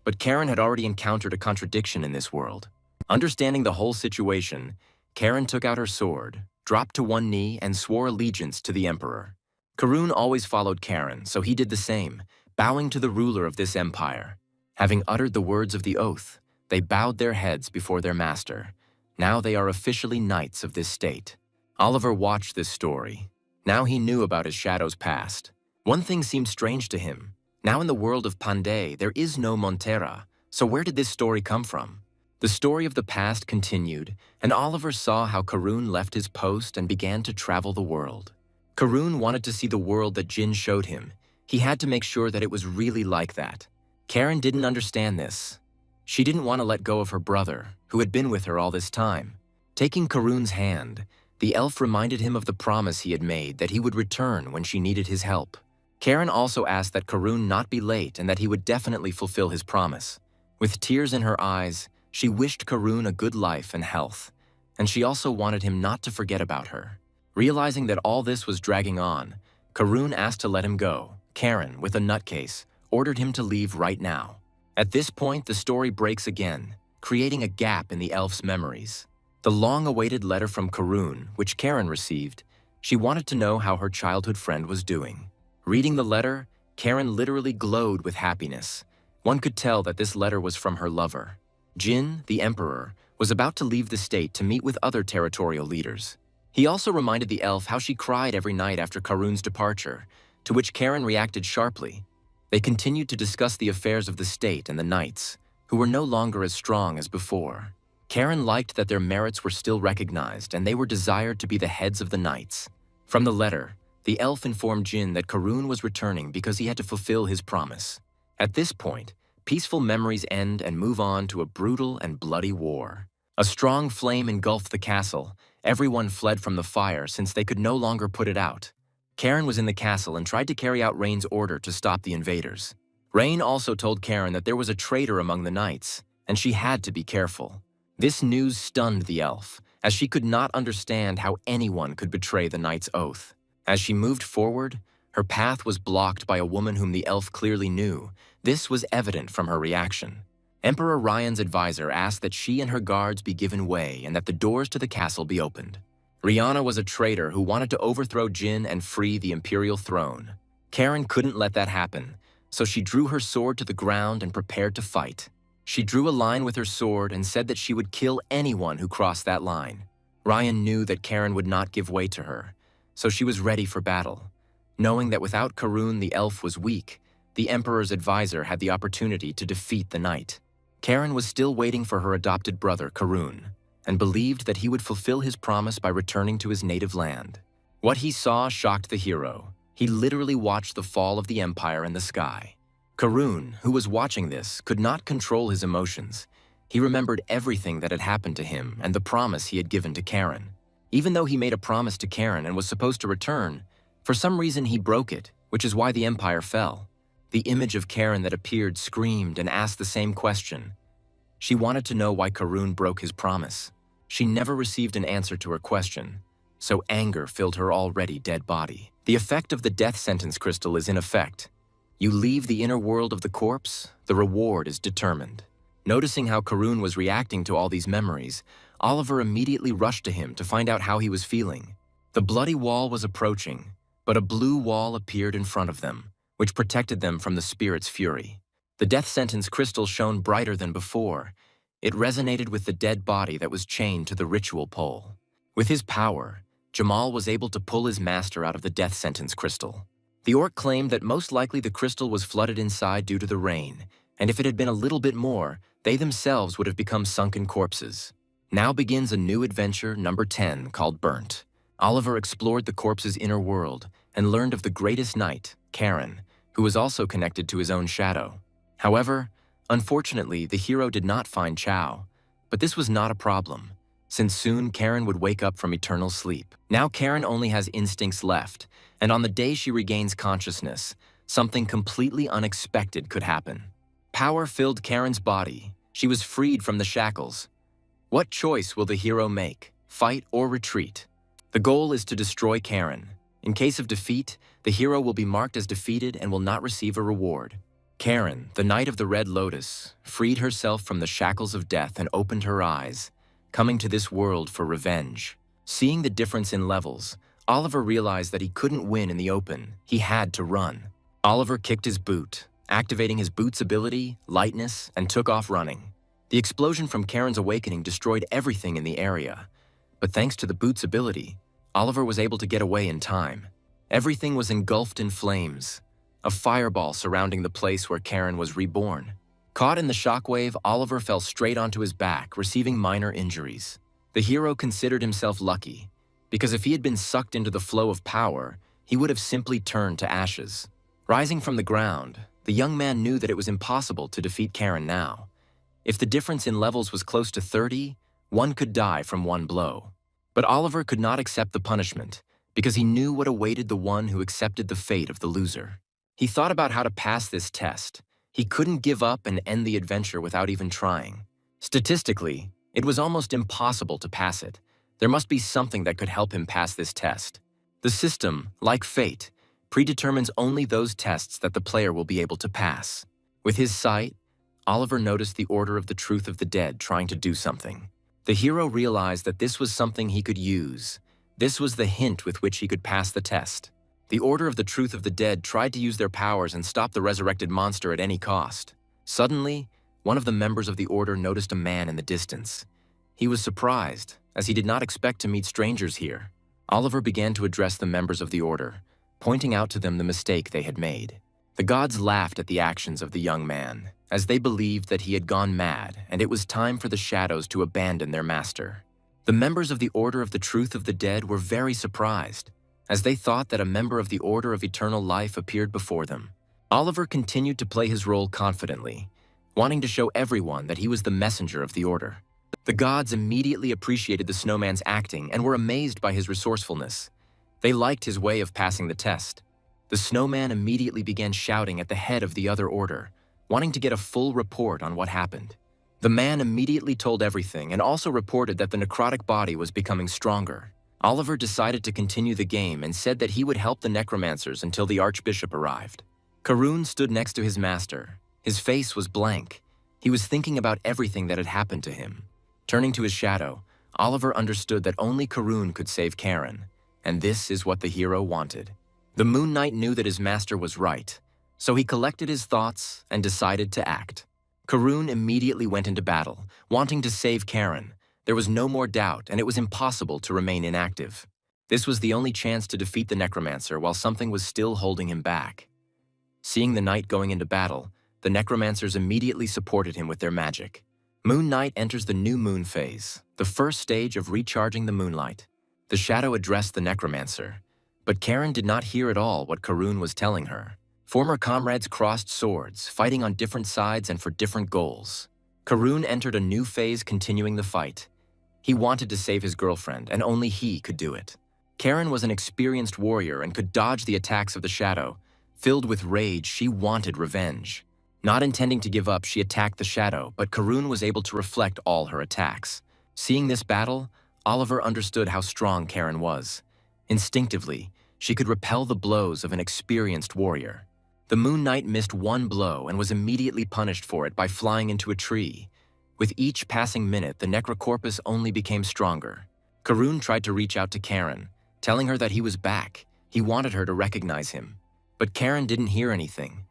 but Karen had already encountered a contradiction in this world. Understanding the whole situation, Karen took out her sword, dropped to one knee, and swore allegiance to the emperor. Karun always followed Karen, so he did the same, bowing to the ruler of this empire. Having uttered the words of the oath, they bowed their heads before their master. Now they are officially knights of this state. Oliver watched this story. Now he knew about his shadow's past. One thing seemed strange to him. Now in the world of Pandey, there is no Montera, so where did this story come from? The story of the past continued, and Oliver saw how Karun left his post and began to travel the world. Karun wanted to see the world that Jin showed him. He had to make sure that it was really like that. Karen didn't understand this. She didn't want to let go of her brother, who had been with her all this time. Taking Karun's hand, the elf reminded him of the promise he had made that he would return when she needed his help. Karen also asked that Karun not be late and that he would definitely fulfill his promise. With tears in her eyes, she wished Karun a good life and health, and she also wanted him not to forget about her. Realizing that all this was dragging on, Karun asked to let him go. Karen, with a nutcase, ordered him to leave right now. At this point, the story breaks again, creating a gap in the elf's memories. The long-awaited letter from Karun, which Karen received, she wanted to know how her childhood friend was doing. Reading the letter, Karen literally glowed with happiness. One could tell that this letter was from her lover. Jin, the emperor, was about to leave the state to meet with other territorial leaders. He also reminded the elf how she cried every night after Karun's departure, to which Karen reacted sharply. They continued to discuss the affairs of the state and the knights, who were no longer as strong as before. Karen liked that their merits were still recognized and they were desired to be the heads of the knights. From the letter, the elf informed Jin that Karun was returning because he had to fulfill his promise. At this point, peaceful memories end and move on to a brutal and bloody war. A strong flame engulfed the castle. Everyone fled from the fire since they could no longer put it out. Karen was in the castle and tried to carry out Rain's order to stop the invaders. Rain also told Karen that there was a traitor among the knights, and she had to be careful. This news stunned the elf, as she could not understand how anyone could betray the knight's oath. As she moved forward, her path was blocked by a woman whom the elf clearly knew. This was evident from her reaction. Emperor Ryan's advisor asked that she and her guards be given way and that the doors to the castle be opened. Rihanna was a traitor who wanted to overthrow Jin and free the imperial throne. Karen couldn't let that happen, so she drew her sword to the ground and prepared to fight. She drew a line with her sword and said that she would kill anyone who crossed that line. Ryan knew that Karen would not give way to her, so she was ready for battle. Knowing that without Karun the elf was weak, the Emperor's advisor had the opportunity to defeat the knight. Karen was still waiting for her adopted brother, Karun, and believed that he would fulfill his promise by returning to his native land. What he saw shocked the hero. He literally watched the fall of the Empire in the sky. Karun, who was watching this, could not control his emotions. He remembered everything that had happened to him and the promise he had given to Karen. Even though he made a promise to Karen and was supposed to return, for some reason he broke it, which is why the Empire fell. The image of Karen that appeared screamed and asked the same question. She wanted to know why Karun broke his promise. She never received an answer to her question, so anger filled her already dead body. The effect of the death sentence crystal is in effect. You leave the inner world of the corpse, the reward is determined. Noticing how Karun was reacting to all these memories, Oliver immediately rushed to him to find out how he was feeling. The bloody wall was approaching, but a blue wall appeared in front of them, which protected them from the spirit's fury. The death sentence crystal shone brighter than before. It resonated with the dead body that was chained to the ritual pole. With his power, Jamal was able to pull his master out of the death sentence crystal. The orc claimed that most likely the crystal was flooded inside due to the rain, and if it had been a little bit more, they themselves would have become sunken corpses. Now begins a new adventure, number 10, called Burnt. Oliver explored the corpse's inner world and learned of the greatest knight, Karen, who was also connected to his own shadow. However, unfortunately, the hero did not find Chow, but this was not a problem, since soon Karen would wake up from eternal sleep. Now Karen only has instincts left, and on the day she regains consciousness, something completely unexpected could happen. Power filled Karen's body. She was freed from the shackles. What choice will the hero make, fight or retreat? The goal is to destroy Karen. In case of defeat, the hero will be marked as defeated and will not receive a reward. Karen, the Knight of the Red Lotus, freed herself from the shackles of death and opened her eyes, coming to this world for revenge. Seeing the difference in levels, Oliver realized that he couldn't win in the open. He had to run. Oliver kicked his boot, activating his boot's ability, lightness, and took off running. The explosion from Karen's awakening destroyed everything in the area. But thanks to the boot's ability, Oliver was able to get away in time. Everything was engulfed in flames, a fireball surrounding the place where Karen was reborn. Caught in the shockwave, Oliver fell straight onto his back, receiving minor injuries. The hero considered himself lucky, because if he had been sucked into the flow of power, he would have simply turned to ashes. Rising from the ground, the young man knew that it was impossible to defeat Karen now. If the difference in levels was close to 30, one could die from one blow. But Oliver could not accept the punishment, because he knew what awaited the one who accepted the fate of the loser. He thought about how to pass this test. He couldn't give up and end the adventure without even trying. Statistically, it was almost impossible to pass it. There must be something that could help him pass this test. The system, like fate, predetermines only those tests that the player will be able to pass. With his sight, Oliver noticed the Order of the Truth of the Dead trying to do something. The hero realized that this was something he could use. This was the hint with which he could pass the test. The Order of the Truth of the Dead tried to use their powers and stop the resurrected monster at any cost. Suddenly, one of the members of the Order noticed a man in the distance. He was surprised, as he did not expect to meet strangers here. Oliver began to address the members of the Order, pointing out to them the mistake they had made. The gods laughed at the actions of the young man, as they believed that he had gone mad and it was time for the shadows to abandon their master. The members of the Order of the Truth of the Dead were very surprised, as they thought that a member of the Order of Eternal Life appeared before them. Oliver continued to play his role confidently, wanting to show everyone that he was the messenger of the order. The gods immediately appreciated the snowman's acting and were amazed by his resourcefulness. They liked his way of passing the test. The snowman immediately began shouting at the head of the other order, wanting to get a full report on what happened. The man immediately told everything and also reported that the necrotic body was becoming stronger. Oliver decided to continue the game and said that he would help the necromancers until the archbishop arrived. Karun stood next to his master. His face was blank. He was thinking about everything that had happened to him. Turning to his shadow, Oliver understood that only Karun could save Karen, and this is what the hero wanted. The Moon Knight knew that his master was right, so he collected his thoughts and decided to act. Karun immediately went into battle, wanting to save Karen. There was no more doubt, and it was impossible to remain inactive. This was the only chance to defeat the necromancer while something was still holding him back. Seeing the knight going into battle, the necromancers immediately supported him with their magic. Moon Knight enters the new moon phase, the first stage of recharging the moonlight. The shadow addressed the necromancer, but Karen did not hear at all what Karun was telling her. Former comrades crossed swords, fighting on different sides and for different goals. Karun entered a new phase, continuing the fight. He wanted to save his girlfriend, and only he could do it. Karen was an experienced warrior and could dodge the attacks of the shadow. Filled with rage, she wanted revenge. Not intending to give up, she attacked the shadow, but Karun was able to reflect all her attacks. Seeing this battle, Oliver understood how strong Karen was. Instinctively, she could repel the blows of an experienced warrior. The Moon Knight missed one blow and was immediately punished for it by flying into a tree. With each passing minute, the necrocorpus only became stronger. Karun tried to reach out to Karen, telling her that he was back. He wanted her to recognize him. But Karen didn't hear anything.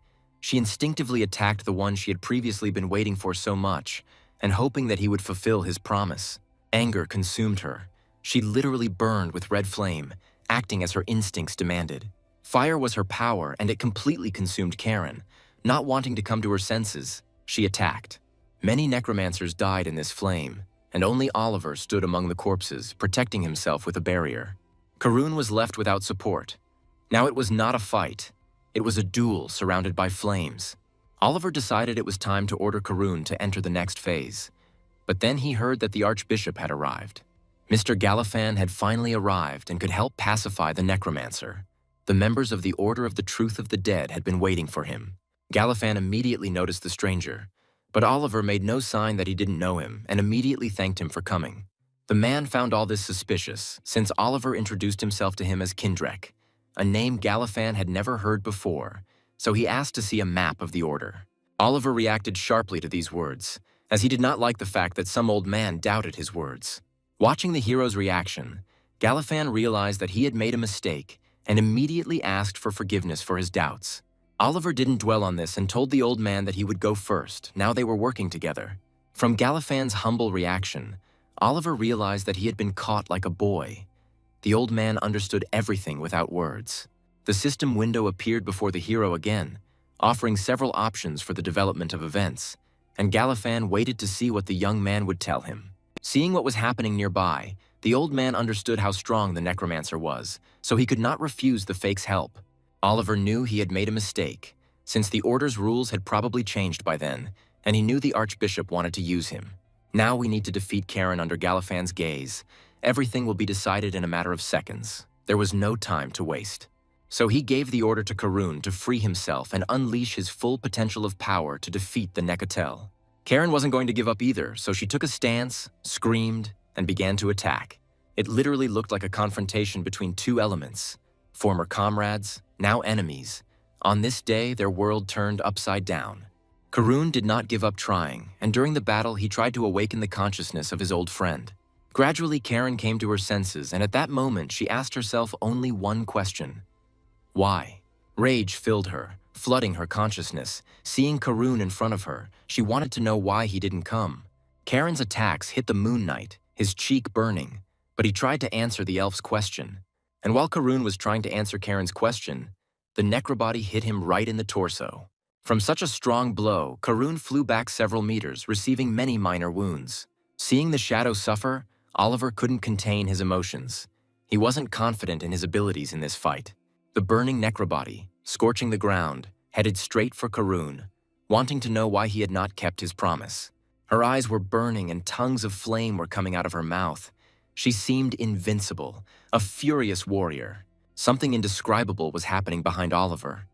She instinctively attacked the one she had previously been waiting for so much, and hoping that he would fulfill his promise. Anger consumed her. She literally burned with red flame, acting as her instincts demanded. Fire was her power, and it completely consumed Karen. Not wanting to come to her senses, she attacked. Many necromancers died in this flame, and only Oliver stood among the corpses, protecting himself with a barrier. Karun was left without support. Now it was not a fight. It was a duel surrounded by flames. Oliver decided it was time to order Karun to enter the next phase. But then he heard that the archbishop had arrived. Mr. Galifan had finally arrived and could help pacify the necromancer. The members of the Order of the Truth of the Dead had been waiting for him. Galifan immediately noticed the stranger, but Oliver made no sign that he didn't know him and immediately thanked him for coming. The man found all this suspicious, since Oliver introduced himself to him as Kindrek, a name Galifan had never heard before, so he asked to see a map of the Order. Oliver reacted sharply to these words, as he did not like the fact that some old man doubted his words. Watching the hero's reaction, Galifan realized that he had made a mistake and immediately asked for forgiveness for his doubts. Oliver didn't dwell on this and told the old man that he would go first, now they were working together. From Galifan's humble reaction, Oliver realized that he had been caught like a boy. The old man understood everything without words. The system window appeared before the hero again, offering several options for the development of events, and Galifan waited to see what the young man would tell him. Seeing what was happening nearby, the old man understood how strong the necromancer was, so he could not refuse the fake's help. Oliver knew he had made a mistake, since the Order's rules had probably changed by then, and he knew the archbishop wanted to use him. Now we need to defeat Karen under Galifan's gaze. Everything will be decided in a matter of seconds. There was no time to waste. So he gave the order to Karun to free himself and unleash his full potential of power to defeat the Necatel. Karen wasn't going to give up either, so she took a stance, screamed, and began to attack. It literally looked like a confrontation between two elements, former comrades, now enemies. On this day, their world turned upside down. Karun did not give up trying, and during the battle, he tried to awaken the consciousness of his old friend. Gradually, Karen came to her senses, and at that moment, she asked herself only one question. Why? Rage filled her, flooding her consciousness. Seeing Karun in front of her, she wanted to know why he didn't come. Karen's attacks hit the Moon Knight, his cheek burning, but he tried to answer the elf's question. And while Karun was trying to answer Karen's question, the necrobody hit him right in the torso. From such a strong blow, Karun flew back several meters, receiving many minor wounds. Seeing the shadow suffer, Oliver couldn't contain his emotions. He wasn't confident in his abilities in this fight. The burning necrobody, scorching the ground, headed straight for Karun. wanting to know why he had not kept his promise. Her eyes were burning and tongues of flame were coming out of her mouth. She seemed invincible, a furious warrior. Something indescribable was happening behind Oliver.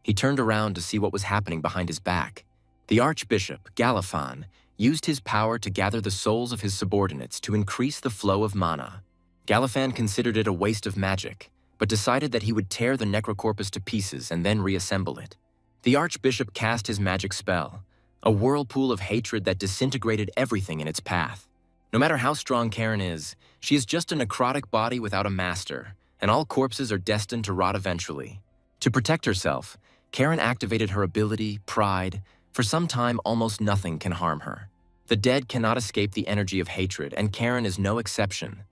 He turned around to see what was happening behind his back. The Archbishop, Galifan, used his power to gather the souls of his subordinates to increase the flow of mana. Galifan considered it a waste of magic, but decided that he would tear the necrocorpus to pieces and then reassemble it. The Archbishop cast his magic spell, a whirlpool of hatred that disintegrated everything in its path. No matter how strong Karen is, she is just a necrotic body without a master, and all corpses are destined to rot eventually. To protect herself, Karen activated her ability, Pride. For some time, almost nothing can harm her. The dead cannot escape the energy of hatred, and Karen is no exception.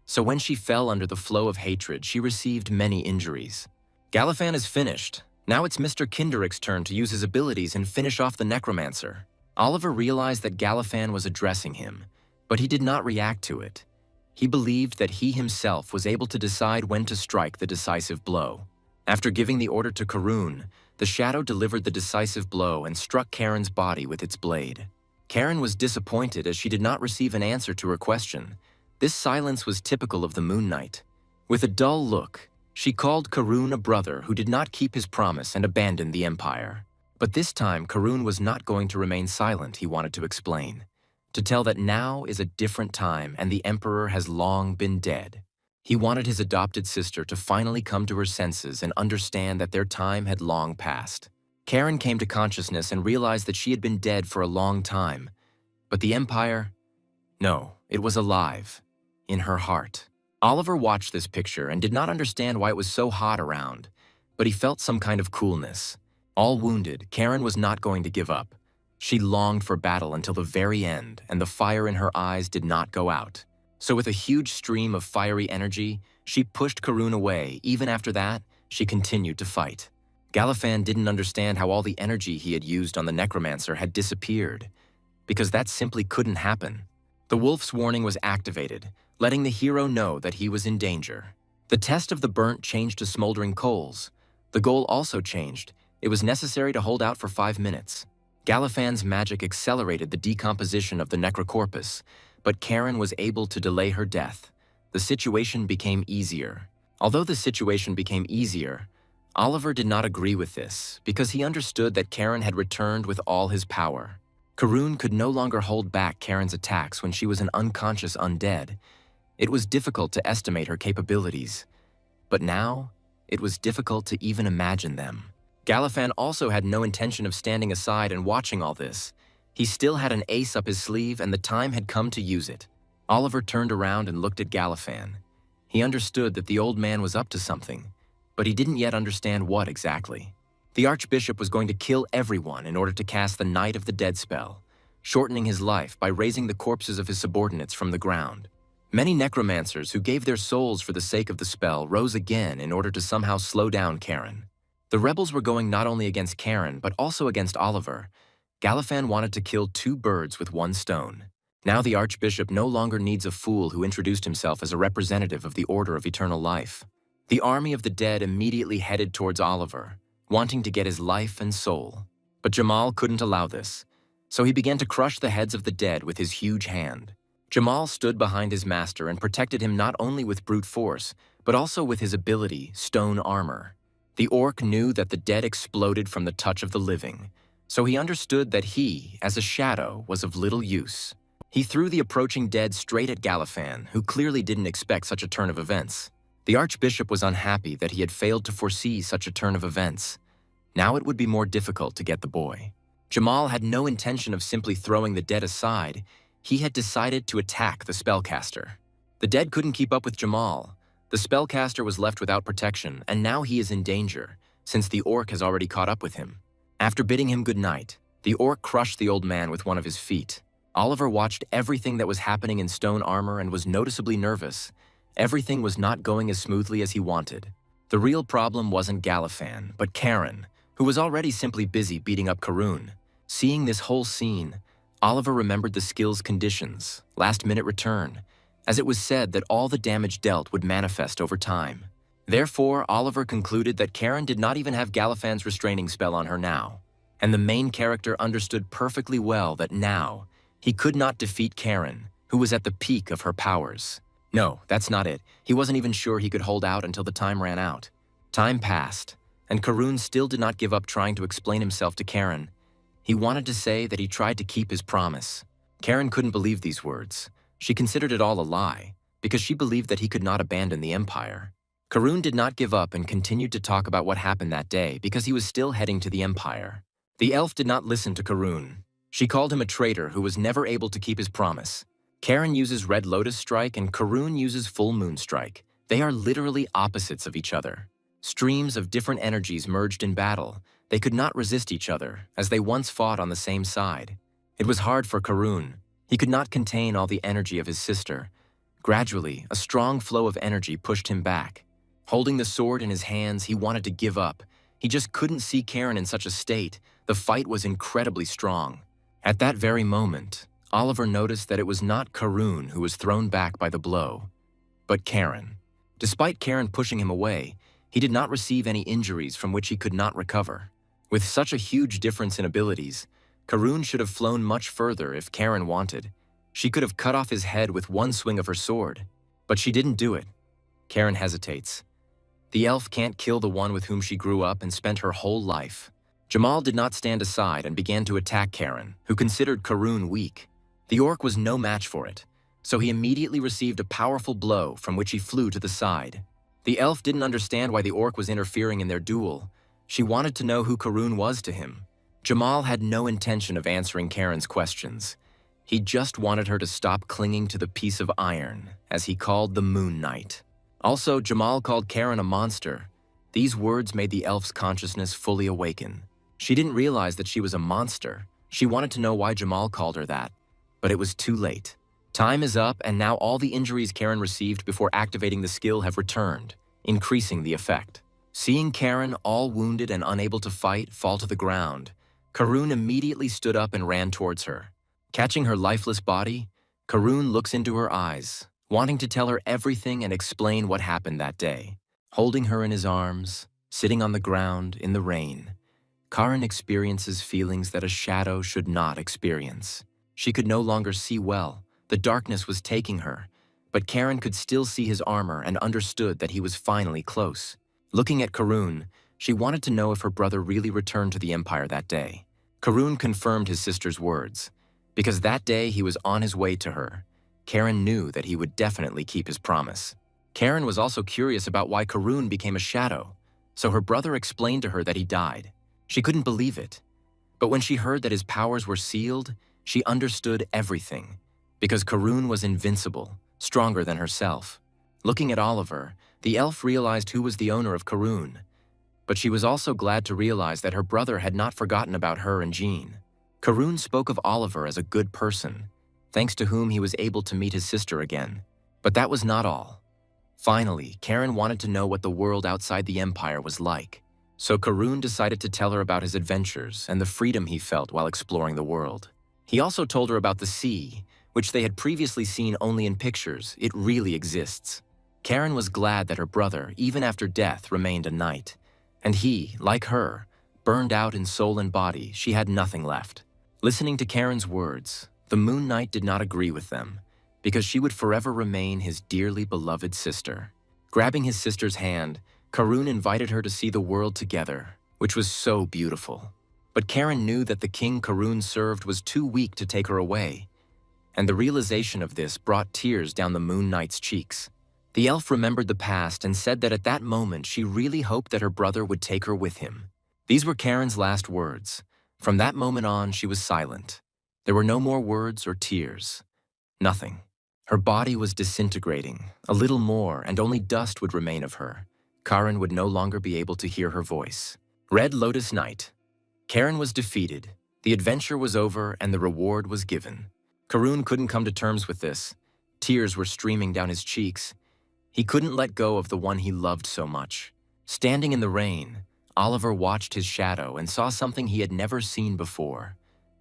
So when she fell under the flow of hatred, she received many injuries. Galifan is finished. Now it's Mr. Kinderick's turn to use his abilities and finish off the necromancer. Oliver realized that Galifan was addressing him, but he did not react to it. He believed that he himself was able to decide when to strike the decisive blow. After giving the order to Karun, the shadow delivered the decisive blow and struck Karen's body with its blade. Karen was disappointed as she did not receive an answer to her question. This silence was typical of the Moon Knight. With a dull look, she called Karun a brother who did not keep his promise and abandoned the Empire. But this time, Karun was not going to remain silent, he wanted to explain. To tell that now is a different time and the Emperor has long been dead. He wanted his adopted sister to finally come to her senses and understand that their time had long passed. Karen came to consciousness and realized that she had been dead for a long time. But the Empire? No, it was alive. In her heart. Oliver watched this picture and did not understand why it was so hot around, but he felt some kind of coolness. All wounded, Karen was not going to give up. She longed for battle until the very end, and the fire in her eyes did not go out. So with a huge stream of fiery energy, she pushed Karun away. Even after that, she continued to fight. Galifan didn't understand how all the energy he had used on the necromancer had disappeared, because that simply couldn't happen. The wolf's warning was activated, letting the hero know that he was in danger. The test of the burnt changed to smoldering coals. The goal also changed. It was necessary to hold out for 5 minutes. Galifan's magic accelerated the decomposition of the necrocorpus, but Karen was able to delay her death. The situation became easier. Although the situation became easier, Oliver did not agree with this because he understood that Karen had returned with all his power. Karun could no longer hold back Karen's attacks when she was an unconscious undead. It was difficult to estimate her capabilities, but now it was difficult to even imagine them. Galifan also had no intention of standing aside and watching all this. He still had an ace up his sleeve and the time had come to use it. Oliver turned around and looked at Galifan. He understood that the old man was up to something, but he didn't yet understand what exactly. The Archbishop was going to kill everyone in order to cast the Night of the Dead spell, shortening his life by raising the corpses of his subordinates from the ground. Many necromancers who gave their souls for the sake of the spell rose again in order to somehow slow down Karen. The rebels were going not only against Karen, but also against Oliver. Galifan wanted to kill 2 birds with 1 stone. Now the Archbishop no longer needs a fool who introduced himself as a representative of the Order of Eternal Life. The army of the dead immediately headed towards Oliver, wanting to get his life and soul. But Jamal couldn't allow this, so he began to crush the heads of the dead with his huge hand. Jamal stood behind his master and protected him not only with brute force, but also with his ability, Stone Armor. The orc knew that the dead exploded from the touch of the living, so he understood that he, as a shadow, was of little use. He threw the approaching dead straight at Galifan, who clearly didn't expect such a turn of events. The Archbishop was unhappy that he had failed to foresee such a turn of events. Now it would be more difficult to get the boy. Jamal had no intention of simply throwing the dead aside. He had decided to attack the spellcaster. The dead couldn't keep up with Jamal. The spellcaster was left without protection, and now he is in danger, since the orc has already caught up with him. After bidding him goodnight, the orc crushed the old man with one of his feet. Oliver watched everything that was happening in Stone Armor and was noticeably nervous. Everything was not going as smoothly as he wanted. The real problem wasn't Galifan, but Karen, who was already simply busy beating up Karun. Seeing this whole scene, Oliver remembered the skill's conditions, last-minute return, as it was said that all the damage dealt would manifest over time. Therefore, Oliver concluded that Karen did not even have Galifan's restraining spell on her now. And the main character understood perfectly well that now he could not defeat Karen, who was at the peak of her powers. No, that's not it. He wasn't even sure he could hold out until the time ran out. Time passed, and Karun still did not give up trying to explain himself to Karen. He wanted to say that he tried to keep his promise. Karen couldn't believe these words. She considered it all a lie, because she believed that he could not abandon the Empire. Karun did not give up and continued to talk about what happened that day because he was still heading to the Empire. The elf did not listen to Karun. She called him a traitor who was never able to keep his promise. Karen uses Red Lotus Strike and Karun uses Full Moon Strike. They are literally opposites of each other. Streams of different energies merged in battle. They could not resist each other, as they once fought on the same side. It was hard for Karun. He could not contain all the energy of his sister. Gradually, a strong flow of energy pushed him back. Holding the sword in his hands, he wanted to give up. He just couldn't see Karen in such a state. The fight was incredibly strong. At that very moment, Oliver noticed that it was not Karun who was thrown back by the blow, but Karen. Despite Karen pushing him away, he did not receive any injuries from which he could not recover. With such a huge difference in abilities, Karun should have flown much further if Karen wanted. She could have cut off his head with one swing of her sword, but she didn't do it. Karen hesitates. The elf can't kill the one with whom she grew up and spent her whole life. Jamal did not stand aside and began to attack Karen, who considered Karun weak. The orc was no match for it, so he immediately received a powerful blow from which he flew to the side. The elf didn't understand why the orc was interfering in their duel. She wanted to know who Karun was to him. Jamal had no intention of answering Karen's questions. He just wanted her to stop clinging to the piece of iron, as he called the Moon Knight. Also, Jamal called Karen a monster. These words made the elf's consciousness fully awaken. She didn't realize that she was a monster. She wanted to know why Jamal called her that, but it was too late. Time is up, and now all the injuries Karen received before activating the skill have returned, increasing the effect. Seeing Karen, all wounded and unable to fight, fall to the ground, Karun immediately stood up and ran towards her. Catching her lifeless body, Karun looks into her eyes, wanting to tell her everything and explain what happened that day. Holding her in his arms, sitting on the ground in the rain, Karen experiences feelings that a shadow should not experience. She could no longer see well. The darkness was taking her, but Karen could still see his armor and understood that he was finally close. Looking at Karun, she wanted to know if her brother really returned to the Empire that day. Karun confirmed his sister's words. Because that day he was on his way to her, Karen knew that he would definitely keep his promise. Karen was also curious about why Karun became a shadow, so her brother explained to her that he died. She couldn't believe it. But when she heard that his powers were sealed, she understood everything. Because Karun was invincible, stronger than herself. Looking at Oliver, the elf realized who was the owner of Karun. But she was also glad to realize that her brother had not forgotten about her and Jean. Karun spoke of Oliver as a good person, thanks to whom he was able to meet his sister again. But that was not all. Finally, Karen wanted to know what the world outside the Empire was like. So Karun decided to tell her about his adventures and the freedom he felt while exploring the world. He also told her about the sea, which they had previously seen only in pictures. It really exists. Karen was glad that her brother, even after death, remained a knight. And he, like her, burned out in soul and body. She had nothing left. Listening to Karen's words, the Moon Knight did not agree with them, because she would forever remain his dearly beloved sister. Grabbing his sister's hand, Karun invited her to see the world together, which was so beautiful. But Karen knew that the king Karun served was too weak to take her away, and the realization of this brought tears down the Moon Knight's cheeks. The elf remembered the past and said that at that moment she really hoped that her brother would take her with him. These were Karen's last words. From that moment on, she was silent. There were no more words or tears. Nothing. Her body was disintegrating, a little more, and only dust would remain of her. Karen would no longer be able to hear her voice. Red Lotus Night. Karen was defeated. The adventure was over and the reward was given. Karun couldn't come to terms with this. Tears were streaming down his cheeks. He couldn't let go of the one he loved so much. Standing in the rain, Oliver watched his shadow and saw something he had never seen before,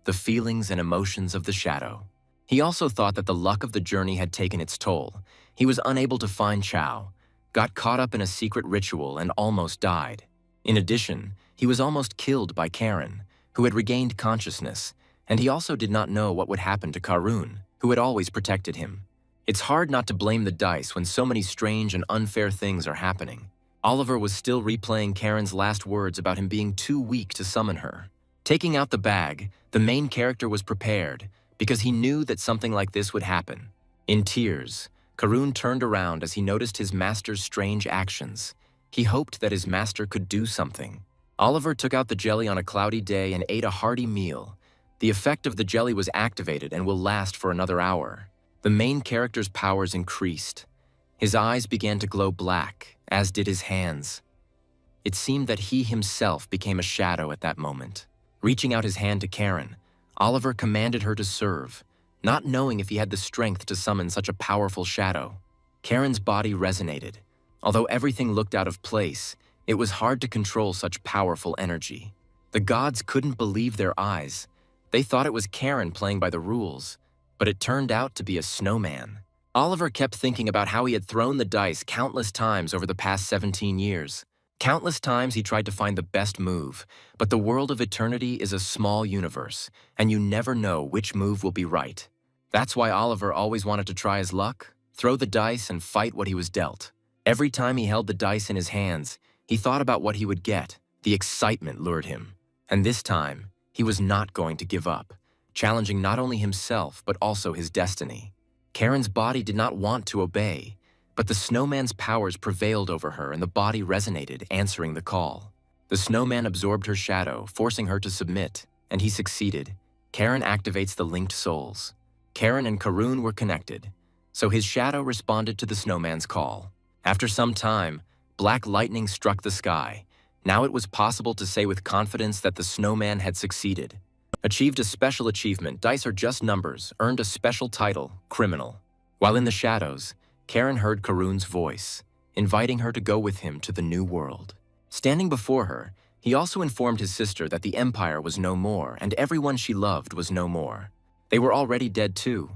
the feelings and emotions of the shadow. He also thought that the luck of the journey had taken its toll. He was unable to find Chow, got caught up in a secret ritual and almost died. In addition, he was almost killed by Karen, who had regained consciousness, and he also did not know what would happen to Karun, who had always protected him. It's hard not to blame the dice when so many strange and unfair things are happening. Oliver was still replaying Karen's last words about him being too weak to summon her. Taking out the bag, the main character was prepared because he knew that something like this would happen. In tears, Karun turned around as he noticed his master's strange actions. He hoped that his master could do something. Oliver took out the jelly on a cloudy day and ate a hearty meal. The effect of the jelly was activated and will last for another hour. The main character's powers increased. His eyes began to glow black, as did his hands. It seemed that he himself became a shadow at that moment. Reaching out his hand to Karen, Oliver commanded her to serve, not knowing if he had the strength to summon such a powerful shadow. Karen's body resonated. Although everything looked out of place, it was hard to control such powerful energy. The gods couldn't believe their eyes. They thought it was Karen playing by the rules, but it turned out to be a snowman. Oliver kept thinking about how he had thrown the dice countless times over the past 17 years. Countless times he tried to find the best move, but the world of eternity is a small universe, and you never know which move will be right. That's why Oliver always wanted to try his luck, throw the dice and fight what he was dealt. Every time he held the dice in his hands, he thought about what he would get. The excitement lured him. And this time, he was not going to give up, challenging not only himself but also his destiny. Karen's body did not want to obey, but the snowman's powers prevailed over her and the body resonated, answering the call. The snowman absorbed her shadow, forcing her to submit, and he succeeded. Karen activates the linked souls. Karen and Karun were connected, so his shadow responded to the snowman's call. After some time, black lightning struck the sky. Now it was possible to say with confidence that the snowman had succeeded. Achieved a special achievement, dice are just numbers, earned a special title, criminal. While in the shadows, Karen heard Karun's voice, inviting her to go with him to the new world. Standing before her, he also informed his sister that the Empire was no more and everyone she loved was no more. They were already dead too,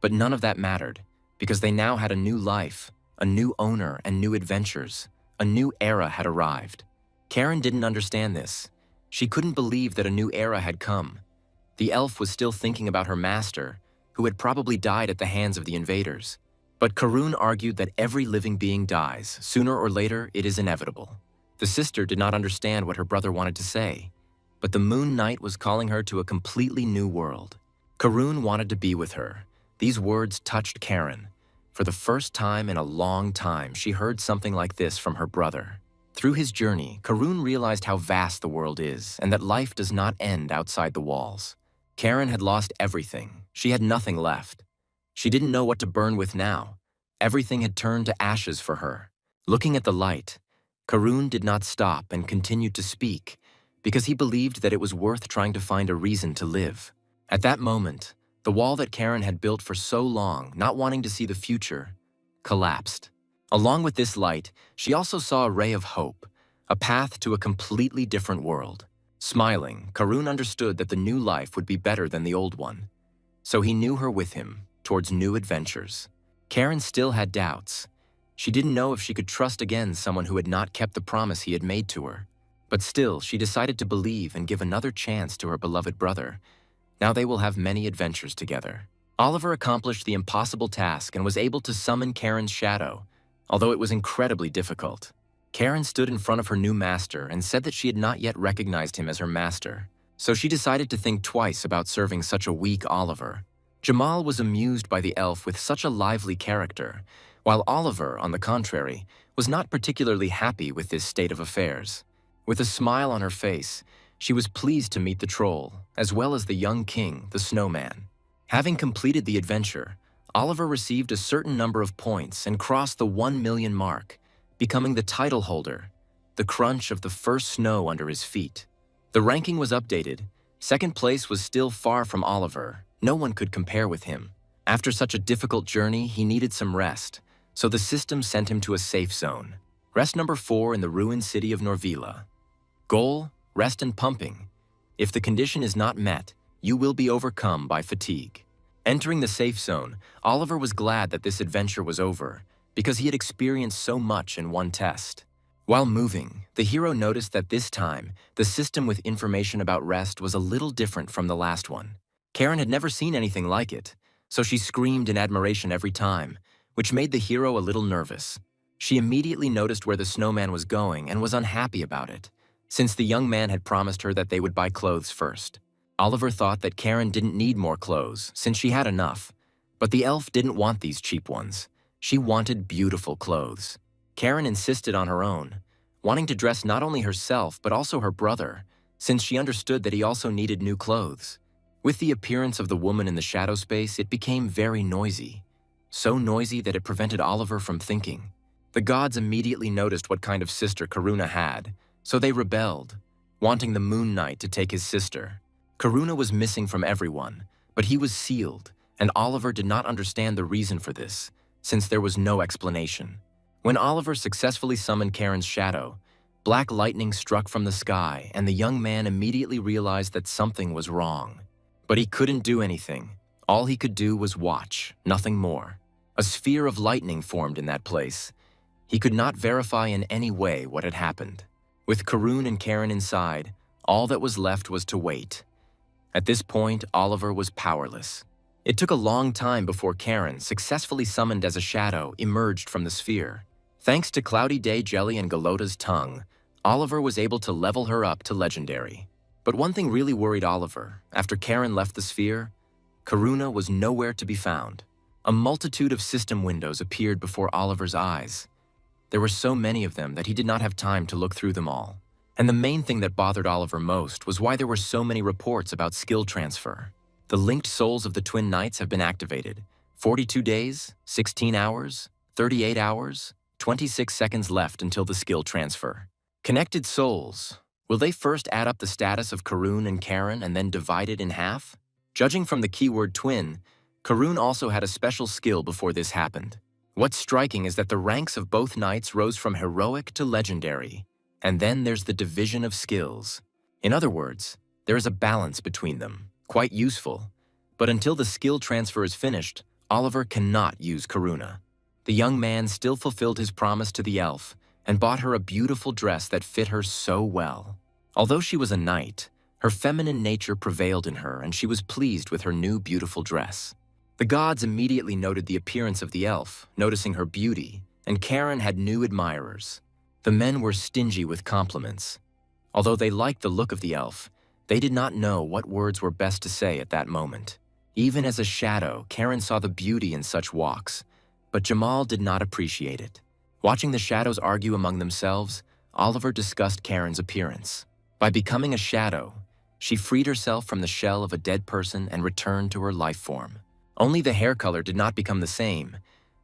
but none of that mattered, because they now had a new life, a new owner and new adventures. A new era had arrived. Karen didn't understand this. She couldn't believe that a new era had come. The elf was still thinking about her master, who had probably died at the hands of the invaders. But Karun argued that every living being dies. Sooner or later, it is inevitable. The sister did not understand what her brother wanted to say, but the Moon Knight was calling her to a completely new world. Karun wanted to be with her. These words touched Karen. For the first time in a long time, she heard something like this from her brother. Through his journey, Karun realized how vast the world is and that life does not end outside the walls. Karen had lost everything. She had nothing left. She didn't know what to burn with now. Everything had turned to ashes for her. Looking at the light, Karun did not stop and continued to speak because he believed that it was worth trying to find a reason to live. At that moment, the wall that Karen had built for so long, not wanting to see the future, collapsed. Along with this light, she also saw a ray of hope, a path to a completely different world. Smiling, Karun understood that the new life would be better than the old one. So he knew her with him, towards new adventures. Karen still had doubts. She didn't know if she could trust again someone who had not kept the promise he had made to her. But still, she decided to believe and give another chance to her beloved brother. Now they will have many adventures together. Oliver accomplished the impossible task and was able to summon Karen's shadow, although it was incredibly difficult. Karen stood in front of her new master and said that she had not yet recognized him as her master, so she decided to think twice about serving such a weak Oliver. Jamal was amused by the elf with such a lively character, while Oliver, on the contrary, was not particularly happy with this state of affairs. With a smile on her face, she was pleased to meet the troll, as well as the young king, the snowman. Having completed the adventure, Oliver received a certain number of points and crossed the 1 million mark, becoming the title holder, the crunch of the first snow under his feet. The ranking was updated. Second place was still far from Oliver. No one could compare with him. After such a difficult journey, he needed some rest, so the system sent him to a safe zone. Rest number 4 in the ruined city of Norvila. Goal: rest and pumping. If the condition is not met, you will be overcome by fatigue. Entering the safe zone, Oliver was glad that this adventure was over, because he had experienced so much in one test. While moving, The hero noticed that this time, the system with information about rest was a little different from the last one. Karen had never seen anything like it, so she screamed in admiration every time, which made the hero a little nervous. She immediately noticed where the snowman was going and was unhappy about it, since the young man had promised her that they would buy clothes first. Oliver thought that Karen didn't need more clothes, since she had enough. But the elf didn't want these cheap ones. She wanted beautiful clothes. Karen insisted on her own, wanting to dress not only herself but also her brother, since she understood that he also needed new clothes. With the appearance of the woman in the shadow space, it became very noisy. So noisy that it prevented Oliver from thinking. The gods immediately noticed what kind of sister Karuna had, so they rebelled, wanting the Moon Knight to take his sister. Karuna was missing from everyone, but he was sealed, and Oliver did not understand the reason for this, since there was no explanation. When Oliver successfully summoned Karen's shadow, black lightning struck from the sky, and the young man immediately realized that something was wrong. But he couldn't do anything. All he could do was watch, nothing more. A sphere of lightning formed in that place. He could not verify in any way what had happened. With Karun and Karen inside, all that was left was to wait. At this point, Oliver was powerless. It took a long time before Karen, successfully summoned as a shadow, emerged from the sphere. Thanks to Cloudy Day Jelly and Galota's tongue, Oliver was able to level her up to legendary. But one thing really worried Oliver. After Karen left the sphere, Karuna was nowhere to be found. A multitude of system windows appeared before Oliver's eyes. There were so many of them that he did not have time to look through them all. And the main thing that bothered Oliver most was why there were so many reports about skill transfer. The linked souls of the twin knights have been activated. 42 days, 16 hours, 38 hours, 26 seconds left until the skill transfer. Connected souls. Will they first add up the status of Karun and Karen and then divide it in half? Judging from the keyword twin, Karun also had a special skill before this happened. What's striking is that the ranks of both knights rose from heroic to legendary. And then there's the division of skills. In other words, there is a balance between them, quite useful. But until the skill transfer is finished, Oliver cannot use Karuna. The young man still fulfilled his promise to the elf and bought her a beautiful dress that fit her so well. Although she was a knight, her feminine nature prevailed in her and she was pleased with her new beautiful dress. The gods immediately noted the appearance of the elf, noticing her beauty, and Karen had new admirers. The men were stingy with compliments. Although they liked the look of the elf, they did not know what words were best to say at that moment. Even as a shadow, Karen saw the beauty in such walks, but Jamal did not appreciate it. Watching the shadows argue among themselves, Oliver discussed Karen's appearance. By becoming a shadow, she freed herself from the shell of a dead person and returned to her life form. Only the hair color did not become the same,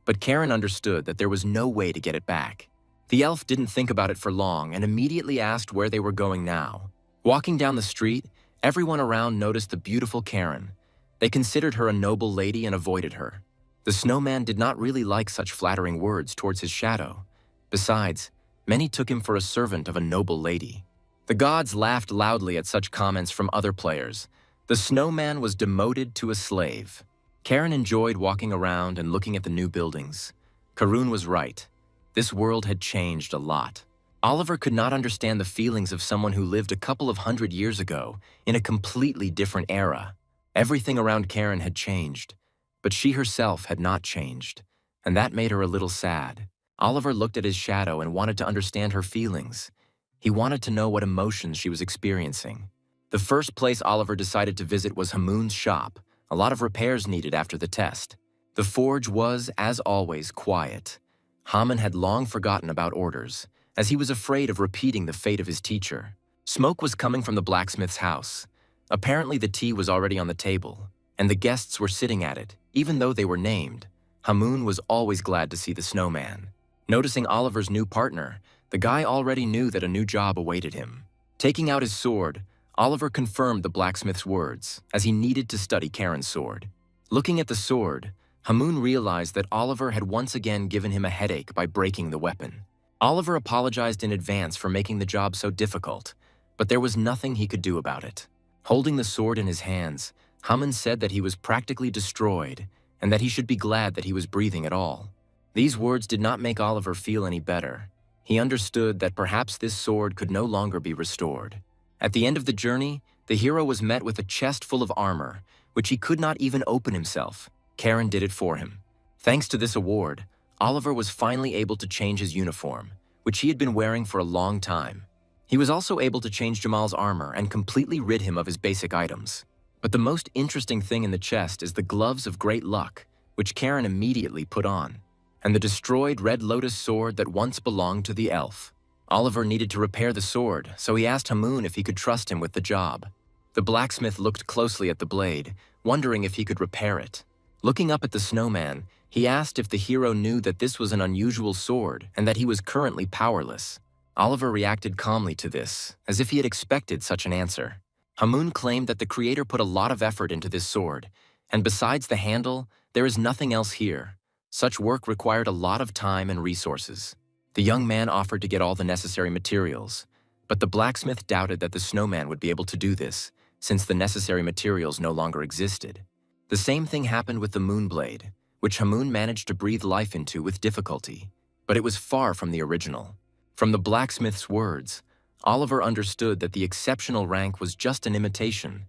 but Karen understood that there was no way to get it back. The elf didn't think about it for long and immediately asked where they were going now. Walking down the street, everyone around noticed the beautiful Karen. They considered her a noble lady and avoided her. The snowman did not really like such flattering words towards his shadow. Besides, many took him for a servant of a noble lady. The gods laughed loudly at such comments from other players. The snowman was demoted to a slave. Karen enjoyed walking around and looking at the new buildings. Karun was right. This world had changed a lot. Oliver could not understand the feelings of someone who lived a couple of 100 years ago in a completely different era. Everything around Karen had changed, but she herself had not changed, and that made her a little sad. Oliver looked at his shadow and wanted to understand her feelings. He wanted to know what emotions she was experiencing. The first place Oliver decided to visit was Hamun's shop. A lot of repairs needed after the test. The forge was, as always, quiet. Hamun had long forgotten about orders, as he was afraid of repeating the fate of his teacher. Smoke was coming from the blacksmith's house. Apparently the tea was already on the table, and the guests were sitting at it, even though they were named. Hamun was always glad to see the snowman. Noticing Oliver's new partner, the guy already knew that a new job awaited him. Taking out his sword, Oliver confirmed the blacksmith's words, as he needed to study Karen's sword. Looking at the sword, Hamun realized that Oliver had once again given him a headache by breaking the weapon. Oliver apologized in advance for making the job so difficult, but there was nothing he could do about it. Holding the sword in his hands, Hamun said that he was practically destroyed and that he should be glad that he was breathing at all. These words did not make Oliver feel any better. he understood that perhaps this sword could no longer be restored. At the end of the journey, the hero was met with a chest full of armor, which he could not even open himself. Karen did it for him. Thanks to this award, Oliver was finally able to change his uniform, which he had been wearing for a long time. He was also able to change Jamal's armor and completely rid him of his basic items. But the most interesting thing in the chest is the gloves of great luck, which Karen immediately put on, and the destroyed Red Lotus sword that once belonged to the elf. Oliver needed to repair the sword, so he asked Hamoon if he could trust him with the job. The blacksmith looked closely at the blade, wondering if he could repair it. Looking up at the snowman, he asked if the hero knew that this was an unusual sword and that he was currently powerless. Oliver reacted calmly to this, as if he had expected such an answer. Hamoon claimed that the creator put a lot of effort into this sword, and besides the handle, there is nothing else here. Such work required a lot of time and resources. The young man offered to get all the necessary materials, but the blacksmith doubted that the snowman would be able to do this, since the necessary materials no longer existed. The same thing happened with the moonblade, which Hamoon managed to breathe life into with difficulty, but it was far from the original. From the blacksmith's words, Oliver understood that the exceptional rank was just an imitation.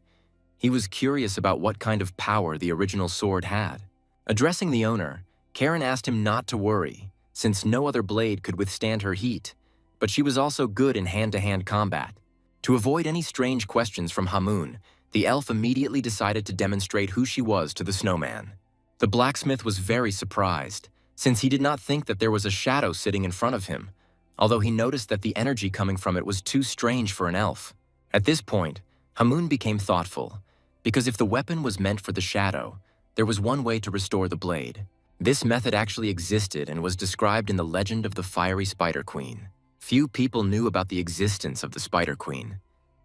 He was curious about what kind of power the original sword had. Addressing the owner, Karen asked him not to worry, since no other blade could withstand her heat, but she was also good in hand-to-hand combat. To avoid any strange questions from Hamoon, the elf immediately decided to demonstrate who she was to the snowman. The blacksmith was very surprised, since he did not think that there was a shadow sitting in front of him, although he noticed that the energy coming from it was too strange for an elf. At this point, Hamoon became thoughtful, because if the weapon was meant for the shadow, there was one way to restore the blade. This method actually existed and was described in the legend of the fiery Spider Queen. Few people knew about the existence of the Spider Queen,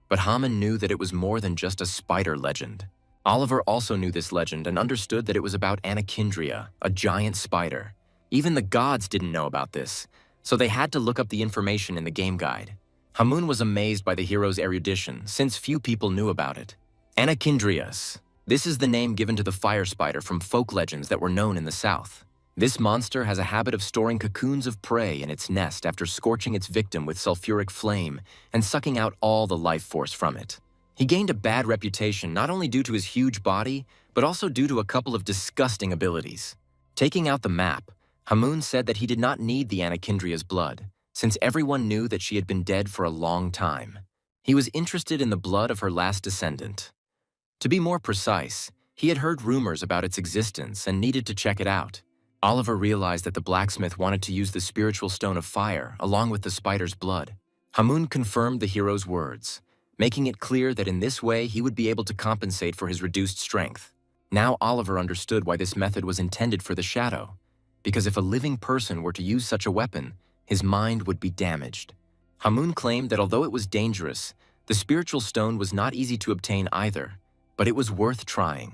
but Hamoon knew that it was more than just a spider legend. Oliver also knew this legend and understood that it was about Anicindria, a giant spider. Even the gods didn't know about this, so they had to look up the information in the game guide. Hamoon was amazed by the hero's erudition, since few people knew about it. Anicindrias. This is the name given to the fire spider from folk legends that were known in the south. This monster has a habit of storing cocoons of prey in its nest after scorching its victim with sulfuric flame and sucking out all the life force from it. He gained a bad reputation not only due to his huge body, but also due to a couple of disgusting abilities. Taking out the map, Hamoon said that he did not need the Anicindria's blood, since everyone knew that she had been dead for a long time. He was interested in the blood of her last descendant. To be more precise, he had heard rumors about its existence and needed to check it out. Oliver realized that the blacksmith wanted to use the spiritual stone of fire along with the spider's blood. Hamoon confirmed the hero's words, making it clear that in this way he would be able to compensate for his reduced strength. Now Oliver understood why this method was intended for the shadow, because if a living person were to use such a weapon, his mind would be damaged. Hamoon claimed that although it was dangerous, the spiritual stone was not easy to obtain either, but it was worth trying.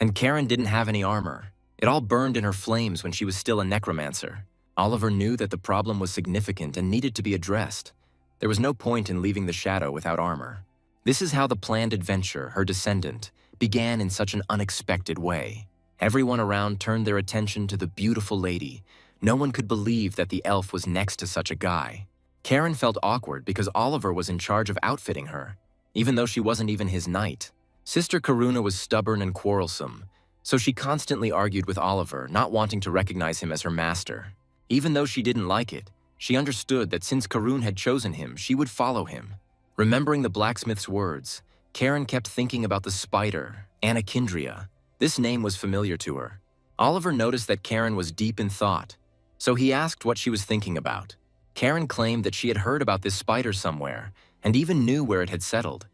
And Karen didn't have any armor. It all burned in her flames when she was still a necromancer. Oliver knew that the problem was significant and needed to be addressed. There was no point in leaving the shadow without armor. This is how the planned adventure, her descendant, began in such an unexpected way. Everyone around turned their attention to the beautiful lady. No one could believe that the elf was next to such a guy. Karen felt awkward because Oliver was in charge of outfitting her, even though she wasn't even his knight. Sister Karuna was stubborn and quarrelsome, so she constantly argued with Oliver, not wanting to recognize him as her master. Even though she didn't like it, she understood that since Karun had chosen him, she would follow him. Remembering the blacksmith's words, Karen kept thinking about the spider, Anicindria. This name was familiar to her. Oliver noticed that Karen was deep in thought, so he asked what she was thinking about. Karen claimed that she had heard about this spider somewhere, and even knew where it had settled.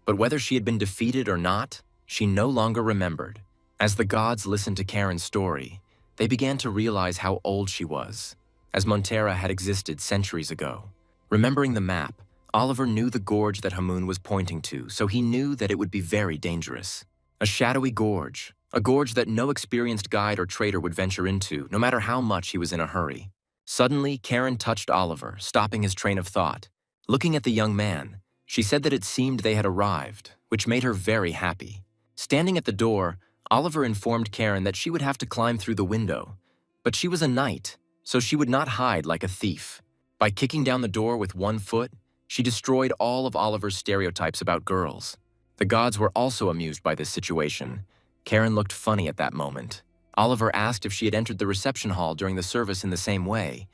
But whether she had been defeated or not, she no longer remembered. As the gods listened to Karen's story, they began to realize how old she was, as Montera had existed centuries ago. Remembering the map, Oliver knew the gorge that Hamoon was pointing to, so he knew that it would be very dangerous. A shadowy gorge, a gorge that no experienced guide or trader would venture into, no matter how much he was in a hurry. Suddenly, Karen touched Oliver, stopping his train of thought. Looking at the young man, she said that it seemed they had arrived, which made her very happy. Standing at the door, Oliver informed Karen that she would have to climb through the window, but she was a knight, so she would not hide like a thief. By kicking down the door with one foot, she destroyed all of Oliver's stereotypes about girls. The gods were also amused by this situation. Karen looked funny at that moment. Oliver asked if she had entered the reception hall during the service in the same way,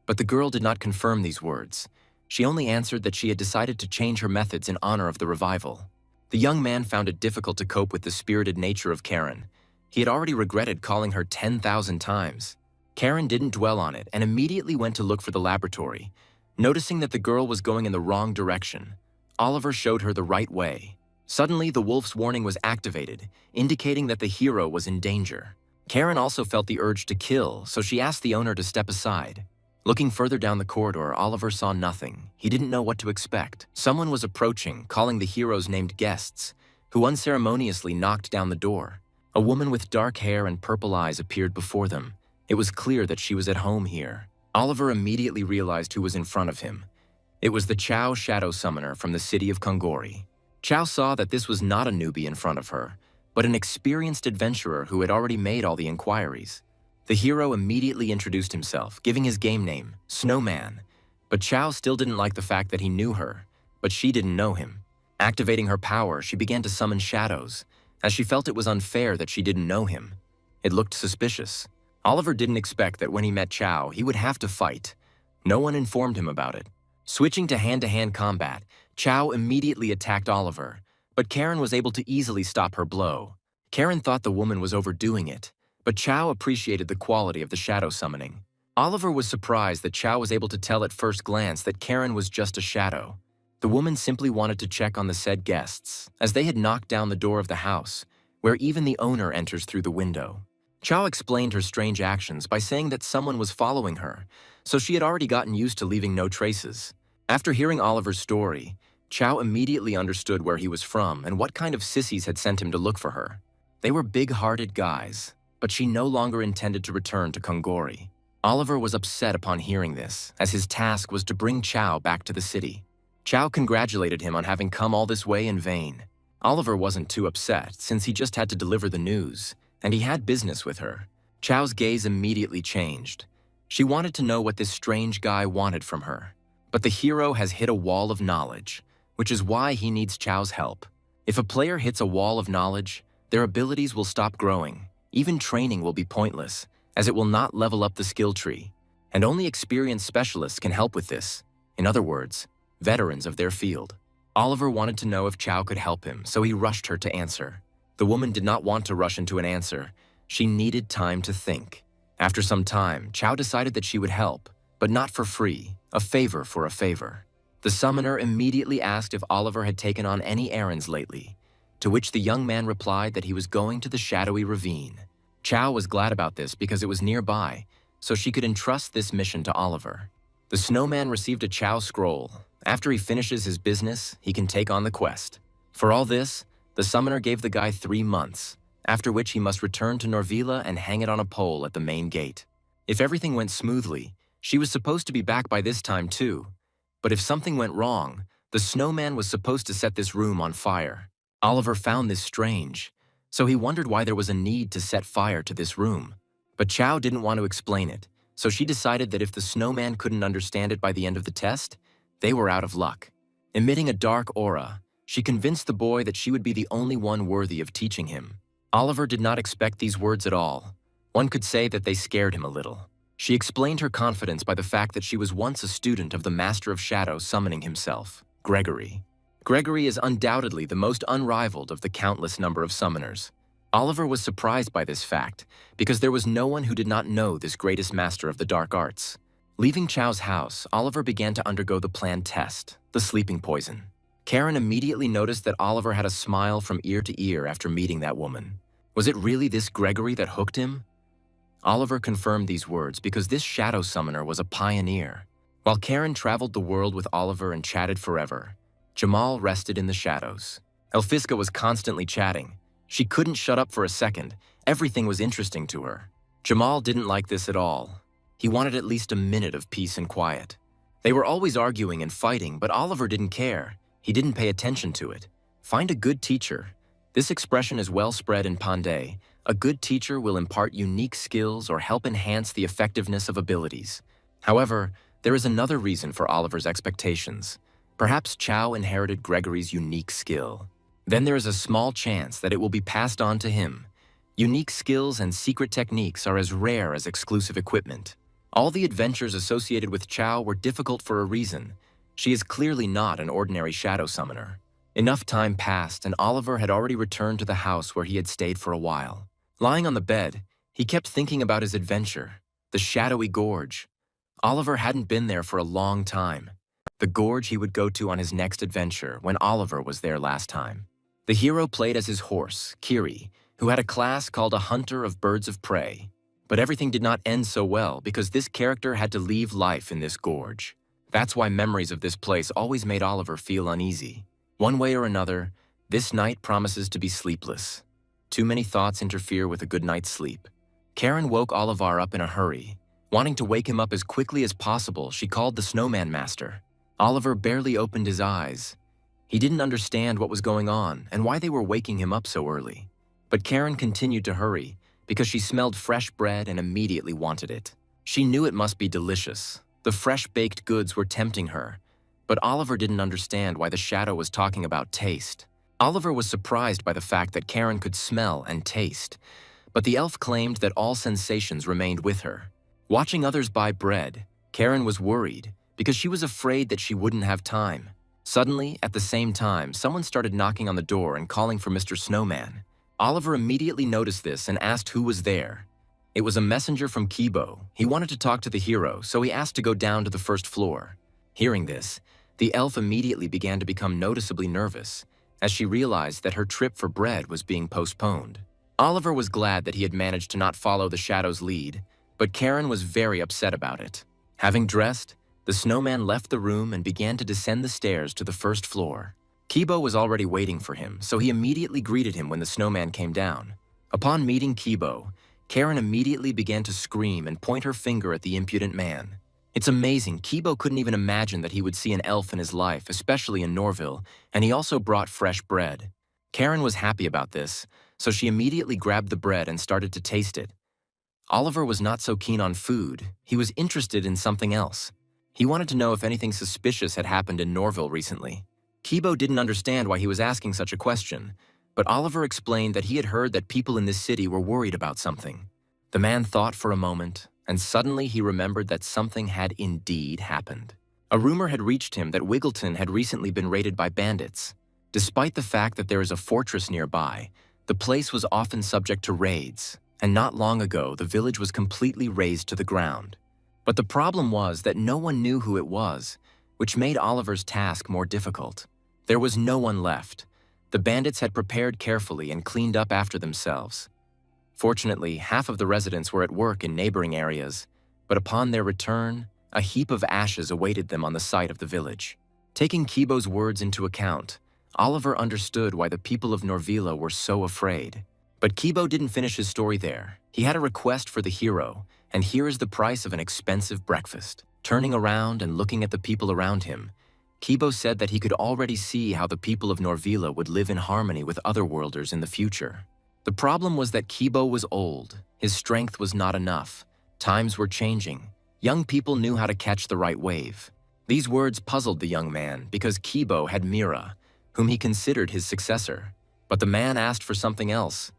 but the girl did not confirm these words. She only answered that she had decided to change her methods in honor of the revival. The young man found it difficult to cope with the spirited nature of Karen. He had already regretted calling her 10,000 times. Karen didn't dwell on it and immediately went to look for the laboratory. Noticing that the girl was going in the wrong direction, Oliver showed her the right way. Suddenly, the wolf's warning was activated, indicating that the hero was in danger. Karen also felt the urge to kill, so she asked the owner to step aside. Looking further down the corridor, Oliver saw nothing. He didn't know what to expect. Someone was approaching, calling the heroes named guests, who unceremoniously knocked down the door. A woman with dark hair and purple eyes appeared before them. It was clear that she was at home here. Oliver immediately realized who was in front of him. It was the Chao shadow summoner from the city of Kongori. Chao saw that this was not a newbie in front of her, but an experienced adventurer who had already made all the inquiries. The hero immediately introduced himself, giving his game name, Snowman. But Chao still didn't like the fact that he knew her, but she didn't know him. Activating her power, she began to summon shadows, as she felt it was unfair that she didn't know him. It looked suspicious. Oliver didn't expect that when he met Chao, he would have to fight. No one informed him about it. Switching to hand-to-hand combat, Chao immediately attacked Oliver, but Karen was able to easily stop her blow. Karen thought the woman was overdoing it, but Chao appreciated the quality of the shadow summoning. Oliver was surprised that Chao was able to tell at first glance that Karen was just a shadow. The woman simply wanted to check on the said guests, as they had knocked down the door of the house, where even the owner enters through the window. Chao explained her strange actions by saying that someone was following her, so she had already gotten used to leaving no traces. After hearing Oliver's story, Chao immediately understood where he was from and what kind of sissies had sent him to look for her. They were big-hearted guys, but she no longer intended to return to Kongori. Oliver was upset upon hearing this, as his task was to bring Chao back to the city. Chao congratulated him on having come all this way in vain. Oliver wasn't too upset, since he just had to deliver the news, and he had business with her. Chao's gaze immediately changed. She wanted to know what this strange guy wanted from her. But the hero has hit a wall of knowledge, which is why he needs Chao's help. If a player hits a wall of knowledge, their abilities will stop growing. Even training will be pointless, as it will not level up the skill tree. And only experienced specialists can help with this. In other words, veterans of their field. Oliver wanted to know if Chao could help him, so he rushed her to answer. The woman did not want to rush into an answer. She needed time to think. After some time, Chao decided that she would help, but not for free, a favor for a favor. The summoner immediately asked if Oliver had taken on any errands lately, to which the young man replied that he was going to the shadowy ravine. Chao was glad about this because it was nearby, so she could entrust this mission to Oliver. The snowman received a Chao scroll. After he finishes his business, he can take on the quest. For all this, the summoner gave the guy 3 months, after which he must return to Norvila and hang it on a pole at the main gate. If everything went smoothly, she was supposed to be back by this time too. But if something went wrong, the snowman was supposed to set this room on fire. Oliver found this strange, so he wondered why there was a need to set fire to this room. But Chao didn't want to explain it, so she decided that if the snowman couldn't understand it by the end of the test, they were out of luck. Emitting a dark aura, she convinced the boy that she would be the only one worthy of teaching him. Oliver did not expect these words at all. One could say that they scared him a little. She explained her confidence by the fact that she was once a student of the Master of Shadow summoning himself, Gregory. Gregory is undoubtedly the most unrivaled of the countless number of summoners. Oliver was surprised by this fact, because there was no one who did not know this greatest master of the dark arts. Leaving Chao's house, Oliver began to undergo the planned test, the sleeping poison. Karen immediately noticed that Oliver had a smile from ear to ear after meeting that woman. Was it really this Gregory that hooked him? Oliver confirmed these words because this shadow summoner was a pioneer. While Karen traveled the world with Oliver and chatted forever, Jamal rested in the shadows. Elfiska was constantly chatting. She couldn't shut up for a second. Everything was interesting to her. Jamal didn't like this at all. He wanted at least a minute of peace and quiet. They were always arguing and fighting, but Oliver didn't care. He didn't pay attention to it. Find a good teacher. This expression is well spread in Pandey. A good teacher will impart unique skills or help enhance the effectiveness of abilities. However, There is another reason for Oliver's expectations. Perhaps Chow inherited Gregory's unique skill. Then there is a small chance that it will be passed on to him. Unique skills and secret techniques are as rare as exclusive equipment. All the adventures associated with Chow were difficult for a reason. She is clearly not an ordinary shadow summoner. Enough time passed, and Oliver had already returned to the house where he had stayed for a while. Lying on the bed, he kept thinking about his adventure, the shadowy gorge. Oliver hadn't been there for a long time. The gorge he would go to on his next adventure when Oliver was there last time. The hero played as his horse, Kiri, who had a class called a Hunter of Birds of Prey. But everything did not end so well because this character had to leave life in this gorge. That's why memories of this place always made Oliver feel uneasy. One way or another, this night promises to be sleepless. Too many thoughts interfere with a good night's sleep. Karen woke Oliver up in a hurry. Wanting to wake him up as quickly as possible, she called the snowman master. Oliver barely opened his eyes. He didn't understand what was going on and why they were waking him up so early. But Karen continued to hurry because she smelled fresh bread and immediately wanted it. She knew it must be delicious. The fresh baked goods were tempting her. But Oliver didn't understand why the shadow was talking about taste. Oliver was surprised by the fact that Karen could smell and taste. But the elf claimed that all sensations remained with her. Watching others buy bread, Karen was worried because she was afraid that she wouldn't have time. Suddenly, at the same time, someone started knocking on the door and calling for Mr. Snowman. Oliver immediately noticed this and asked who was there. It was a messenger from Kibo. He wanted to talk to the hero, so he asked to go down to the first floor. Hearing this, the elf immediately began to become noticeably nervous, as she realized that her trip for bread was being postponed. Oliver was glad that he had managed to not follow the shadow's lead, but Karen was very upset about it. Having dressed, the snowman left the room and began to descend the stairs to the first floor. Kibo was already waiting for him, so he immediately greeted him when the snowman came down. Upon meeting Kibo, Karen immediately began to scream and point her finger at the impudent man. It's amazing, Kibo couldn't even imagine that he would see an elf in his life, especially in Norville, and he also brought fresh bread. Karen was happy about this, so she immediately grabbed the bread and started to taste it. Oliver was not so keen on food. He was interested in something else. He wanted to know if anything suspicious had happened in Norville recently. Kibo didn't understand why he was asking such a question, but Oliver explained that he had heard that people in this city were worried about something. The man thought for a moment, and suddenly he remembered that something had indeed happened. A rumor had reached him that Wiggleton had recently been raided by bandits. Despite the fact that there is a fortress nearby, the place was often subject to raids, and not long ago the village was completely razed to the ground. But the problem was that no one knew who it was, which made Oliver's task more difficult. There was no one left. The bandits had prepared carefully and cleaned up after themselves. Fortunately, half of the residents were at work in neighboring areas, but upon their return, a heap of ashes awaited them on the site of the village. Taking Kibo's words into account, Oliver understood why the people of Norvila were so afraid. But Kibo didn't finish his story there. He had a request for the hero, and here is the price of an expensive breakfast. Turning around and looking at the people around him, Kibo said that he could already see how the people of Norvila would live in harmony with otherworlders in the future. The problem was that Kibo was old. His strength was not enough. Times were changing. Young people knew how to catch the right wave. These words puzzled the young man because Kibo had Mira, whom he considered his successor. But the man asked for something else.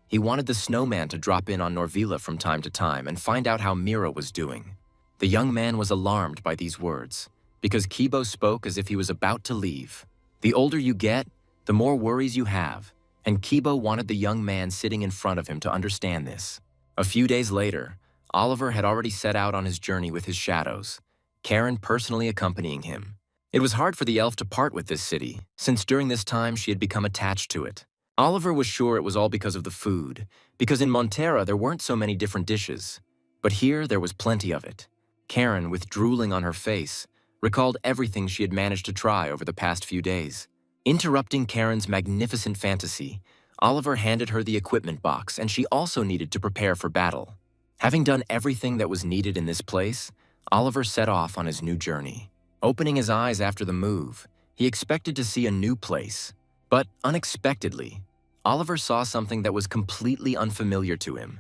He wanted the snowman to drop in on Norvila from time to time and find out how Mira was doing. The young man was alarmed by these words, because Kibo spoke as if he was about to leave. The older you get, the more worries you have, and Kibo wanted the young man sitting in front of him to understand this. A few days later, Oliver had already set out on his journey with his shadows, Karen personally accompanying him. It was hard for the elf to part with this city, since during this time she had become attached to it. Oliver was sure it was all because of the food, because in Montera there weren't so many different dishes. But here there was plenty of it. Karen, with drooling on her face, recalled everything she had managed to try over the past few days. Interrupting Karen's magnificent fantasy, Oliver handed her the equipment box, and she also needed to prepare for battle. Having done everything that was needed in this place, Oliver set off on his new journey. Opening his eyes after the move, he expected to see a new place. But unexpectedly, Oliver saw something that was completely unfamiliar to him.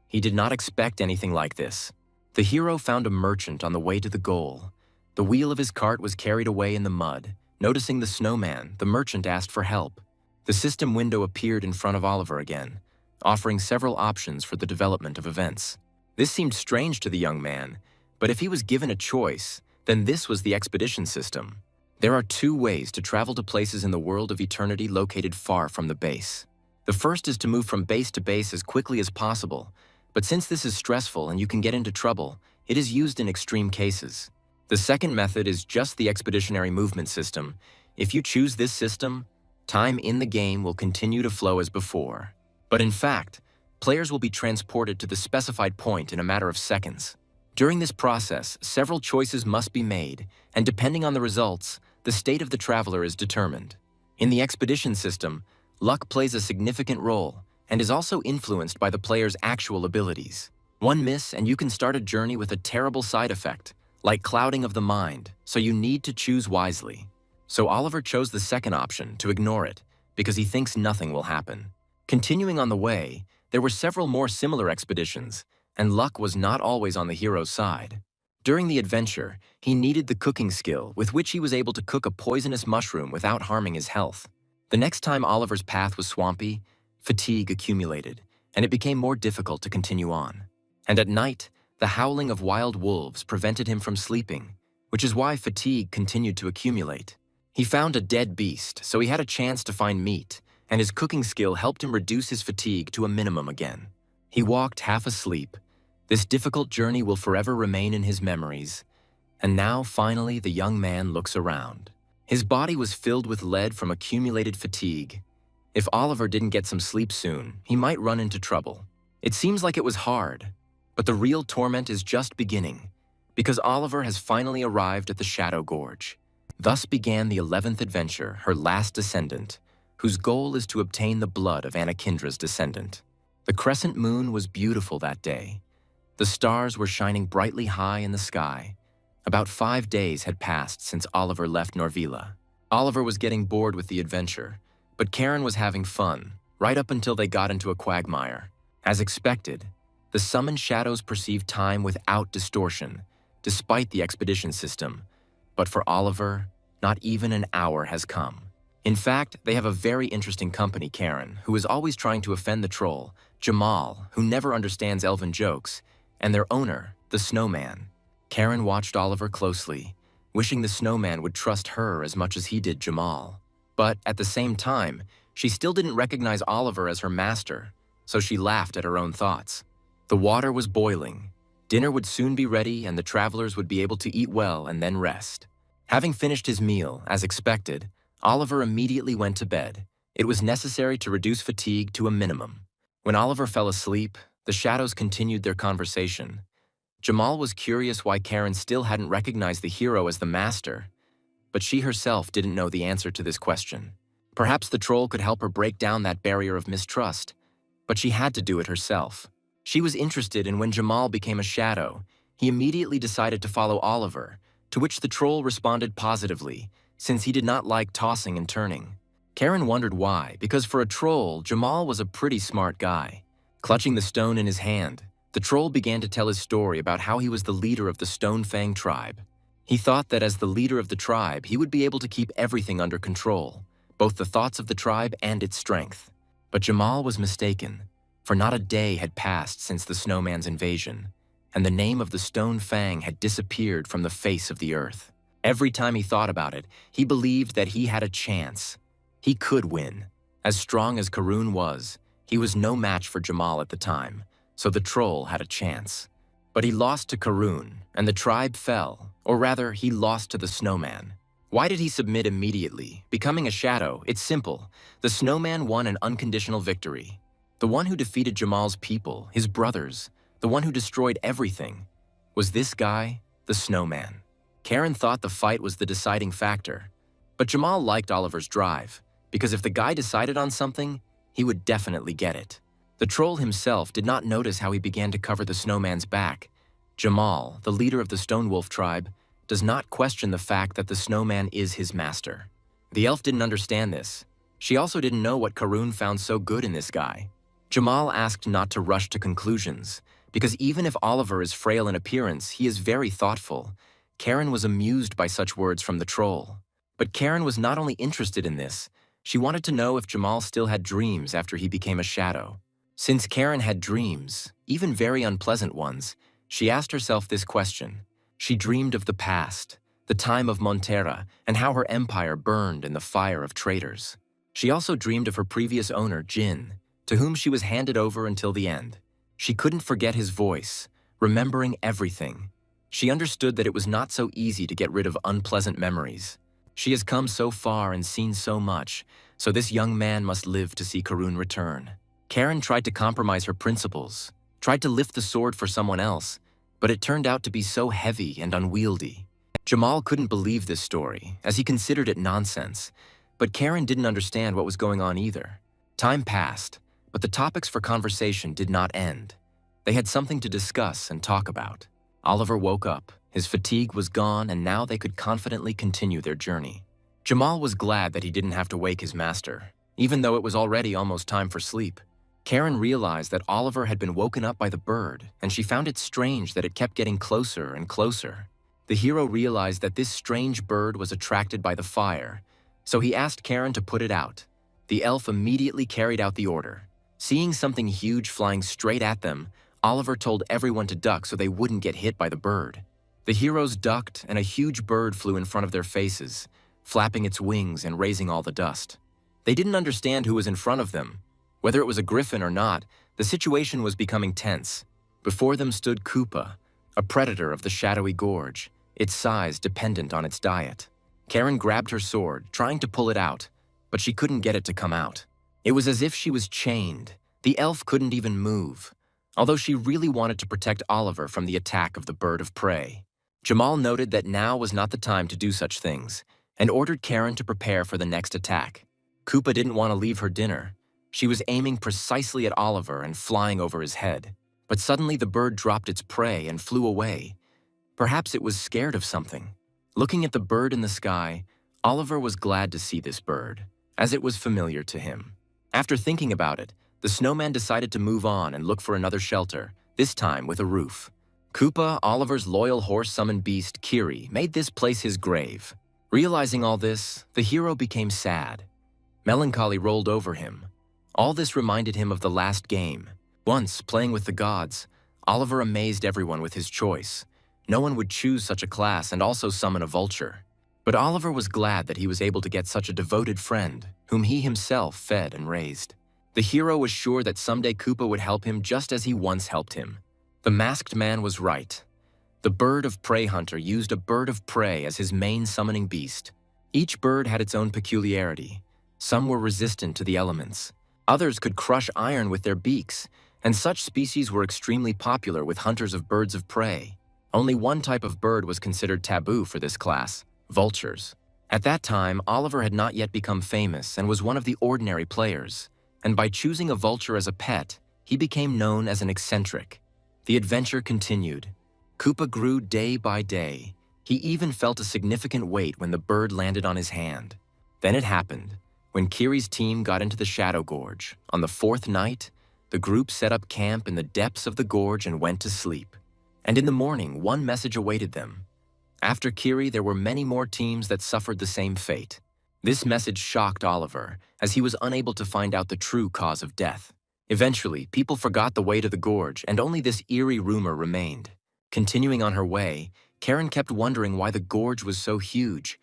He did not expect anything like this. The hero found a merchant on the way to the goal. The wheel of his cart was carried away in the mud. Noticing the snowman, the merchant asked for help. The system window appeared in front of Oliver again, offering several options for the development of events. This seemed strange to the young man, but if he was given a choice, then this was the expedition system. There are two ways to travel to places in the world of eternity located far from the base. The first is to move from base to base as quickly as possible, but since this is stressful and you can get into trouble, it is used in extreme cases. The second method is just the expeditionary movement system. If you choose this system, time in the game will continue to flow as before. But in fact, players will be transported to the specified point in a matter of seconds. During this process, several choices must be made, and depending on the results, the state of the traveler is determined. In the expedition system, luck plays a significant role and is also influenced by the player's actual abilities. One miss and you can start a journey with a terrible side effect, like clouding of the mind, so you need to choose wisely. So Oliver chose the second option, to ignore it, because he thinks nothing will happen. Continuing on the way, there were several more similar expeditions, and luck was not always on the hero's side. During the adventure, he needed the cooking skill with which he was able to cook a poisonous mushroom without harming his health. The next time Oliver's path was swampy, fatigue accumulated, and it became more difficult to continue on. And at night, the howling of wild wolves prevented him from sleeping, which is why fatigue continued to accumulate. He found a dead beast, so he had a chance to find meat, and his cooking skill helped him reduce his fatigue to a minimum again. He walked half asleep. This difficult journey will forever remain in his memories. And now, finally, the young man looks around. His body was filled with lead from accumulated fatigue. If Oliver didn't get some sleep soon, he might run into trouble. It seems like it was hard, but the real torment is just beginning, because Oliver has finally arrived at the Shadow Gorge. Thus began the 11th adventure, her last descendant, whose goal is to obtain the blood of Anakindra's descendant. The crescent moon was beautiful that day. The stars were shining brightly high in the sky. About 5 days had passed since Oliver left Norvila. Oliver was getting bored with the adventure, but Karen was having fun, right up until they got into a quagmire. As expected, the summoned shadows perceived time without distortion, despite the expedition system. But for Oliver, not even an hour has come. In fact, they have a very interesting company, Karen, who is always trying to offend the troll, Jamal, who never understands elven jokes, and their owner, the snowman. Karen watched Oliver closely, wishing the snowman would trust her as much as he did Jamal. But at the same time, she still didn't recognize Oliver as her master, so she laughed at her own thoughts. The water was boiling. Dinner would soon be ready and the travelers would be able to eat well and then rest. Having finished his meal, as expected, Oliver immediately went to bed. It was necessary to reduce fatigue to a minimum. When Oliver fell asleep, the shadows continued their conversation. Jamal was curious why Karen still hadn't recognized the hero as the master, but she herself didn't know the answer to this question. Perhaps the troll could help her break down that barrier of mistrust, but she had to do it herself. She was interested in when Jamal became a shadow. He immediately decided to follow Oliver, to which the troll responded positively, since he did not like tossing and turning. Karen wondered why, because for a troll, Jamal was a pretty smart guy. Clutching the stone in his hand, the troll began to tell his story about how he was the leader of the Stone Fang tribe. He thought that as the leader of the tribe, he would be able to keep everything under control, both the thoughts of the tribe and its strength. But Jamal was mistaken, for not a day had passed since the snowman's invasion, and the name of the Stone Fang had disappeared from the face of the earth. Every time he thought about it, he believed that he had a chance. He could win. As strong as Karun was, he was no match for Jamal at the time, so the troll had a chance. But he lost to Karun, and the tribe fell, or rather, he lost to the snowman. Why did he submit immediately? Becoming a shadow, it's simple. The snowman won an unconditional victory. The one who defeated Jamal's people, his brothers, the one who destroyed everything, was this guy, the snowman. Karen thought the fight was the deciding factor, but Jamal liked Oliver's drive, because if the guy decided on something, he would definitely get it. The troll himself did not notice how he began to cover the snowman's back. Jamal, the leader of the Stone Wolf tribe, does not question the fact that the snowman is his master. The elf didn't understand this. She also didn't know what Karun found so good in this guy. Jamal asked not to rush to conclusions, because even if Oliver is frail in appearance, he is very thoughtful. Karen was amused by such words from the troll. But Karen was not only interested in this, she wanted to know if Jamal still had dreams after he became a shadow. Since Karen had dreams, even very unpleasant ones, she asked herself this question. She dreamed of the past, the time of Montera, and how her empire burned in the fire of traitors. She also dreamed of her previous owner, Jin, to whom she was handed over until the end. She couldn't forget his voice, remembering everything. She understood that it was not so easy to get rid of unpleasant memories. She has come so far and seen so much, so this young man must live to see Karun return. Karen tried to compromise her principles, tried to lift the sword for someone else, but it turned out to be so heavy and unwieldy. Jamal couldn't believe this story, as he considered it nonsense, but Karen didn't understand what was going on either. Time passed, but the topics for conversation did not end. They had something to discuss and talk about. Oliver woke up, his fatigue was gone, and now they could confidently continue their journey. Jamal was glad that he didn't have to wake his master, even though it was already almost time for sleep. Karen realized that Oliver had been woken up by the bird, and she found it strange that it kept getting closer and closer. The hero realized that this strange bird was attracted by the fire, so he asked Karen to put it out. The elf immediately carried out the order. Seeing something huge flying straight at them, Oliver told everyone to duck so they wouldn't get hit by the bird. The heroes ducked, and a huge bird flew in front of their faces, flapping its wings and raising all the dust. They didn't understand who was in front of them. Whether it was a griffin or not, the situation was becoming tense. Before them stood Koopa, a predator of the shadowy gorge, its size dependent on its diet. Karen grabbed her sword, trying to pull it out, but she couldn't get it to come out. It was as if she was chained. The elf couldn't even move, although she really wanted to protect Oliver from the attack of the bird of prey. Jamal noted that now was not the time to do such things, and ordered Karen to prepare for the next attack. Koopa didn't want to leave her dinner. She was aiming precisely at Oliver and flying over his head. But suddenly the bird dropped its prey and flew away. Perhaps it was scared of something. Looking at the bird in the sky, Oliver was glad to see this bird, as it was familiar to him. After thinking about it, the snowman decided to move on and look for another shelter, this time with a roof. Koopa, Oliver's loyal horse-summoned beast, Kiri, made this place his grave. Realizing all this, the hero became sad. Melancholy rolled over him. All this reminded him of the last game. Once, playing with the gods, Oliver amazed everyone with his choice. No one would choose such a class and also summon a vulture. But Oliver was glad that he was able to get such a devoted friend, whom he himself fed and raised. The hero was sure that someday Koopa would help him just as he once helped him. The masked man was right. The bird of prey hunter used a bird of prey as his main summoning beast. Each bird had its own peculiarity. Some were resistant to the elements. Others could crush iron with their beaks, and such species were extremely popular with hunters of birds of prey. Only one type of bird was considered taboo for this class: vultures. At that time, Oliver had not yet become famous and was one of the ordinary players, and by choosing a vulture as a pet, he became known as an eccentric. The adventure continued. Koopa grew day by day. He even felt a significant weight when the bird landed on his hand. Then it happened. When Kiri's team got into the Shadow Gorge, on the 4th night, the group set up camp in the depths of the gorge and went to sleep. And in the morning, one message awaited them. After Kiri, there were many more teams that suffered the same fate. This message shocked Oliver, as he was unable to find out the true cause of death. Eventually, people forgot the way to the gorge, and only this eerie rumor remained. Continuing on her way, Karen kept wondering why the gorge was so huge,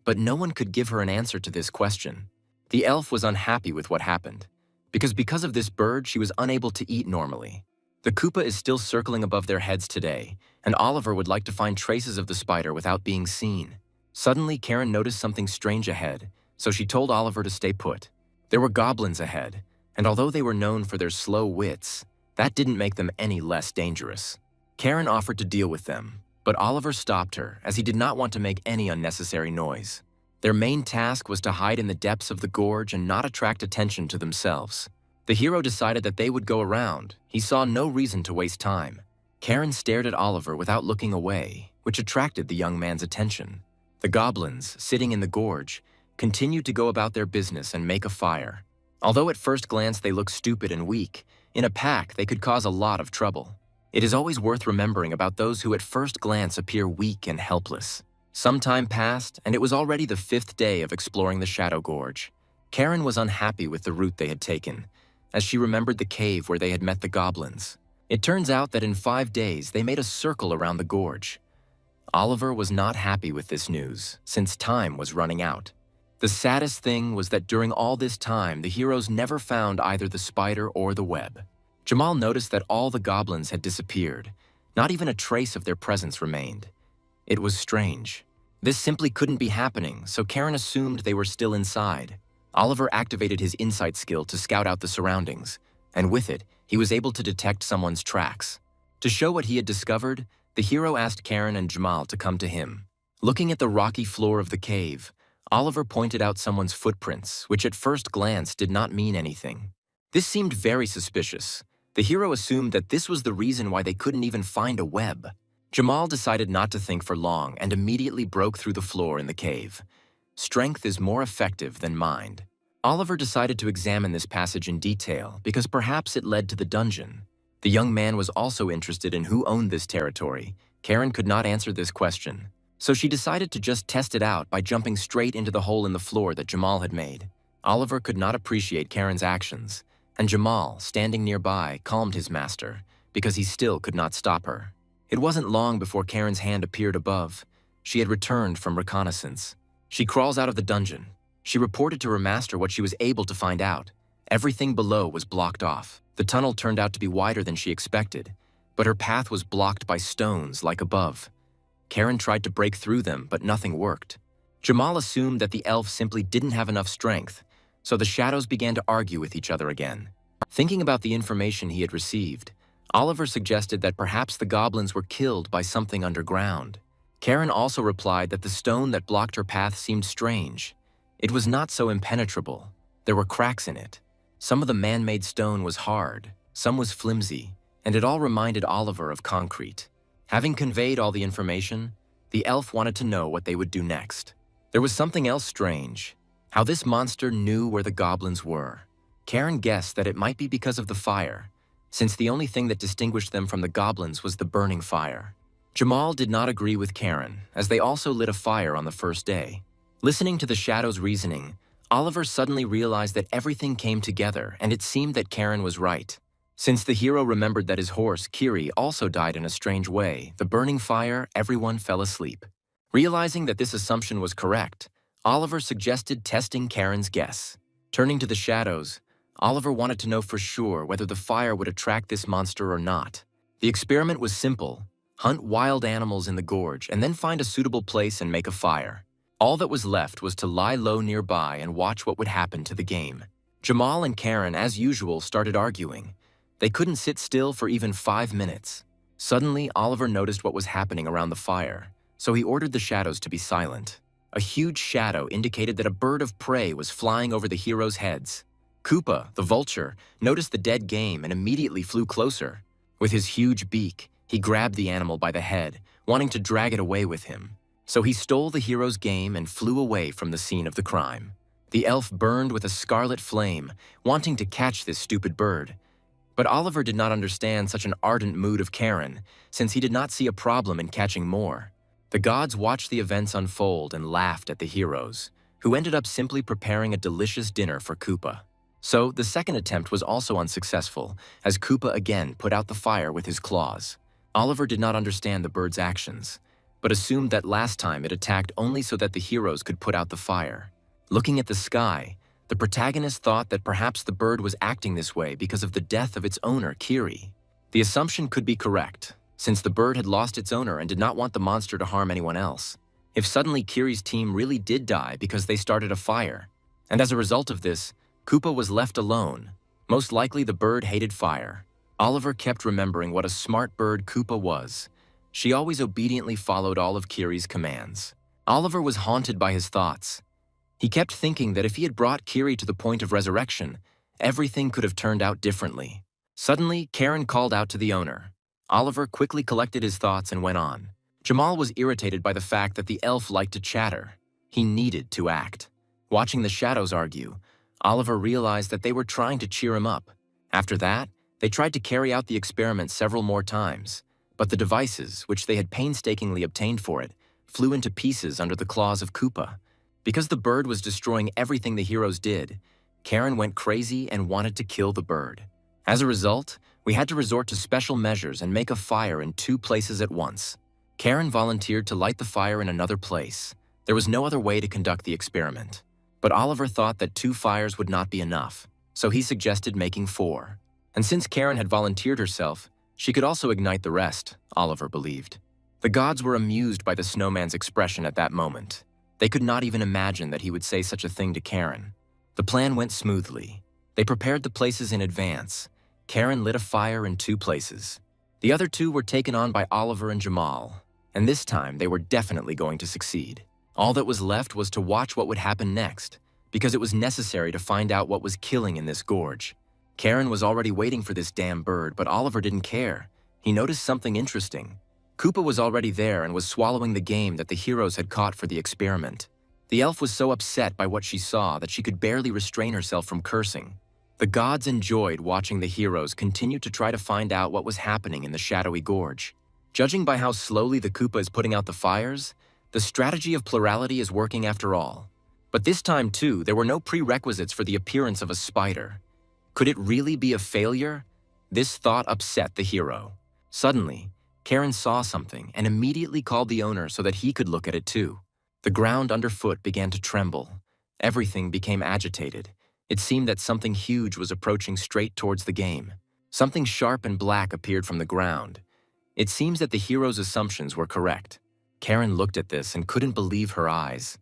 but no one could give her an answer to this question. The elf was unhappy with what happened, because of this bird, she was unable to eat normally. The Koopa is still circling above their heads today, and Oliver would like to find traces of the spider without being seen. Suddenly, Karen noticed something strange ahead, so she told Oliver to stay put. There were goblins ahead, and although they were known for their slow wits, that didn't make them any less dangerous. Karen offered to deal with them, but Oliver stopped her, as he did not want to make any unnecessary noise. Their main task was to hide in the depths of the gorge and not attract attention to themselves. The hero decided that they would go around. He saw no reason to waste time. Karen stared at Oliver without looking away, which attracted the young man's attention. The goblins, sitting in the gorge, continued to go about their business and make a fire. Although at first glance they looked stupid and weak, in a pack they could cause a lot of trouble. It is always worth remembering about those who at first glance appear weak and helpless. Some time passed, and it was already the 5th day of exploring the Shadow Gorge. Karen was unhappy with the route they had taken, as she remembered the cave where they had met the goblins. It turns out that in 5 days they made a circle around the gorge. Oliver was not happy with this news, since time was running out. The saddest thing was that during all this time, the heroes never found either the spider or the web. Jamal noticed that all the goblins had disappeared. Not even a trace of their presence remained. It was strange. This simply couldn't be happening, so Karen assumed they were still inside. Oliver activated his insight skill to scout out the surroundings, and with it, he was able to detect someone's tracks. To show what he had discovered, the hero asked Karen and Jamal to come to him. Looking at the rocky floor of the cave, Oliver pointed out someone's footprints, which at first glance did not mean anything. This seemed very suspicious. The hero assumed that this was the reason why they couldn't even find a web. Jamal decided not to think for long and immediately broke through the floor in the cave. Strength is more effective than mind. Oliver decided to examine this passage in detail because perhaps it led to the dungeon. The young man was also interested in who owned this territory. Karen could not answer this question, so she decided to just test it out by jumping straight into the hole in the floor that Jamal had made. Oliver could not appreciate Karen's actions, and Jamal, standing nearby, calmed his master because he still could not stop her. It wasn't long before Karen's hand appeared above. She had returned from reconnaissance. She crawls out of the dungeon. She reported to her master what she was able to find out. Everything below was blocked off. The tunnel turned out to be wider than she expected, but her path was blocked by stones like above. Karen tried to break through them, but nothing worked. Jamal assumed that the elf simply didn't have enough strength, so the shadows began to argue with each other again. Thinking about the information he had received, Oliver suggested that perhaps the goblins were killed by something underground. Karen also replied that the stone that blocked her path seemed strange. It was not so impenetrable. There were cracks in it. Some of the man-made stone was hard, some was flimsy, and it all reminded Oliver of concrete. Having conveyed all the information, the elf wanted to know what they would do next. There was something else strange, how this monster knew where the goblins were. Karen guessed that it might be because of the fire, since the only thing that distinguished them from the goblins was the burning fire. Jamal did not agree with Karen, as they also lit a fire on the first day. Listening to the shadow's reasoning, Oliver suddenly realized that everything came together, and it seemed that Karen was right. Since the hero remembered that his horse, Kiri, also died in a strange way, the burning fire, everyone fell asleep. Realizing that this assumption was correct, Oliver suggested testing Karen's guess. Turning to the shadows, Oliver wanted to know for sure whether the fire would attract this monster or not. The experiment was simple: hunt wild animals in the gorge and then find a suitable place and make a fire. All that was left was to lie low nearby and watch what would happen to the game. Jamal and Karen, as usual, started arguing. They couldn't sit still for even 5 minutes. Suddenly, Oliver noticed what was happening around the fire, so he ordered the shadows to be silent. A huge shadow indicated that a bird of prey was flying over the heroes' heads. Koopa, the vulture, noticed the dead game and immediately flew closer. With his huge beak, he grabbed the animal by the head, wanting to drag it away with him. So he stole the hero's game and flew away from the scene of the crime. The elf burned with a scarlet flame, wanting to catch this stupid bird. But Oliver did not understand such an ardent mood of Karen, since he did not see a problem in catching more. The gods watched the events unfold and laughed at the heroes, who ended up simply preparing a delicious dinner for Koopa. So the second attempt was also unsuccessful, as Koopa again put out the fire with his claws. Oliver did not understand the bird's actions, but assumed that last time it attacked only so that the heroes could put out the fire. Looking at the sky, the protagonist thought that perhaps the bird was acting this way because of the death of its owner, Kiri. The assumption could be correct, since the bird had lost its owner and did not want the monster to harm anyone else. If suddenly Kiri's team really did die because they started a fire, and as a result of this, Koopa was left alone, most likely the bird hated fire. Oliver kept remembering what a smart bird Koopa was. She always obediently followed all of Kiri's commands. Oliver was haunted by his thoughts. He kept thinking that if he had brought Kiri to the point of resurrection, everything could have turned out differently. Suddenly, Karen called out to the owner. Oliver quickly collected his thoughts and went on. Jamal was irritated by the fact that the elf liked to chatter. He needed to act. Watching the shadows argue, Oliver realized that they were trying to cheer him up. After that, They tried to carry out the experiment several more times, but the devices, which they had painstakingly obtained for it, flew into pieces under the claws of Koopa. Because the bird was destroying everything the heroes did, Karen went crazy and wanted to kill the bird. As a result, we had to resort to special measures and make a fire in 2 places at once. Karen volunteered to light the fire in another place. There was no other way to conduct the experiment. But Oliver thought that 2 fires would not be enough, so he suggested making 4. And since Karen had volunteered herself, she could also ignite the rest, Oliver believed. The gods were amused by the snowman's expression at that moment. They could not even imagine that he would say such a thing to Karen. The plan went smoothly. They prepared the places in advance. Karen lit a fire in 2 places. The other 2 were taken on by Oliver and Jamal, and this time they were definitely going to succeed. All that was left was to watch what would happen next, because it was necessary to find out what was killing in this gorge. Karen was already waiting for this damn bird, but Oliver didn't care. He noticed something interesting. Koopa was already there and was swallowing the game that the heroes had caught for the experiment. The elf was so upset by what she saw that she could barely restrain herself from cursing. The gods enjoyed watching the heroes continue to try to find out what was happening in the shadowy gorge. Judging by how slowly the Koopa is putting out the fires, the strategy of plurality is working after all. But this time, too, there were no prerequisites for the appearance of a spider. Could it really be a failure? This thought upset the hero. Suddenly, Karen saw something and immediately called the owner so that he could look at it too. The ground underfoot began to tremble. Everything became agitated. It seemed that something huge was approaching straight towards the game. Something sharp and black appeared from the ground. It seems that the hero's assumptions were correct. Karen looked at this and couldn't believe her eyes.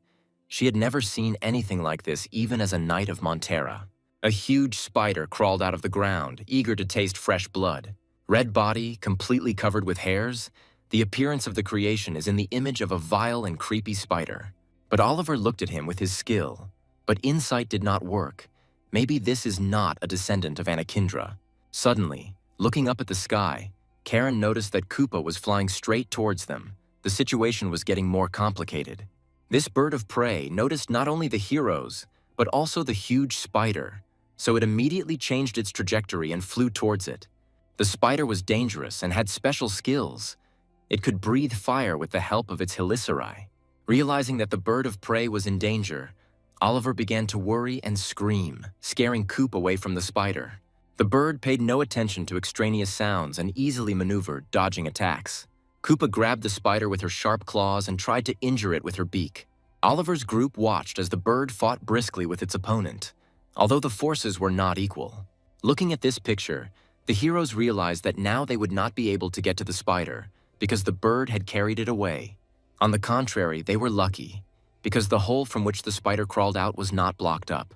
She had never seen anything like this even as a knight of Montera. A huge spider crawled out of the ground, eager to taste fresh blood. Red body, completely covered with hairs, the appearance of the creation is in the image of a vile and creepy spider. But Oliver looked at him with his skill. But insight did not work. Maybe this is not a descendant of Anakinra. Suddenly, looking up at the sky, Karen noticed that Koopa was flying straight towards them. The situation was getting more complicated. This bird of prey noticed not only the heroes, but also the huge spider, so it immediately changed its trajectory and flew towards it. The spider was dangerous and had special skills. It could breathe fire with the help of its helicerae. Realizing that the bird of prey was in danger, Oliver began to worry and scream, scaring Coop away from the spider. The bird paid no attention to extraneous sounds and easily maneuvered, dodging attacks. Koopa grabbed the spider with her sharp claws and tried to injure it with her beak. Oliver's group watched as the bird fought briskly with its opponent, although the forces were not equal. Looking at this picture, the heroes realized that now they would not be able to get to the spider because the bird had carried it away. On the contrary, they were lucky, because the hole from which the spider crawled out was not blocked up,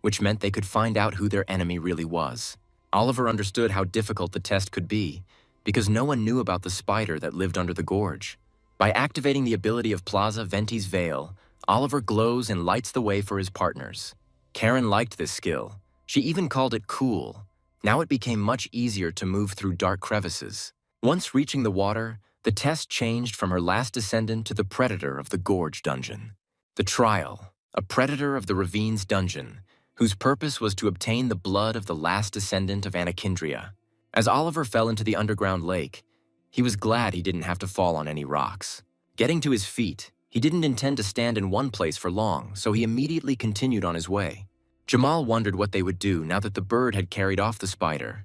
which meant they could find out who their enemy really was. Oliver understood how difficult the test could be, because no one knew about the spider that lived under the gorge. By activating the ability of Plaza Venti's Veil, Oliver glows and lights the way for his partners. Karen liked this skill. She even called it cool. Now it became much easier to move through dark crevices. Once reaching the water, the test changed from her last descendant to the predator of the gorge dungeon. The Trial, a predator of the ravine's dungeon, whose purpose was to obtain the blood of the last descendant of Anakinra. As Oliver fell into the underground lake, he was glad he didn't have to fall on any rocks. Getting to his feet, he didn't intend to stand in one place for long, so he immediately continued on his way. Jamal wondered what they would do now that the bird had carried off the spider.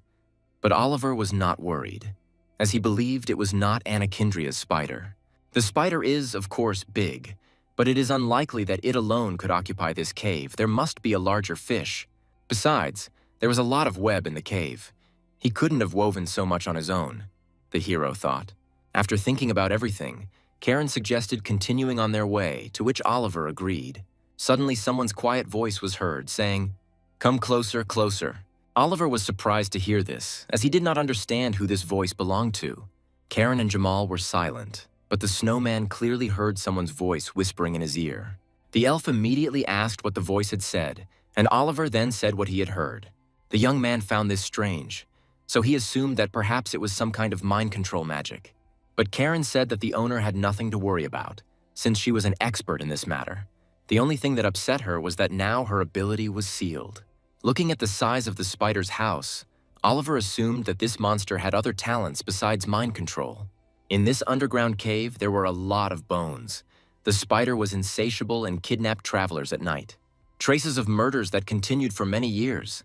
But Oliver was not worried, as he believed it was not Anakindra's spider. The spider is, of course, big, but it is unlikely that it alone could occupy this cave. There must be a larger fish. Besides, there was a lot of web in the cave. He couldn't have woven so much on his own, the hero thought. After thinking about everything, Karen suggested continuing on their way, to which Oliver agreed. Suddenly, someone's quiet voice was heard, saying, "Come closer, closer." Oliver was surprised to hear this, as he did not understand who this voice belonged to. Karen and Jamal were silent, but the snowman clearly heard someone's voice whispering in his ear. The elf immediately asked what the voice had said, and Oliver then said what he had heard. The young man found this strange, so he assumed that perhaps it was some kind of mind control magic. But Karen said that the owner had nothing to worry about, since she was an expert in this matter. The only thing that upset her was that now her ability was sealed. Looking at the size of the spider's house, Oliver assumed that this monster had other talents besides mind control. In this underground cave, there were a lot of bones. The spider was insatiable and kidnapped travelers at night. Traces of murders that continued for many years.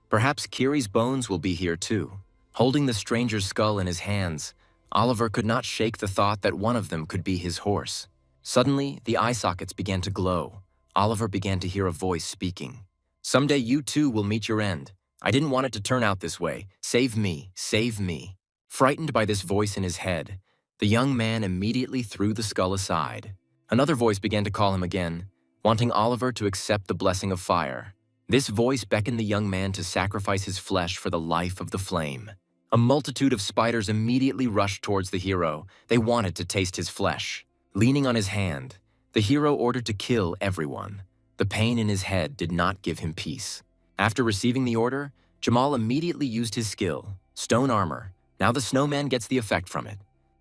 Perhaps Kiri's bones will be here too. Holding the stranger's skull in his hands, Oliver could not shake the thought that one of them could be his horse. Suddenly, the eye sockets began to glow. Oliver began to hear a voice speaking. "Someday you too will meet your end. I didn't want it to turn out this way. Save me, save me." Frightened by this voice in his head, the young man immediately threw the skull aside. Another voice began to call him again, wanting Oliver to accept the blessing of fire. This voice beckoned the young man to sacrifice his flesh for the life of the flame. A multitude of spiders immediately rushed towards the hero. They wanted to taste his flesh. Leaning on his hand, the hero ordered to kill everyone. The pain in his head did not give him peace. After receiving the order, Jamal immediately used his skill, stone armor. Now the snowman gets the effect from it.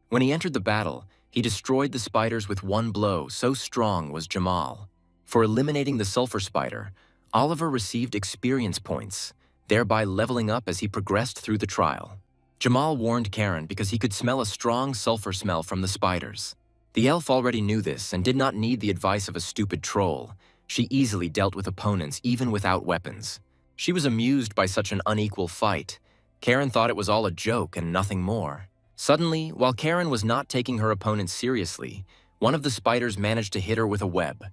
When he entered the battle, he destroyed the spiders with one blow, so strong was Jamal. For eliminating the sulfur spider, Oliver received experience points, thereby leveling up as he progressed through the trial. Jamal warned Karen because he could smell a strong sulfur smell from the spiders. The elf already knew this and did not need the advice of a stupid troll. She easily dealt with opponents even without weapons. She was amused by such an unequal fight. Karen thought it was all a joke and nothing more. Suddenly, while Karen was not taking her opponent seriously, one of the spiders managed to hit her with a web.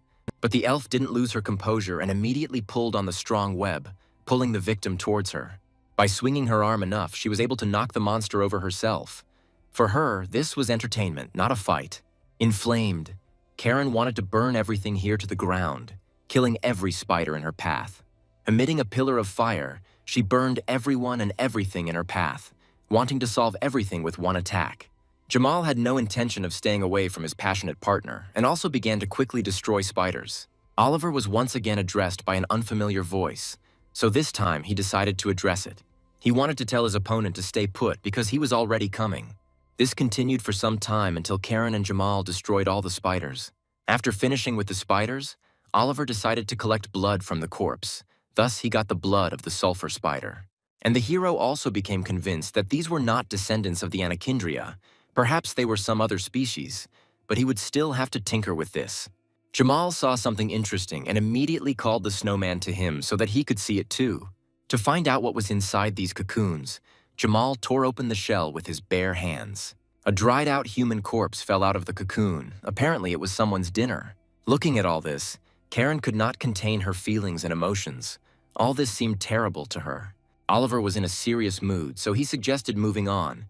But the elf didn't lose her composure and immediately pulled on the strong web, pulling the victim towards her. By swinging her arm enough, she was able to knock the monster over herself. For her, this was entertainment, not a fight. Inflamed, Karen wanted to burn everything here to the ground, killing every spider in her path. Emitting a pillar of fire, she burned everyone and everything in her path, wanting to solve everything with one attack. Jamal had no intention of staying away from his passionate partner and also began to quickly destroy spiders. Oliver was once again addressed by an unfamiliar voice, so this time he decided to address it. He wanted to tell his opponent to stay put because he was already coming. This continued for some time until Karen and Jamal destroyed all the spiders. After finishing with the spiders, Oliver decided to collect blood from the corpse. Thus, he got the blood of the sulfur spider. And the hero also became convinced that these were not descendants of the Anichindria. Perhaps they were some other species, but he would still have to tinker with this. Jamal saw something interesting and immediately called the snowman to him so that he could see it too. To find out what was inside these cocoons, Jamal tore open the shell with his bare hands. A dried-out human corpse fell out of the cocoon. Apparently, it was someone's dinner. Looking at all this, Karen could not contain her feelings and emotions. All this seemed terrible to her. Oliver was in a serious mood, so he suggested moving on.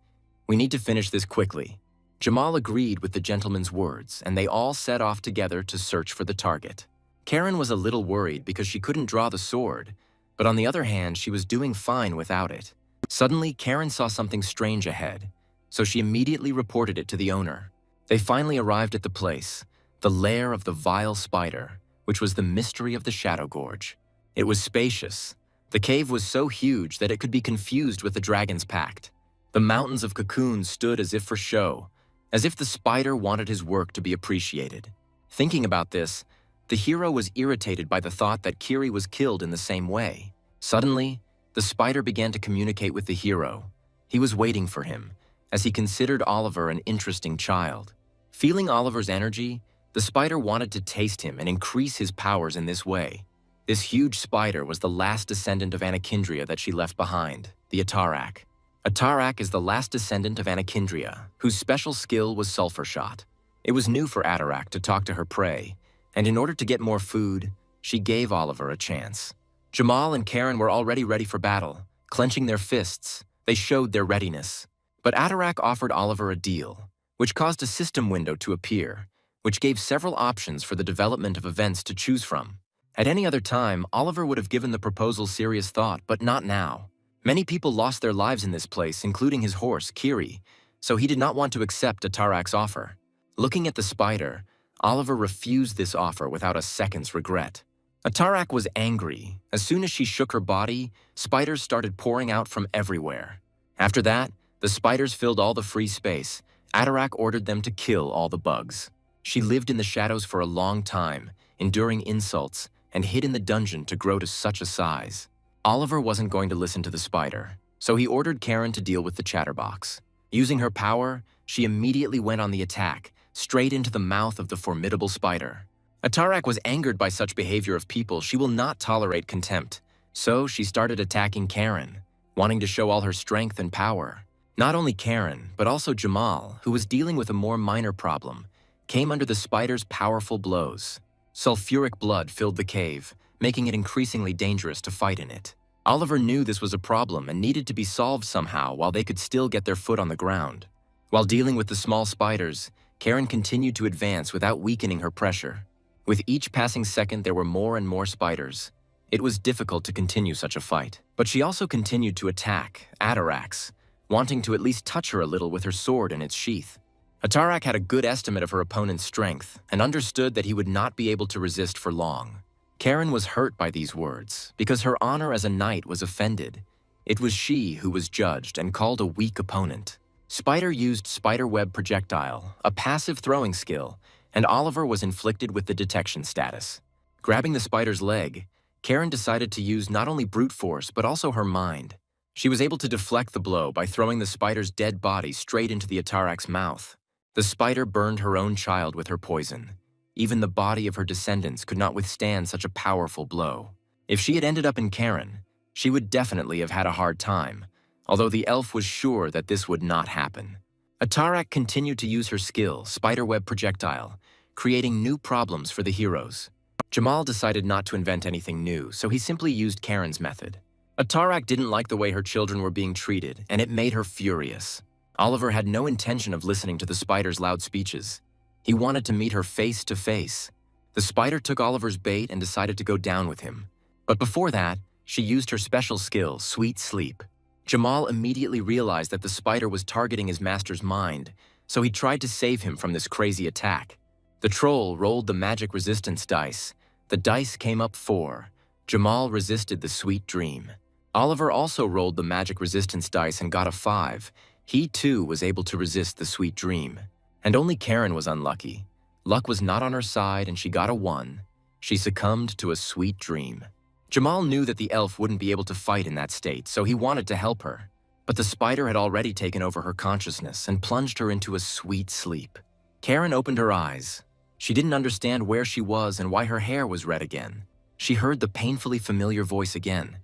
"We need to finish this quickly." Jamal agreed with the gentleman's words, and they all set off together to search for the target. Karen was a little worried because she couldn't draw the sword, but on the other hand, she was doing fine without it. Suddenly, Karen saw something strange ahead, so she immediately reported it to the owner. They finally arrived at the place, the lair of the vile spider, which was the mystery of the Shadow Gorge. It was spacious. The cave was so huge that it could be confused with the Dragon's Pact. The mountains of cocoons stood as if for show, as if the spider wanted his work to be appreciated. Thinking about this, the hero was irritated by the thought that Kiri was killed in the same way. Suddenly, the spider began to communicate with the hero. He was waiting for him, as he considered Oliver an interesting child. Feeling Oliver's energy, the spider wanted to taste him and increase his powers in this way. This huge spider was the last descendant of Anichindria that she left behind, the Atarak. Atarak is the last descendant of Anichindria, whose special skill was sulfur shot. It was new for Atarak to talk to her prey, and in order to get more food, she gave Oliver a chance. Jamal and Karen were already ready for battle. Clenching their fists, they showed their readiness. But Atarak offered Oliver a deal, which caused a system window to appear, which gave several options for the development of events to choose from. At any other time, Oliver would have given the proposal serious thought, but not now. Many people lost their lives in this place, including his horse, Kiri, so he did not want to accept Atarak's offer. Looking at the spider, Oliver refused this offer without a second's regret. Atarak was angry. As soon as she shook her body, spiders started pouring out from everywhere. After that, the spiders filled all the free space. Atarak ordered them to kill all the bugs. She lived in the shadows for a long time, enduring insults, and hid in the dungeon to grow to such a size. Oliver wasn't going to listen to the spider, so he ordered Karen to deal with the chatterbox. Using her power, she immediately went on the attack, straight into the mouth of the formidable spider. Atarak was angered by such behavior of people. She will not tolerate contempt, so she started attacking Karen, wanting to show all her strength and power. Not only Karen, but also Jamal, who was dealing with a more minor problem, came under the spider's powerful blows. Sulfuric blood filled the cave, making it increasingly dangerous to fight in it. Oliver knew this was a problem and needed to be solved somehow while they could still get their foot on the ground. While dealing with the small spiders, Karen continued to advance without weakening her pressure. With each passing second, there were more and more spiders. It was difficult to continue such a fight, but she also continued to attack Atarax, wanting to at least touch her a little with her sword in its sheath. Atarak had a good estimate of her opponent's strength and understood that he would not be able to resist for long. Karen was hurt by these words because her honor as a knight was offended. It was she who was judged and called a weak opponent. Spider used spiderweb projectile, a passive throwing skill, and Oliver was inflicted with the detection status. Grabbing the spider's leg, Karen decided to use not only brute force but also her mind. She was able to deflect the blow by throwing the spider's dead body straight into the Atarak's mouth. The spider burned her own child with her poison. Even the body of her descendants could not withstand such a powerful blow. If she had ended up in Karen, she would definitely have had a hard time, although the elf was sure that this would not happen. Atarak continued to use her skill, spiderweb projectile, creating new problems for the heroes. Jamal decided not to invent anything new, so he simply used Karen's method. Atarak didn't like the way her children were being treated, and it made her furious. Oliver had no intention of listening to the spider's loud speeches. He wanted to meet her face to face. The spider took Oliver's bait and decided to go down with him. But before that, she used her special skill, Sweet Sleep. Jamal immediately realized that the spider was targeting his master's mind, so he tried to save him from this crazy attack. The troll rolled the magic resistance dice. The dice came up 4. Jamal resisted the sweet dream. Oliver also rolled the magic resistance dice and got a 5. He too was able to resist the sweet dream. And only Karen was unlucky. Luck was not on her side and she got a 1. She succumbed to a sweet dream. Jamal knew that the elf wouldn't be able to fight in that state, so he wanted to help her. But the spider had already taken over her consciousness and plunged her into a sweet sleep. Karen opened her eyes. She didn't understand where she was and why her hair was red again. She heard the painfully familiar voice again,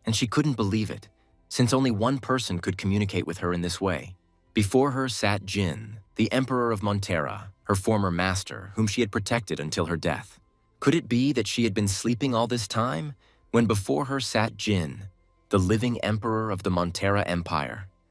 and she couldn't believe it, since only one person could communicate with her in this way. Before her sat Jin, the Emperor of Montera, her former master, whom she had protected until her death. Could it be that she had been sleeping all this time, when before her sat Jin, the living Emperor of the Montera Empire?